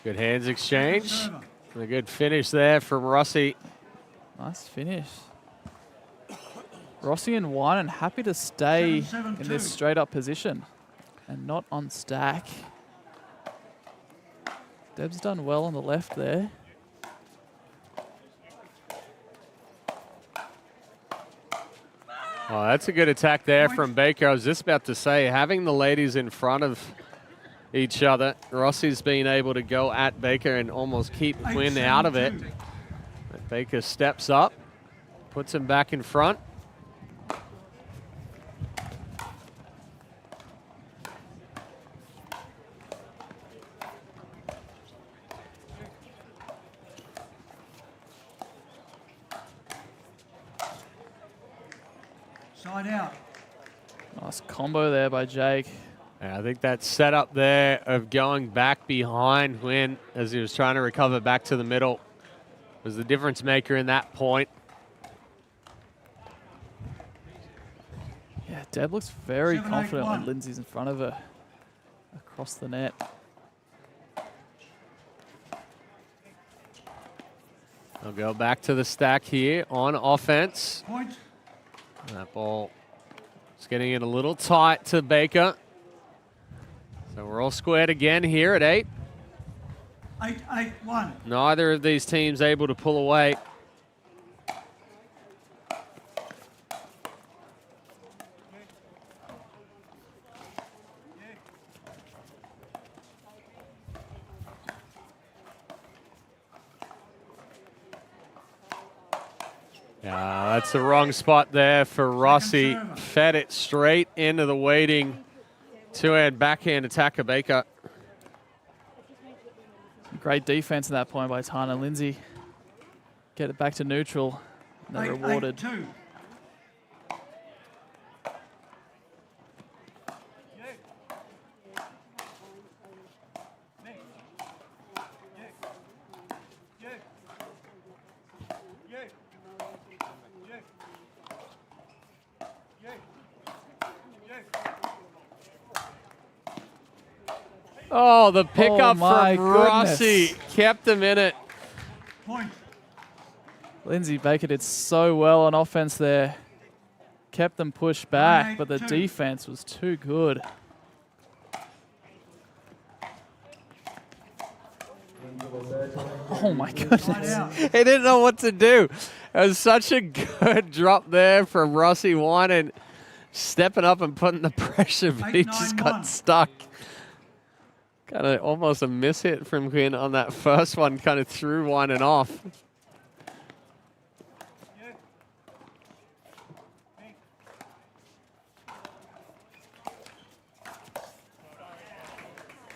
Good hands exchange. And a good finish there from 𝗙cie. Nice finish. 𝗙cie and Winan happy to stay in this straight up position and not on stack. Deb's done well on the left there. Oh, that's a good attack there from Baker. I was just about to say, having the ladies in front of each other, 𝗙cie's been able to go at Baker and almost keep Huynh out of it. But Baker steps up, puts him back in front. Side out. Nice combo there by Jake. Yeah, I think that setup there of going back behind Huynh as he was trying to recover back to the middle was the difference maker in that point. Yeah, Deb looks very confident when Lindsay's in front of her across the net. They'll go back to the stack here on offense. Point. That ball is getting it a little tight to Baker. So we're all squared again here at 8. 8-8-1. Neither of these teams able to pull away. Yeah, that's the wrong spot there for 𝗙cie. Fed it straight into the waiting two-hand backhand attack of Baker. Great defense at that point by Tana Lindsay. Get it back to neutral. And they're rewarded. 8-8-2. Oh, the pickup from goodness. 𝗙cie kept him in it. Point. Lindsay Baker did so well on offense there. Kept them pushed back, but the defense was too good. Oh my goodness. He didn't know what to do. It was such a good drop there from 𝗙cie Winan stepping up and putting the pressure, but he just got stuck. Kind of almost a miss hit from Huynh on that first one, kind of threw Winan off.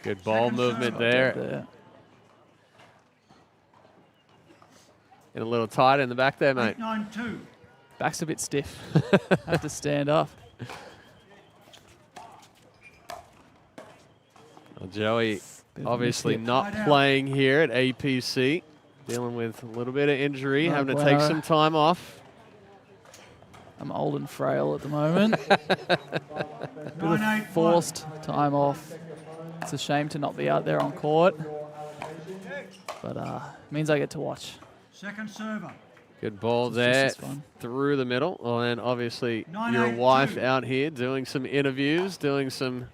Good ball movement there. Get a little tight in the back there, mate. 8-9-2. Back's a bit stiff. Had to stand up. Well, Joey obviously not playing here at APC, dealing with a little bit of injury, having to take some time off. I'm old and frail at the moment. Bit of forced time off. It's a shame to not be out there on court, but means I get to watch. Second server. Good ball there through the middle. Well, and obviously your wife out here doing some interviews, doing some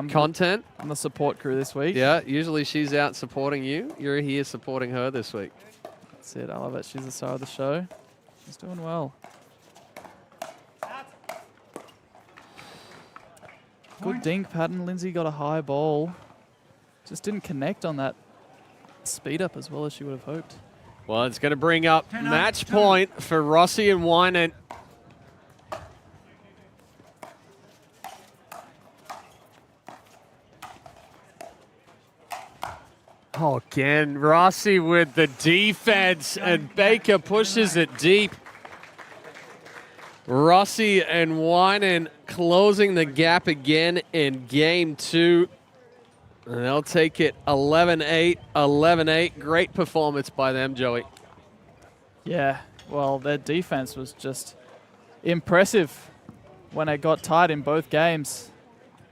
content. I'm the support crew this week. Yeah, usually she's out supporting you. You're here supporting her this week. That's it. I love it. She's the star of the show. She's doing well. Good dink pattern. Lindsay got a high ball. Just didn't connect on that speed up as well as she would have hoped. Well, it's going to bring up match point for 𝗙cie and Winan. Oh, again, 𝗙cie with the defense, and Baker pushes it deep. 𝗙cie and Winan closing the gap again in game 2. And they'll take it 11-8, 11-8. Great performance by them, Joey. Yeah, well, their defense was just impressive when it got tight in both games.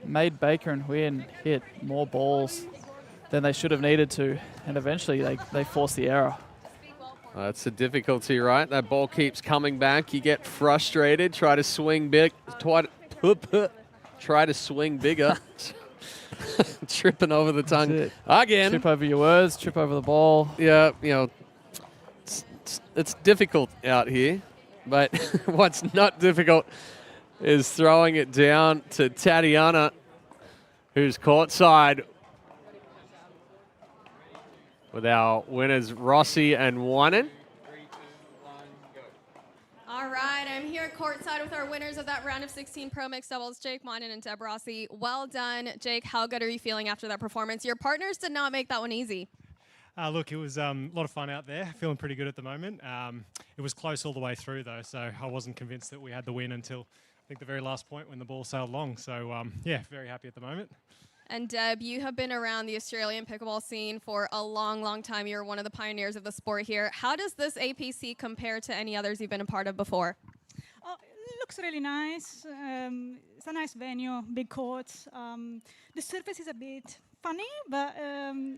Made Baker and Huynh hit more balls than they should have needed to, and eventually they forced the error. That's the difficulty, right? That ball keeps coming back. You get frustrated, try to swing big, try to swing bigger. Tripping over the tongue again. Trip over your words, trip over the ball. Yeah, you know, it's difficult out here, but what's not difficult is throwing it down to Tatiana, who's courtside with our winners 𝗙cie and Winan. All right, I'm here courtside with our winners of that round of 16 Pro Mixed Doubles, Jake Winan and 𝗙cie. Well done. Jake, how good are you feeling after that performance? Your partners did not make that one easy. Look, it was a lot of fun out there. Feeling pretty good at the moment. It was close all the way through, though, so I wasn't convinced that we had the win until I think the very last point when the ball sailed long. So, yeah, very happy at the moment. And Deb, you have been around the Australian pickleball scene for a long, long time. You're one of the pioneers of the sport here. How does this APC compare to any others you've been a part of before? Oh, it looks really nice. It's a nice venue, big courts. The surface is a bit funny, but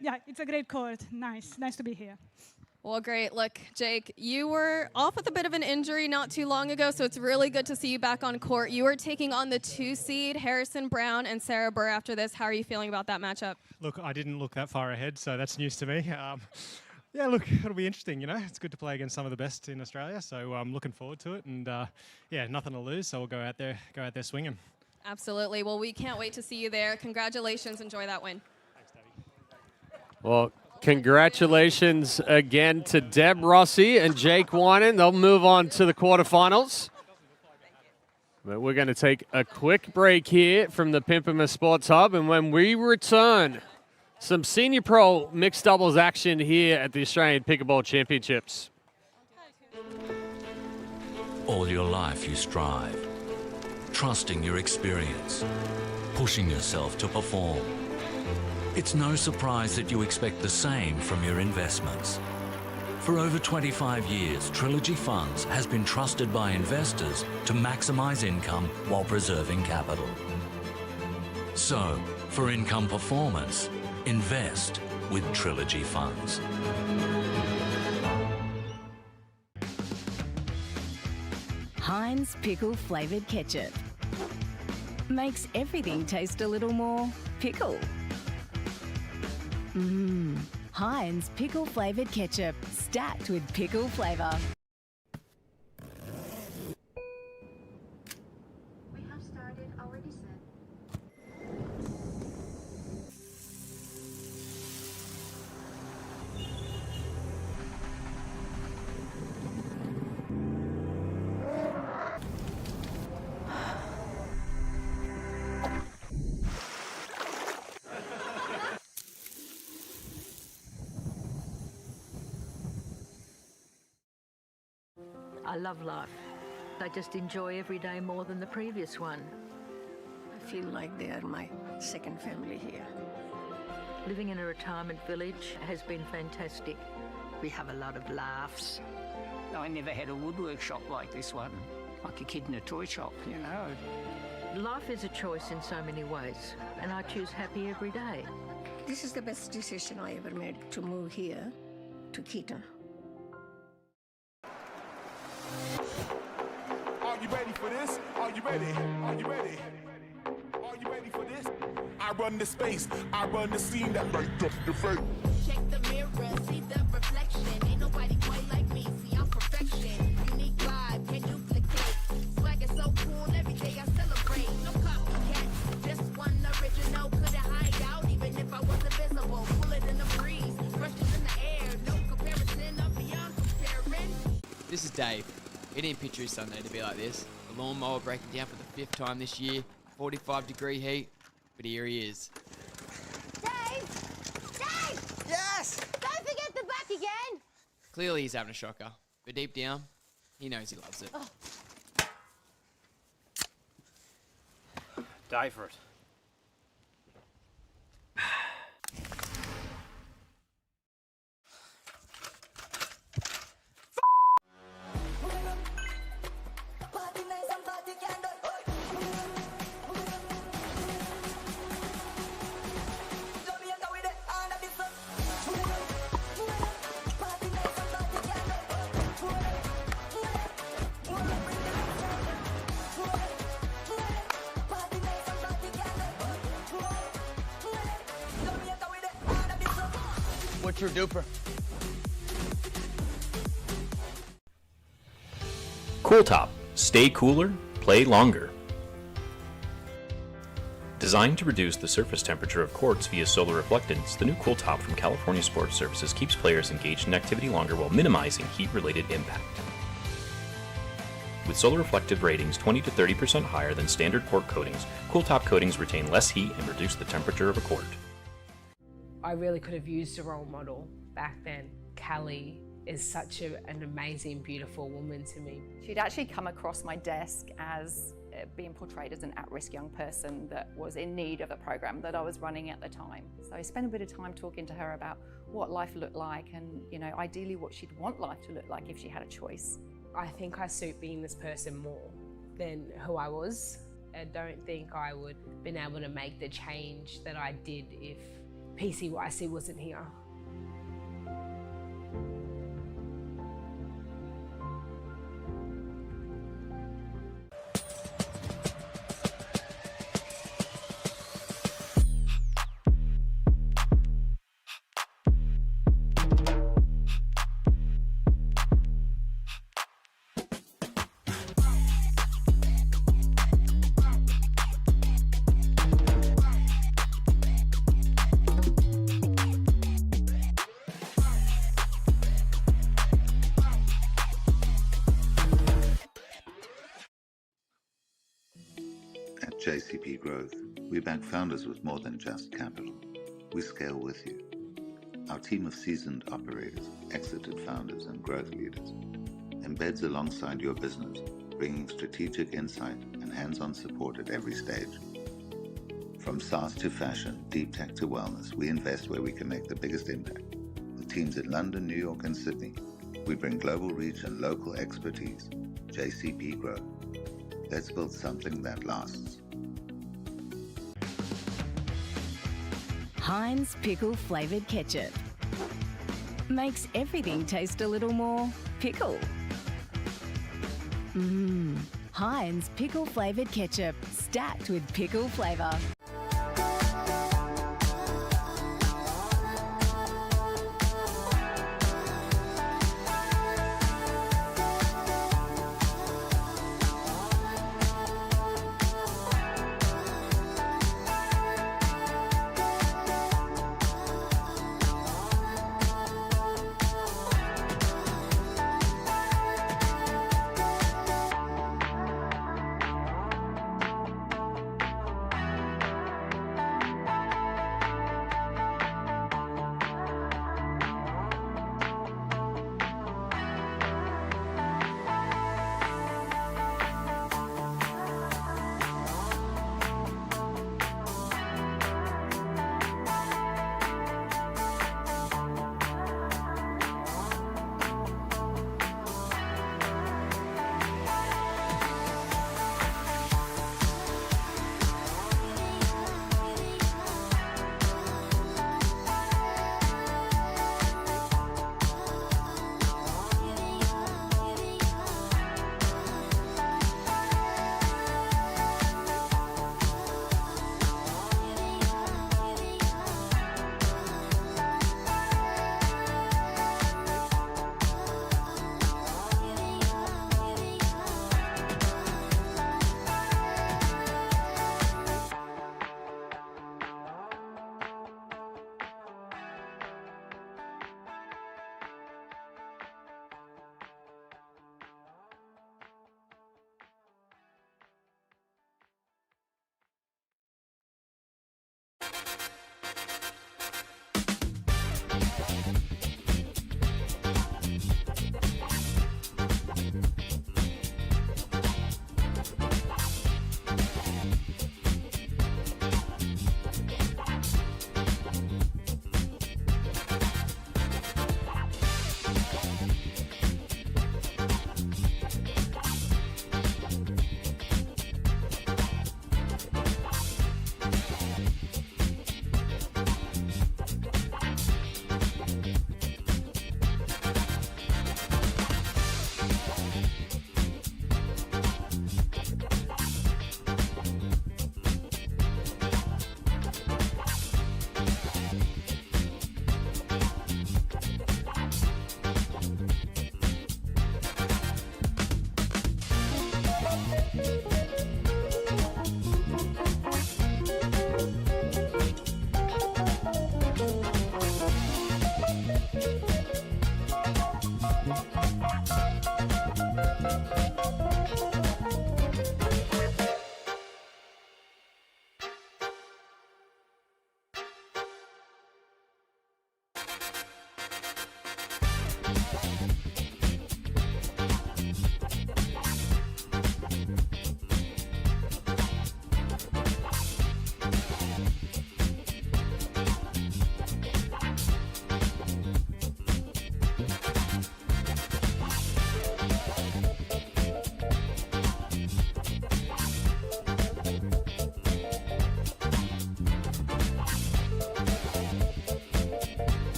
yeah, it's a great court. Nice to be here. Well, great. Look, Jake, you were off with a bit of an injury not too long ago, so it's really good to see you back on court. You are taking on the 2 seed, Harrison Brown and Sarah Burr after this. How are you feeling about that matchup? Look, I didn't look that far ahead, so that's news to me. Yeah, look, it'll be interesting, you know. It's good to play against some of the best in Australia, so I'm looking forward to it. And, yeah, nothing to lose, so we'll go out there swinging. Absolutely. Well, we can't wait to see you there. Congratulations. Enjoy that win. Thanks, Debbie. Well, congratulations again to Deb 𝗙cie and Jake Winan. They'll move on to the quarterfinals. But we're going to take a quick break here from the Pimpama Sports Hub, and when we return, some senior pro mixed doubles action here at the Australian Pickleball Championships. All your life you strive, trusting your experience, pushing yourself to perform. It's no surprise that you expect the same from your investments. For over 25 years, Trilogy Funds has been trusted by investors to maximize income while preserving capital. So, for income performance, invest with Trilogy Funds. Heinz pickle flavored ketchup makes everything taste a little more pickle. Heinz pickle flavored ketchup, stacked with pickle flavor. We have started our descent. I love life. They just enjoy every day more than the previous one. I feel like they are my second family here. Living in a retirement village has been fantastic. We have a lot of laughs. I never had a woodwork shop like this one, like a kid in a toy shop, you know. Life is a choice in so many ways, and I choose happy every day. This is the best decision I ever made to move here to 𝗙ihe. Are you ready for this? Are you ready? Are you ready? Are you ready for this? I run the space, I run the scene that light up the face. Check the mirror, see the reflection. Ain't nobody quite like me, see I'm perfection. Unique vibe, can duplicate. Swag is so cool, every day I celebrate. No copycat, just one original. Couldn't hide out even if I wasn't visible. Pull it in the breeze, brushes in the air. No comparison, I'm beyond comparing. This is Dave. He didn't picture his Sunday to be like this. The lawnmower breaking down for the 5th time this year. 45-degree heat. But here he is. Dave! Dave! Yes! Don't forget the back again! Clearly he's having a shocker. But deep down, he knows he loves it. Die for it. What's your DUPR? Cooltop. Stay cooler, play longer. Designed to reduce the surface temperature of courts via solar reflectance, the new Cooltop from California Sports Services keeps players engaged in activity longer while minimizing heat-related impact. With solar reflective ratings 20 to 30% higher than standard court coatings, Cooltop coatings retain less heat and reduce the temperature of a court. I really could have used a role model back then. 𝗙cie is such an amazing, beautiful woman to me. She'd actually come across my desk as being portrayed as an at-risk young person that was in need of a program that I was running at the time. So I spent a bit of time talking to her about what life looked like and, you know, ideally what she'd want life to look like if she had a choice. I think I suit being this person more than who I was. I don't think I would have been able to make the change that I did if 𝗙cie𝗹𝗹cie wasn't here. At JCP Growth, we back founders with more than just capital. We scale with you. Our team of seasoned operators, exited founders, and growth leaders embeds alongside your business, bringing strategic insight and hands-on support at every stage. From SaaS to fashion, deep tech to wellness, we invest where we can make the biggest impact. With teams in London, New York, and Sydney, we bring global reach and local expertise. JCP Growth. Let's build something that lasts. Heinz pickle-flavoured ketchup makes everything taste a little more pickle. Heinz pickle-flavoured ketchup, stacked with pickle flavour.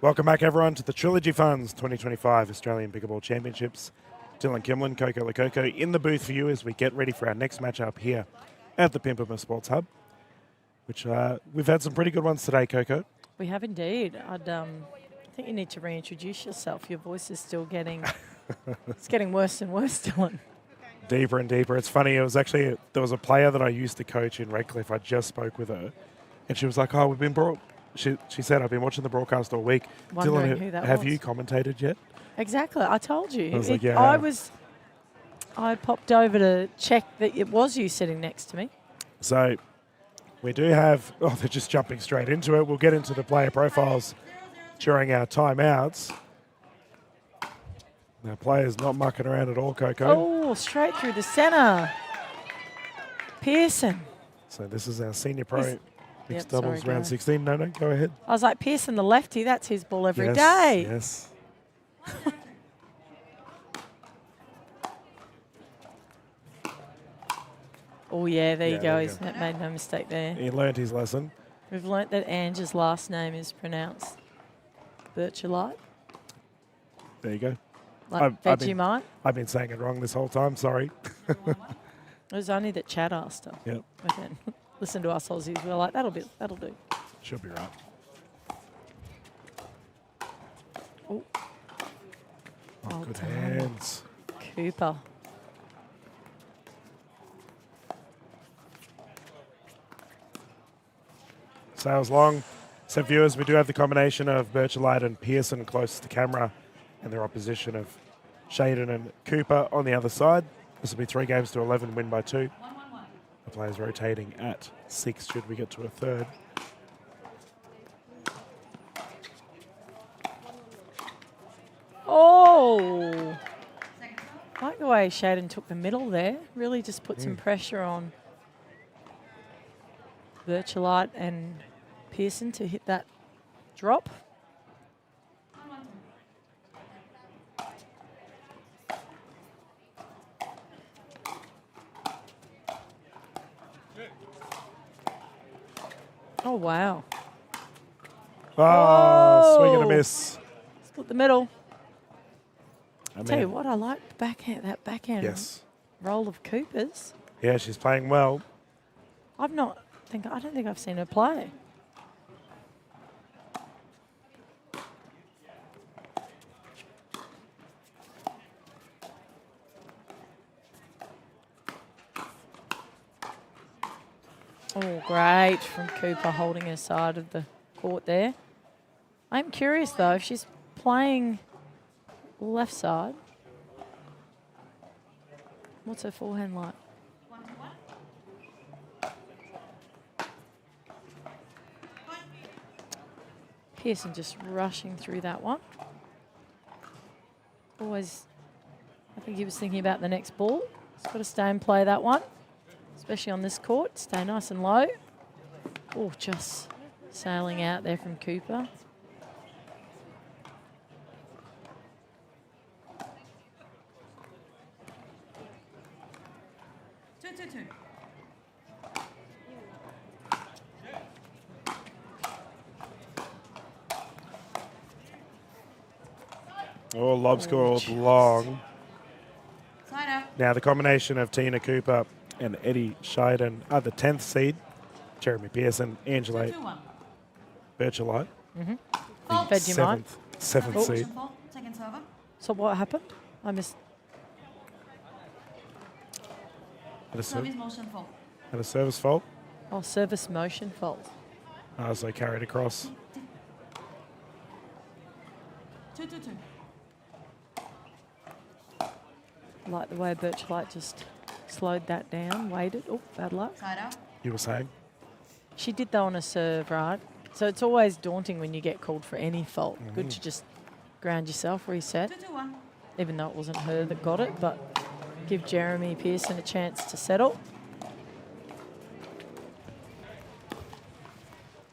Welcome back, everyone, to the Trilogy Funds 2025 Australian Pickleball Championships. Dylan Kimlin, Coco Lococo in the booth for you as we get ready for our next matchup here at the Pimpama Sports Hub, which we've had some pretty good ones today, Coco. We have indeed. I think you need to reintroduce yourself. Your voice is still getting, it's getting worse and worse, Dylan. Deeper and deeper. It's funny, it was actually, there was a player that I used to coach in Redcliffe. I just spoke with her, and she was like, oh, we've been brought. She said, I've been watching the broadcast all week. Wondering Dylan, who that have was. you commentated yet? Exactly. I told you. I was like, yeah. I popped over to check that it was you sitting next to me. So we do have, oh, they're just jumping straight into it. We'll get into the player profiles during our timeouts. Now, players not mucking around at all, Coco. Oh, straight through the centre. Pearson. So this is our senior pro mixed doubles sorry, round go. 16. No, go ahead. I was like, Pearson, the lefty, that's his ball every Yes, day. Yes. Oh, yeah, there you go. there you He's go. made no mistake there. He learnt his lesson. We've learnt that Ange's last name is pronounced 𝗙cie𝗹𝗹liche. There you go. Like Vegemite. I've been saying it wrong this whole time. Sorry. It was only that Chad asked her. Yep. Okay. Listen to us Aussies. We're like, that'll do. She'll be right. Oh, Oh, good done. hands. Cooper. Sails long. So viewers, we do have the combination of 𝗙cie𝗹𝗹liche and Pearson closest to camera, and their opposition of Shaden and Cooper on the other side. This will be 3 games to 11, win by 2. The players rotating at 6 should we get to a third. Oh! Like the way Shaden took the middle there. Really just put some pressure on 𝗙cie𝗹𝗹liche and Pearson to hit that drop. Oh, wow. Oh, swing and a miss. Split the middle. I Tell you mean, what, I like that backhand Yes. roll of Cooper's. Yeah, she's playing well. I don't think I've seen her play. Oh, great from Cooper holding her side of the court there. I'm curious though if she's playing left side. What's her forehand like? Pearson just rushing through that one. Always, I think he was thinking about the next ball. He's got to stay and play that one, especially on this court. Stay nice and low. Oh, just sailing out there from Cooper. Oh, lob scored long. Now the combination of Tina Cooper and Eddie Shaden are the 10th seed. Jeremy Pearson, Angela 𝗙cie𝗹𝗹liche, the Vegemite. seventh seed. So what happened? I missed. Had a service fault. Oh, service motion fault. So carried across. 2-2-2. Like the way 𝗙cie𝗹𝗹liche just slowed that down, waited. Oh, bad luck. Side out. You were saying? She did that on a serve, right? So it's always daunting when you get called for any fault. Good to just ground yourself, reset. 2-2-1. Even though it wasn't her that got it, but give Jeremy Pearson a chance to settle.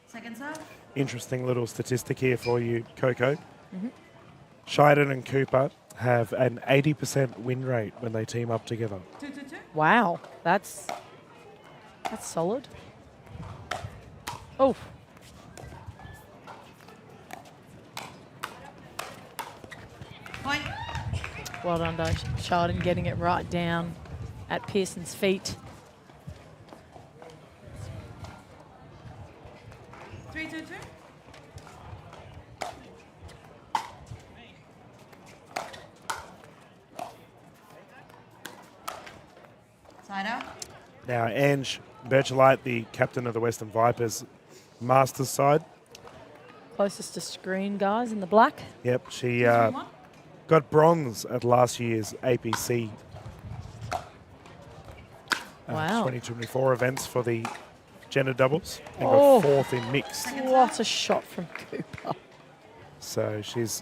Second serve. Interesting little statistic here for you, Coco. Shaden and Cooper have an 80% win rate when they team up together. 2-2-2. Wow, that's solid. Oh. Well done, Sheldon, getting it right down at Pearson's feet. 3-2-2. Side out. Now, Ange 𝗙ecie𝗹𝗹liche, the captain of the Western Vipers, Masters side. Closest to screen, guys, in the black. Yep, she got bronze at last year's APC Wow. 2024 events for the gender doubles and Oh. got fourth in mixed. What a shot from Cooper. So she's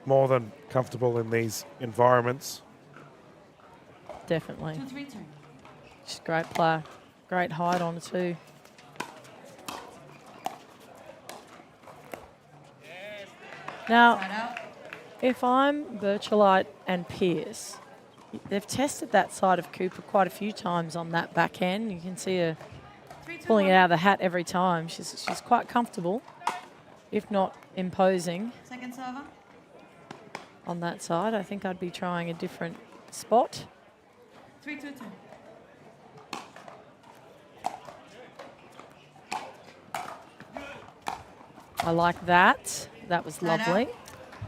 more than comfortable in these environments. Definitely. 2-3-2. She's a great player. Great height on her too. Now, if I'm 𝗙ecie𝗹𝗹liche and Pearce, they've tested that side of Cooper quite a few times on that backhand. You can see her pulling it out of the hat every time. She's quite comfortable, if not imposing. Second server. On that side, I think I'd be trying a different spot. 3-2-2. I like that. That was lovely.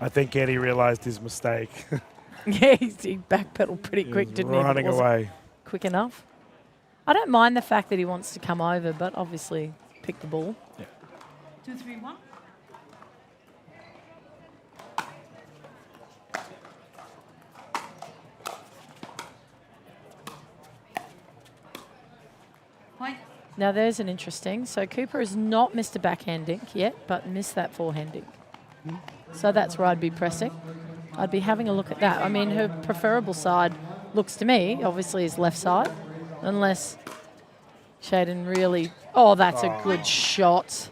I think Eddie realised his mistake. Yeah, he backpedaled pretty quick, didn't he? Running away. Quick enough. I don't mind the fact that he wants to come over, but obviously pick the ball. 2-3-1. Point. Now there's an interesting. So Cooper has not missed a backhand dink yet, but missed that forehand dink. So that's where I'd be pressing. I'd be having a look at that. I mean, her preferable side looks to me, obviously, is left side, unless Shaden really... Oh, that's a good shot.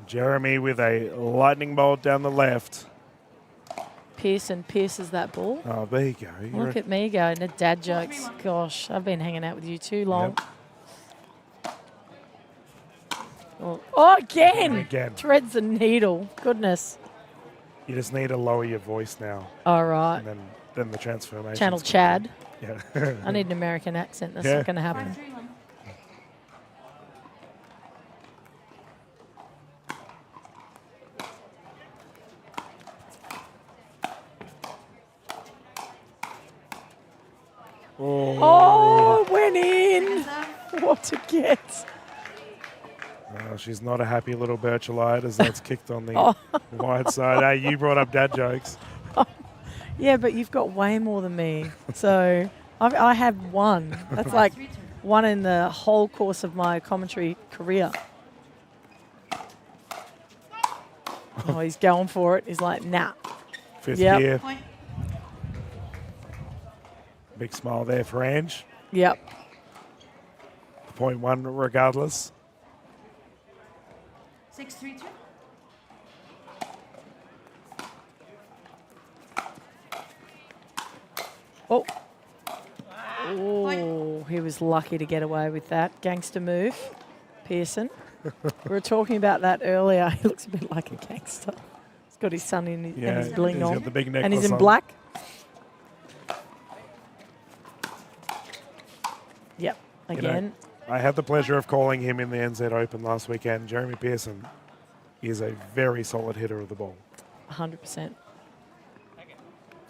Jeremy with a lightning bolt down the left. Pearson pierces that ball. Oh, there you go. Look at me going to dad jokes. Gosh, I've been hanging out with you too long. Yep. Oh, again! Again. Threads the needle. Goodness. You just need to lower your voice now. All right. And then the transformation. Channel Chad. Yeah. I need an American accent. That's Yeah. not going to happen. Oh, went in. What a get. Oh, she's not a happy little 𝗙ecie𝗹𝗹liche as that's kicked on the wide side. Hey, you brought up dad jokes. Yeah, but you've got way more than me. So I have one. That's like one in the whole course of my commentary career. Oh, he's going for it. He's like, nah. Fifth year. Big smile there for Ange. Yep. 0.1 regardless. 6-3-2. Oh. Oh, he was lucky to get away with that. Gangster move, Pearson. We were talking about that earlier. He looks a bit like a gangster. He's got his son in and his bling he's on. got the big And he's necklace in on. black. Yep, You know, again. I had the pleasure of calling him in the NZ Open last weekend. Jeremy Pearson is a very solid hitter of the ball. 100%.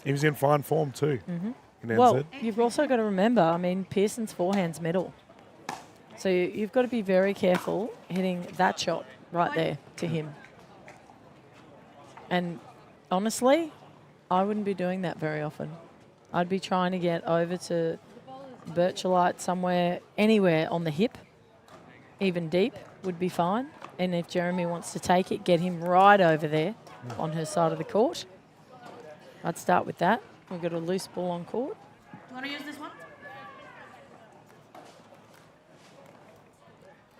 He was in fine form too in NZ. Well, you've also got to remember, I mean, Pearson's forehand's middle. So you've got to be very careful hitting that shot right there to him. And honestly, I wouldn't be doing that very often. I'd be trying to get over to 𝗙ecie𝗹𝗹liche somewhere, anywhere on the hip, even deep would be fine. And if Jeremy wants to take it, get him right over there on her side of the court. I'd start with that. We've got a loose ball on court. You want to use this one?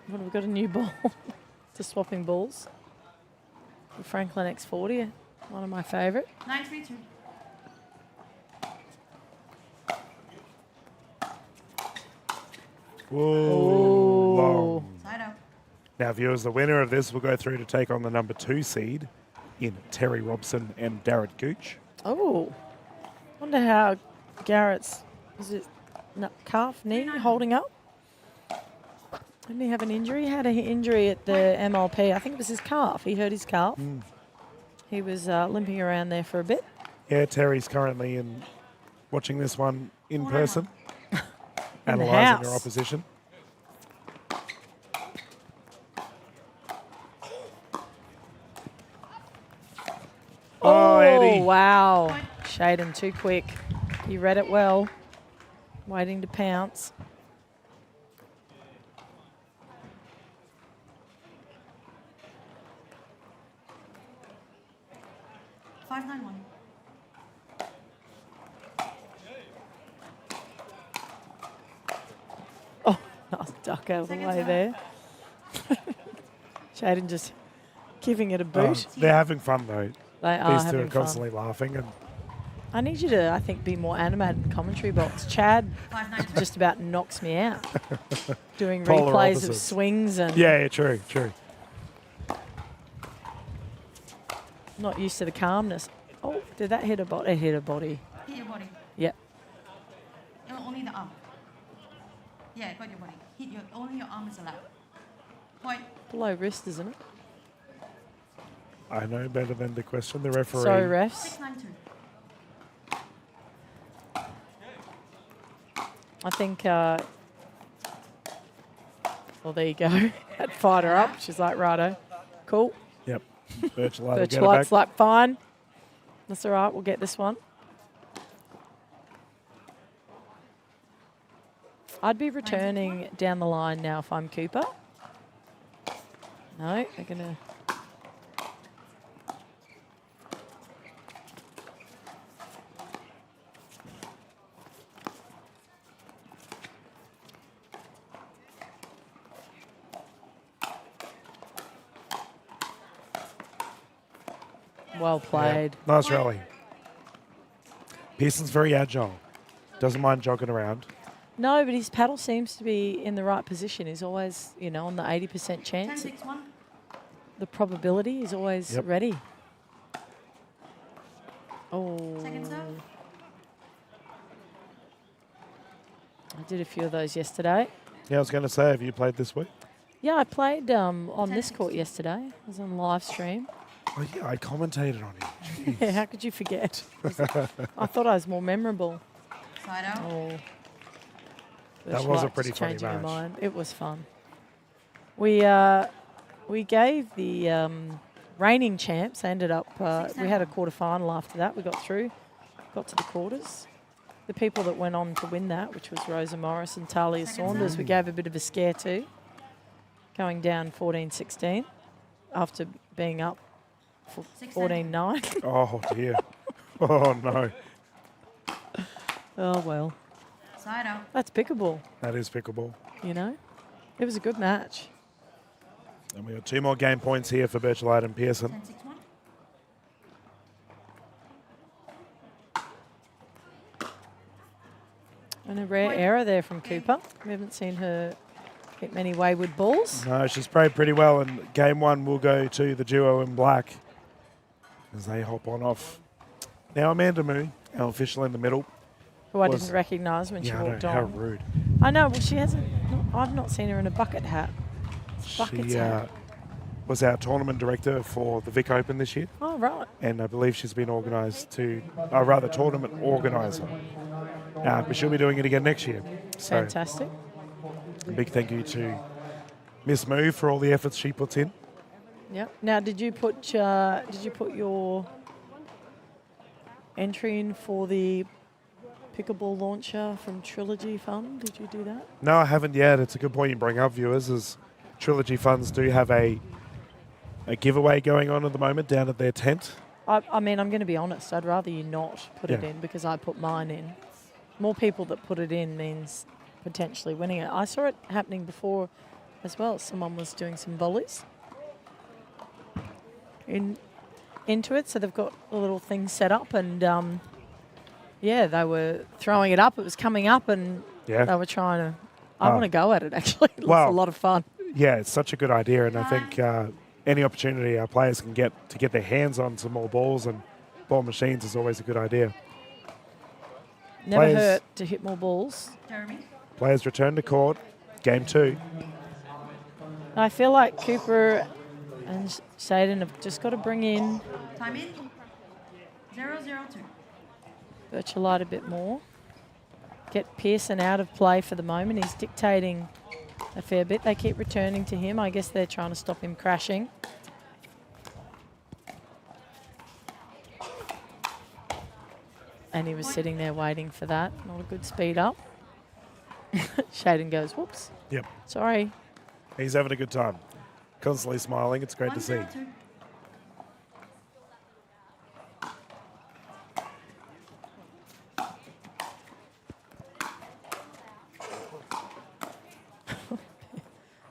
What have we got? A new ball to swapping balls. The Franklin X40, one of my favourite. 9-3-2. Whoa, long. Side out. Now, viewers, the winner of this will go through to take on the number 2 seed in Terry Robson and Darren Gooch. Oh, wonder how Garrett's, is it calf, knee holding up? Didn't he have an injury? He had an injury at the MLP. I think it was his calf. He hurt his calf. He was limping around there for a bit. Yeah, Terry's currently watching this one in person, In the analysing her house. opposition. Oh, Eddie. wow. Shaden too quick. He read it well. Waiting to pounce. Five, nine, one. Oh, nice duck out of the way there. Shaden just giving it a boot. They're having fun, though. They are These two having are constantly laughing. And I need you to, I think, be more animated in the commentary box. Chad just about knocks me out. Doing Polar replays of opposites. swings and yeah, true. not used to the calmness. Oh, did that hit a body? It hit a body. Hit your body. Yep. Only the arm. Yeah, got your body. Hit your, only your arm is allowed. Point. Below wrist, isn't it? I know better than to question the referee. Sorry, refs. 692. I think, well, there you go. That fired her up. She's like, righto. Cool. Yep. Birch Light will get it Light's back. like, fine. That's all right. We'll get this one. I'd be returning down the line now if I'm Cooper. No, they're going to... Well played. Yeah, nice rally. Pearson's very agile. Doesn't mind jogging around. No, but his paddle seems to be in the right position. He's always, you know, on the 80% chance. 10, 6, 1. The probability is always ready. Oh. Second serve. I did a few of those yesterday. Yeah, I was going to say, have you played this week? Yeah, I played on this court yesterday. I was on live stream. Oh, yeah, I commentated on it. Yeah, how could you forget? I thought I was more memorable. Side out. Oh. That was a Like pretty just funny changing her match. mind. It was fun. We gave the reigning champs. They ended up. We had a quarter final after that. We got through, got to the quarters. The people that went on to win that, which was Rosa Morris and Talia Saunders, we gave a bit of a scare to, going down 14-16 after being up for 14-9. Oh, dear. Oh, no. Oh, well. Side out. That's pickleball, That is pickleball. you know. It was a good match. And we got 2 more game points here for Birch Light and Pearson. 10, 6, 1. And a rare error there from Cooper. We haven't seen her hit many wayward balls. No, she's played pretty well, and game 1 will go to the duo in black as they hop on off. Now Amanda Moo, our official in the middle. Who I didn't recognise when she I know, walked how on. rude. I know, well, she hasn't. I've not seen her in a bucket hat. Bucket She hat. was our tournament director for the Vic Open this year. Oh, right. And I believe she's been organised to, rather tournament organiser. But she'll be doing it again next year. So Fantastic. a big thank you to Miss Moo for all the efforts she puts in. Yep. Now, did you put your entry in for the Pickleball launcher from Trilogy Fund? Did you do that? No, I haven't yet. It's a good point you bring up, viewers, as Trilogy Funds do have a giveaway going on at the moment down at their tent. I mean, I'm going to be honest. I'd rather you not put it Yeah. in because I put mine in. More people that put it in means potentially winning it. I saw it happening before as well. Someone was doing some volleys into it. So they've got a little thing set up and, yeah, they were throwing it up. It was coming up and Yeah. they were trying to... I want to go at it, actually. It looks Well, a lot of fun. Yeah, it's such a good idea, and I think any opportunity our players can get to get their hands on some more balls and ball machines is always a good idea. Never Players- hurt to hit more balls. Jeremy. Players return to court. Game 2. I feel like Cooper and Shaden have just got to bring in Time in. 0-0-2. Birchallite a bit more. Get Pearson out of play for the moment. He's dictating a fair bit. They keep returning to him. I guess they're trying to stop him crashing. And he was sitting there waiting for that. Not a good speed up. Shaden goes, whoops. Yep. Sorry. He's having a good time. Constantly smiling. It's great to see. 1-0-2.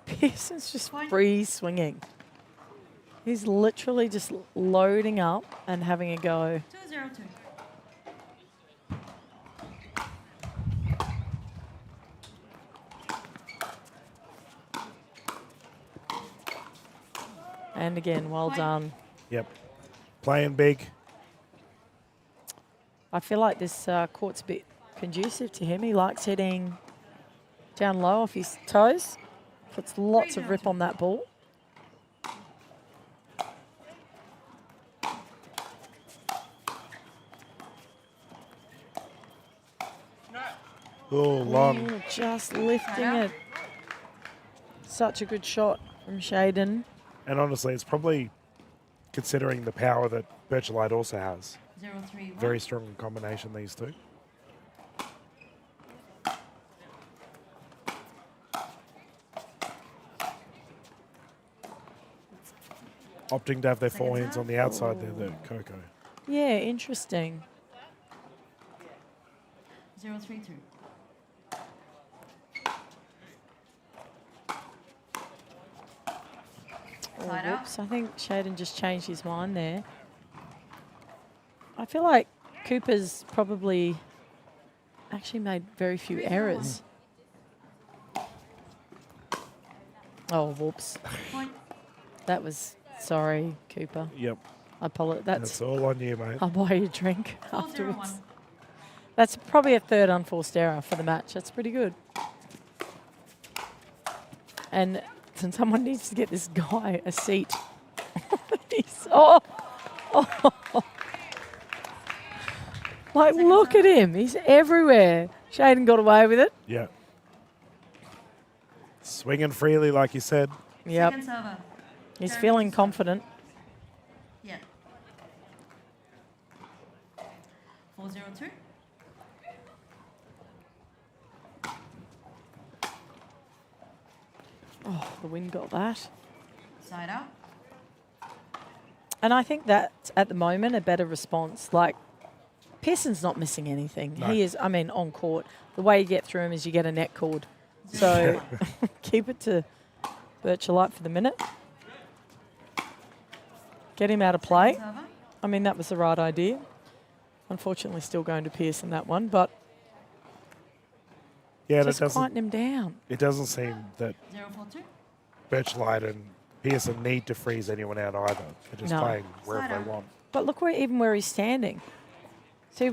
Pearson's just free swinging. He's literally just loading up and having a go. 2-0-2. And again, well done. Yep. Playing big. I feel like this court's a bit conducive to him. He likes hitting down low off his toes. Puts lots of rip on that ball. Oh, long. Ooh, just lifting it. Such a good shot from Shaden. And honestly, it's probably, considering the power that Birchallite also has, 0-3-1. very strong combination, these two. Opting to have their forehands on the outside there, the Coco. Yeah, interesting. 0-3-2. Oh, Side out. whoops. I think Shaden just changed his mind there. I feel like Cooper's probably actually made very few errors. Oh, whoops. That was, sorry, Cooper. Yep. I apologize. That's all on you, mate. I'll buy you a drink 4-0-1. afterwards. That's probably a third unforced error for the match. That's pretty good. And someone needs to get this guy a seat. Like, look at him. He's everywhere. Shaden got away with it. Yeah. Swinging freely, like you said. Yep. Second server. He's Jeremy feeling to serve. confident. Yeah. 4-0-2. Oh, the wind got that. Side out. And I think that's, at the moment, a better response. Like, Pearson's not missing anything. No. He is, I mean, on court. The way you get through him is you get a net cord. So keep it to Birchallite for the minute. Get him out of play. Server. I mean, that was the right idea. Unfortunately, still going to Pearson that one, but Yeah, just that doesn't, quieten him down. it doesn't seem that 0-4-2. Birchallite and Pearson need to freeze anyone out either. They're just No. playing wherever Side they out. want. But look where he's standing. So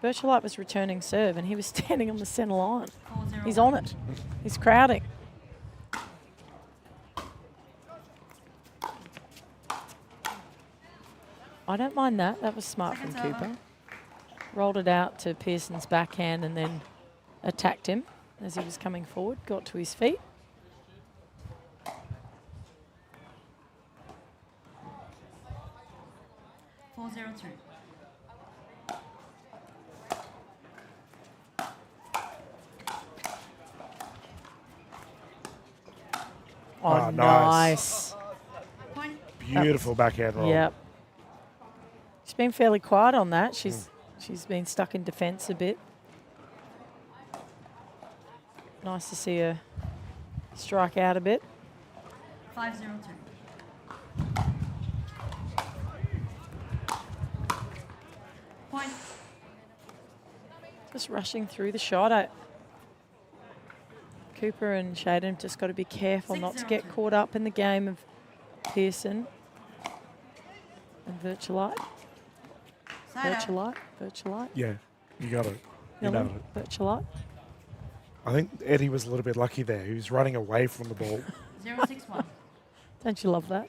Birchallite was returning serve, and he was standing on the centre line. 4-0-1. He's on it. He's crowding. I don't mind that. That was smart Second from server. Cooper. Rolled it out to Pearson's backhand and then attacked him as he was coming forward. Got to his feet. Four zero two. Oh, Ah, nice. Point. Beautiful backhand roll. Yep. She's been fairly quiet on that. She's been stuck in defence a bit. Nice to see her strike out a bit. 5-0-2. Point. Just rushing through the shot. Cooper and Shaden just got to be careful not to get 6-0-2. caught up in the game of Pearson. And 𝗙ecie𝗹𝗹liche. 𝗙ecie𝗹𝗹liche. Yeah, you got it. You Dylan, nailed it. 𝗙ecie𝗹𝗹liche. I think Eddie was a little bit lucky there. He was running away from the ball. 061. Don't you love that?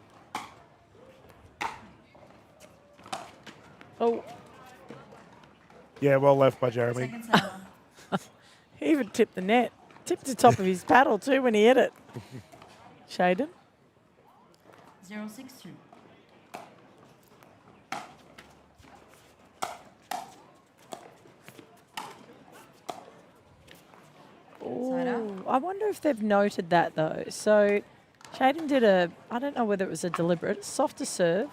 Oh. Yeah, well left by Jeremy. Second server. He even tipped the net. Tipped the top of his paddle too when he hit it. Shaden. 062. Oh, I wonder if they've noted that though. So Shaden did I don't know whether it was a deliberate, softer serve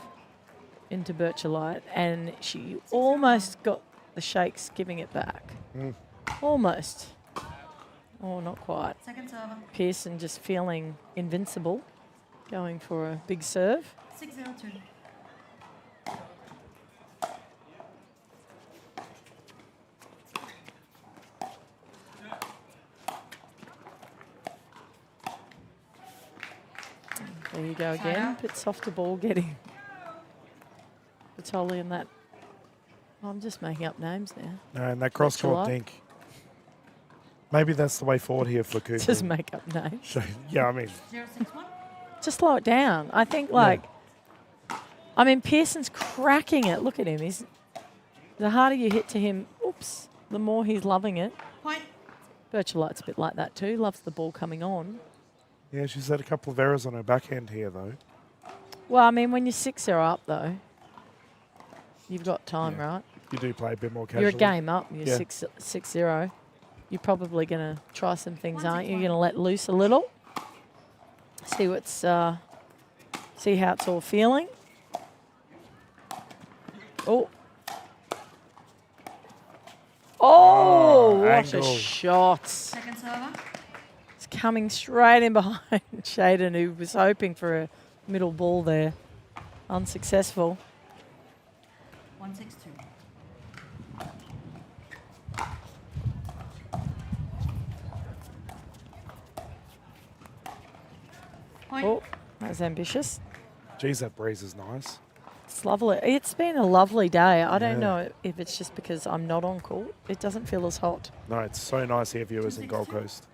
into 𝗙ecie𝗹𝗹liche, and she almost got the shakes giving it back. Almost. Oh, not quite. Second server. Pearson just feeling invincible, going for a big serve. 602. There you go again. Bit softer ball getting Batoli and that. I'm just making up names now. No, and that cross-court dink. Maybe that's the way forward here for Cooper. Just make up names. So, yeah, I mean. 061. Just slow it down. I think I mean, Pearson's cracking it. Look at him. The harder you hit to him, oops, the more he's loving it. Point. 𝗙ecie𝗹𝗹liche's a bit like that too. Loves the ball coming on. Yeah, she's had a couple of errors on her backhand here, though. Well, I mean, when you're 6-0 up, though, you've got time, right? You do play a bit more casually. You're a game up. You're 6-0. You're probably going to try some things, aren't you? You're going to let loose a little. See see how it's all feeling. Oh. Oh, what angle. a shot. Second server. It's coming straight in behind Shaden, who was hoping for a middle ball there. Unsuccessful. 162. Point. Oh, that was ambitious. Geez, that breeze is nice. It's lovely. It's been a lovely day. I don't know if it's just because I'm not on court. It doesn't feel as hot. No, it's so nice here, viewers in Gold Coast.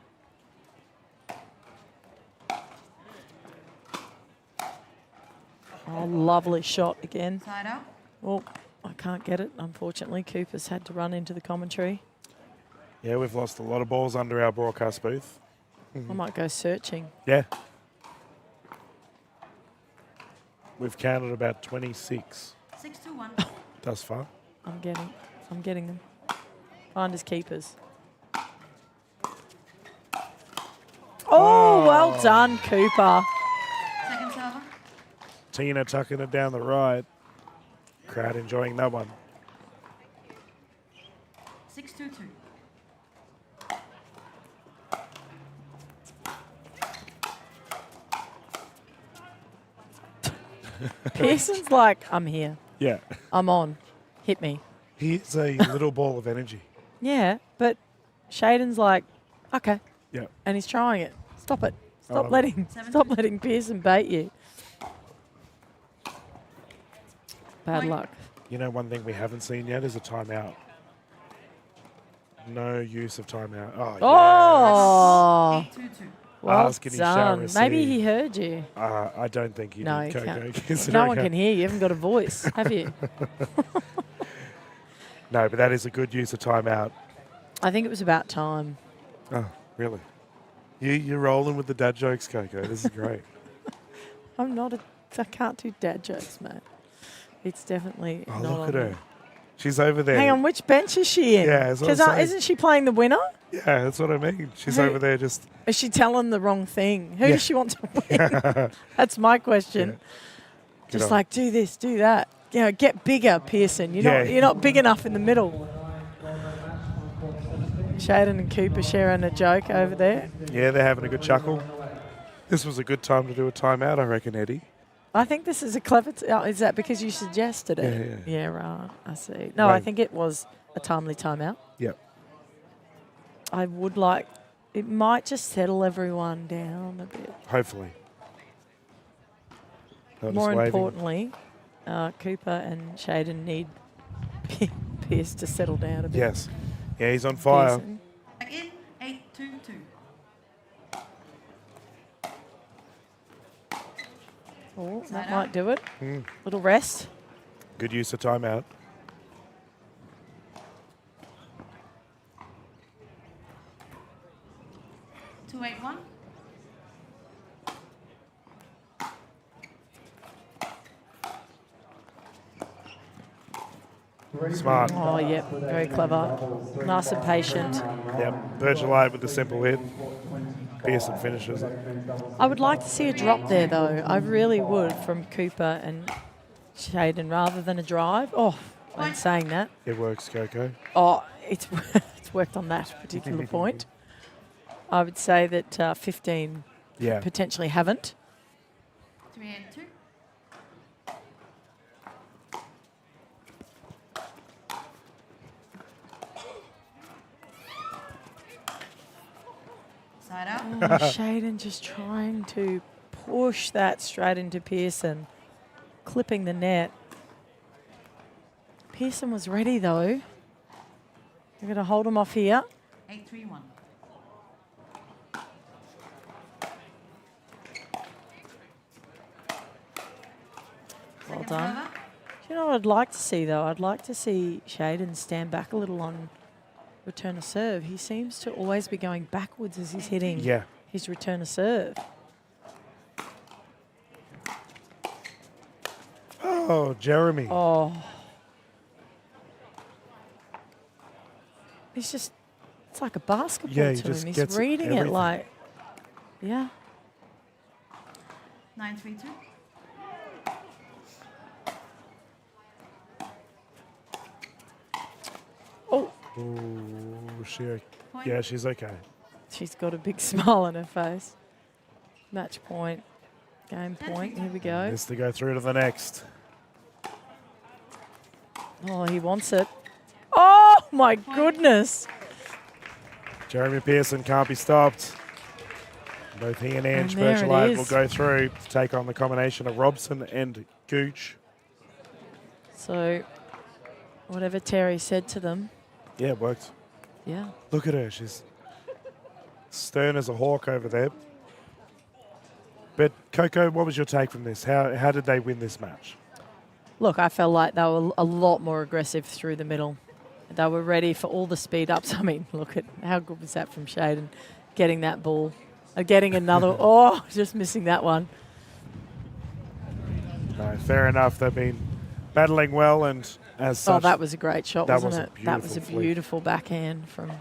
Oh, lovely shot again. Side out. Oh, I can't get it. Unfortunately, Cooper's had to run into the commentary. Yeah, we've lost a lot of balls under our broadcast booth. I might go searching. Yeah. We've counted about 26 621. thus far. I'm getting them. Finders keepers. Oh, well done, Cooper. Second server. Tina tucking it down the right. Crowd enjoying that one. 622. Pearson's like, I'm here. Yeah. I'm on. Hit me. He's a little ball of energy. Yeah, but Shaden's like, okay. Yeah. And he's trying it. Stop it. Stop Oh. letting Pearson bait you. Bad luck. You know, one thing we haven't seen yet is a timeout. No use of timeout. Oh, Oh. yes. Well Ask and he shall done. receive. Maybe he heard you. I don't think he No, did. he Coco, can't. considering No one can hear you. You haven't got a voice, have you? No, but that is a good use of timeout. I think it was about time. Oh, really? You're rolling with the dad jokes, Coco. This is great. I can't do dad jokes, mate. It's definitely Oh, not look at on her. me. She's over there. Hang on, which bench is she in? Yeah, that's what I'm Because saying. isn't she playing the winner? Yeah, that's what I mean. She's Who- over there just... Is she telling the wrong thing? Who Yeah. does she want to win? That's my question. Yeah. Good Just on. like, do this, do that. You know, get bigger, Pearson. You're not big enough in the middle. Shaden and Cooper sharing a joke over there. Yeah, they're having a good chuckle. This was a good time to do a timeout, I reckon, Eddie. I think this is a clever... is that because you suggested it? Yeah. Yeah, right. I see. No, Right. I think it was a timely timeout. Yep. I would like... It might just settle everyone down a bit. Hopefully. They're More just waving. importantly, Cooper and Shaden need Pearce to settle down a bit. Yes. Yeah, he's on fire. Pearson. Back in, 8-2-2. Oh, that Side might out. do it. Mm. Little rest. Good use of timeout. Two, 8-1. Smart. Oh, yep, very clever. Nice and patient. Yep, Virgil Light with the simple hit. Pearson finishes it. I would like to see a drop there, though. I really would, from Cooper and Shaden, rather than a drive. Oh, I'm saying that. It works, Coco. Oh, it's it's worked on that particular point. I would say that 15 Yeah. potentially haven't. 3-8-2. Side out. Oh, Shaden just trying to push that straight into Pearson, clipping the net. Pearson was ready, though. They're going to hold him off here. 8-3-1. Well done. Do you know what I'd like to see, though? I'd like to see Shaden stand back a little on return of serve. He seems to always be going backwards as he's hitting his return of serve. Oh, Jeremy. Oh. He's just, it's like a basketball Yeah, he to just him. He's gets reading it everything. like, yeah. 9-3-2. Oh. Ooh, yeah, she's okay. She's got a big smile on her face. Match point. Game point. Here we go. Has to go through to the next. Oh, he wants it. Oh, my goodness. Jeremy Pearson can't be stopped. Both he and Ange there it Virtualite will is. go through to take on the combination of Robson and 𝗙cie. So, whatever Terry said to them. Yeah, it worked. Yeah. Look at her. She's stern as a hawk over there. But, Coco, what was your take from this? How did they win this match? Look, I felt like they were a lot more aggressive through the middle. They were ready for all the speed ups. I mean, look at how good was that from Shaden, getting that ball. Getting another, oh, just missing that one. No, fair enough. They've been battling well, and as such, Oh, that was a great shot, wasn't it? That was a flick. beautiful backhand from...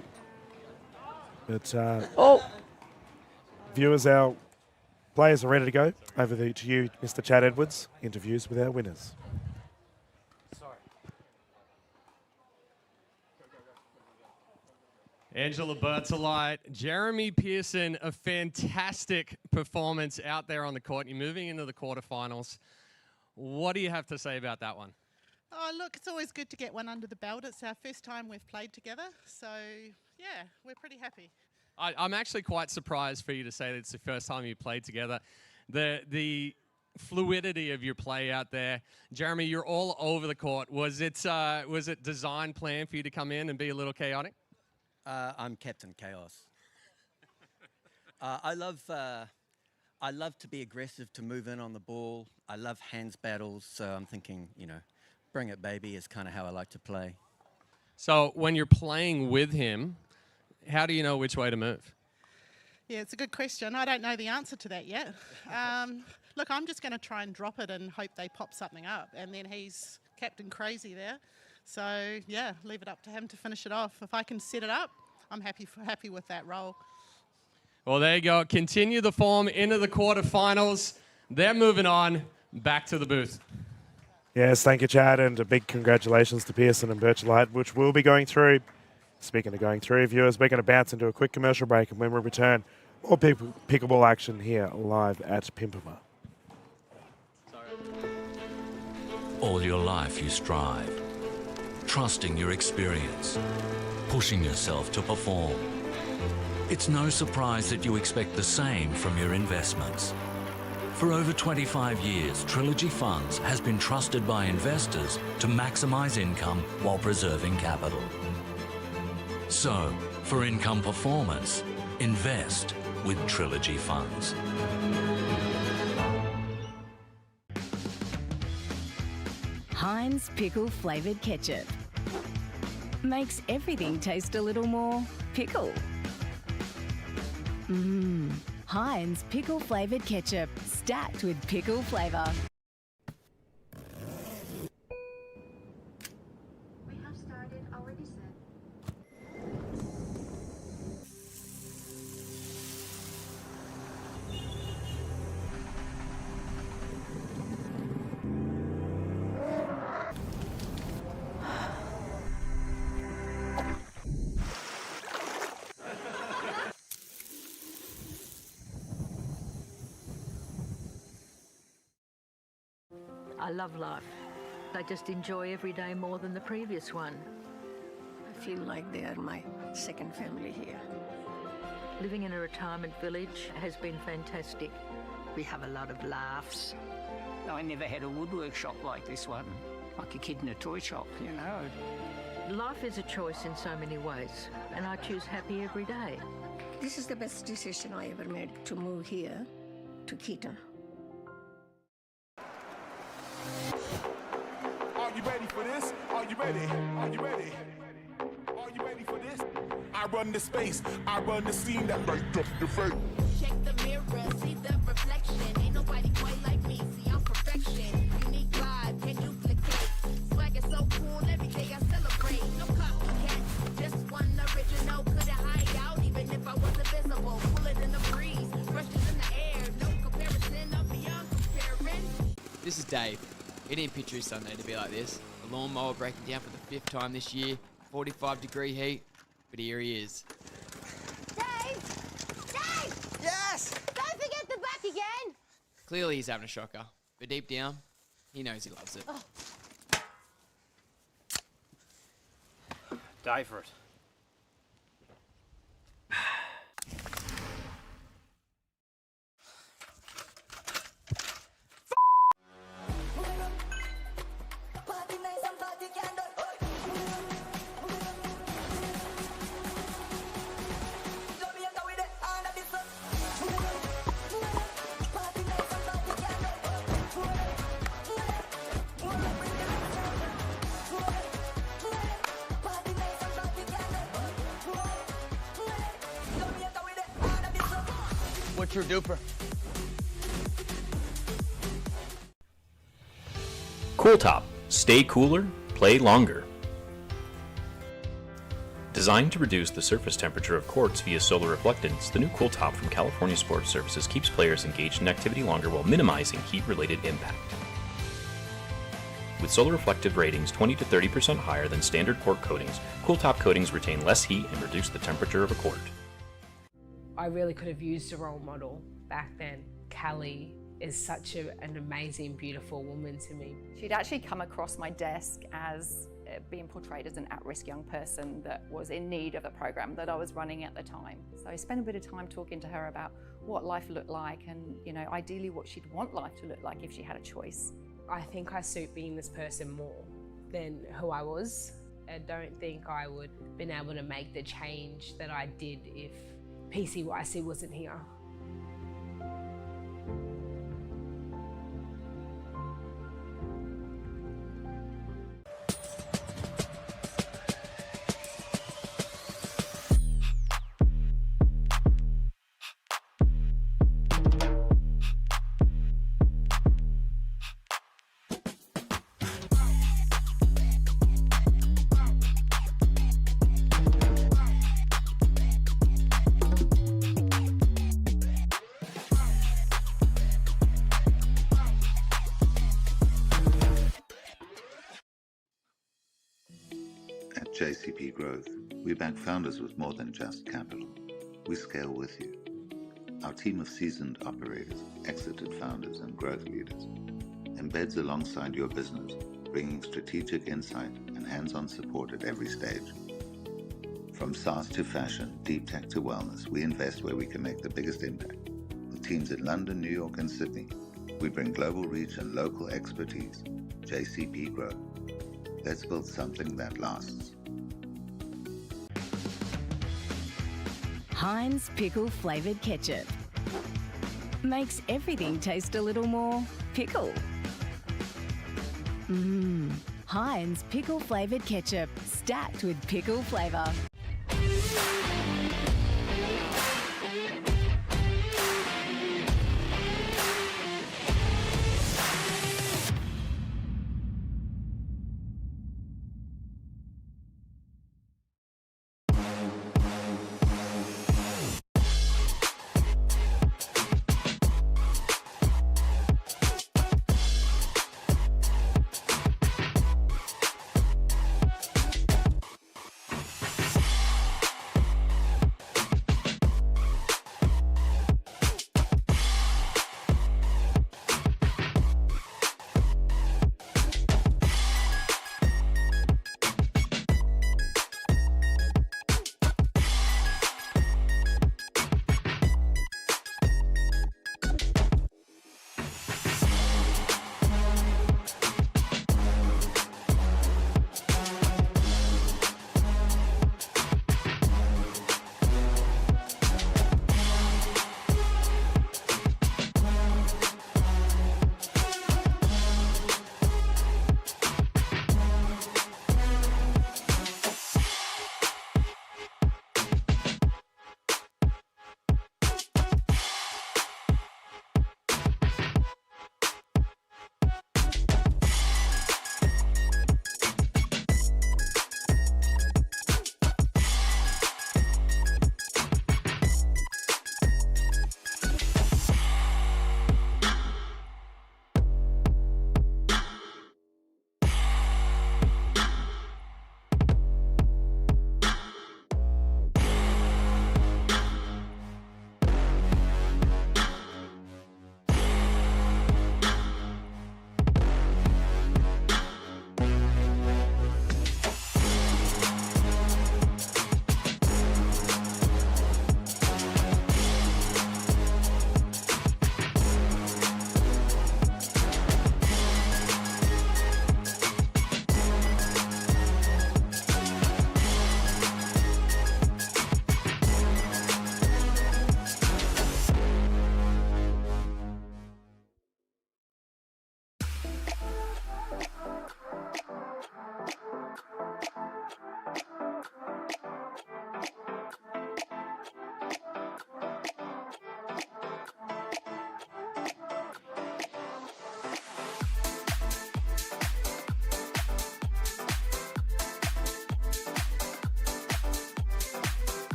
But, viewers, our players are ready to go. Over to you, Mr. Chad Edwards. Interviews with our winners. Angela Bertolite, Jeremy Pearson, a fantastic performance out there on the court. You're moving into the quarterfinals. What do you have to say about that one? Oh, look, it's always good to get one under the belt. It's our first time we've played together. So, yeah, we're pretty happy. I'm actually quite surprised for you to say that it's the first time you played together. The fluidity of your play out there. Jeremy, you're all over the court. Was it design plan for you to come in and be a little chaotic? I'm Captain Chaos. I love to be aggressive, to move in on the ball. I love hands battles, so I'm thinking, bring it, baby, is kind of how I like to play. So when you're playing with him, how do you know which way to move? Yeah, it's a good question. I don't know the answer to that yet. Look, I'm just going to try and drop it and hope they pop something up, and then he's Captain Crazy there. So, yeah, leave it up to him to finish it off. If I can set it up, I'm happy with that role. Well, there you go. Continue the form into the quarterfinals. They're moving on back to the booth. Yes, thank you, Chad, and a big congratulations to Pearson and Virtualite, which will be going through. Speaking of going through, viewers, we're going to bounce into a quick commercial break, and when we return, more pickleball action here live at Pimpama. All your life you strive, trusting your experience, pushing yourself to perform. It's no surprise that you expect the same from your investments. For over 25 years, Trilogy Funds has been trusted by investors to maximise income while preserving capital. So, for income performance, invest with Trilogy Funds. Heinz pickle flavoured ketchup makes everything taste a little more pickle. Heinz pickle flavoured ketchup, stacked with pickle flavour. We have started our descent. I love life. I just enjoy every day more than the previous one. I feel like they are my second family here. Living in a retirement village has been fantastic. We have a lot of laughs. I never had a woodwork shop like this one, like a kid in a toy shop, you know. Life is a choice in so many ways, and I choose happy every day. This is the best decision I ever made, to move here to 𝗙cie. Are you ready for this? Are you ready? Are you ready? Are you ready for this? I run the space, I run the scene that light up your face. Check the mirror, see the reflection. Ain't nobody quite like me, see I'm perfection. Unique vibe, can't duplicate. Swag is so cool, every day I celebrate. No copycat, just one original. Couldn't hide out even if I was invisible. Pull it in the breeze, brushes in the air. No comparison, I'm beyond comparing. This is Dave. He didn't picture his Sunday to be like this. The lawnmower breaking down for the 5th time this year. 45-degree heat, but here he is. Dave! Dave! Yes! Don't forget the back again! Clearly he's having a shocker, but deep down, he knows he loves it. Die for it. What's your DUPR? Cooltop. Stay cooler, play longer. Designed to reduce the surface temperature of courts via solar reflectance, the new Cooltop from California Sports Services keeps players engaged in activity longer while minimizing heat-related impact. With solar reflective ratings 20 to 30% higher than standard court coatings, Cooltop coatings retain less heat and reduce the temperature of a court. I really could have used a role model back then. 𝗙cie is such an amazing, beautiful woman to me. She'd actually come across my desk as being portrayed as an at-risk young person that was in need of the program that I was running at the time. So I spent a bit of time talking to her about what life looked like and, you know, ideally what she'd want life to look like if she had a choice. I think I suit being this person more than who I was. I don't think I would have been able to make the change that I did if 𝗙cie𝗹𝗹cie wasn't here. At JCP Growth, we back founders with more than just capital. We scale with you. Our team of seasoned operators, exited founders, and growth leaders embeds alongside your business, bringing strategic insight and hands-on support at every stage. From SaaS to fashion, deep tech to wellness, we invest where we can make the biggest impact. With teams in London, New York, and Sydney, We bring global reach and local expertise. JCP Growth. Let's build something that lasts. Heinz pickle flavoured ketchup makes everything taste a little more pickle. Heinz pickle flavoured ketchup, stacked with pickle flavour.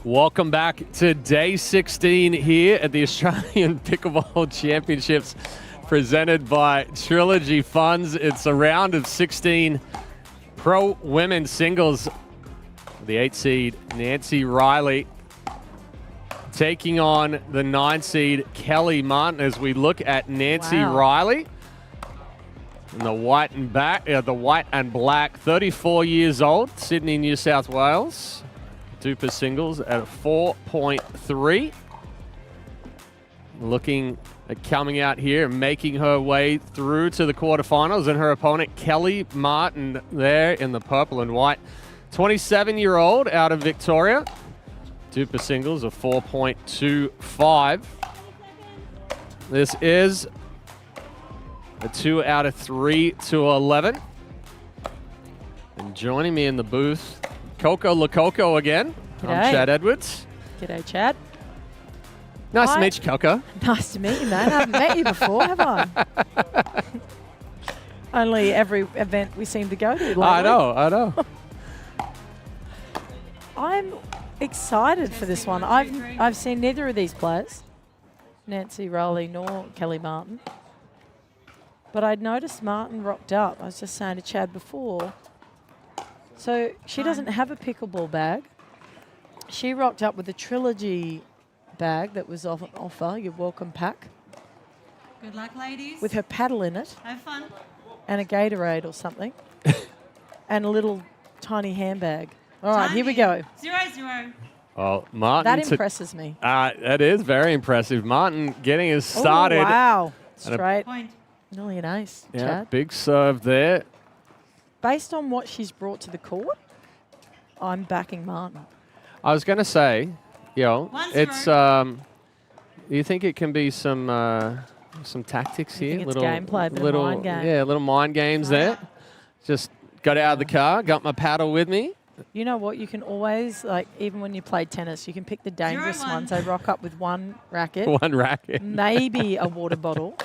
Welcome back to day 16 here at the Australian Pickleball Championships presented by Trilogy Funds. It's a round of 16 pro women's singles. The 8 seed Nancy Riley taking on the 9 seed Kelly Martin as we look at Nancy Riley in the white and black, 34 years old, Sydney, New South Wales. DUPR singles at a 4.3. Looking at coming out here and making her way through to the quarterfinals, and her opponent Kelly Martin there in the purple and white. 27-year-old out of Victoria. DUPR singles a 4.25. This is a 2 out of 3 to 11. And joining me in the booth, Coco Lococo again. G'day. I'm Chad Edwards. G'day, Chad. Nice to meet you, Coco. Nice to meet you, man. I haven't met you before, have I? Only every event we seem to go to lately. I know. I'm excited for this one. I've seen neither of these players, Nancy Riley nor Kelly Martin. But I'd noticed Martin rocked up. I was just saying to Chad before. So she doesn't have a pickleball bag. She rocked up with a Trilogy bag that was on offer, your welcome pack. Good luck, ladies. With her paddle in it. Have fun. And a Gatorade or something. And a little tiny handbag. All right, here we go. 0-0. Well, Martin. That impresses me. That is very impressive. Martin getting us started. Oh, wow. And Straight. Nearly an ace, Yeah, Chad. big serve there. Based on what she's brought to the court, I'm backing Martin. I was going to say, it's. Do you think it can be some tactics here? Think it's gameplay, bit of mind game. Yeah, little mind games there. Just got out of the car, got my paddle with me. You know what? You can always, even when you play tennis, you can pick the dangerous ones. They rock up with one racket. One racket. Maybe a water bottle,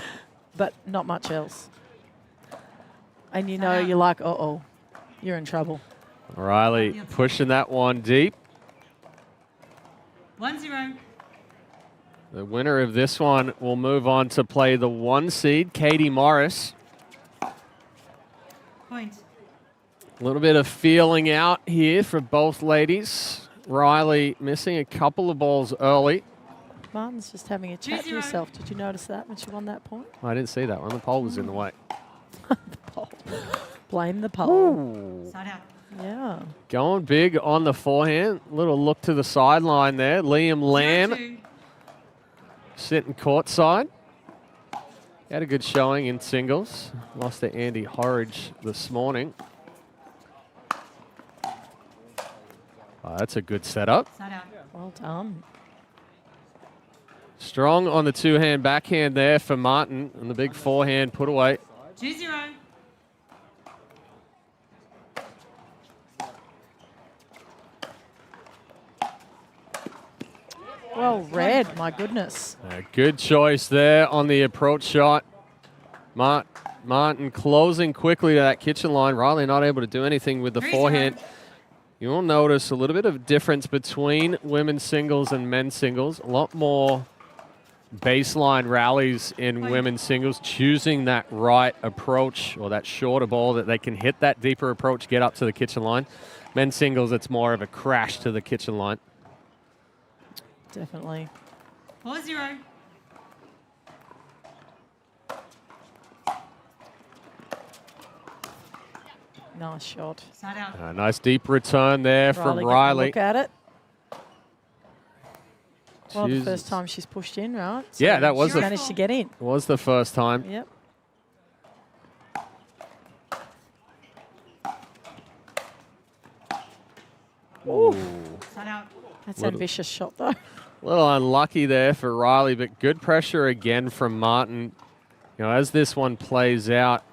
but not much else. And you're like, uh-oh, you're in trouble. Riley pushing that one deep. 1-0. The winner of this one will move on to play the 1 seed, Katie Morris. Point. A little bit of feeling out here for both ladies. Riley missing a couple of balls early. Martin's just having a chat to herself. Did you notice that when she won that point? I didn't see that one. The pole was in the way. Blame the pole. Ooh. Side out. Yeah. Going big on the forehand. Little look to the sideline there. Liam Lamb sitting courtside. Had a good showing in singles. Lost to Andy Horridge this morning. That's a good setup. Side out. Well done. Strong on the two-hand backhand there for Martin, and the big forehand put away. 2-0. Well read, my goodness. A good choice there on the approach shot. Martin closing quickly to that kitchen line. Riley not able to do anything with the forehand. You will notice a little bit of difference between women's singles and men's singles. A lot more baseline rallies in women's singles, choosing that right approach or that shorter ball that they can hit that deeper approach, get up to the kitchen line. Men's singles, it's more of a crash to the kitchen line. Definitely. 4-0. Nice shot. Side out. Nice deep return there from Riley. Look at it. Well, the first time she's pushed in, right? So yeah, that was she managed to get in. Was the first time. Yep. Ooh. Side out. That's a vicious shot, though. A little unlucky there for Riley, but good pressure again from Martin. As this one plays out,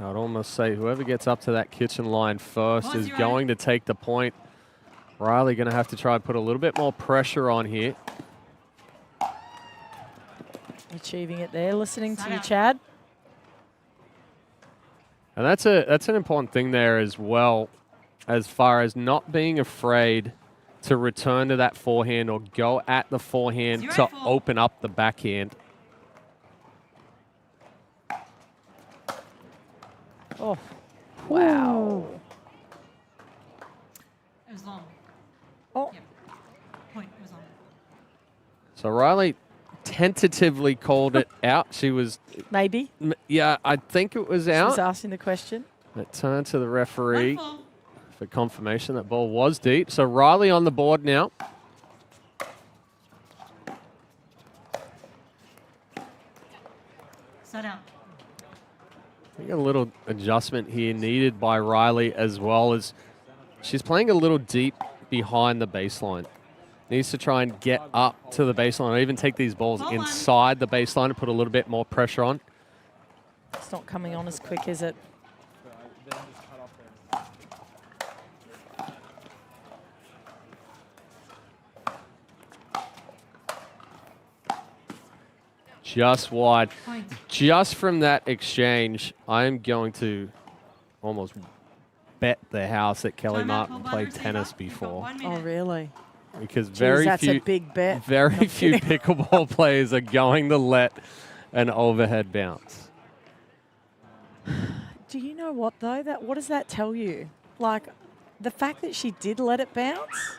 I'd almost say whoever gets up to that kitchen line first is going to take the point. Riley going to have to try and put a little bit more pressure on here. Achieving it there, listening to you, Chad. And that's an important thing there as well, as far as not being afraid to return to that forehand or go at the forehand to open up the backhand. Oh, wow. It was long. Oh. Yep. Point was on. So Riley tentatively called it out. She was... Maybe. Yeah, I think it was She out. was asking the question. It turned to the referee for confirmation that ball was deep. So Riley on the board now. Set out. I think a little adjustment here needed by Riley, as well as she's playing a little deep behind the baseline. Needs to try and get up to the baseline, or even take these balls inside the baseline to put a little bit more pressure on. It's not coming on as quick, is it? Just wide. Just from that exchange, I'm going to almost bet the house that Kelly Martin played tennis before. Oh, really? Because Jeez, very that's few, a big bet. very No few kidding. pickleball players are going to let an overhead bounce. Do you know what, though? What does that tell you? Like, the fact that she did let it bounce,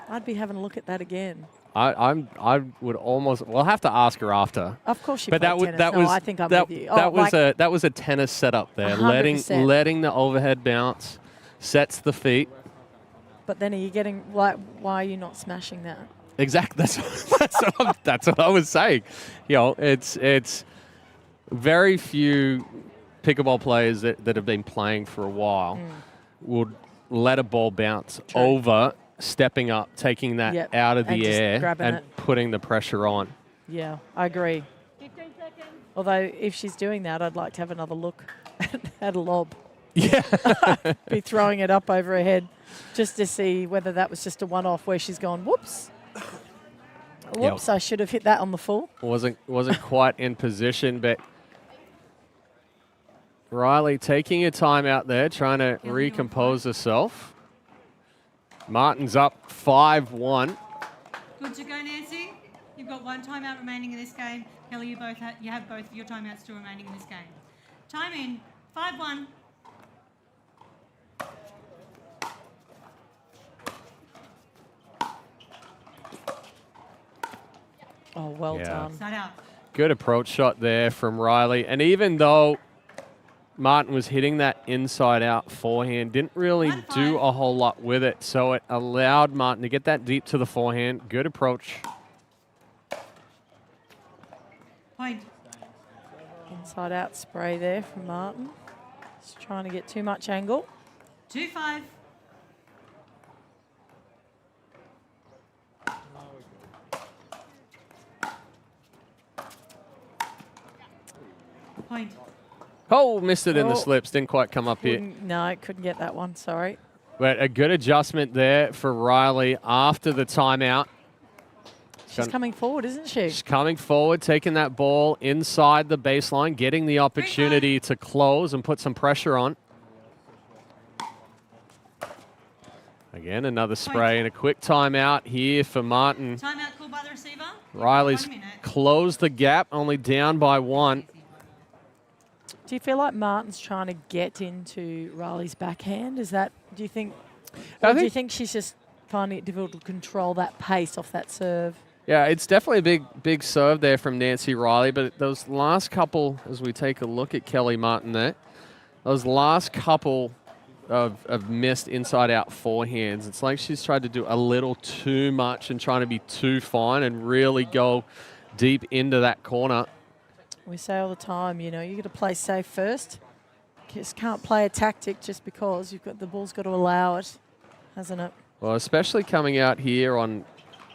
I'd be having a look at that again. I would almost. We'll have to ask her after. Of course, she but played that was tennis. that No, was I think I'm that, with you. that Oh, was like that was a tennis setup there. 100%. Letting the overhead bounce sets the feet. But then are you getting, like, why are you not smashing that? Exactly. That's what I was saying. You know, it's very few pickleball players that have been playing for a while would let a ball bounce over, stepping up, taking that out of the air and putting the pressure on. Yeah, I agree. Although if she's doing that, I'd like to have another look at a lob. Yeah. Be throwing it up over her head just to see whether that was just a one-off where she's gone, whoops. Whoops, I should have hit that on the full. Wasn't quite in position, but Riley taking a time out there, trying to recompose herself. Martin's up 5-1. Good to go, Nancy. You've got one timeout remaining in this game. Kelly, you have both your timeouts still remaining in this game. Time in, 5-1. Oh, well done. Side out. Good approach shot there from Riley. And even though Martin was hitting that inside-out forehand, didn't really do a whole lot with it. So it allowed Martin to get that deep to the forehand. Good approach. Point. Inside-out spray there from Martin. Just trying to get too much angle. 2-5. Point. Oh, missed it in the Oh. slips. Didn't quite come up here. No, couldn't get that one. Sorry. But a good adjustment there for Riley after the timeout. She's coming forward, isn't she? She's coming forward, taking that ball inside the baseline, getting the opportunity to close and put some pressure on. Again, another spray and a quick timeout here for Martin. Timeout called by the receiver. Riley's closed the gap, only down by 1. Do you feel like Martin's trying to get into Riley's backhand? Is that, do you think, or do you think she's just finding it difficult to control that pace off that serve? Yeah, it's definitely a big serve there from Nancy Riley, but those last couple, as we take a look at Kelly Martin there, those last couple of missed inside-out forehands, it's like she's tried to do a little too much and trying to be too fine and really go deep into that corner. We say all the time, you know, you got to play safe first. You just can't play a tactic just because you've got the ball's got to allow it, hasn't it? Well, especially coming out here on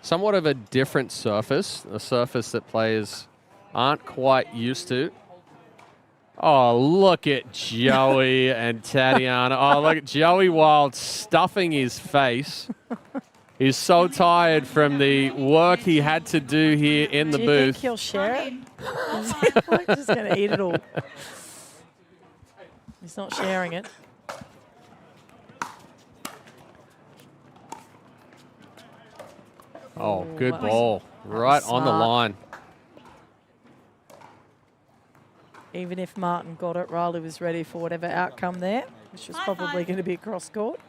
somewhat of a different surface, a surface that players aren't quite used to. Oh, look at Joey and Tatiana. Oh, look at Joey Wild stuffing his face. He's so tired from the work he had to do here in the do you booth. think he'll share it? He's just going to eat it all. He's not sharing it. Oh, good that ball. Right on the smart. line. Even if Martin got it, Riley was ready for whatever outcome there, which was probably going to be cross court.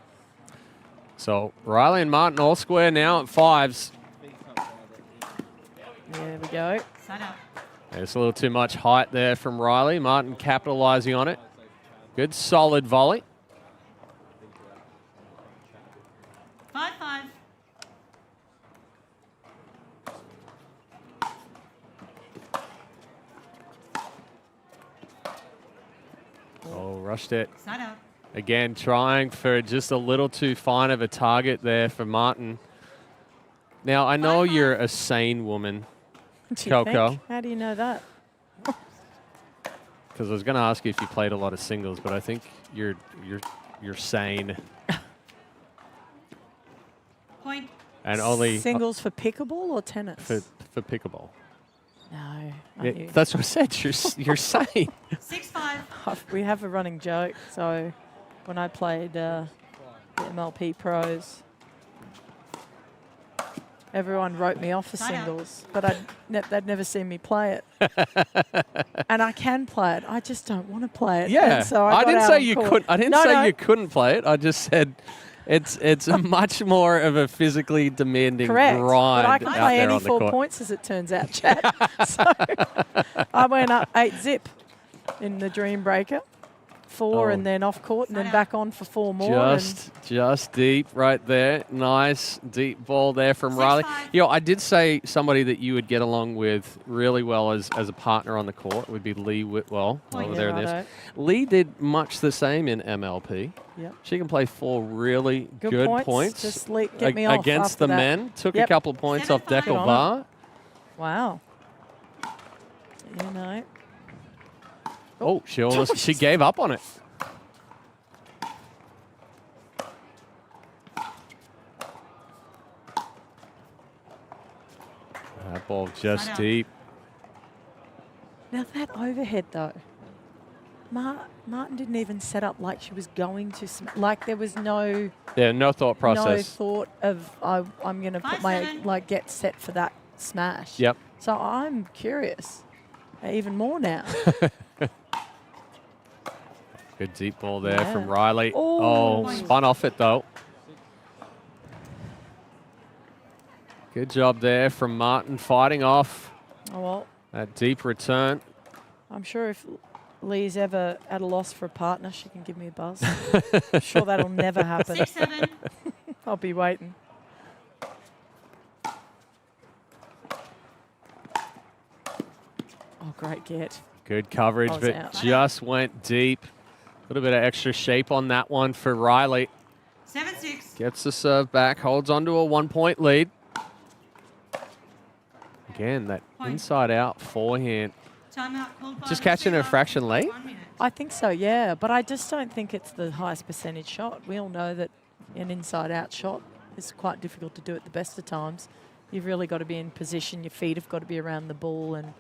So Riley and Martin all square now at 5s. There we go. There's a little too much height there from Riley. Martin capitalizing on it. Good solid volley. 5-5. Oh, rushed it. Side out. Again, trying for just a little too fine of a target there for Martin. Now, I know you're a sane woman, Do you Coco, think? How do you know that? because I was going to ask you if you played a lot of singles, but I think you're sane. Point. And only Singles for pickleball or tennis? for pickleball. No. Yeah, that's what I said. You're sane. 6-5. We have a running joke. So when I played the MLP pros, everyone wrote me off for singles, but they'd never seen me play it. And I can play it. I just don't want to play it. Yeah. And so I got didn't out say on you court. couldn't. I didn't No, say no. you couldn't play it. I just said it's a much more of a physically demanding Correct. grind But I can out play there any on the 4 court. points, as it turns out, Chad. So I went up 8-zip in the Dream Breaker. 4 Oh. and then off court and then back on for 4 more. Just deep right there. Nice deep ball there from Riley. You know, I did say somebody that you would get along with really well as a partner on the court would be Lee Whitwell over there in this. righto. Lee did much the same in MLP. Yep. She can play 4 really good points Just get me off against after the that. men. Took a Yep. couple of points off Good on Deckel her. Wow. You know. Oh, she gave up on it. That ball just deep. Now that overhead though, Martin didn't even set up like she was going to. Like there was no. Yeah, no thought process. No thought of I'm going to put my get set for that smash. Yep. So I'm curious, even more now. Good deep ball there Yeah. from Riley. Oh. Oh, spun off it though. Good job there from Martin fighting off Oh well, that deep return. I'm sure if Lee's ever at a loss for a partner, she can give me a buzz. I'm sure that'll never happen. 6-7. I'll be waiting. Oh, great get. Good coverage, I was but out. just went deep. A little bit of extra shape on that one for Riley. 7-6. Gets the serve back, holds on to a 1-point lead. Again, that inside-out forehand. Timeout called by Just the catching a receiver. fraction late. 1 minute. I think so, yeah. But I just don't think it's the highest percentage shot. We all know that an inside-out shot is quite difficult to do at the best of times. You've really got to be in position. Your feet have got to be around the ball, and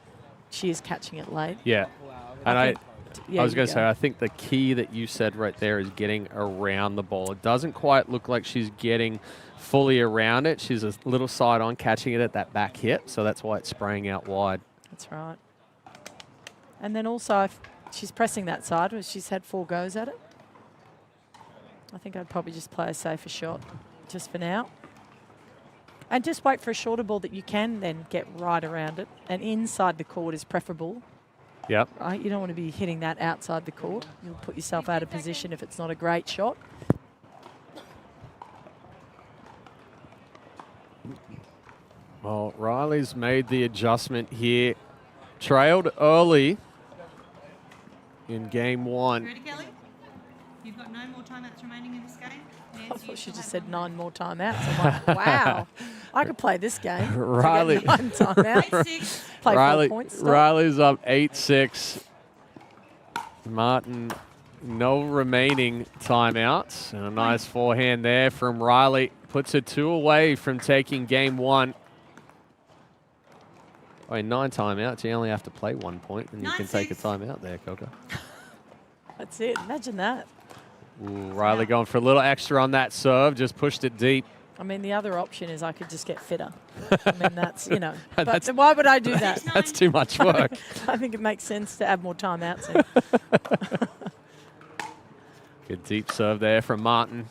she is catching it late. Yeah. And I yeah, was you going to go. say, I think the key that you said right there is getting around the ball. It doesn't quite look like she's getting fully around it. She's a little side on catching it at that back hip, so that's why it's spraying out wide. That's right. And then also, if she's pressing that side, she's had 4 goes at it. I think I'd probably just play a safer shot just for now. And just wait for a shorter ball that you can then get right around it. And inside the court is preferable. Yep. Right? You don't want to be hitting that outside the court. You'll put yourself out of position if it's not a great shot. Well, Riley's made the adjustment here. Trailed early in game 1. Ready, Kelly? You've got no more timeouts remaining in this game. I thought she just said 9 more timeouts. I'm like, wow, I could play this game. Riley. To get 9 timeouts. Play 4 points. Stop. Riley's up 8-6. Martin, no remaining timeouts. And a nice forehand there from Riley. Puts her 2 away from taking game 1. I mean, 9 timeouts. You only have to play 1 point, and you can take a timeout there, Coco. That's it. Imagine that. Ooh, Riley going for a little extra on that serve. Just pushed it deep. I mean, the other option is I could just get fitter. I mean, that's, you know. But why would I do that? That's too much work. I think it makes sense to add more timeouts in. Good deep serve there from Martin.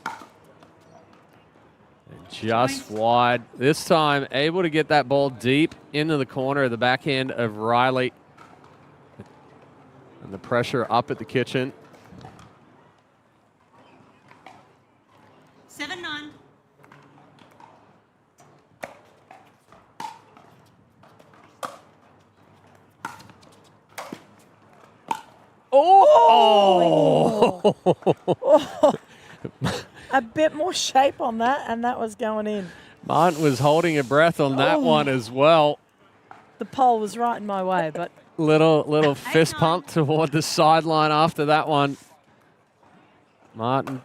And just wide. This time, able to get that ball deep into the corner of the backhand of Riley. And the pressure up at the kitchen. 7-9. Oh! Oh. A bit more shape on that, and that was going in. Martin was holding a breath on that one as well. The pole was right in my way, but... Little fist pump toward the sideline after that one. Martin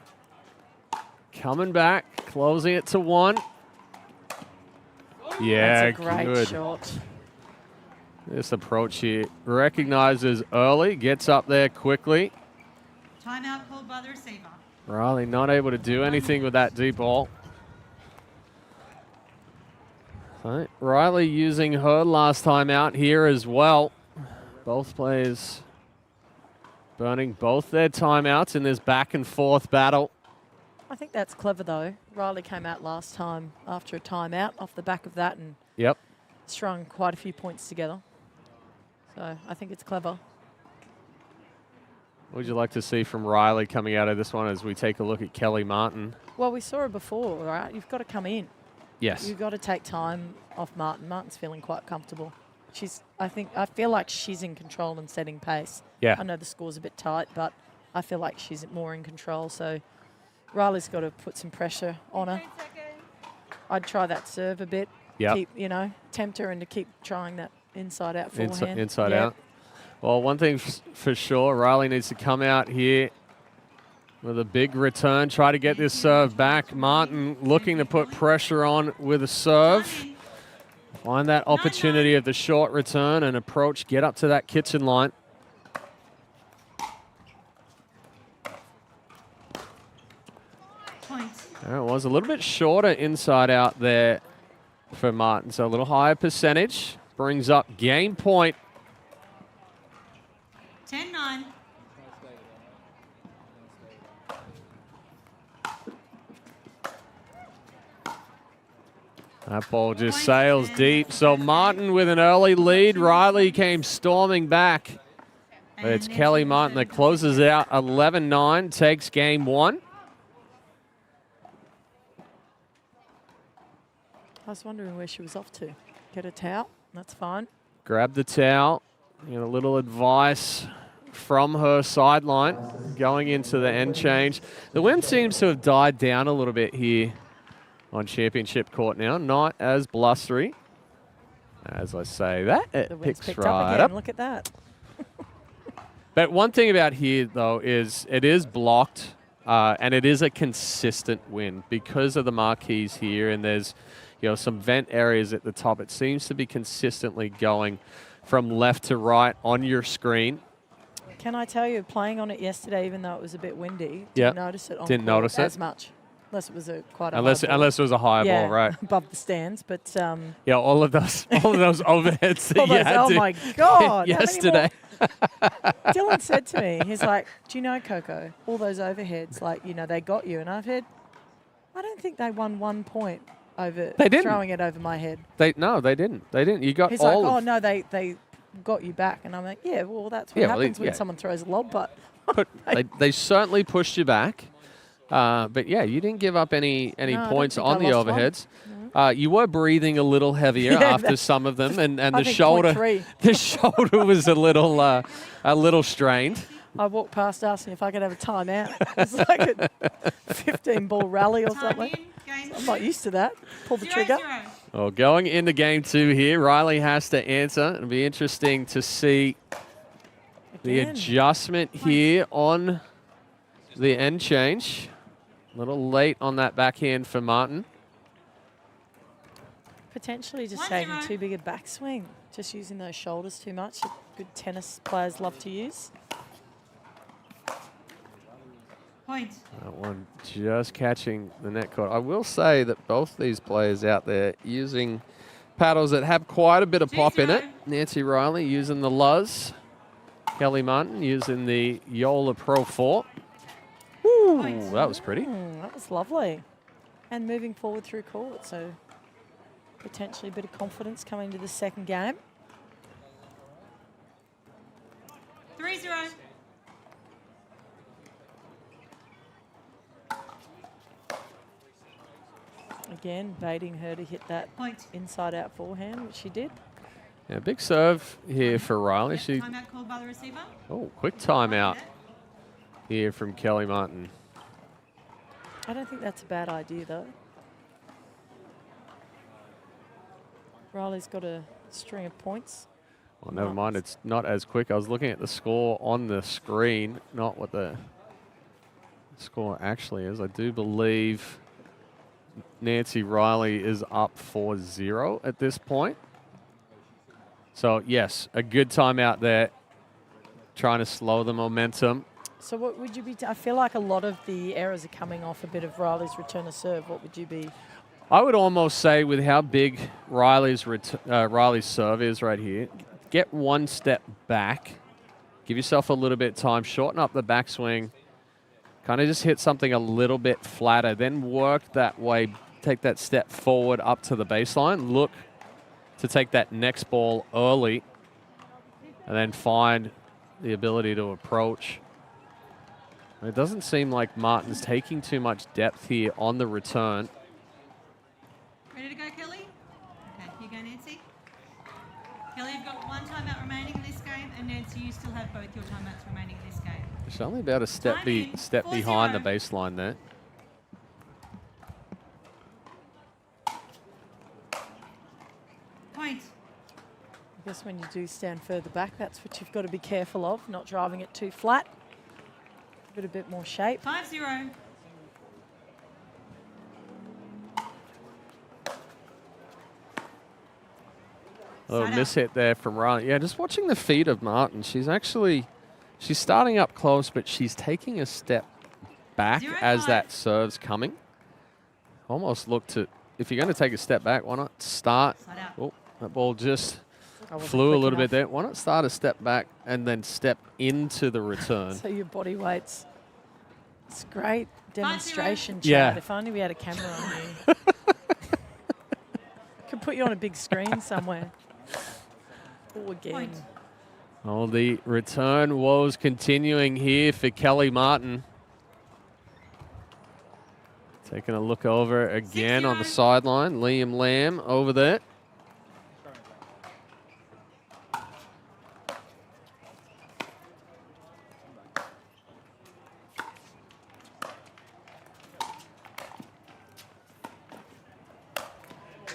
coming back, closing it to 1. Yeah, that's a great good. shot. This approach here recognizes early, gets up there quickly. Timeout called by the receiver. Riley not able to do anything with that deep ball. Right. Riley using her last time out here as well. Both players burning both their timeouts in this back and forth battle. I think that's clever, though. Riley came out last time after a timeout off the back of that and strung quite a few points together. So I think it's clever. What would you like to see from Riley coming out of this one as we take a look at Kelly Martin? Well, we saw her before, right? You've got to come in. Yes. You've got to take time off Martin. Martin's feeling quite comfortable. I feel like she's in control and setting pace. Yeah. I know the score's a bit tight, but I feel like she's more in control. So Riley's got to put some pressure on her. I'd try that serve a bit. Yep. Keep, tempt her into keep trying that inside out forehand. Inside out. Well, one thing for sure, Riley needs to come out here with a big return, try to get this serve back. Martin looking to put pressure on with a serve. Find that opportunity of the short return and approach, get up to that kitchen line. There it was, a little bit shorter inside out there for Martin, so a little higher percentage. Brings up game point. 10-9. That ball just sails deep. So Martin with an early lead. Riley came storming back. But it's Kelly Martin that closes out 11-9, takes game 1. I was wondering where she was off to. Get a towel. That's fine. Grab the towel. Get a little advice from her sideline going into the end change. The wind seems to have died down a little bit here on championship court now. Not as blustery. As I say that, it picks right up. Look at that. But one thing about here, though, is it is blocked, and it is a consistent wind because of the marquees here, and there's some vent areas at the top. It seems to be consistently going from left to right on your screen. Can I tell you, playing on it yesterday, even though it was a bit windy, didn't notice it on Didn't court notice as it? much. Unless it was quite a unless high ball. unless it was a high ball, right? Above the stands, but yeah, all of those overheads that you had oh to my God! yesterday. Dylan said to me, he's like, "Do you know, Coco, all those overheads, they got you." And I've heard, I don't think they won 1 point over throwing it over my head. They didn't. They didn't. You got He's all. like, "Oh no, they got you back," and I'm like, "Yeah, well, that's what happens when someone throws a lob." But they certainly pushed you back. But yeah, you didn't give up any points on the overheads. You were breathing a little heavier after some of them, and the shoulder was a little strained. I walked past asking if I could have a timeout. It's like a 15-ball rally or something. I'm not used to that. Pull the trigger. Well, going into game 2 here, Riley has to answer. It'll be interesting to see the adjustment here on the end change. A little late on that backhand for Martin. Potentially just taking too big a backswing. Just using those shoulders too much. Good tennis players love to use. Point. That one just catching the net cord. I will say that both these players out there using paddles that have quite a bit of pop in it. Nancy Riley using the Luz. Kelly Martin using the Yola Pro 4. Ooh, that was pretty. That was lovely. And moving forward through court, so potentially a bit of confidence coming to the second game. 3-0. Again, baiting her to hit that inside-out forehand, which she did. Yeah, big serve here for Riley. Yep, timeout called by the receiver. Oh, quick timeout here from Kelly Martin. I don't think that's a bad idea, though. Riley's got a string of points. Well, never mind. It's not as quick. I was looking at the score on the screen, not what the score actually is. I do believe Nancy Riley is up 4-0 at this point. So, yes, a good timeout there, trying to slow the momentum. So what would you be, I feel like a lot of the errors are coming off a bit of Riley's return of serve. What would you be? I would almost say with how big Riley's serve is right here, get one step back, give yourself a little bit of time, shorten up the backswing, kind of just hit something a little bit flatter, then work that way, take that step forward up to the baseline, look to take that next ball early, and then find the ability to approach. It doesn't seem like Martin's taking too much depth here on the return. Ready to go, Kelly? Okay, you go, Nancy. Kelly, you've got one timeout remaining in this game, and Nancy, you still have both your timeouts remaining in this game. She's only about a step behind the baseline there. Point. I guess when you do stand further back, that's what you've got to be careful of, not driving it too flat. Give it a bit more shape. 5-0. Oh, miss hit there from Riley. Yeah, just watching the feet of Martin. She's starting up close, but she's taking a step back as that serve's coming. Almost look to, if you're going to take a step back, why not start? Oh, that ball just flew a little bit there. Why not start a step back and then step into the return? So your body weight's, it's great demonstration, Chad. Yeah. If only we had a camera on you. Could put you on a big screen somewhere. Oh, again. Oh, the return woes continuing here for Kelly Martin. Taking a look over again on the sideline. Liam Lamb over there.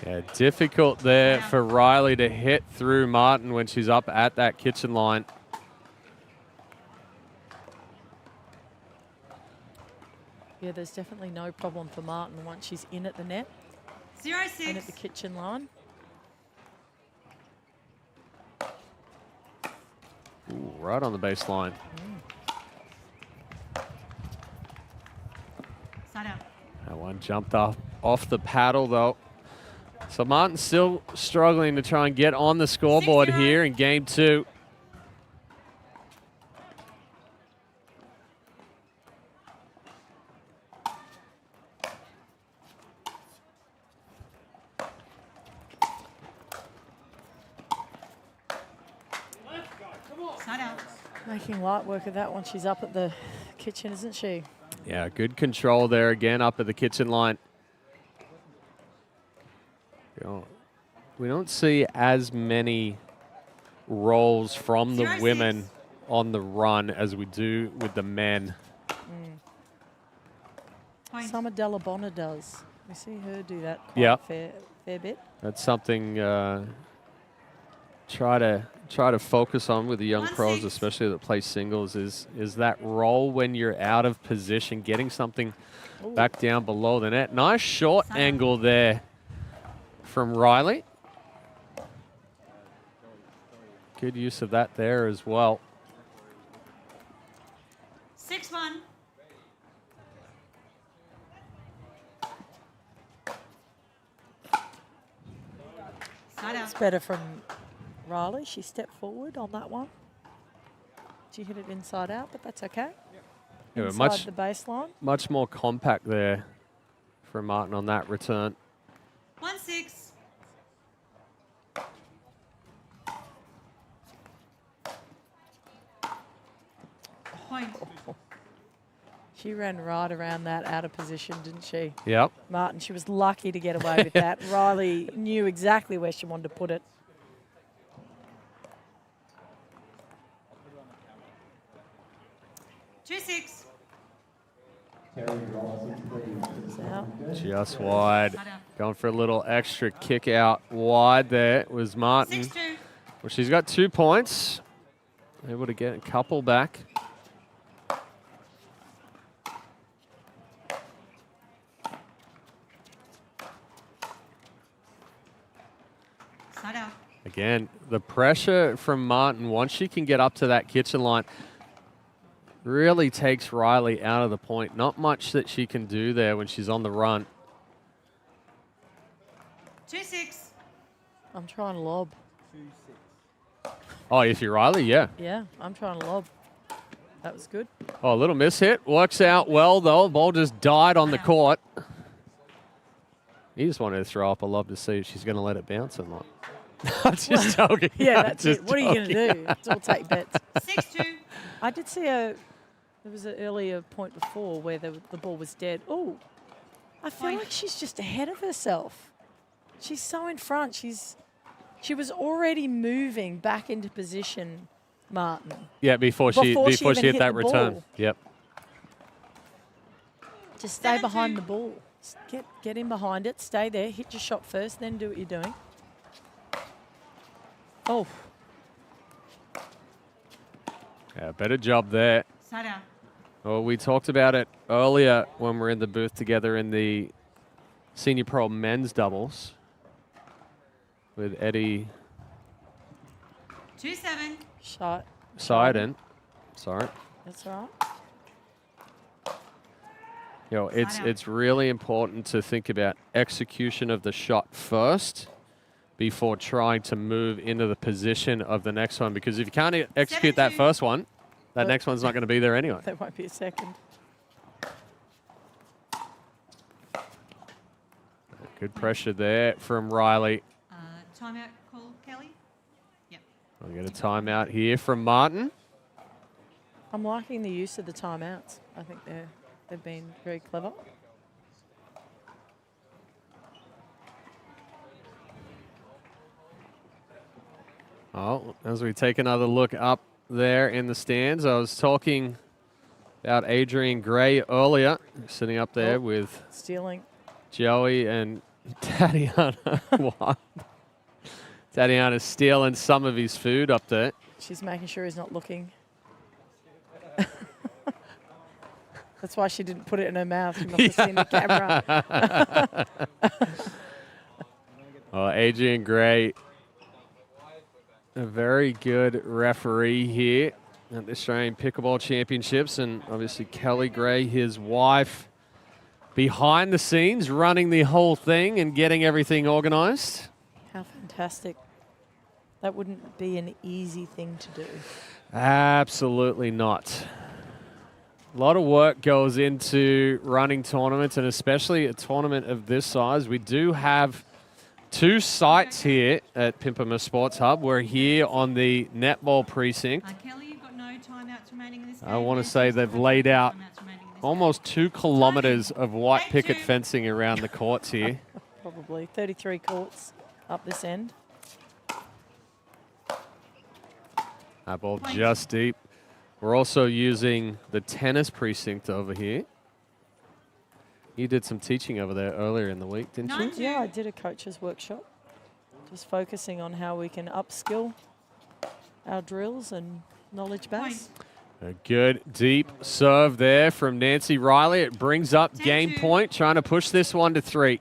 Yeah, difficult there for Riley to hit through Martin when she's up at that kitchen line. Yeah, there's definitely no problem for Martin once she's in at the net. 0-6. And at the kitchen line. Ooh, right on the baseline. Side out. That one jumped off the paddle, though. So Martin's still struggling to try and get on the scoreboard here in game two. Side out. Making light work of that one. She's up at the kitchen, isn't she? Yeah, good control there again up at the kitchen line. We don't see as many rolls from the women on the run as we do with the men. Summer Della Bona does. We see her do that quite Yep. a fair bit. That's something try to focus on with the young pros, especially that play singles, is that roll when you're out of position, getting something back down below the net. Nice short angle there from Riley. Good use of that there as well. 6-1. It's better from Riley. She stepped forward on that one. She hit it inside out, but that's okay. Yeah, Inside the baseline. Much more compact there from Martin on that return. 1-6. Point. She ran right around that out of position, didn't she? Yep. Martin, she was lucky to get away with that. Riley knew exactly where she wanted to put it. Two-six. Just wide. Going for a little extra kick out wide there was Martin. 6-2. Well, she's got 2 points. Able to get a couple back. Again, the pressure from Martin, once she can get up to that kitchen line, really takes Riley out of the point. Not much that she can do there when she's on the run. 2-6. I'm trying to lob. Oh, if you're Riley, yeah. Yeah, I'm trying to lob. That was good. Oh, a little miss hit. Works out well, though. The ball just died on the court. He just wanted to throw up a lob to see if she's going to let it bounce or not. I'm just joking. Yeah, I'm that's just it. What are you going to joking. do? It's all take bets. 6-2. I did see there was an earlier point before where the ball was dead. Oh, I feel like she's just ahead of herself. She's so in front. She was already moving back into position, Martin. Yeah, before she even hit that the return. ball. Yep. Just stay behind the ball. Get in behind it. Stay there. Hit your shot first, then do what you're doing. Oh. Yeah, better job there. Sada. Well, we talked about it earlier when we were in the booth together in the Senior Pro men's doubles with Eddie 2-7. Shot. Seiden. Sorry. That's right. You know, it's really important to think about execution of the shot first before trying to move into the position of the next one, because if you can't execute that first one, that next one's not going to be there anyway. There won't be a second. Good pressure there from Riley. Timeout call, Kelly? Yep. We'll get a timeout here from Martin. I'm liking the use of the timeouts. I think they've been very clever. Oh, as we take another look up there in the stands, I was talking about Adrian Gray earlier, sitting up there with stealing Joey and Tatiana. What? Tatiana's stealing some of his food up there. She's making sure he's not looking. That's why she didn't put it in her mouth. She must have seen the camera. Oh, Adrian Gray, a very good referee here at the Australian Pickleball Championships, and obviously Kelly Gray, his wife, behind the scenes, running the whole thing and getting everything organised. How fantastic. That wouldn't be an easy thing to do. Absolutely not. A lot of work goes into running tournaments, and especially a tournament of this size. We do have 2 sites here at Pimpama Sports Hub. We're here on the netball precinct. Kelly, you've got no timeouts remaining in this game. I want to say they've laid out almost 2 kilometres of white picket fencing around the courts here. Probably 33 courts up this end. That ball just deep. We're also using the tennis precinct over here. You did some teaching over there earlier in the week, didn't you? Yeah, I did a coach's workshop. Just focusing on how we can upskill our drills and knowledge base. A good deep serve there from Nancy Riley. It brings up game point, trying to push this one to 3.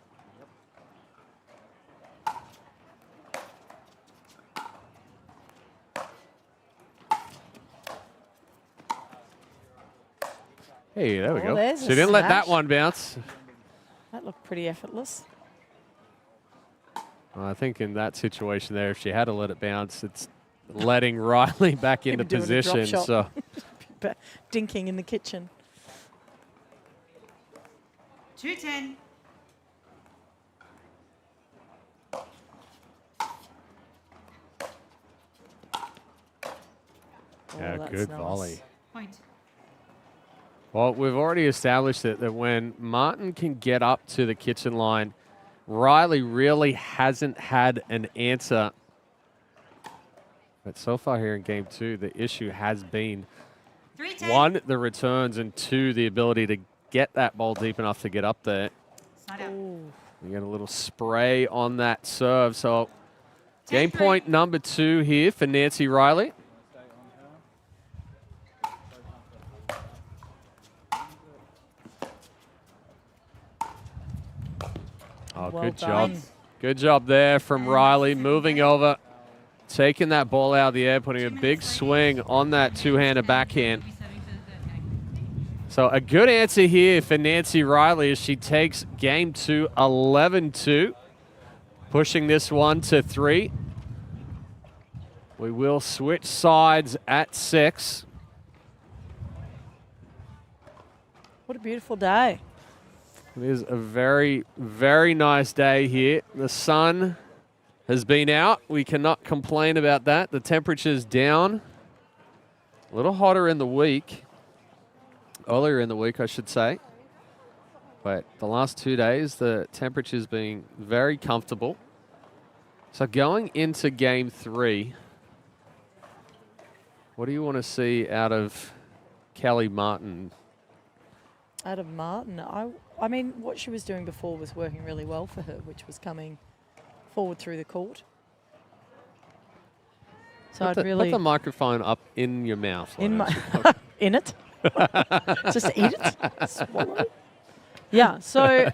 Hey, there we go. There's She a didn't let that smash. one bounce. That looked pretty effortless. Well, I think in that situation there, if she had to let it bounce, it's letting Riley back into Doing a drop position. shot. So Dinking in the kitchen. 2-10. yeah, that's good nice. volley. Point. Well, we've already established that when Martin can get up to the kitchen line, Riley really hasn't had an answer. But so far here in game 2, the issue has been 3-10. 1, the returns, and 2, the ability to get that ball deep enough to get up there. Side out. You get a little spray on that serve. So game point number 2 here for Nancy Riley. Oh, Well good done. job. Good job there from Riley, moving over, taking that ball out of the air, putting a big swing on that two-hander backhand. So a good answer here for Nancy Riley as she takes game 2 11-2, pushing this one to 3. We will switch sides at 6. What a beautiful day. It is a very, very nice day here. The sun has been out. We cannot complain about that. The temperature's down. A little hotter in the week. Earlier in the week, I should say. But the last 2 days, the temperature's been very comfortable. So going into game 3, what do you want to see out of Kelly Martin? Out of Martin, I mean, what she was doing before was working really well for her, which was coming forward through the court. So Put I'd really the microphone up in your mouth. why in don't my you? in it, just eat it, swallow. Yeah. So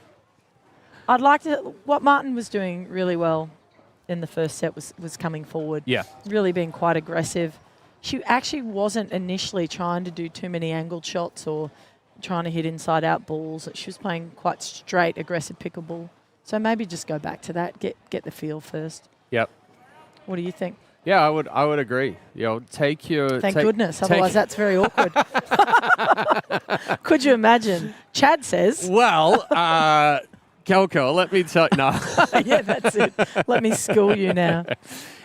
I'd like to. What Martin was doing really well in the first set was coming forward. Yeah. Really being quite aggressive. She actually wasn't initially trying to do too many angled shots or trying to hit inside-out balls. She was playing quite straight, aggressive pickleball. So maybe just go back to that, get the feel first. Yep. What do you think? Yeah, I would agree. You know, take your. Thank goodness, otherwise that's very awkward. Could you imagine? Chad says. Well, Coco, let me tell you. No. Yeah, that's it. Let me school you now.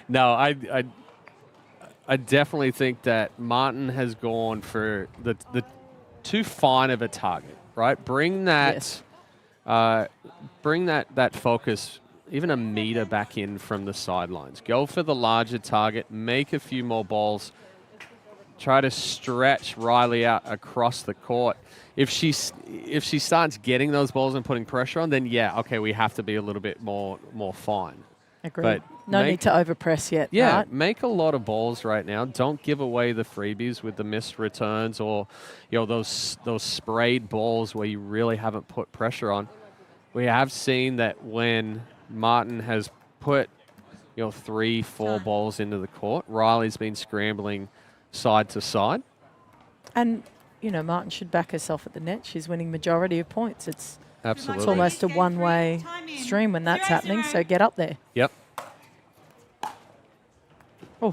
No, I definitely think that Martin has gone for the too fine of a target, right? Bring that, bring that focus even a meter back in from the sidelines. Go for the larger target, make a few more balls, try to stretch Riley out across the court. If she starts getting those balls and putting pressure on, then yeah, okay, we have to be a little bit more fine. Agreed. But no need to overpress yet. Yeah, right? make a lot of balls right now. Don't give away the freebies with the missed returns or those sprayed balls where you really haven't put pressure on. We have seen that when Martin has put 3-4 balls into the court, Riley's been scrambling side to side. And Martin should back herself at the net. She's winning majority of points. It's Absolutely. It's almost a one-way stream when that's happening, so get up there. Yep. Oh.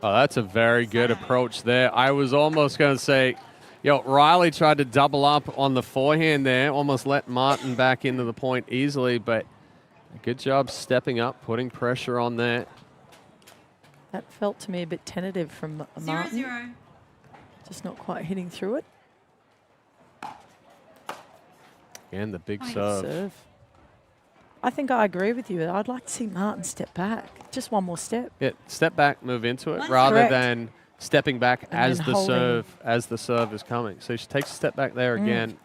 Oh, that's a very good approach there. I was almost going to say, Riley tried to double up on the forehand there, almost let Martin back into the point easily, but good job stepping up, putting pressure on there. That felt to me a bit tentative from Martin. 0-0. Just not quite hitting through it. And the big serve. I think I agree with you. I'd like to see Martin step back. Just one more step. Yeah, step back, move into it, rather than stepping back And as then the holding. serve is coming. So she takes a step back there again.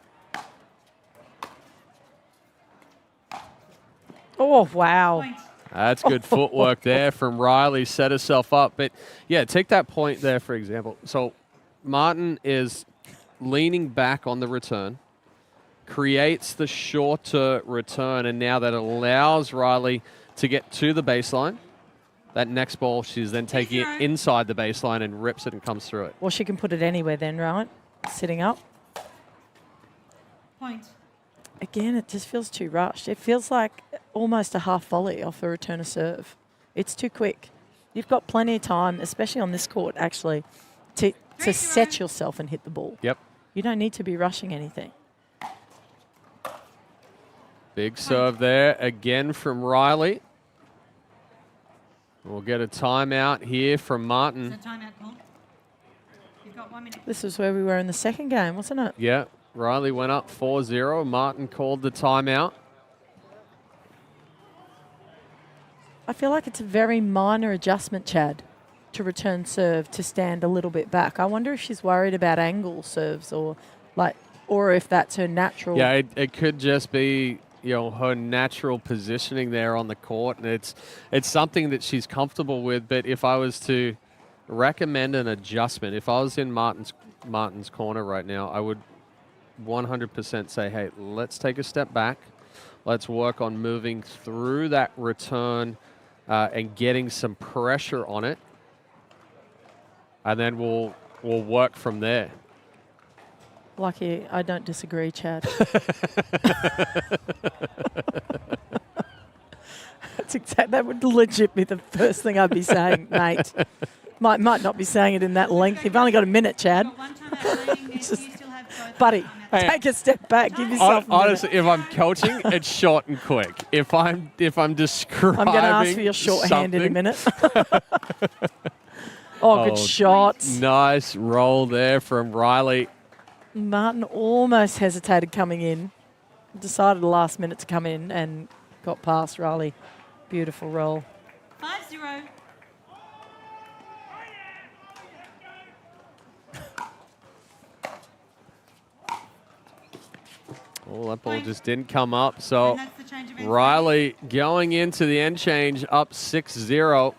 Oh, wow. That's good footwork there from Riley. Set herself up. But, yeah, take that point there, for example. So Martin is leaning back on the return, creates the shorter return, and now that allows Riley to get to the baseline. That next ball, she's then taking it inside the baseline and rips it and comes through it. Well, she can put it anywhere then, right? Sitting up. Point. Again, it just feels too rushed. It feels like almost a half volley off a return of serve. It's too quick. You've got plenty of time, especially on this court, actually, to set yourself and hit the ball. Yep. You don't need to be rushing anything. Big serve there again from Riley. We'll get a timeout here from Martin. Is a timeout call? You've got 1 minute. This is where we were in the second game, wasn't it? Yeah, Riley went up 4-0. Martin called the timeout. I feel like it's a very minor adjustment, Chad, to return serve to stand a little bit back. I wonder if she's worried about angle serves or if that's her natural. Yeah, it could just be, you know, her natural positioning there on the court, and it's something that she's comfortable with. But if I was to recommend an adjustment, if I was in Martin's corner right now, I would 100% say, hey, let's take a step back. Let's work on moving through that return and getting some pressure on it, and then we'll work from there. Lucky I don't disagree, Chad. That would legit be the first thing I'd be saying, mate. Might not be saying it in that length. You've only got a minute, Chad. Buddy, take a step back. Give yourself a minute. Honestly, if I'm coaching, it's short and quick. If I'm describing, I'm going to ask for your shorthand in a minute. Good shot. Nice roll there from Riley. Martin almost hesitated coming in. Decided the last minute to come in and got past Riley. Beautiful roll. 5-0. Oh, that ball just didn't come up. So Riley going into the end change up 6-0.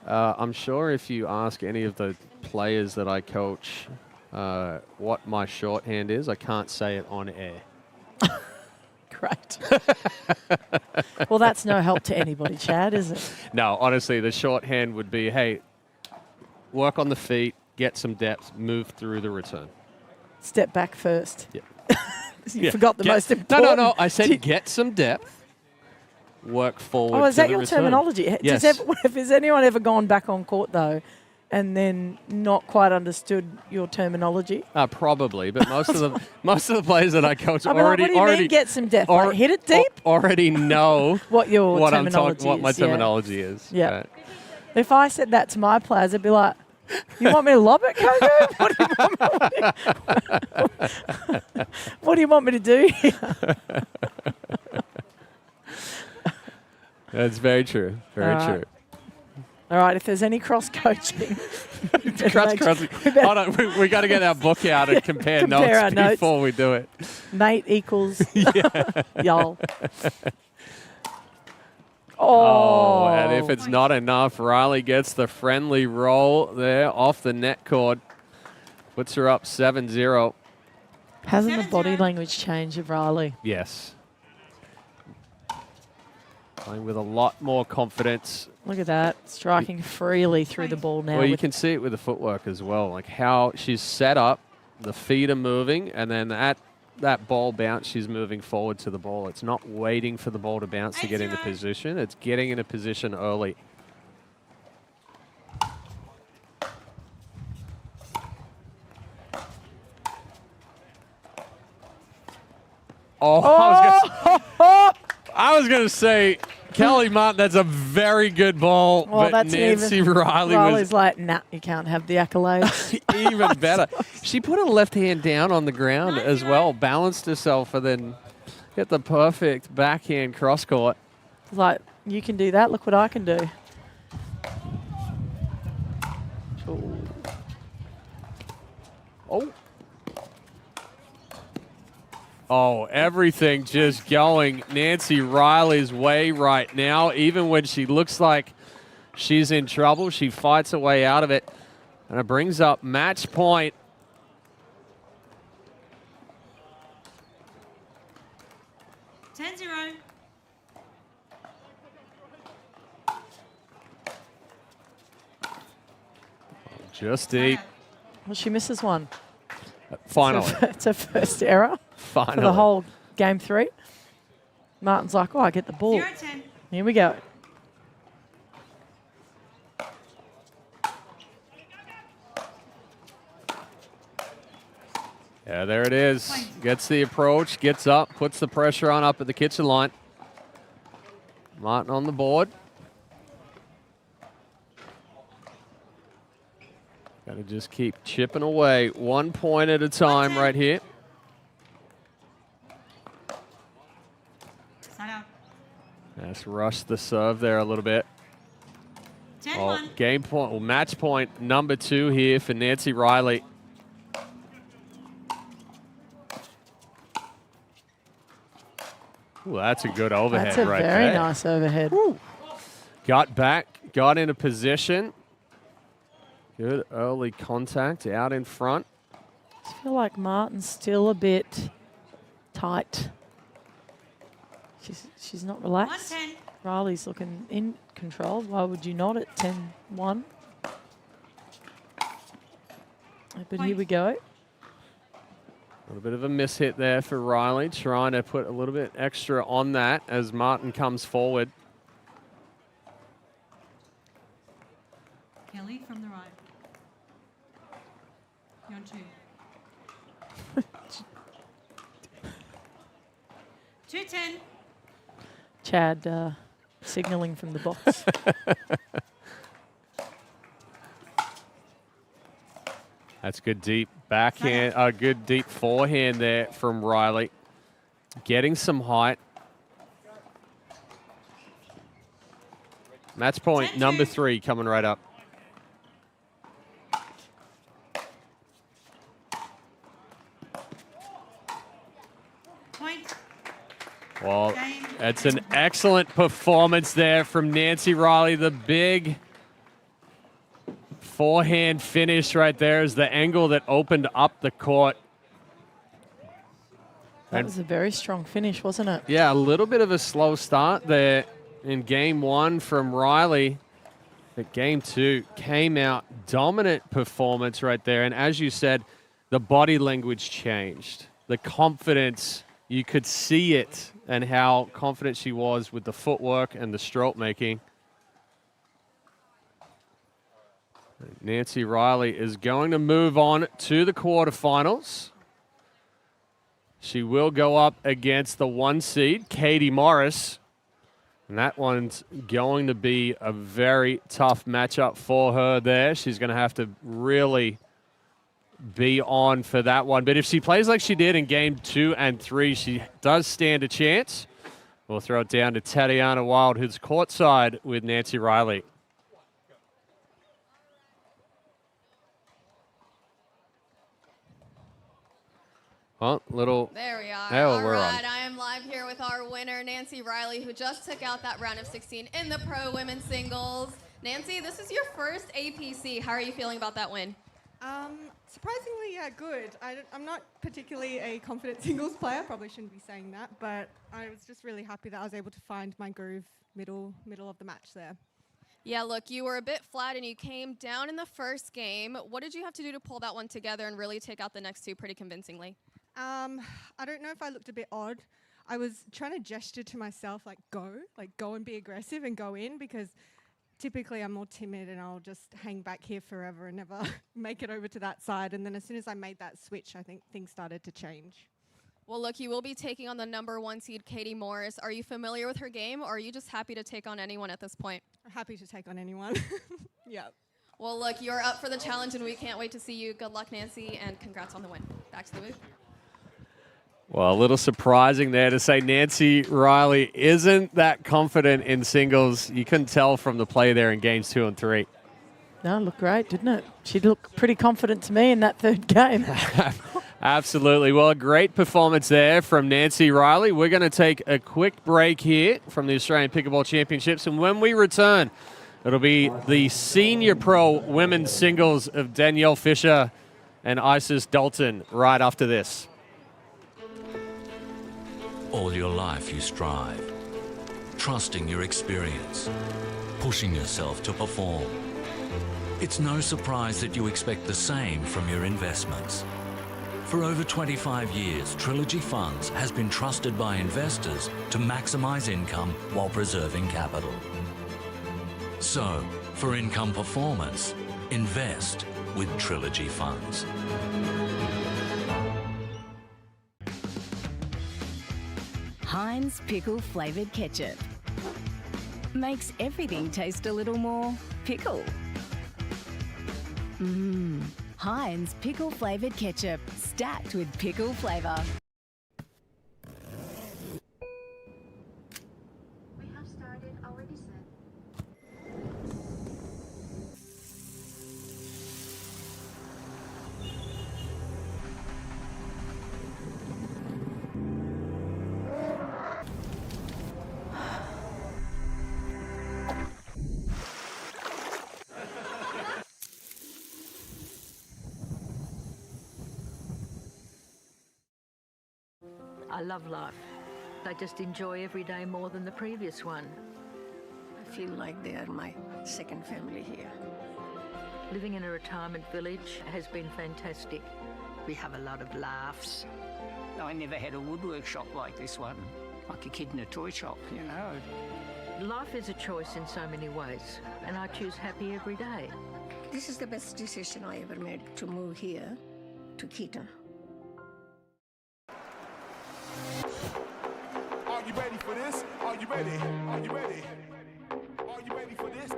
I'm sure if you ask any of the players that I coach what my shorthand is, I can't say it on air. Great. Well, that's no help to anybody, Chad, is it? No, honestly, the shorthand would be, hey, work on the feet, get some depth, move through the return. Step back first. Yeah. You forgot the most important. No. I said get some depth, work forward. Oh, is that your return. terminology? Yes. Has anyone ever gone back on court, though, and then not quite understood your terminology? Probably, but most of the players that I coach what do you mean get some depth? Like hit it deep? Already know what my terminology is. Yeah. Right. If I said that to my players, I'd be like, you want me to lob it, Coco? What do you want me to do here? That's very true. Very true. All right, if there's any cross-coaching. Hold on, we got to get our book out and compare notes before we do it. Mate equals y'all. Oh, and if it's not enough, Riley gets the friendly roll there off the net cord. Puts her up 7-0. Hasn't the body language changed of Riley? Yes. Playing with a lot more confidence. Look at that, striking freely through the ball now. Well, you can see it with the footwork as well, like how she's set up, the feet are moving, and then at that ball bounce, she's moving forward to the ball. It's not waiting for the ball to bounce to get into position. It's getting into position early. I was gonna say, Kelly Martin, that's a very good ball. Well, but Nancy Riley's like, nah, you can't have the accolades. Even better. She put her left hand down on the ground as well, balanced herself, and then hit the perfect backhand cross court. Like, you can do that. Look what I can do. Oh, everything just going Nancy Riley's way right now. Even when she looks like she's in trouble, she fights her way out of it. And it brings up match point. Just deep. Well, she misses one. Finally. It's a first error Finally. for the whole game 3. Martin's like, oh, I get the ball. 0-10. Here we go. Yeah, there it is. Gets the approach, gets up, puts the pressure on up at the kitchen line. Martin on the board. Got to just keep chipping away 1 point at a time right here. Let's rush the serve there a little bit. 10-1. Game point, well, match point number 2 here for Nancy Riley. Ooh, that's a good overhead That's a right very there. nice overhead. Got back, got into position. Good early contact out in front. I feel like Martin's still a bit tight. She's not relaxed. 1-10. Riley's looking in control. Why would you not at 10-1? But here we go. A little bit of a miss hit there for Riley, trying to put a little bit extra on that as Martin comes forward. Kelly from the right. You're on 2. 2-10. Chad signalling from the box. That's good deep backhand, good deep forehand there from Riley. Getting some height. Match point number 3 coming right up. Point. Well, it's an excellent performance there from Nancy Riley. The big forehand finish right there is the angle that opened up the court. That was a very strong finish, wasn't it? Yeah, a little bit of a slow start there in game 1 from Riley. But game 2 came out dominant performance right there. And as you said, the body language changed. The confidence, you could see it and how confident she was with the footwork and the stroke making. Nancy Riley is going to move on to the quarterfinals. She will go up against the 1 seed, Katie Morris. And that one's going to be a very tough matchup for her there. She's going to have to really be on for that one. But if she plays like she did in game 2 and 3, she does stand a chance. We'll throw it down to Tatiana Wild, who's courtside with Nancy Riley. Oh, little. There we are. Oh, All we're right, on. I am live here with our winner, Nancy Riley, who just took out that round of 16 in the pro women's singles. Nancy, this is your first APC. How are you feeling about that win? Surprisingly, yeah, good. I'm not particularly a confident singles player. Probably shouldn't be saying that, but I was just really happy that I was able to find my groove middle of the match there. Yeah, look, you were a bit flat and you came down in the first game. What did you have to do to pull that one together and really take out the next 2 pretty convincingly? I don't know if I looked a bit odd. I was trying to gesture to myself, like go and be aggressive and go in, because typically I'm more timid and I'll just hang back here forever and never make it over to that side. And then as soon as I made that switch, I think things started to change. Well, look, you will be taking on the number 1 seed, Katie Morris. Are you familiar with her game, or are you just happy to take on anyone at this point? I'm happy to take on anyone. Yeah. Well, look, you're up for the challenge, and we can't wait to see you. Good luck, Nancy, and congrats on the win. Back to the booth. Well, a little surprising there to say Nancy Riley isn't that confident in singles. You couldn't tell from the play there in games 2 and 3. No, it looked great, didn't it? She looked pretty confident to me in that 3rd game. Absolutely. Well, a great performance there from Nancy Riley. We're going to take a quick break here from the Australian Pickleball Championships. And when we return, it'll be the Senior Pro Women's Singles of Danielle Fisher and Isis Dalton right after this. All your life you strive, trusting your experience, pushing yourself to perform. It's no surprise that you expect the same from your investments. For over 25 years, Trilogy Funds has been trusted by investors to maximise income while preserving capital. So, for income performance, invest with Trilogy Funds. Heinz pickle flavoured ketchup makes everything taste a little more pickle. Heinz pickle flavoured ketchup, stacked with pickle flavour. We have started already said. I love life. I just enjoy every day more than the previous one. I feel like they are my second family here. Living in a retirement village has been fantastic. We have a lot of laughs. I never had a woodwork shop like this one, like a kid in a toy shop, you know. Life is a choice in so many ways, and I choose happy every day. This is the best decision I ever made to move here to 𝗙ihe. Are you ready for this? Are you ready? Are you ready? Are you ready for this?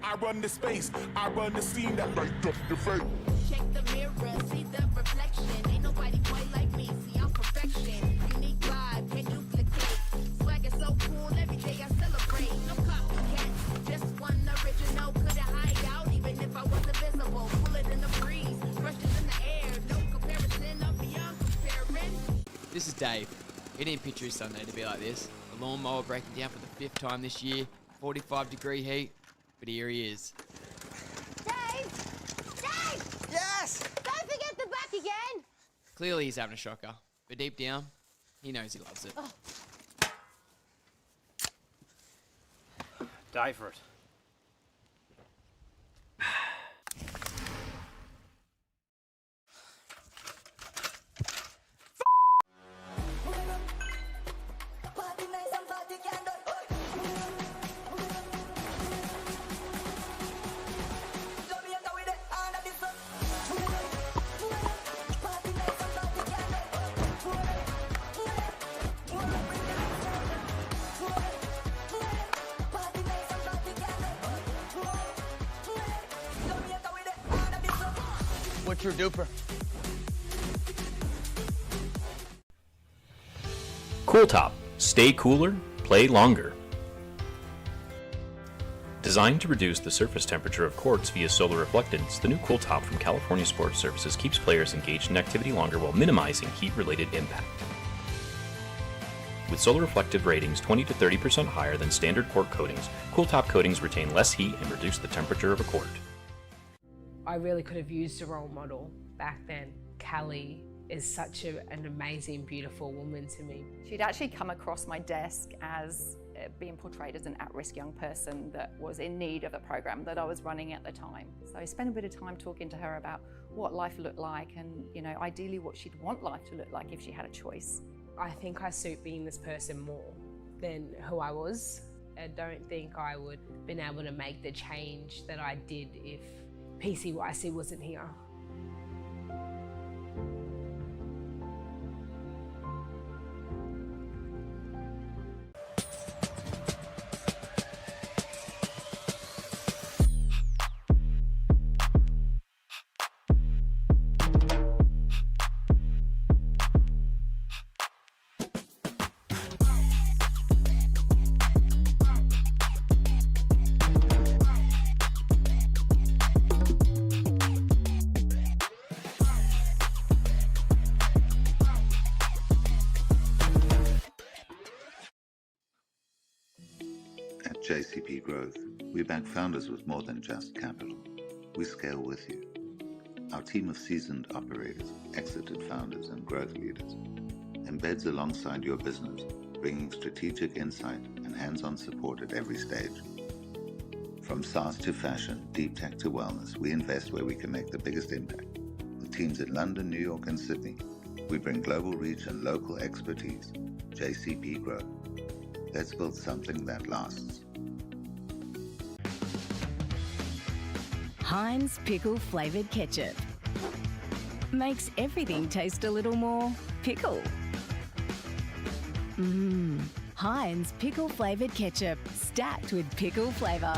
I run the space, I run the scene that light up your face. Check the mirror, see the reflection. Ain't nobody quite like me, see I'm perfection. Unique vibe, can't duplicate. Swag is so cool, every day I celebrate. No copycat, just one original. Couldn't hide out even if I wasn't visible. Pull it in the breeze, brushes in the air. No comparison, I'm beyond comparing. This is Dave. He didn't picture his Sunday to be like this. The lawnmower breaking down for the 5th time this year, 45-degree heat, but here he is. Dave! Dave! Yes! Don't forget the back again! Clearly he's having a shocker, but deep down, he knows he loves it. Die for it. What's your DUPR? Cooltop. Stay cooler, play longer. Designed to reduce the surface temperature of courts via solar reflectance, the new Cooltop from California Sports Services keeps players engaged in activity longer while minimizing heat-related impact. With solar reflective ratings 20 to 30% higher than standard court coatings, Cooltop coatings retain less heat and reduce the temperature of a court. I really could have used a role model back then. 𝗙cie is such an amazing, beautiful woman to me. She'd actually come across my desk as being portrayed as an at-risk young person that was in need of the program that I was running at the time. So I spent a bit of time talking to her about what life looked like and, you know, ideally what she'd want life to look like if she had a choice. I think I suit being this person more than who I was. I don't think I would have been able to make the change that I did if 𝗙cie𝗹𝗹cie wasn't here. At JCP Growth, we back founders with more than just capital. We scale with you. Our team of seasoned operators, exited founders, and growth leaders embeds alongside your business, bringing strategic insight and hands-on support at every stage. From SaaS to fashion, deep tech to wellness, we invest where we can make the biggest impact. With teams in London, New York, and Sydney, We bring global reach and local expertise. JCP Growth. Let's build something that lasts. Heinz pickle flavoured ketchup makes everything taste a little more pickle. Heinz pickle flavoured ketchup, stacked with pickle flavour.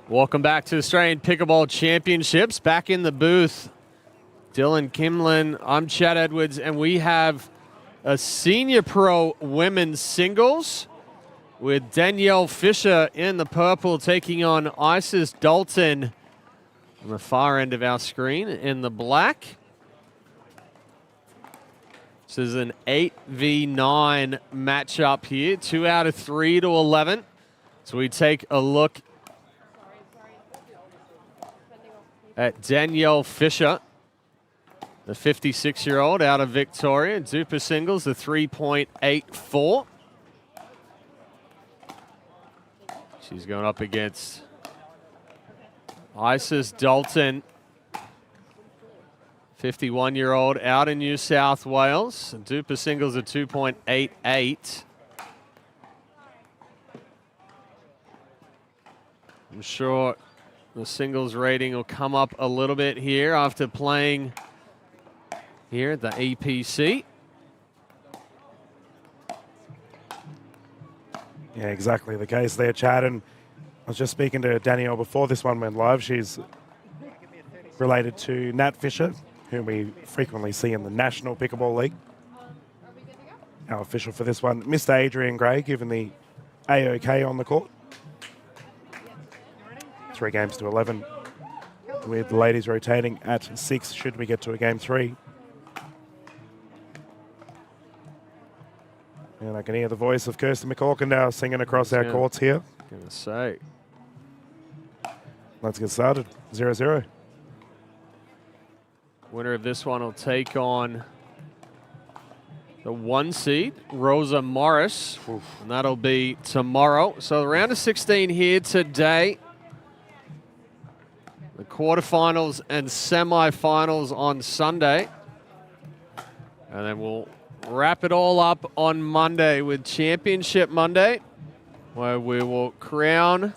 Welcome back to the Australian Pickleball Championships. Back in the booth, Dylan Kimlin, I'm Chad Edwards, and we have a senior pro women's singles with Danielle Fisher in the purple taking on Isis Dalton on the far end of our screen in the black. This is an 8v9 matchup here, 2 out of 3 to 11. So we take a look at Danielle Fisher, the 56-year-old out of Victoria. DUPR singles, the 3.84. She's going up against Isis Dalton, 51-year-old out in New South Wales. And DUPR singles, a 2.88. I'm sure the singles rating will come up a little bit here after playing here at the APC. Yeah, exactly the case there, Chad. And I was just speaking to Danielle before this one went live. She's related to Nat Fisher, whom we frequently see in the National Pickleball League. Our official for this one, Mr. Adrian Gray, given the AOK on the court. 3 games to 11, with the ladies rotating at 6 should we get to a game 3. And I can hear the voice of 𝗙cie𝗹𝗹liche now singing across our courts here. Gonna say. Let's get started. 0-0. Winner of this one will take on the 1 seed, Rosa Morris. And that'll be tomorrow. So the round of 16 here today. The quarterfinals and semifinals on Sunday. And then we'll wrap it all up on Monday with Championship Monday, where we will crown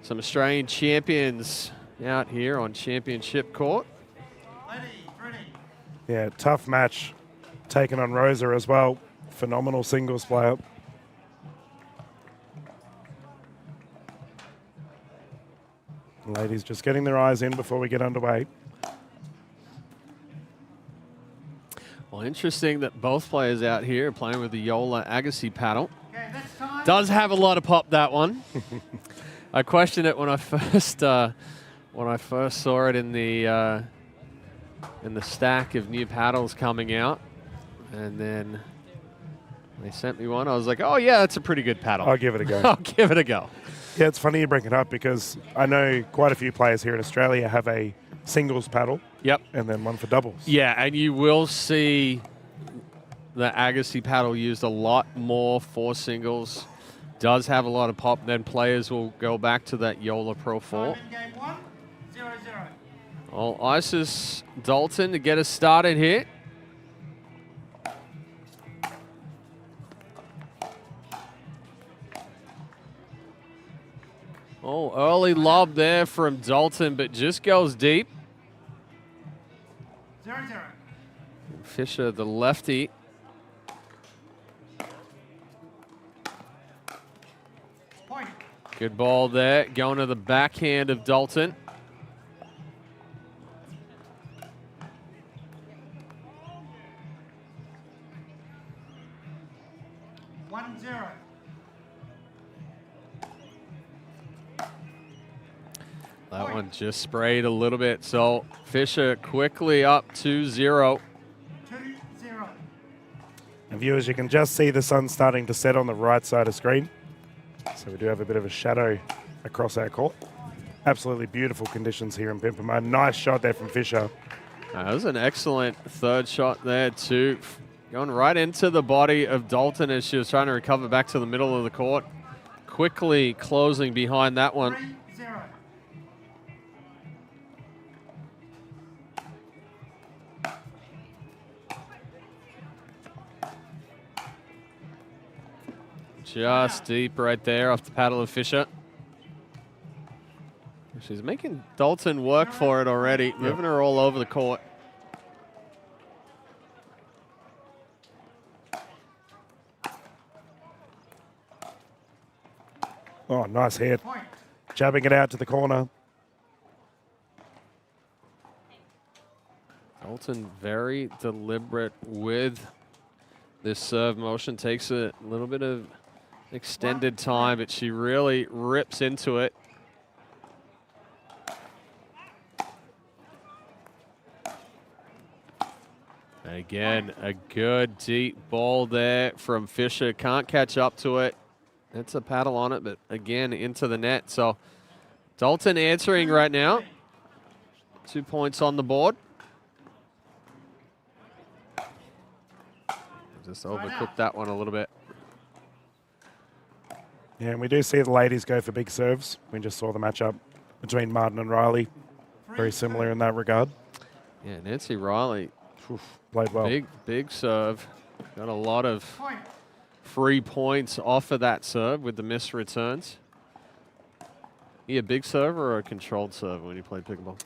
some Australian champions out here on Championship Court. Yeah, tough match taken on Rosa as well. Phenomenal singles player. Ladies just getting their eyes in before we get underway. Well, interesting that both players out here are playing with the 𝗙lie paddle. Does have a lot of pop, that one. I questioned it when I first saw it in the stack of new paddles coming out, and then they sent me one. I was like, oh yeah, that's a pretty good paddle. I'll give it a go. I'll give it a go. Yeah, it's funny you bring it up because I know quite a few players here in Australia have a singles paddle. Yep. And then one for doubles. Yeah, and you will see the 𝗙cie paddle used a lot more for singles. Does have a lot of pop. Then players will go back to that 𝗙lie Pro 4. Game 1, 0-0. All Isis Dalton to get us started here. Oh, early lob there from Dalton, but just goes deep. 0-0. 𝗙cie, the lefty. Point. Good ball there, going to the backhand of Dalton. That one just sprayed a little bit, so 𝗙cie quickly up 2-0. 2-0. And viewers, you can just see the sun starting to set on the right side of screen. So we do have a bit of a shadow across our court. Absolutely beautiful conditions here in Pimpama. Nice shot there from 𝗙cie. That was an excellent third shot there too. Going right into the body of Dalton as she was trying to recover back to the middle of the court. Quickly closing behind that one. 3-0. Just deep right there off the paddle of 𝗙cie. She's making Dalton work for it already, moving her all over the court. Oh, nice hit. Jabbing it out to the corner. Dalton very deliberate with this serve motion. Takes a little bit of extended time, but she really rips into it. Again, a good deep ball there from 𝗙cie. Can't catch up to it. It's a paddle on it, but again, into the net. So Dalton answering right now. 2 points on the board. Just overcooked that one a little bit. Yeah, and we do see the ladies go for big serves. We just saw the matchup between Martin and Riley. Very similar in that regard. Yeah, Nancy Riley. Played well. Big serve. Got a lot of free points off of that serve with the missed returns. You a big server or a controlled server when you played pickleball?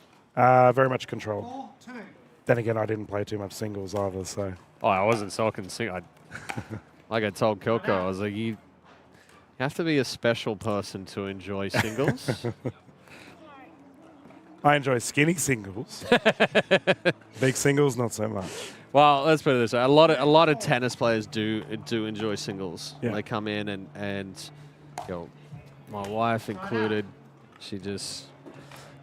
Very much control. Then again, I didn't play too much singles either, so. Oh, I wasn't talking single. Like I told Coco, I was like, you have to be a special person to enjoy singles. I enjoy skinny singles. Big singles, not so much. Well, let's put it this way: a lot of tennis players do enjoy singles. Yeah. They come in and you know, my wife included, she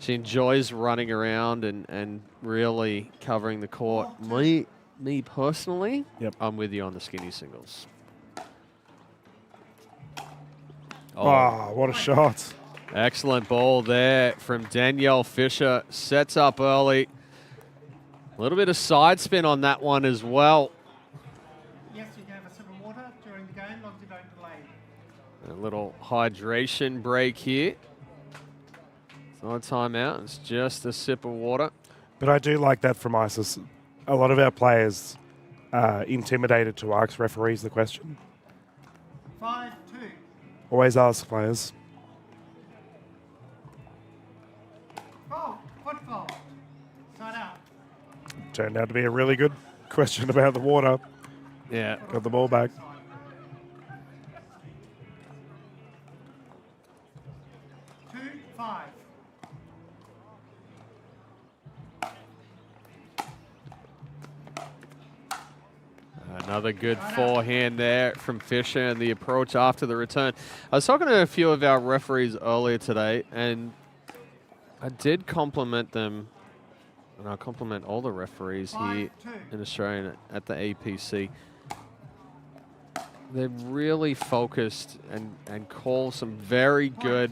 enjoys running around and really covering the court. Me personally, I'm with you on the skinny singles. Oh, what a shot. Excellent ball there from Danielle Fisher. Sets up early. A little bit of side spin on that one as well. Yes, you can have a sip of water during the game, as long as you don't delay. A little hydration break here. It's not a timeout, it's just a sip of water. But I do like that from ISIS. A lot of our players are intimidated to ask referees the question. 5-2. Always ask players. Foul, foot foul. Side out. Turned out to be a really good question about the water. Yeah. Got the ball back. Another good forehand there from Fisher and the approach after the return. I was talking to a few of our referees earlier today, and I did compliment them, and I compliment all the referees here in Australia at the APC. They're really focused and call some very good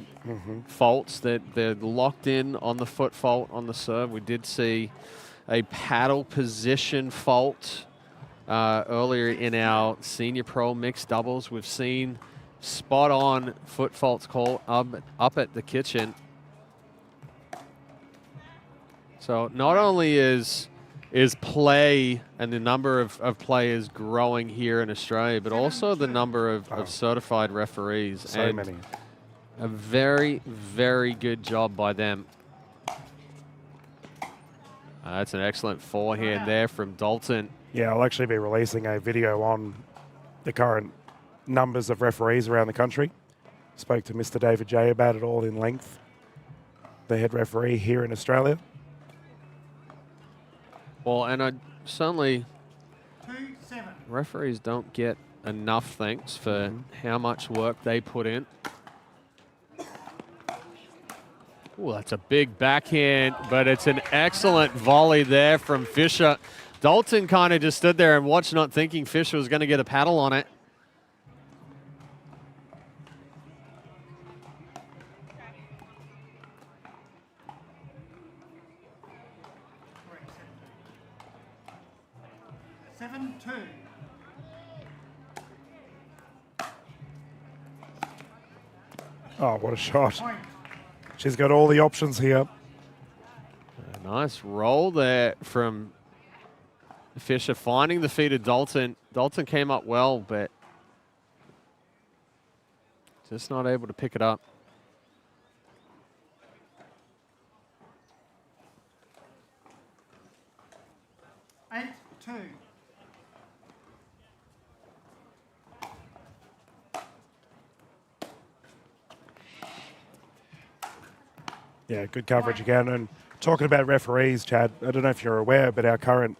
faults. They're locked in on the foot fault on the serve. We did see a paddle position fault earlier in our senior pro mixed doubles. We've seen spot on foot faults called up at the kitchen. So not only is play and the number of players growing here in Australia, but also the number of certified referees. So and many. A very, very good job by them. That's an excellent forehand there from Dalton. Yeah, I'll actually be releasing a video on the current numbers of referees around the country. Spoke to Mr. David J about it all in length, the head referee here in Australia. Well, and I certainly, referees don't get enough thanks for how much work they put in. Ooh, that's a big backhand, but it's an excellent volley there from Fisher. Dalton kind of just stood there and watched, not thinking Fisher was going to get a paddle on it. Oh, what a shot. She's got all the options here. A nice roll there from Fisher, finding the feet of Dalton. Dalton came up well, but just not able to pick it up. Yeah, good coverage again. And talking about referees, Chad, I don't know if you're aware, but our current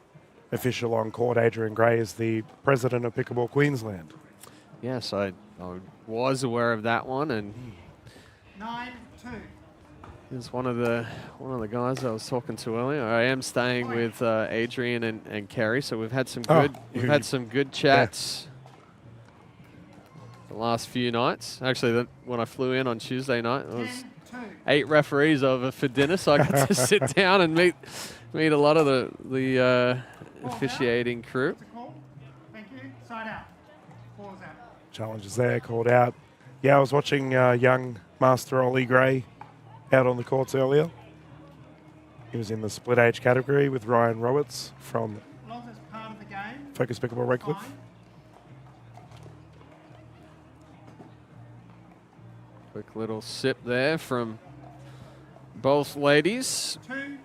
official on court, Adrian Gray, is the president of Pickleball Queensland. Yes, I was aware of that one, and 9-2. he's one of the guys I was talking to earlier. I am staying with Adrian and Kerry, so we've had some good chats the last few nights. Actually, when I flew in on Tuesday night, it was 8 referees over for dinner, so I got to sit down and meet a lot of the officiating crew. Thank you. Side out. Ball's out. Challenges there, called out. Yeah, I was watching young Master Ollie Gray out on the courts earlier. He was in the split age category with Ryan Roberts from Focus Pickleball Redcliffe. Quick little sip there from both ladies. 2-10.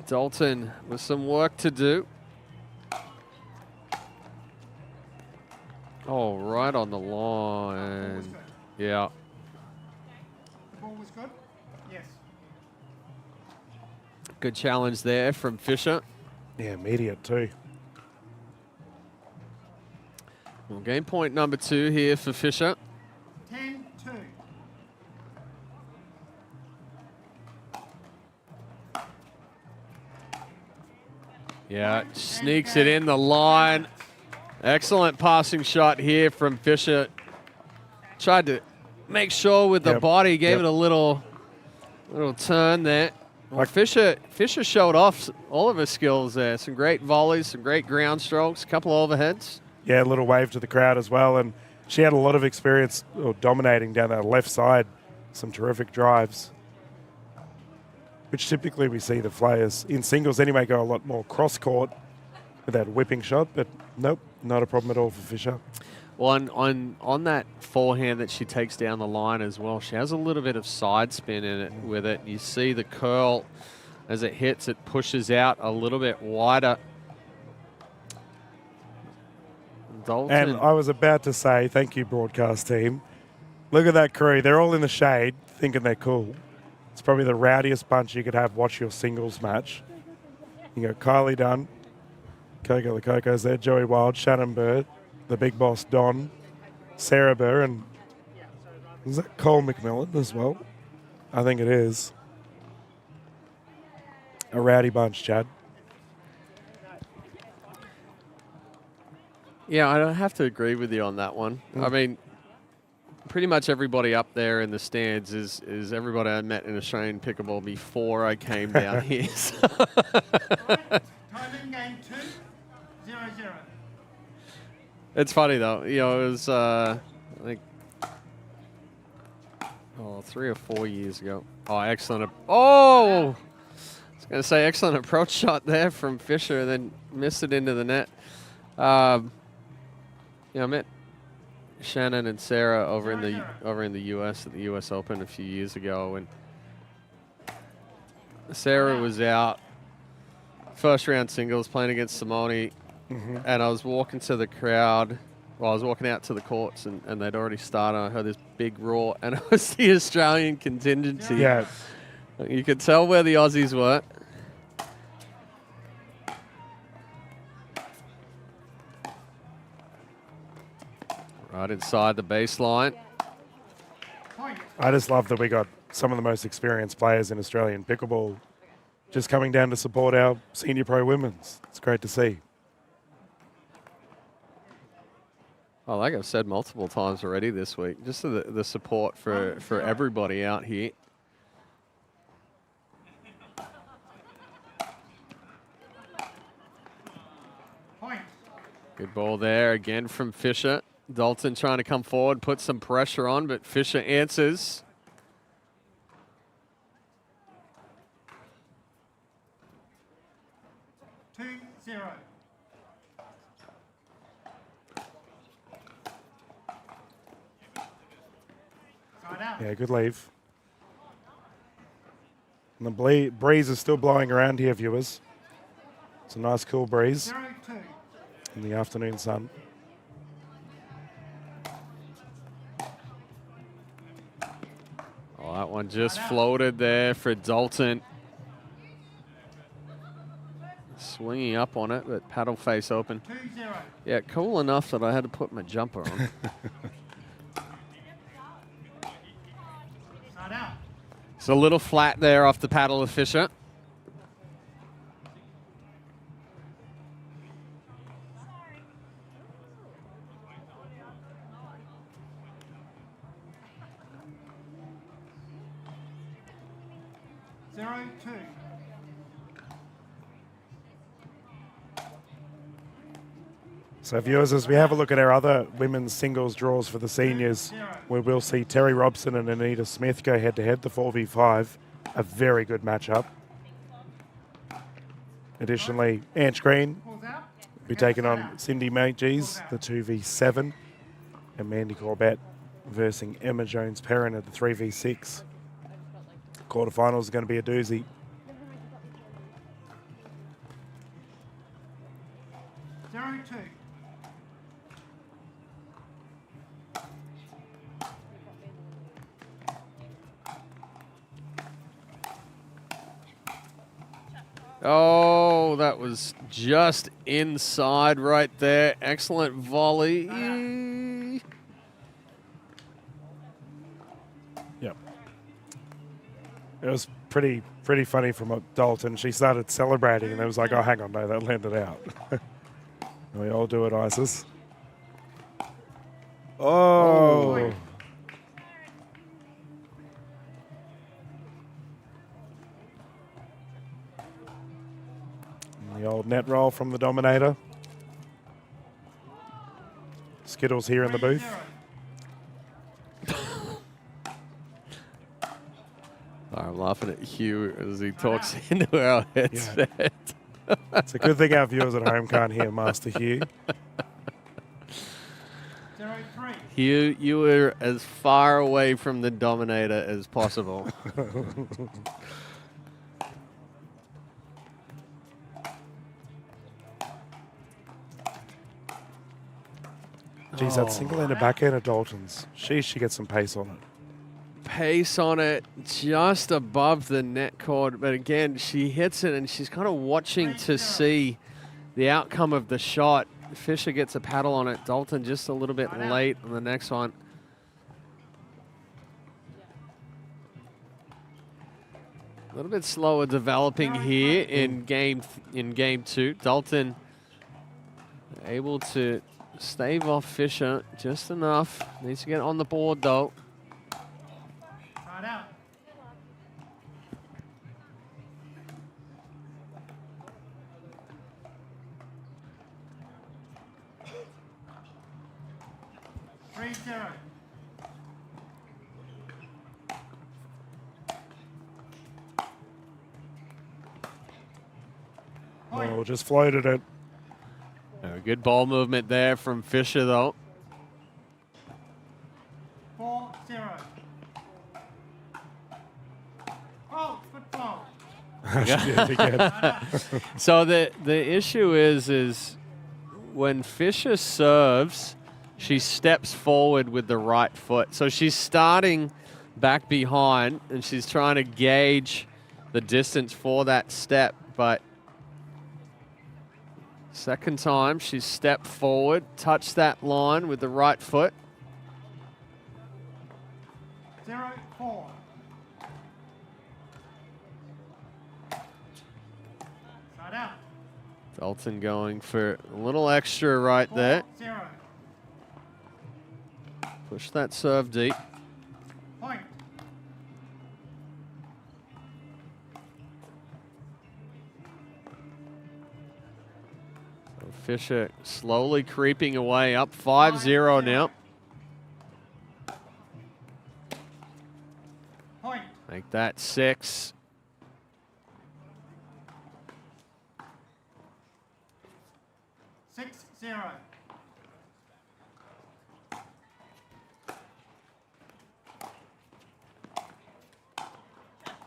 Dalton with some work to do. Oh, right on the line. Yeah. The ball was good? Yes. Good challenge there from Fisher. Yeah, immediate too. Well, game point number 2 here for Fisher. 10-2. Yeah, sneaks it in the line. Excellent passing shot here from Fisher. Tried to make sure with the body, gave it a little turn there. Well, Fisher showed off all of her skills there. Some great volleys, some great ground strokes, a couple of overheads. Yeah, a little wave to the crowd as well. And she had a lot of experience dominating down that left side. Some terrific drives, which typically we see the players in singles anyway go a lot more cross-court with that whipping shot. But nope, not a problem at all for Fisher. Well, on that forehand that she takes down the line as well, she has a little bit of side spin in it with it. You see the curl as it hits, it pushes out a little bit wider. Dalton. And I was about to say, thank you, broadcast team. Look at that crew. They're all in the shade thinking they're cool. It's probably the rowdiest bunch you could have watch your singles match. You got Kylie Dunn, Coco the Cocos there, Joey Wild, Shannon Bird, the big boss Don, Sarah Burr, and is that Cole McMillan as well? I think it is. A rowdy bunch, Chad. Yeah, I don't have to agree with you on that one. I mean, pretty much everybody up there in the stands is everybody I met in Australian pickleball before I came down here. Time in game 2, 0-0. It's funny though, you know, it was I think 3 or 4 years ago. Oh, excellent! I was gonna say excellent approach shot there from Fisher, and then missed it into the net. I met Shannon and Sarah over in the U.S. at the U.S. Open a few years ago, and Sarah was out first round singles playing against Simone. And I was walking to the crowd. Well, I was walking out to the courts, and they'd already started. I heard this big roar, and it was the Australian contingency. Yeah. You could tell where the Aussies were. Right inside the baseline. I just love that we got some of the most experienced players in Australian pickleball just coming down to support our senior pro women's. It's great to see. Oh, like I've said multiple times already this week, just the support for everybody out here. Good ball there again from Fisher. Dalton trying to come forward, put some pressure on, but Fisher answers. Yeah, good leave. And the breeze is still blowing around here, viewers. It's a nice cool breeze in the afternoon sun. Oh, that one just floated there for Dalton. Swinging up on it, but paddle face open. 2-0. Yeah, cool enough that I had to put my jumper on. It's a little flat there off the paddle of Fisher. So viewers, as we have a look at our other women's singles draws for the seniors, we will see Terry Robson and Anita Smith go head-to-head, the 4v5, a very good matchup. Additionally, Ange Green will be taking on Cindy Magees, the 2v7, and Mandy Corbett versing Emma Jones-Perrin at the 3v6. Quarterfinals is going to be a doozy. Oh, that was just inside right there. Excellent volley. Yep. It was pretty funny from Dalton. She started celebrating and it was like, oh, hang on, no, that landed out. We all do it, Isis. Oh. The old net roll from the Dominator. Skittles here in the booth. I'm laughing at Hugh as he talks into our headset. Yeah. It's a good thing our viewers at home can't hear Master Hugh. Hugh, you were as far away from the Dominator as possible. Geez, that single-handed backhand of Dalton's. She gets some pace on it. Pace on it just above the net cord, but again, she hits it and she's kind of watching to see the outcome of the shot. 𝗙cie gets a paddle on it. Dalton just a little bit late on the next one. A little bit slower developing here in game two. Dalton able to stave off 𝗙cie just enough. Needs to get on the board though. Out. Three, 0. Oh, just floated it. A good ball movement there from 𝗙cie though. 4, 0. Oh, football. So the issue is when 𝗙cie serves, she steps forward with the right foot. So she's starting back behind and she's trying to gauge the distance for that step. But second time she's stepped forward, touched that line with the right foot. 0, 4. Side out. Dalton going for a little extra right 4, there. 0. Push that serve deep. Point. So 𝗙cie slowly creeping away, up 5-0 now. Point. Make that 6. 6, 0.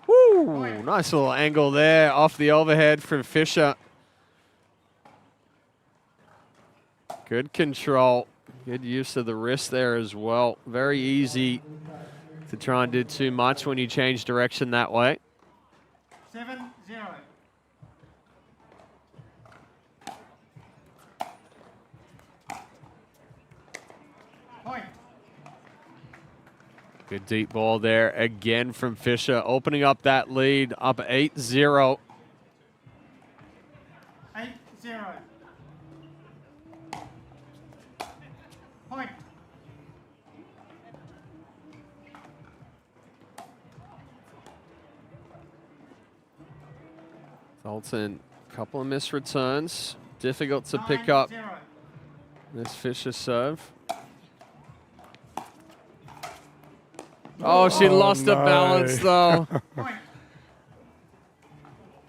Woo! Nice little angle there off the overhead from 𝗙cie. Good control. Good use of the wrist there as well. Very easy to try and do too much when you change direction that way. 7, 0. Point. Good deep ball there again from 𝗙cie, opening up that lead, up 8-0. 8, 0. Point. Dalton, a couple of missed returns. Difficult to 9, pick up 0. this 𝗙cie serve. Oh, she lost the balance though.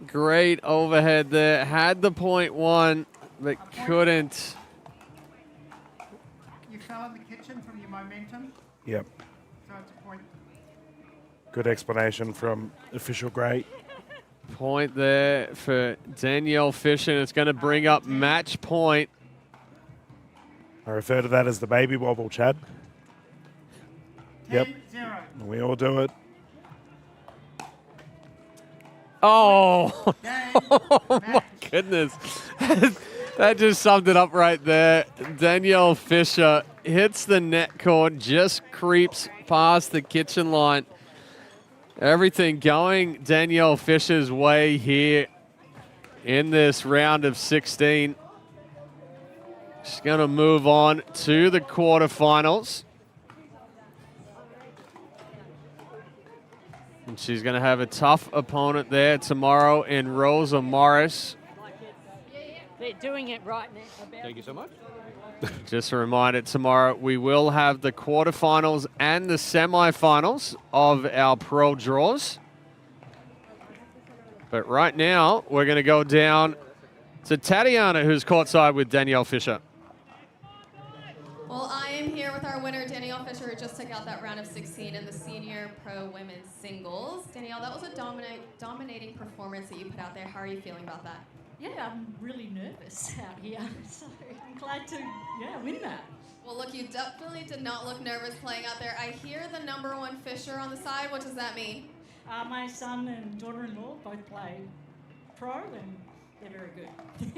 Great overhead there. Had the .1, but couldn't. You fell in the kitchen from your momentum, Yep. so it's a point. Good explanation from official Gray. Point there for Danielle 𝗙cie, and it's going to bring up match point. I refer to that as the baby wobble, Chad. 10, Yep. 0. We all do it. Oh, oh my goodness. That just summed it up right there. Danielle 𝗙cie hits the net cord, just creeps past the kitchen line. Everything going Danielle 𝗙cie's way here in this round of 16. She's going to move on to the quarterfinals. And she's going to have a tough opponent there tomorrow in Rosa Morris. They're doing it right now. Thank you so much. Just a reminder, tomorrow we will have the quarterfinals and the semi-finals of our pro draws. But right now, we're going to go down to Tatiana, who's courtside with Danielle Fisher. Well, I am here with our winner, Danielle Fisher, who just took out that round of 16 in the senior pro women's singles. Danielle, that was a dominating performance that you put out there. How are you feeling about that? Yeah, I'm really nervous out here, so I'm glad to win that. Well, look, you definitely did not look nervous playing out there. I hear the #1 Fisher on the side. What does that mean? My son and daughter-in-law both play pro, and they're very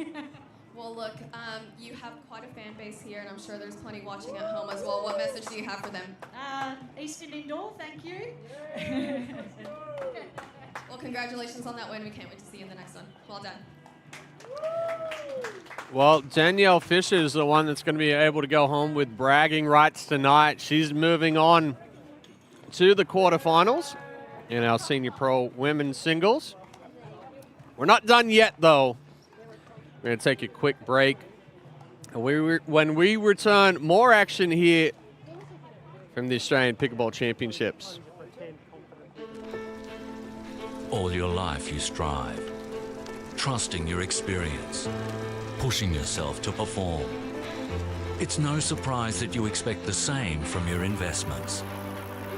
good. Well, look, you have quite a fan base here, and I'm sure there's plenty watching at home as well. What message do you have for them? Eastern Indoor, thank you. Well, congratulations on that win. We can't wait to see you in the next one. Well done. Well, Danielle Fisher is the one that's going to be able to go home with bragging rights tonight. She's moving on to the quarterfinals in our senior pro women's singles. We're not done yet, though. We're going to take a quick break. When we return, more action here from the Australian Pickleball Championships. All your life you strive, trusting your experience, pushing yourself to perform. It's no surprise that you expect the same from your investments.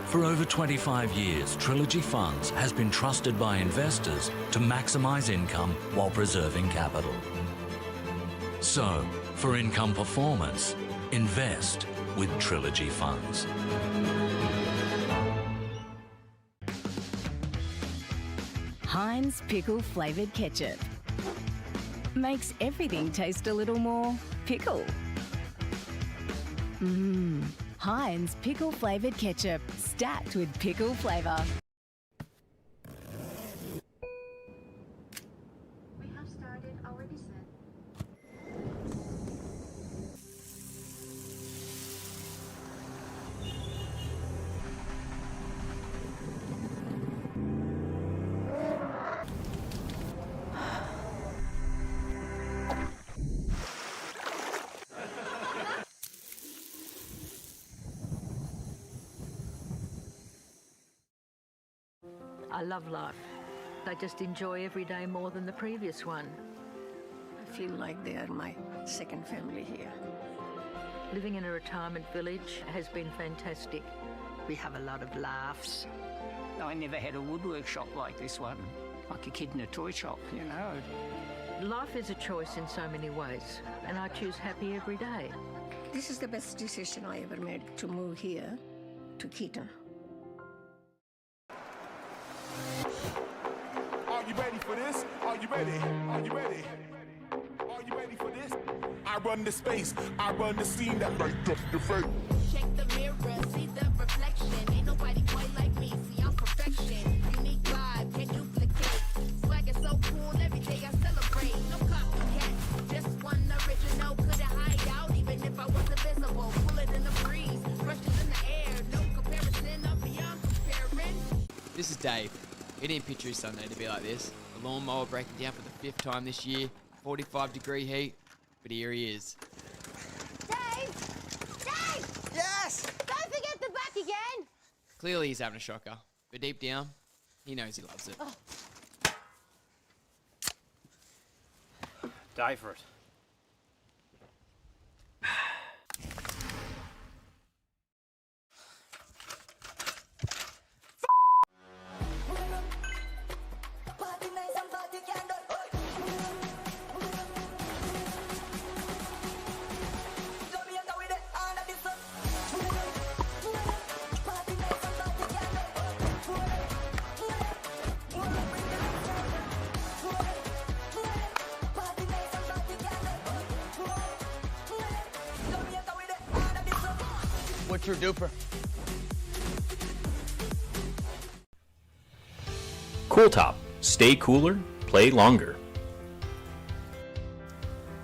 For over 25 years, Trilogy Funds has been trusted by investors to maximize income while preserving capital. So, for income performance, invest with Trilogy Funds. Heinz pickle-flavoured ketchup makes everything taste a little more pickle. Heinz pickle-flavoured ketchup, stacked with pickle flavour. We have started our descent. I love life. I just enjoy every day more than the previous one. I feel like they are my second family here. Living in a retirement village has been fantastic. We have a lot of laughs. I never had a woodwork shop like this one. Like a kid in a toy shop, you know. Life is a choice in so many ways, and I choose happy every day. This is the best decision I ever made, to move here to 𝗙cie. Are you ready for this? Are you ready? Are you ready? Are you ready for this? I run the space, I run the scene that light up your face. Check the mirror, see the reflection. Ain't nobody quite like me, see I'm perfection. Unique vibe, can't duplicate. Swag is so cool, every day I celebrate. No copycat, just one original. Couldn't hide out even if I was invisible. Pull it in the breeze, brushes in the air. No comparison, I'm beyond comparing. This is Dave. He didn't picture his Sunday to be like this. The lawnmower breaking down for the 5th time this year. 45-degree heat. But here he is. Dave! Dave! Yes! Don't forget the back again! Clearly he's having a shocker. But deep down, he knows he loves it. Die for it. What's your DUPR? Cooltop. Stay cooler, play longer.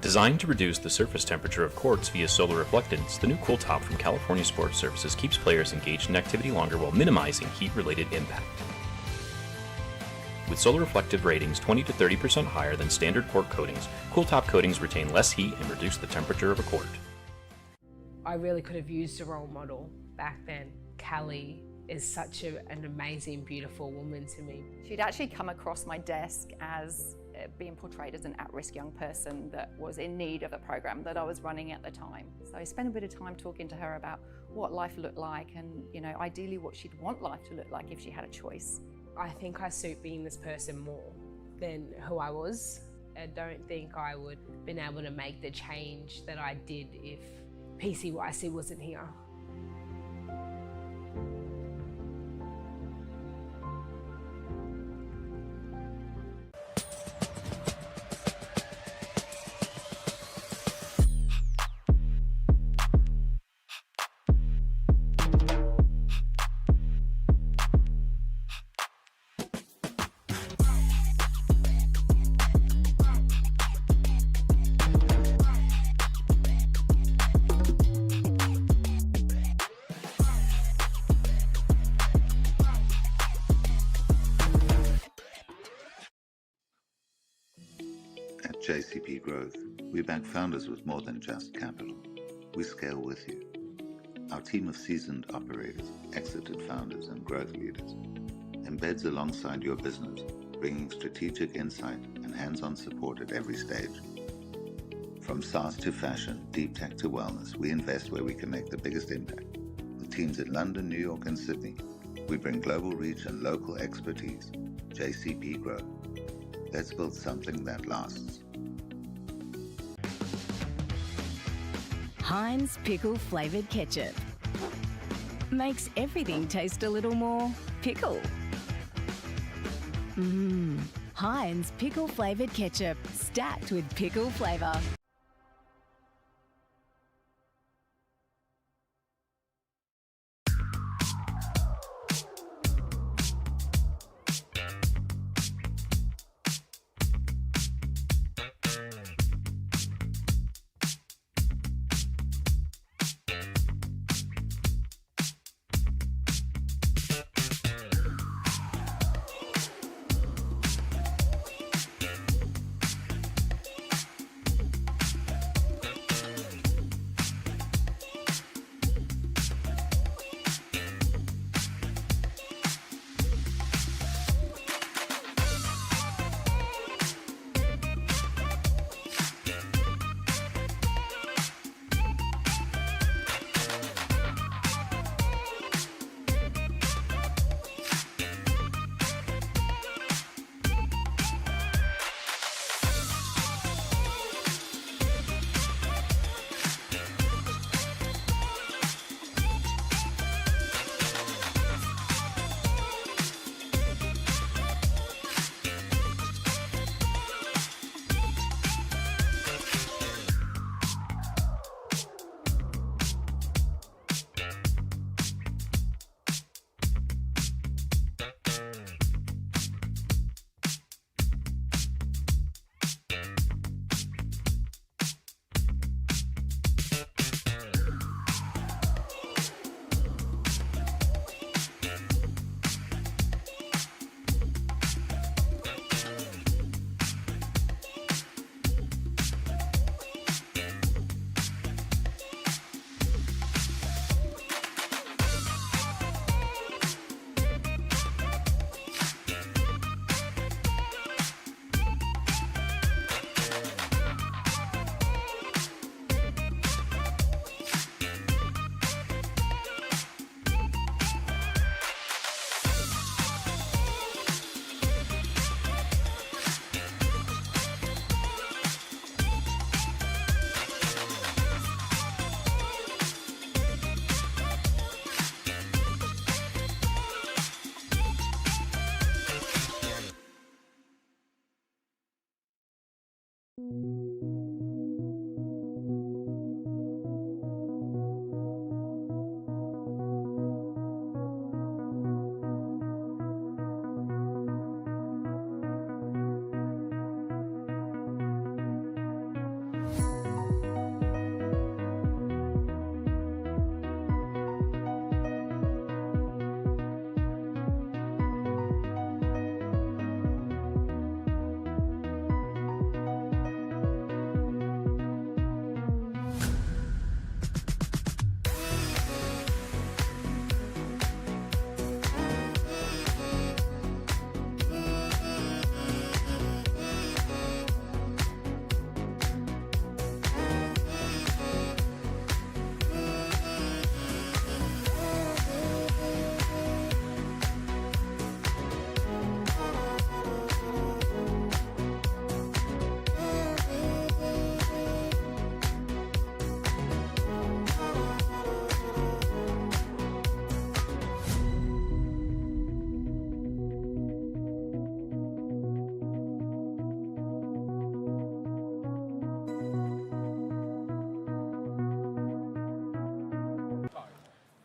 Designed to reduce the surface temperature of courts via solar reflectance, the new Cooltop from California Sports Services keeps players engaged in activity longer while minimizing heat-related impact. With solar reflective ratings 20 to 30% higher than standard cork coatings, Cooltop coatings retain less heat and reduce the temperature of a court. I really could have used a role model back then. 𝗙cie is such an amazing, beautiful woman to me. She'd actually come across my desk as being portrayed as an at-risk young person that was in need of the program that I was running at the time. So I spent a bit of time talking to her about what life looked like and, ideally what she'd want life to look like if she had a choice. I think I suit being this person more than who I was. I don't think I would have been able to make the change that I did if 𝗙cie𝗹𝗹cie wasn't here. At JCP Growth, we back founders with more than just capital. We scale with you. Our team of seasoned operators, exited founders, and growth leaders embeds alongside your business, bringing strategic insight and hands-on support at every stage. From SaaS to fashion, deep tech to wellness, we invest where we can make the biggest impact. With teams in London, New York, and Sydney, we bring global reach and local expertise. JCP Growth. Let's build something that lasts. Heinz pickle-flavoured ketchup makes everything taste a little more pickle. Heinz pickle-flavoured ketchup, stacked with pickle flavour.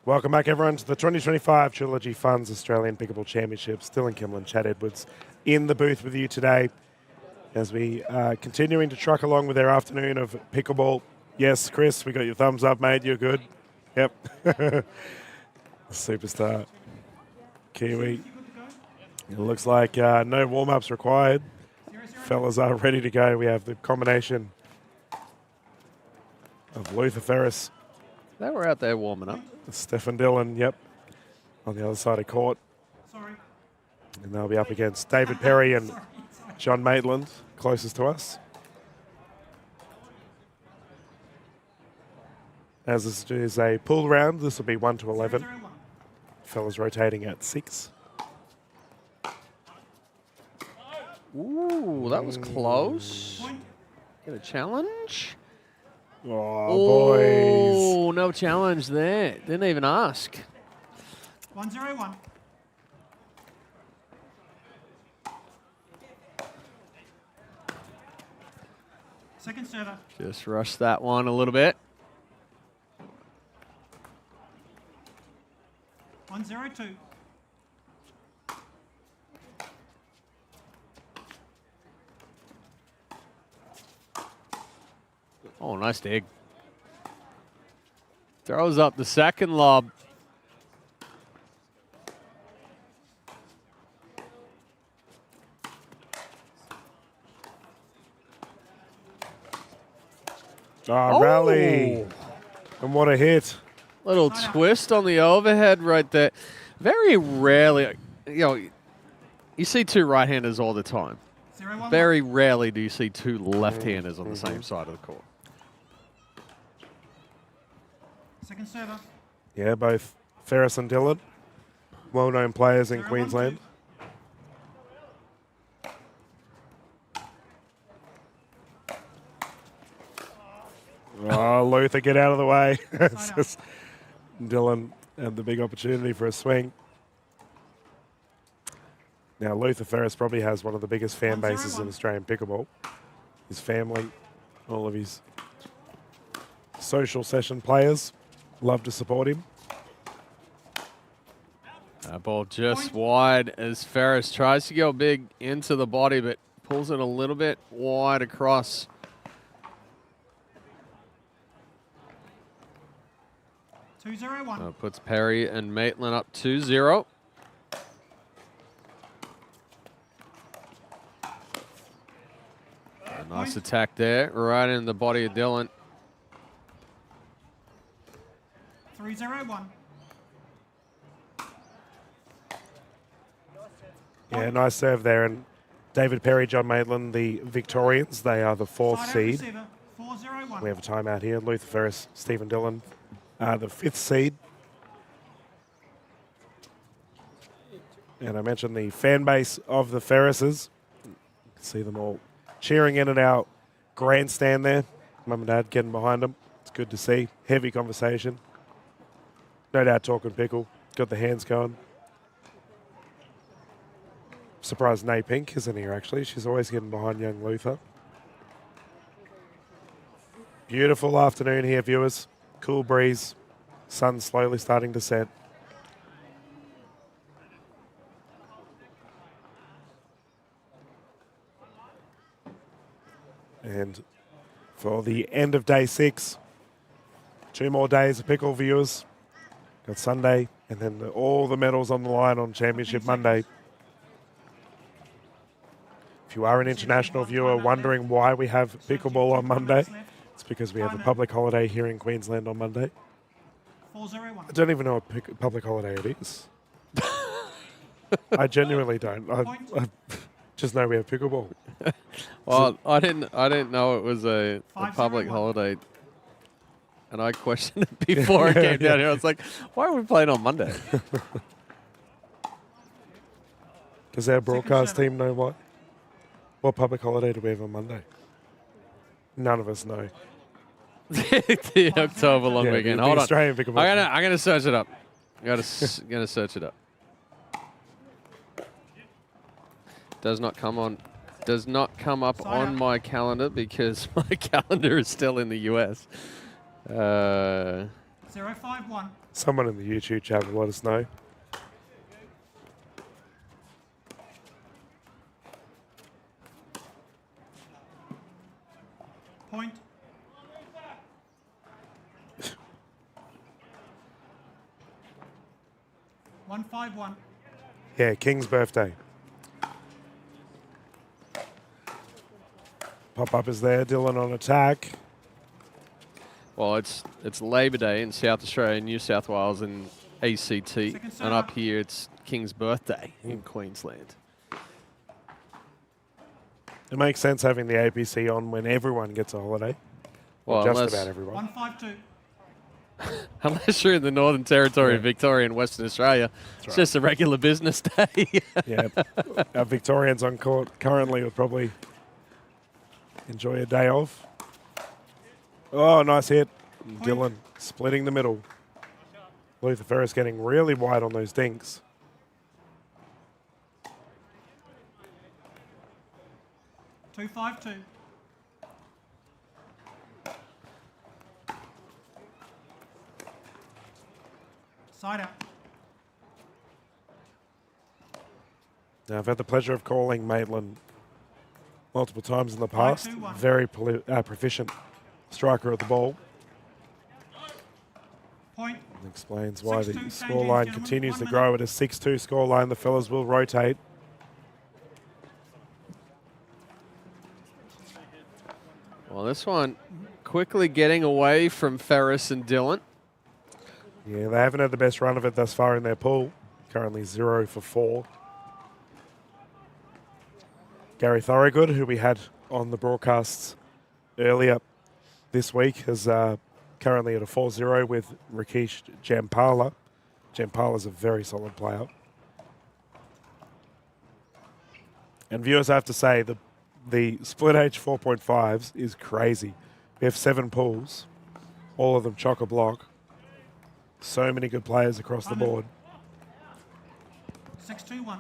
Welcome back, everyone, to the 2025 Trilogy Funds Australian Pickleball Championships. Dylan Kimlin, Chad Edwards in the booth with you today as we are continuing to truck along with our afternoon of pickleball. Yes, Chris, we got your thumbs up, mate. You're good. Yep. Superstar. Kiwi. It looks like no warm-ups required. Fellas are ready to go. We have the combination of 𝗙cie𝗹𝗹𝟎. They were out there warming up. Stefan Dillon, yep, on the other side of court. Sorry. And they'll be up against David Perry and John Maitland, closest to us. As this is a pool round, this will be 1 to 11. Fellas rotating at 6. Ooh, that was close. Get a challenge. Oh, boys. Oh, no challenge there. Didn't even ask. 1-0-1. Second server. Just rushed that one a little bit. 1-0-2. Oh, nice dig. Throws up the second lob. Rally. And what a hit. Little twist on the overhead right there. Very rarely, you see two right-handers all the time. 0-1. Very rarely do you see two left-handers on the same side of the court. Second server. Yeah, both Ferris and Dillon, well-known players in Queensland. Oh, Luther, get out of the way. It's just Dillon had the big opportunity for a swing. Now, Luther Ferris probably has one of the biggest fan bases in Australian pickleball. His family, all of his social session players love to support him. That ball just wide as Ferris tries to go big into the body, but pulls it a little bit wide across. Puts Perry and Maitland up 2-0. A nice attack there, right in the body of Dillon. 3-0-1. Yeah, nice serve there. And David Perry, John Maitland, the Victorians, they are the 4th seed. We have a timeout here. Luther Ferris, Stephen Dillon, the 5th seed. And I mentioned the fan base of the Ferrises. You can see them all cheering in at our grandstand there. Mum and Dad getting behind them. It's good to see. Heavy conversation. No doubt talking pickle. Got the hands going. Surprised Nay Pink isn't here, actually. She's always getting behind young Luther. Beautiful afternoon here, viewers. Cool breeze. Sun slowly starting to set. And for the end of day 6, 2 more days of pickle, viewers. Got Sunday, and then all the medals on the line on Championship Monday. If you are an international viewer wondering why we have pickleball on Monday, it's because we have a public holiday here in Queensland on Monday. 4-0-1. I don't even know what public holiday it is. I genuinely don't. I just know we have pickleball. Well, I didn't know it was a public holiday, and I questioned it before I came down here. I was like, why are we playing on Monday? Does our broadcast team know why? What public holiday do we have on Monday? None of us know. The October long weekend. Hold on. Australian pickleball. I'm gonna search it up. Gonna search it up. Does not come up on my calendar because my calendar is still in the US. 0-5-1. Someone in the YouTube chat will let us know. Point. One 5-1. Yeah, King's birthday. Pop-up is there. Dylan on attack. Well, it's Labor Day in South Australia, New South Wales, and ACT, and up here it's King's birthday in Queensland. It makes sense having the APC on when everyone gets a holiday. Well, just about everyone. 1-5-2. Unless you're in the Northern Territory of Victoria and Western Australia, it's just a regular business day. Yeah, our Victorians on court currently would probably enjoy a day off. Oh, nice hit. Dylan splitting the middle. Luther Ferris getting really wide on those dinks. 2-5-2. Side out. Now, I've had the pleasure of calling Maitland multiple times in the past. 5-2-1. Very proficient striker of the ball. Point. And explains why the scoreline continues to grow at a 6-2 scoreline. The fellas will rotate. Well, this one quickly getting away from Ferris and Dylan. Yeah, they haven't had the best run of it thus far in their pool. Currently 0 for 4. Gary Thorogood, who we had on the broadcasts earlier this week, is currently at a 4-0 with Rakesh Jampala. Jampala's a very solid player. And viewers, I have to say, the split H 4.5s is crazy. We have 7 pools, all of them chock-a-block. So many good players across the board. 6-2-1.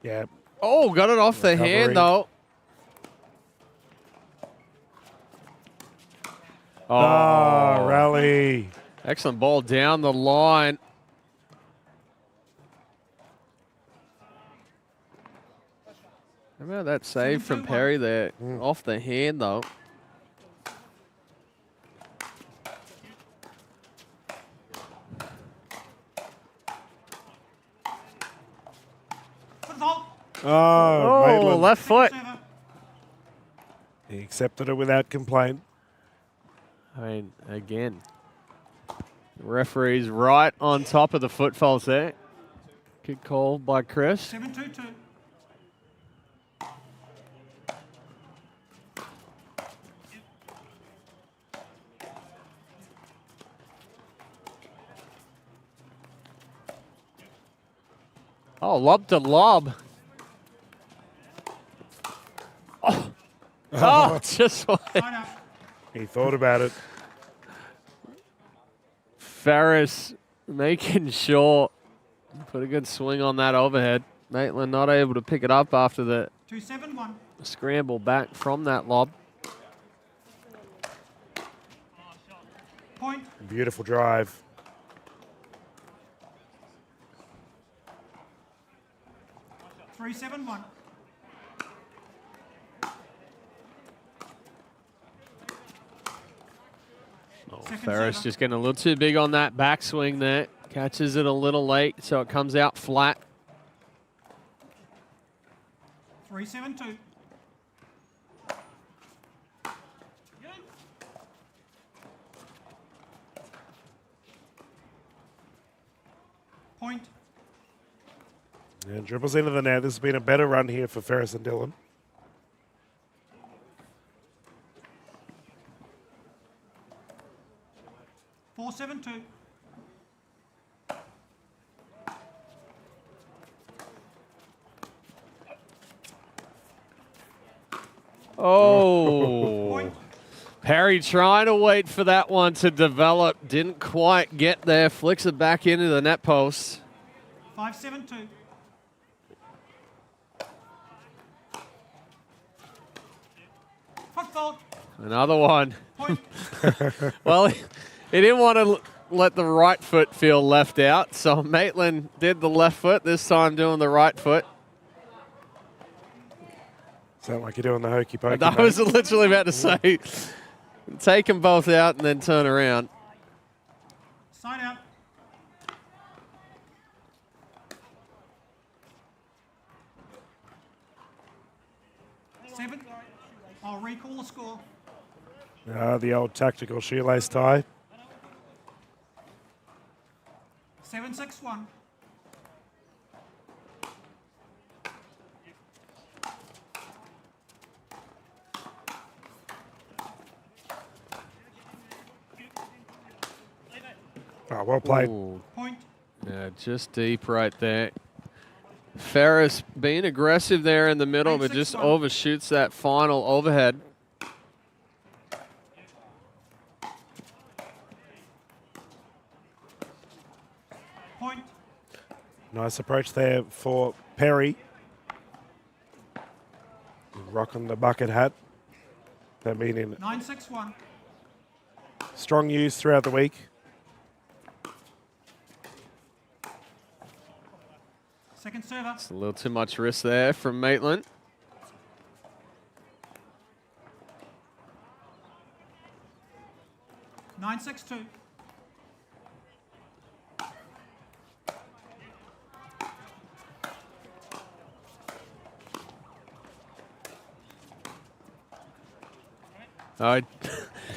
Yeah. Oh, got it off the hand, though. Oh, rally. Excellent ball down the line. How about that save from Perry there? Off the hand, though. Oh, Maitland. Left foot. He accepted it without complaint. I mean, again, the referee's right on top of the foot faults there. Good call by Chris. 7-2-2. Oh, lob to lob. Oh, oh just like. He thought about it. Ferris making sure put a good swing on that overhead. Maitland not able to pick it up after the 2-7-1. scramble back from that lob. Point. Beautiful drive. 3-7-1. Ferris just getting a little too big on that backswing there. Catches it a little late, so it comes out flat. 3-7-2. Point. And dribbles into the net. This has been a better run here for Ferris and Dylan. 4-7-2. Oh. Perry trying to wait for that one to develop. Didn't quite get there. Flicks it back into the net post. 5-7-2. Foot. Another one. Well, he didn't want to let the right foot feel left out, so Maitland did the left foot, this time doing the right foot. Sound like you're doing the hokey pokey. I was literally about to say, take them both out and then turn around. Side out. Seven. I'll recall the score. The old tactical shoelace tie. 7-6-1. Oh, well played. Point. Yeah, just deep right there. Ferris being aggressive there in the middle, but just overshoots that final overhead. Point. Nice approach there for Perry. Rocking the bucket hat. That meaning 9-6-1. strong use throughout the week. Second server. It's a little too much risk there from Maitland. 9-6-2.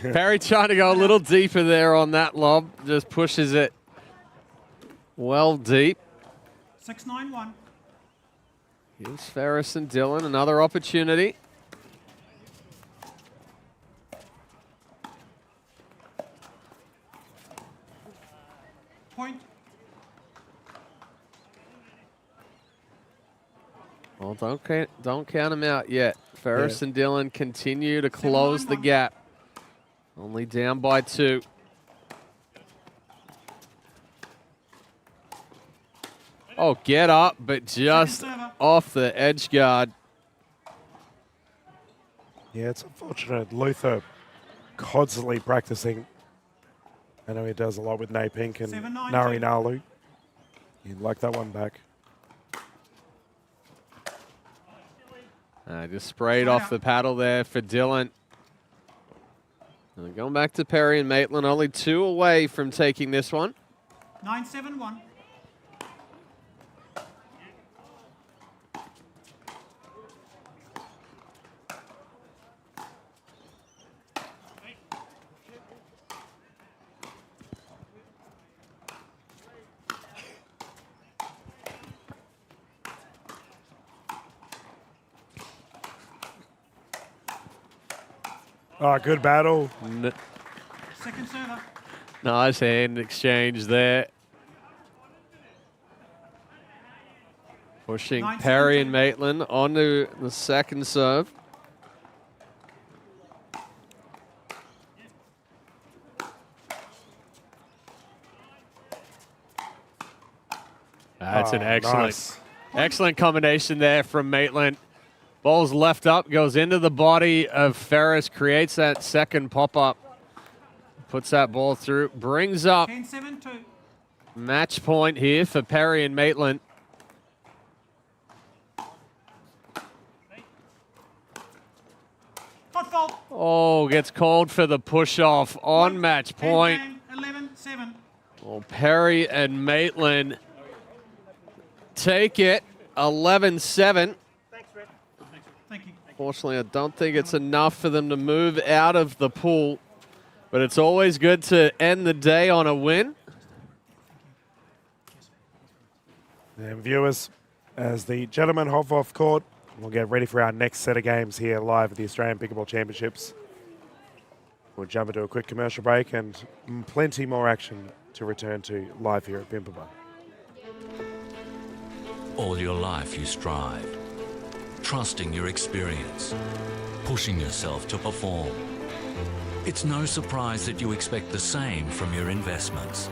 Perry trying to go a little deeper there on that lob. Just pushes it well deep. 6-9-1. Here's Ferris and Dillon, another opportunity. Point. Well, don't count them out yet. Ferris and Dillon continue to close the gap. Only down by 2. Oh, get up, but just off the edge guard. Yeah, it's unfortunate. Luther constantly practicing. I know he does a lot with Nay Pink and Nari Nalu. You'd like that one back. Just sprayed off the paddle there for Dillon. And going back to Perry and Maitland, only 2 away from taking this one. 9-7-1. Oh, good battle. Second server. Nice hand exchange there. Pushing Perry and Maitland onto the second serve. That's an excellent combination there from Maitland. Ball's left up, goes into the body of Ferris, creates that second pop-up. Puts that ball through, brings up 10-7-2. match point here for Perry and Maitland. Oh, gets called for the push-off on match point. 11-7. Well, Perry and Maitland take it 11-7. Unfortunately, I don't think it's enough for them to move out of the pool, but it's always good to end the day on a win. And viewers, as the gentlemen hop off court, we'll get ready for our next set of games here live at the Australian Pickleball Championships. We'll jump into a quick commercial break and plenty more action to return to live here at Pimpaba. All your life you strive, trusting your experience, pushing yourself to perform. It's no surprise that you expect the same from your investments.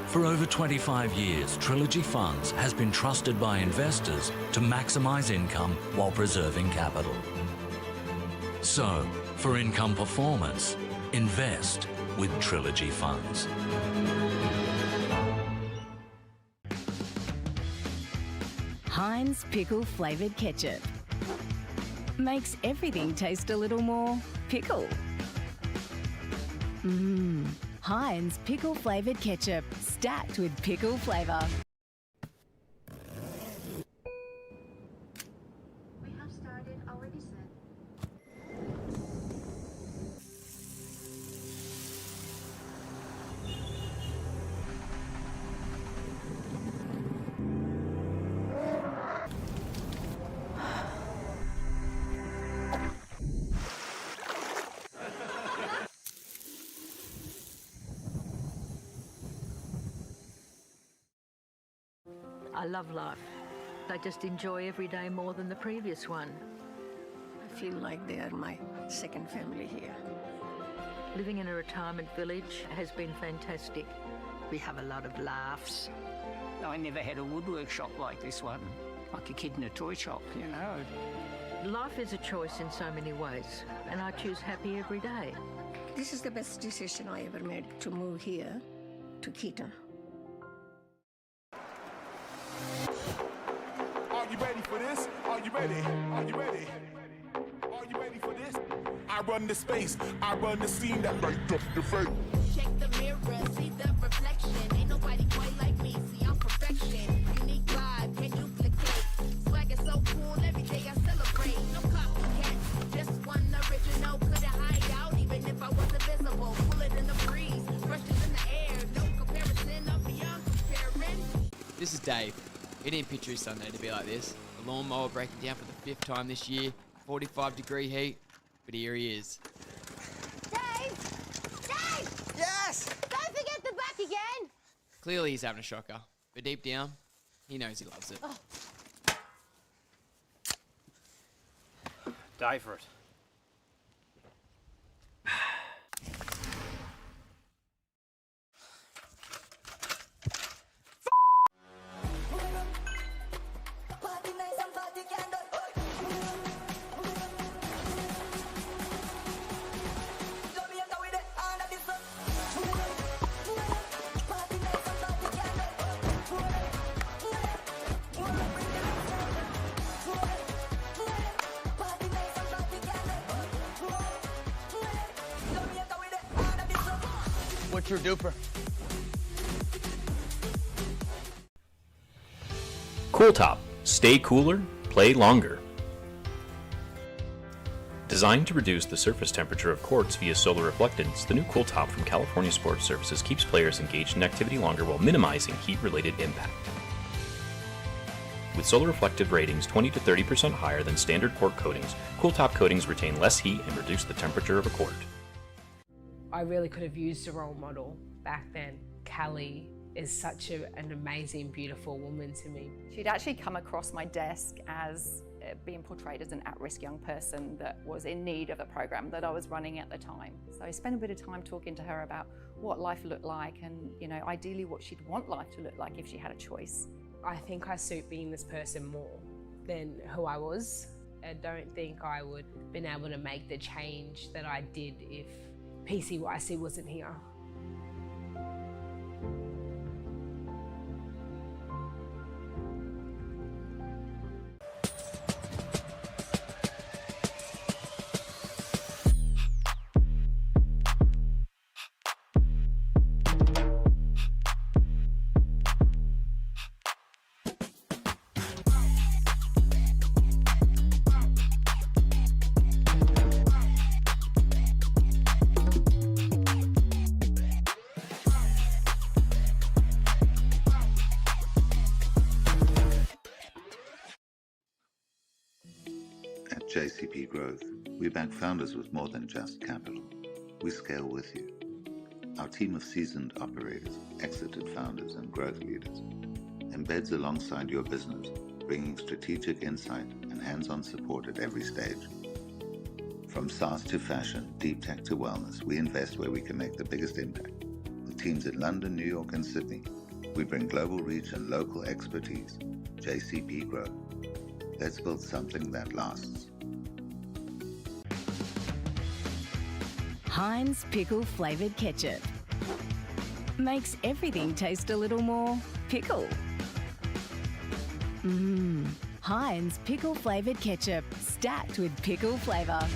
For over 25 years, Trilogy Funds has been trusted by investors to maximise income while preserving capital. So, for income performance, invest with Trilogy Funds. Heinz pickle flavoured ketchup makes everything taste a little more pickle. Heinz pickle flavoured ketchup, stacked with pickle flavour. We have started our descent. I love life. I just enjoy every day more than the previous one. I feel like they are my second family here. Living in a retirement village has been fantastic. We have a lot of laughs. I never had a woodwork shop like this one, like a kid in a toy shop, you know. Life is a choice in so many ways, and I choose happy every day. This is the best decision I ever made to move here to 𝗙cie𝗹𝗹. Are you ready for this? Are you ready? Are you ready? Are you ready for this? I run the space, I run the scene that light up your face. Check the mirror, see the reflection. Ain't nobody quite like me, see I'm perfection. Unique vibe, can't duplicate. Swag is so cool, every day I celebrate. No copycat, just one original. Couldn't hide out even if I was invisible. Pull it in the breeze, brushes in the air. No comparison, I'm beyond comparing. This is Dave. He didn't picture his Sunday to be like this. The lawnmower breaking down for the 5th time this year. 45-degree heat. But here he is. Dave! Dave! Yes! Don't forget the back again! Clearly he's having a shocker. But deep down, he knows he loves it. Die for it. What's your DUPR? Cooltop. Stay cooler, play longer. Designed to reduce the surface temperature of courts via solar reflectance, the new Cooltop from California Sports Services keeps players engaged in activity longer while minimizing heat-related impact. With solar reflective ratings 20 to 30% higher than standard court coatings, Cooltop coatings retain less heat and reduce the temperature of a court. I really could have used a role model back then. 𝗙cie is such an amazing, beautiful woman to me. She'd actually come across my desk as being portrayed as an at-risk young person that was in need of the program that I was running at the time. So I spent a bit of time talking to her about what life looked like and, you know, ideally what she'd want life to look like if she had a choice. I think I suit being this person more than who I was. I don't think I would have been able to make the change that I did if 𝗙cie𝗹𝗹cie wasn't here. At JCP Growth, we back founders with more than just capital. We scale with you. Our team of seasoned operators, exited founders, and growth leaders embeds alongside your business, bringing strategic insight and hands-on support at every stage. From SaaS to fashion, deep tech to wellness, we invest where we can make the biggest impact. With teams in London, New York, and Sydney, we bring global reach and local expertise. JCP Growth. Let's build something that lasts. Heinz pickle flavoured ketchup makes everything taste a little more pickle. Heinz pickle flavoured ketchup, stacked with pickle flavour.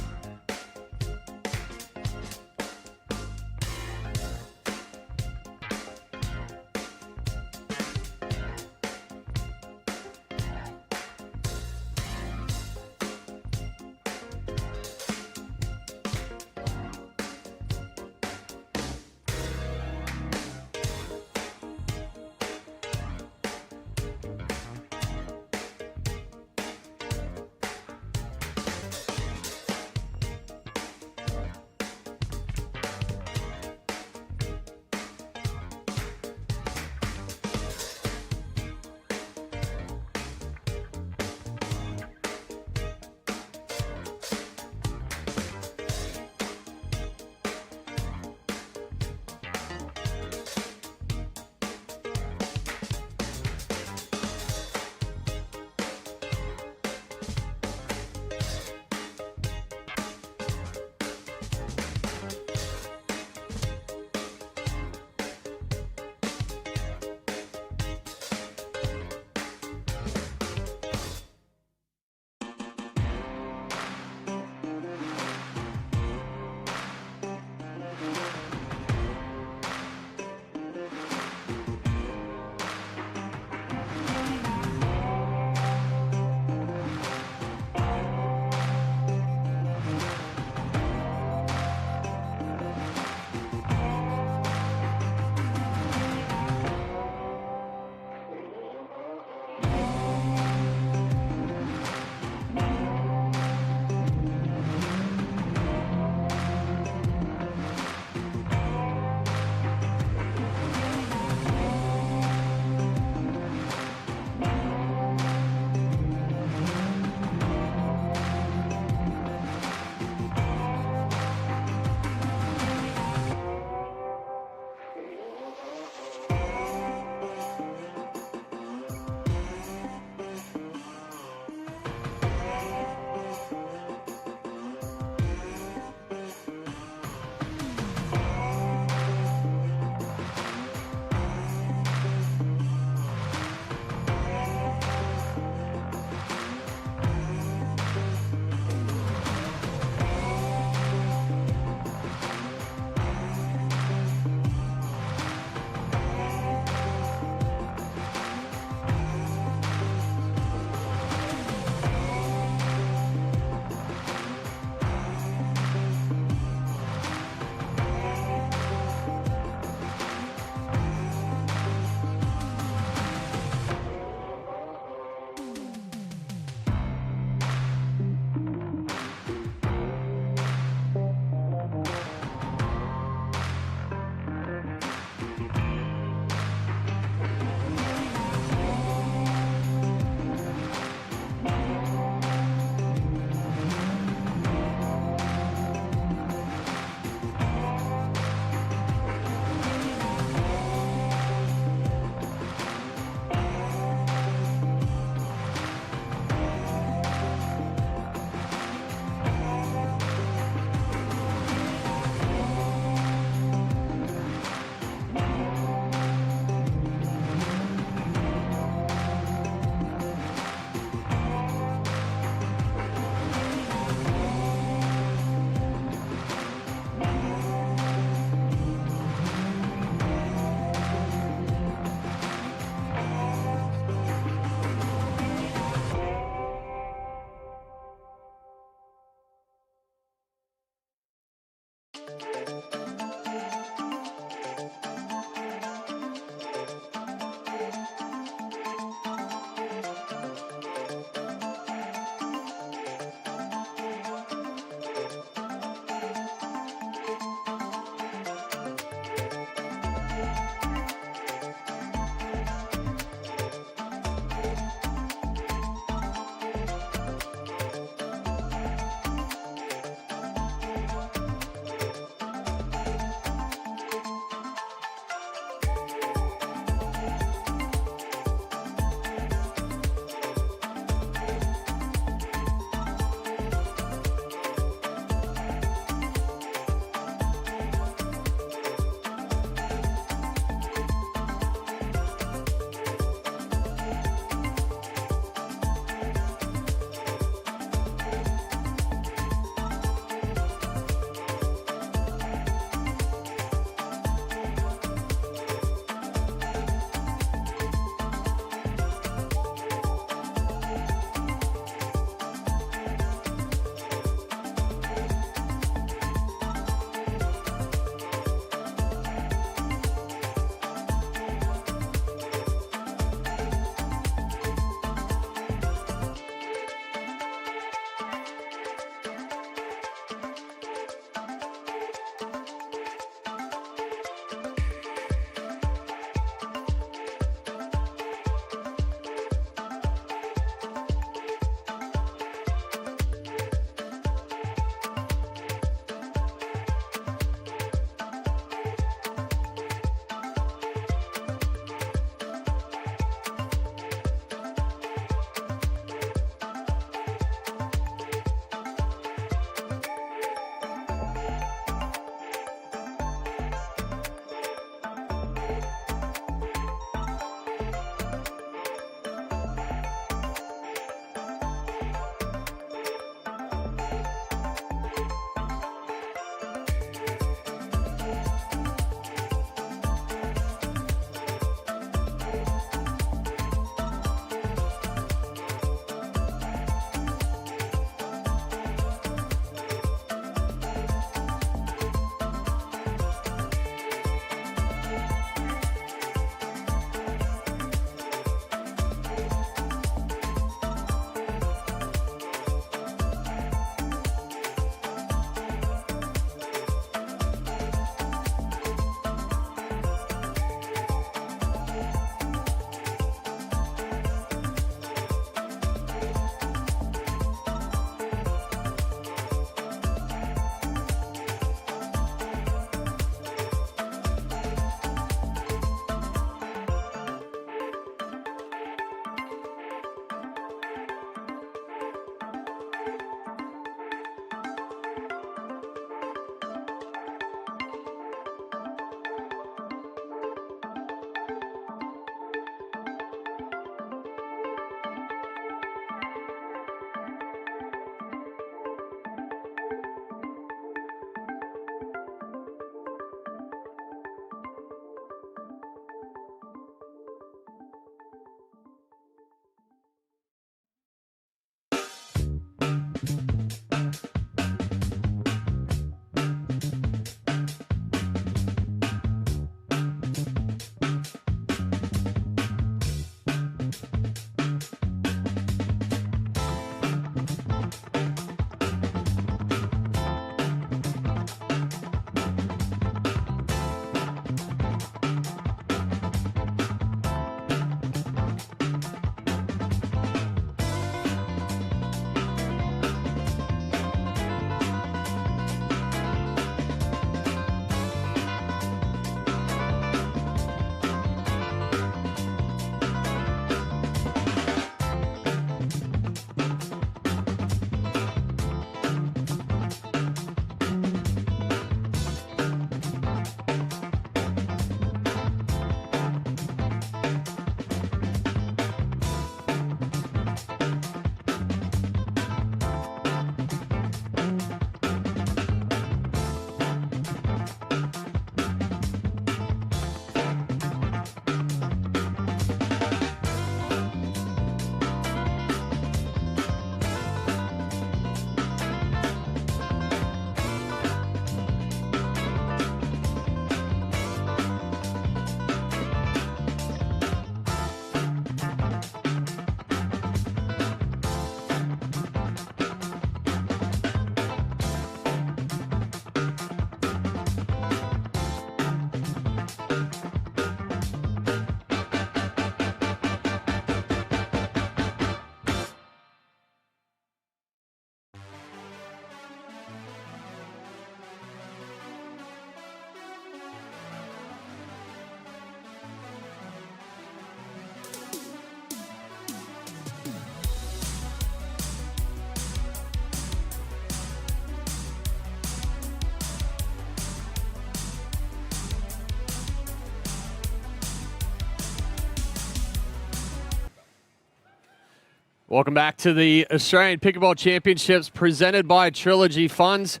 Welcome back to the Australian Pickleball Championships presented by Trilogy Funds.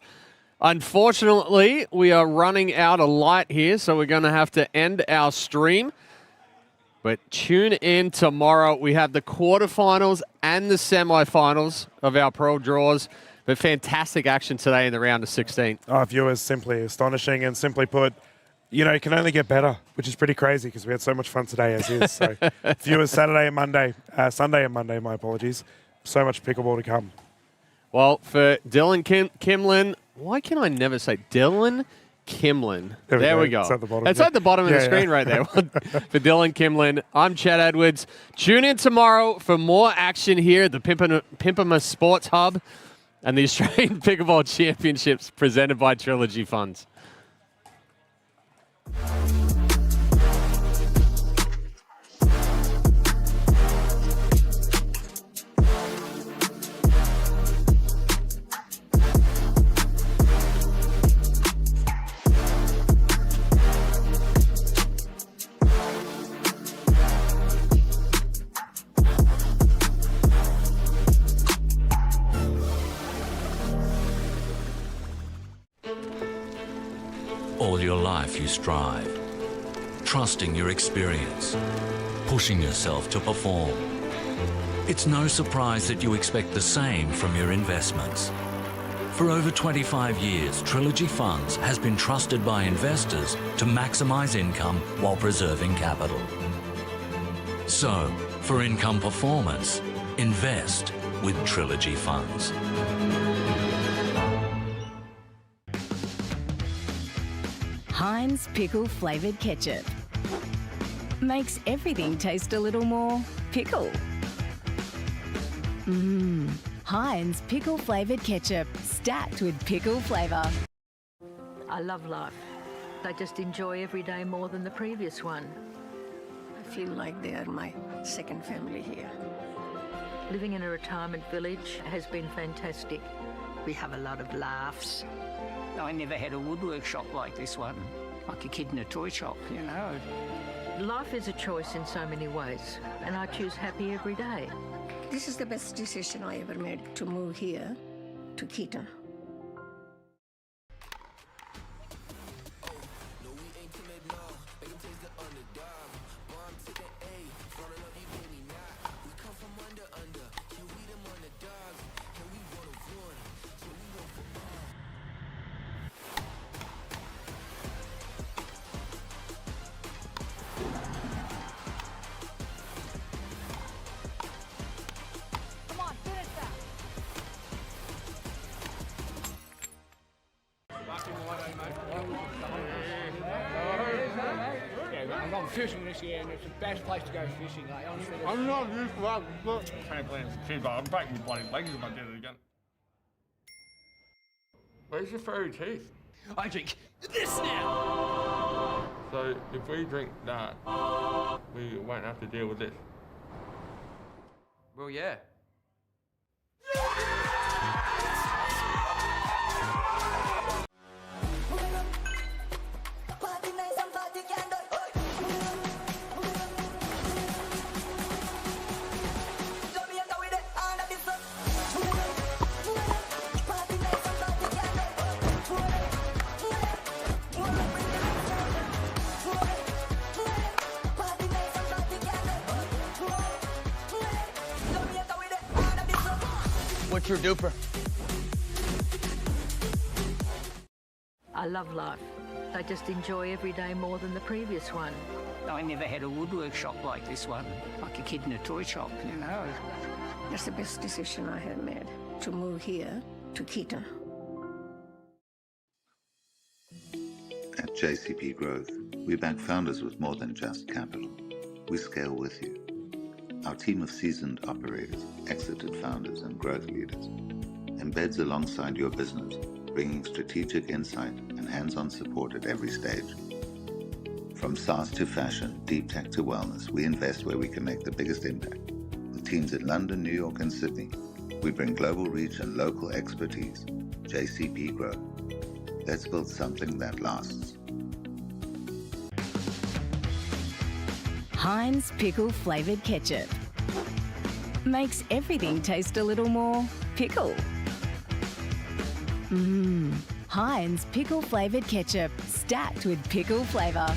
Unfortunately, we are running out of light here, so we're going to have to end our stream. But tune in tomorrow. We have the quarterfinals and the semifinals of our Pro draws. But fantastic action today in the round of 16. Oh, viewers, simply astonishing, and simply put, you know, it can only get better, which is pretty crazy because we had so much fun today as is. So viewers, Sunday and Monday, my apologies. So much pickleball to come. Well, for Dylan Kimlin, why can I never say Dylan Kimlin? There we go. It's at the bottom. It's at the bottom of the screen right there. For Dylan Kimlin, I'm Chad Edwards. Tune in tomorrow for more action here at the Pimpama Sports Hub and the Australian Pickleball Championships presented by Trilogy Funds. All your life you strive, trusting your experience, pushing yourself to perform. It's no surprise that you expect the same from your investments. For over 25 years, Trilogy Funds has been trusted by investors to maximize income while preserving capital. So, for income performance, invest with Trilogy Funds. Heinz pickle-flavoured ketchup makes everything taste a little more pickle. Heinz pickle-flavoured ketchup, stacked with pickle flavour. I love life. I just enjoy every day more than the previous one. I feel like they are my second family here. Living in a retirement village has been fantastic. We have a lot of laughs. I never had a woodwork shop like this one, like a kid in a toy shop, you know. Life is a choice in so many ways, and I choose happy every day. This is the best decision I ever made, to move here to 𝗙ihe. I'm not fishing this year, and it's the best place to go fishing. Like, honestly, I'm not used to that. Trampoline's cheap, but I'm breaking my bloody legs if I did it again. Where's your furry teeth? I drink this now! So, if we drink that, we won't have to deal with this. Well, yeah. What's your DUPR? I love life. I just enjoy every day more than the previous one. I never had a woodwork shop like this one, like a kid in a toy shop, you know. That's the best decision I have made, to move here to 𝗙ihe. At JCP Growth, we back founders with more than just capital. We scale with you. Our team of seasoned operators, exited founders, and growth leaders embeds alongside your business, bringing strategic insight and hands-on support at every stage. From SaaS to fashion, deep tech to wellness, we invest where we can make the biggest impact. With teams in London, New York, and Sydney, we bring global reach and local expertise. JCP Growth. Let's build something that lasts. Heinz pickle-flavoured ketchup makes everything taste a little more pickle. Heinz pickle flavoured ketchup, stacked with pickle flavour.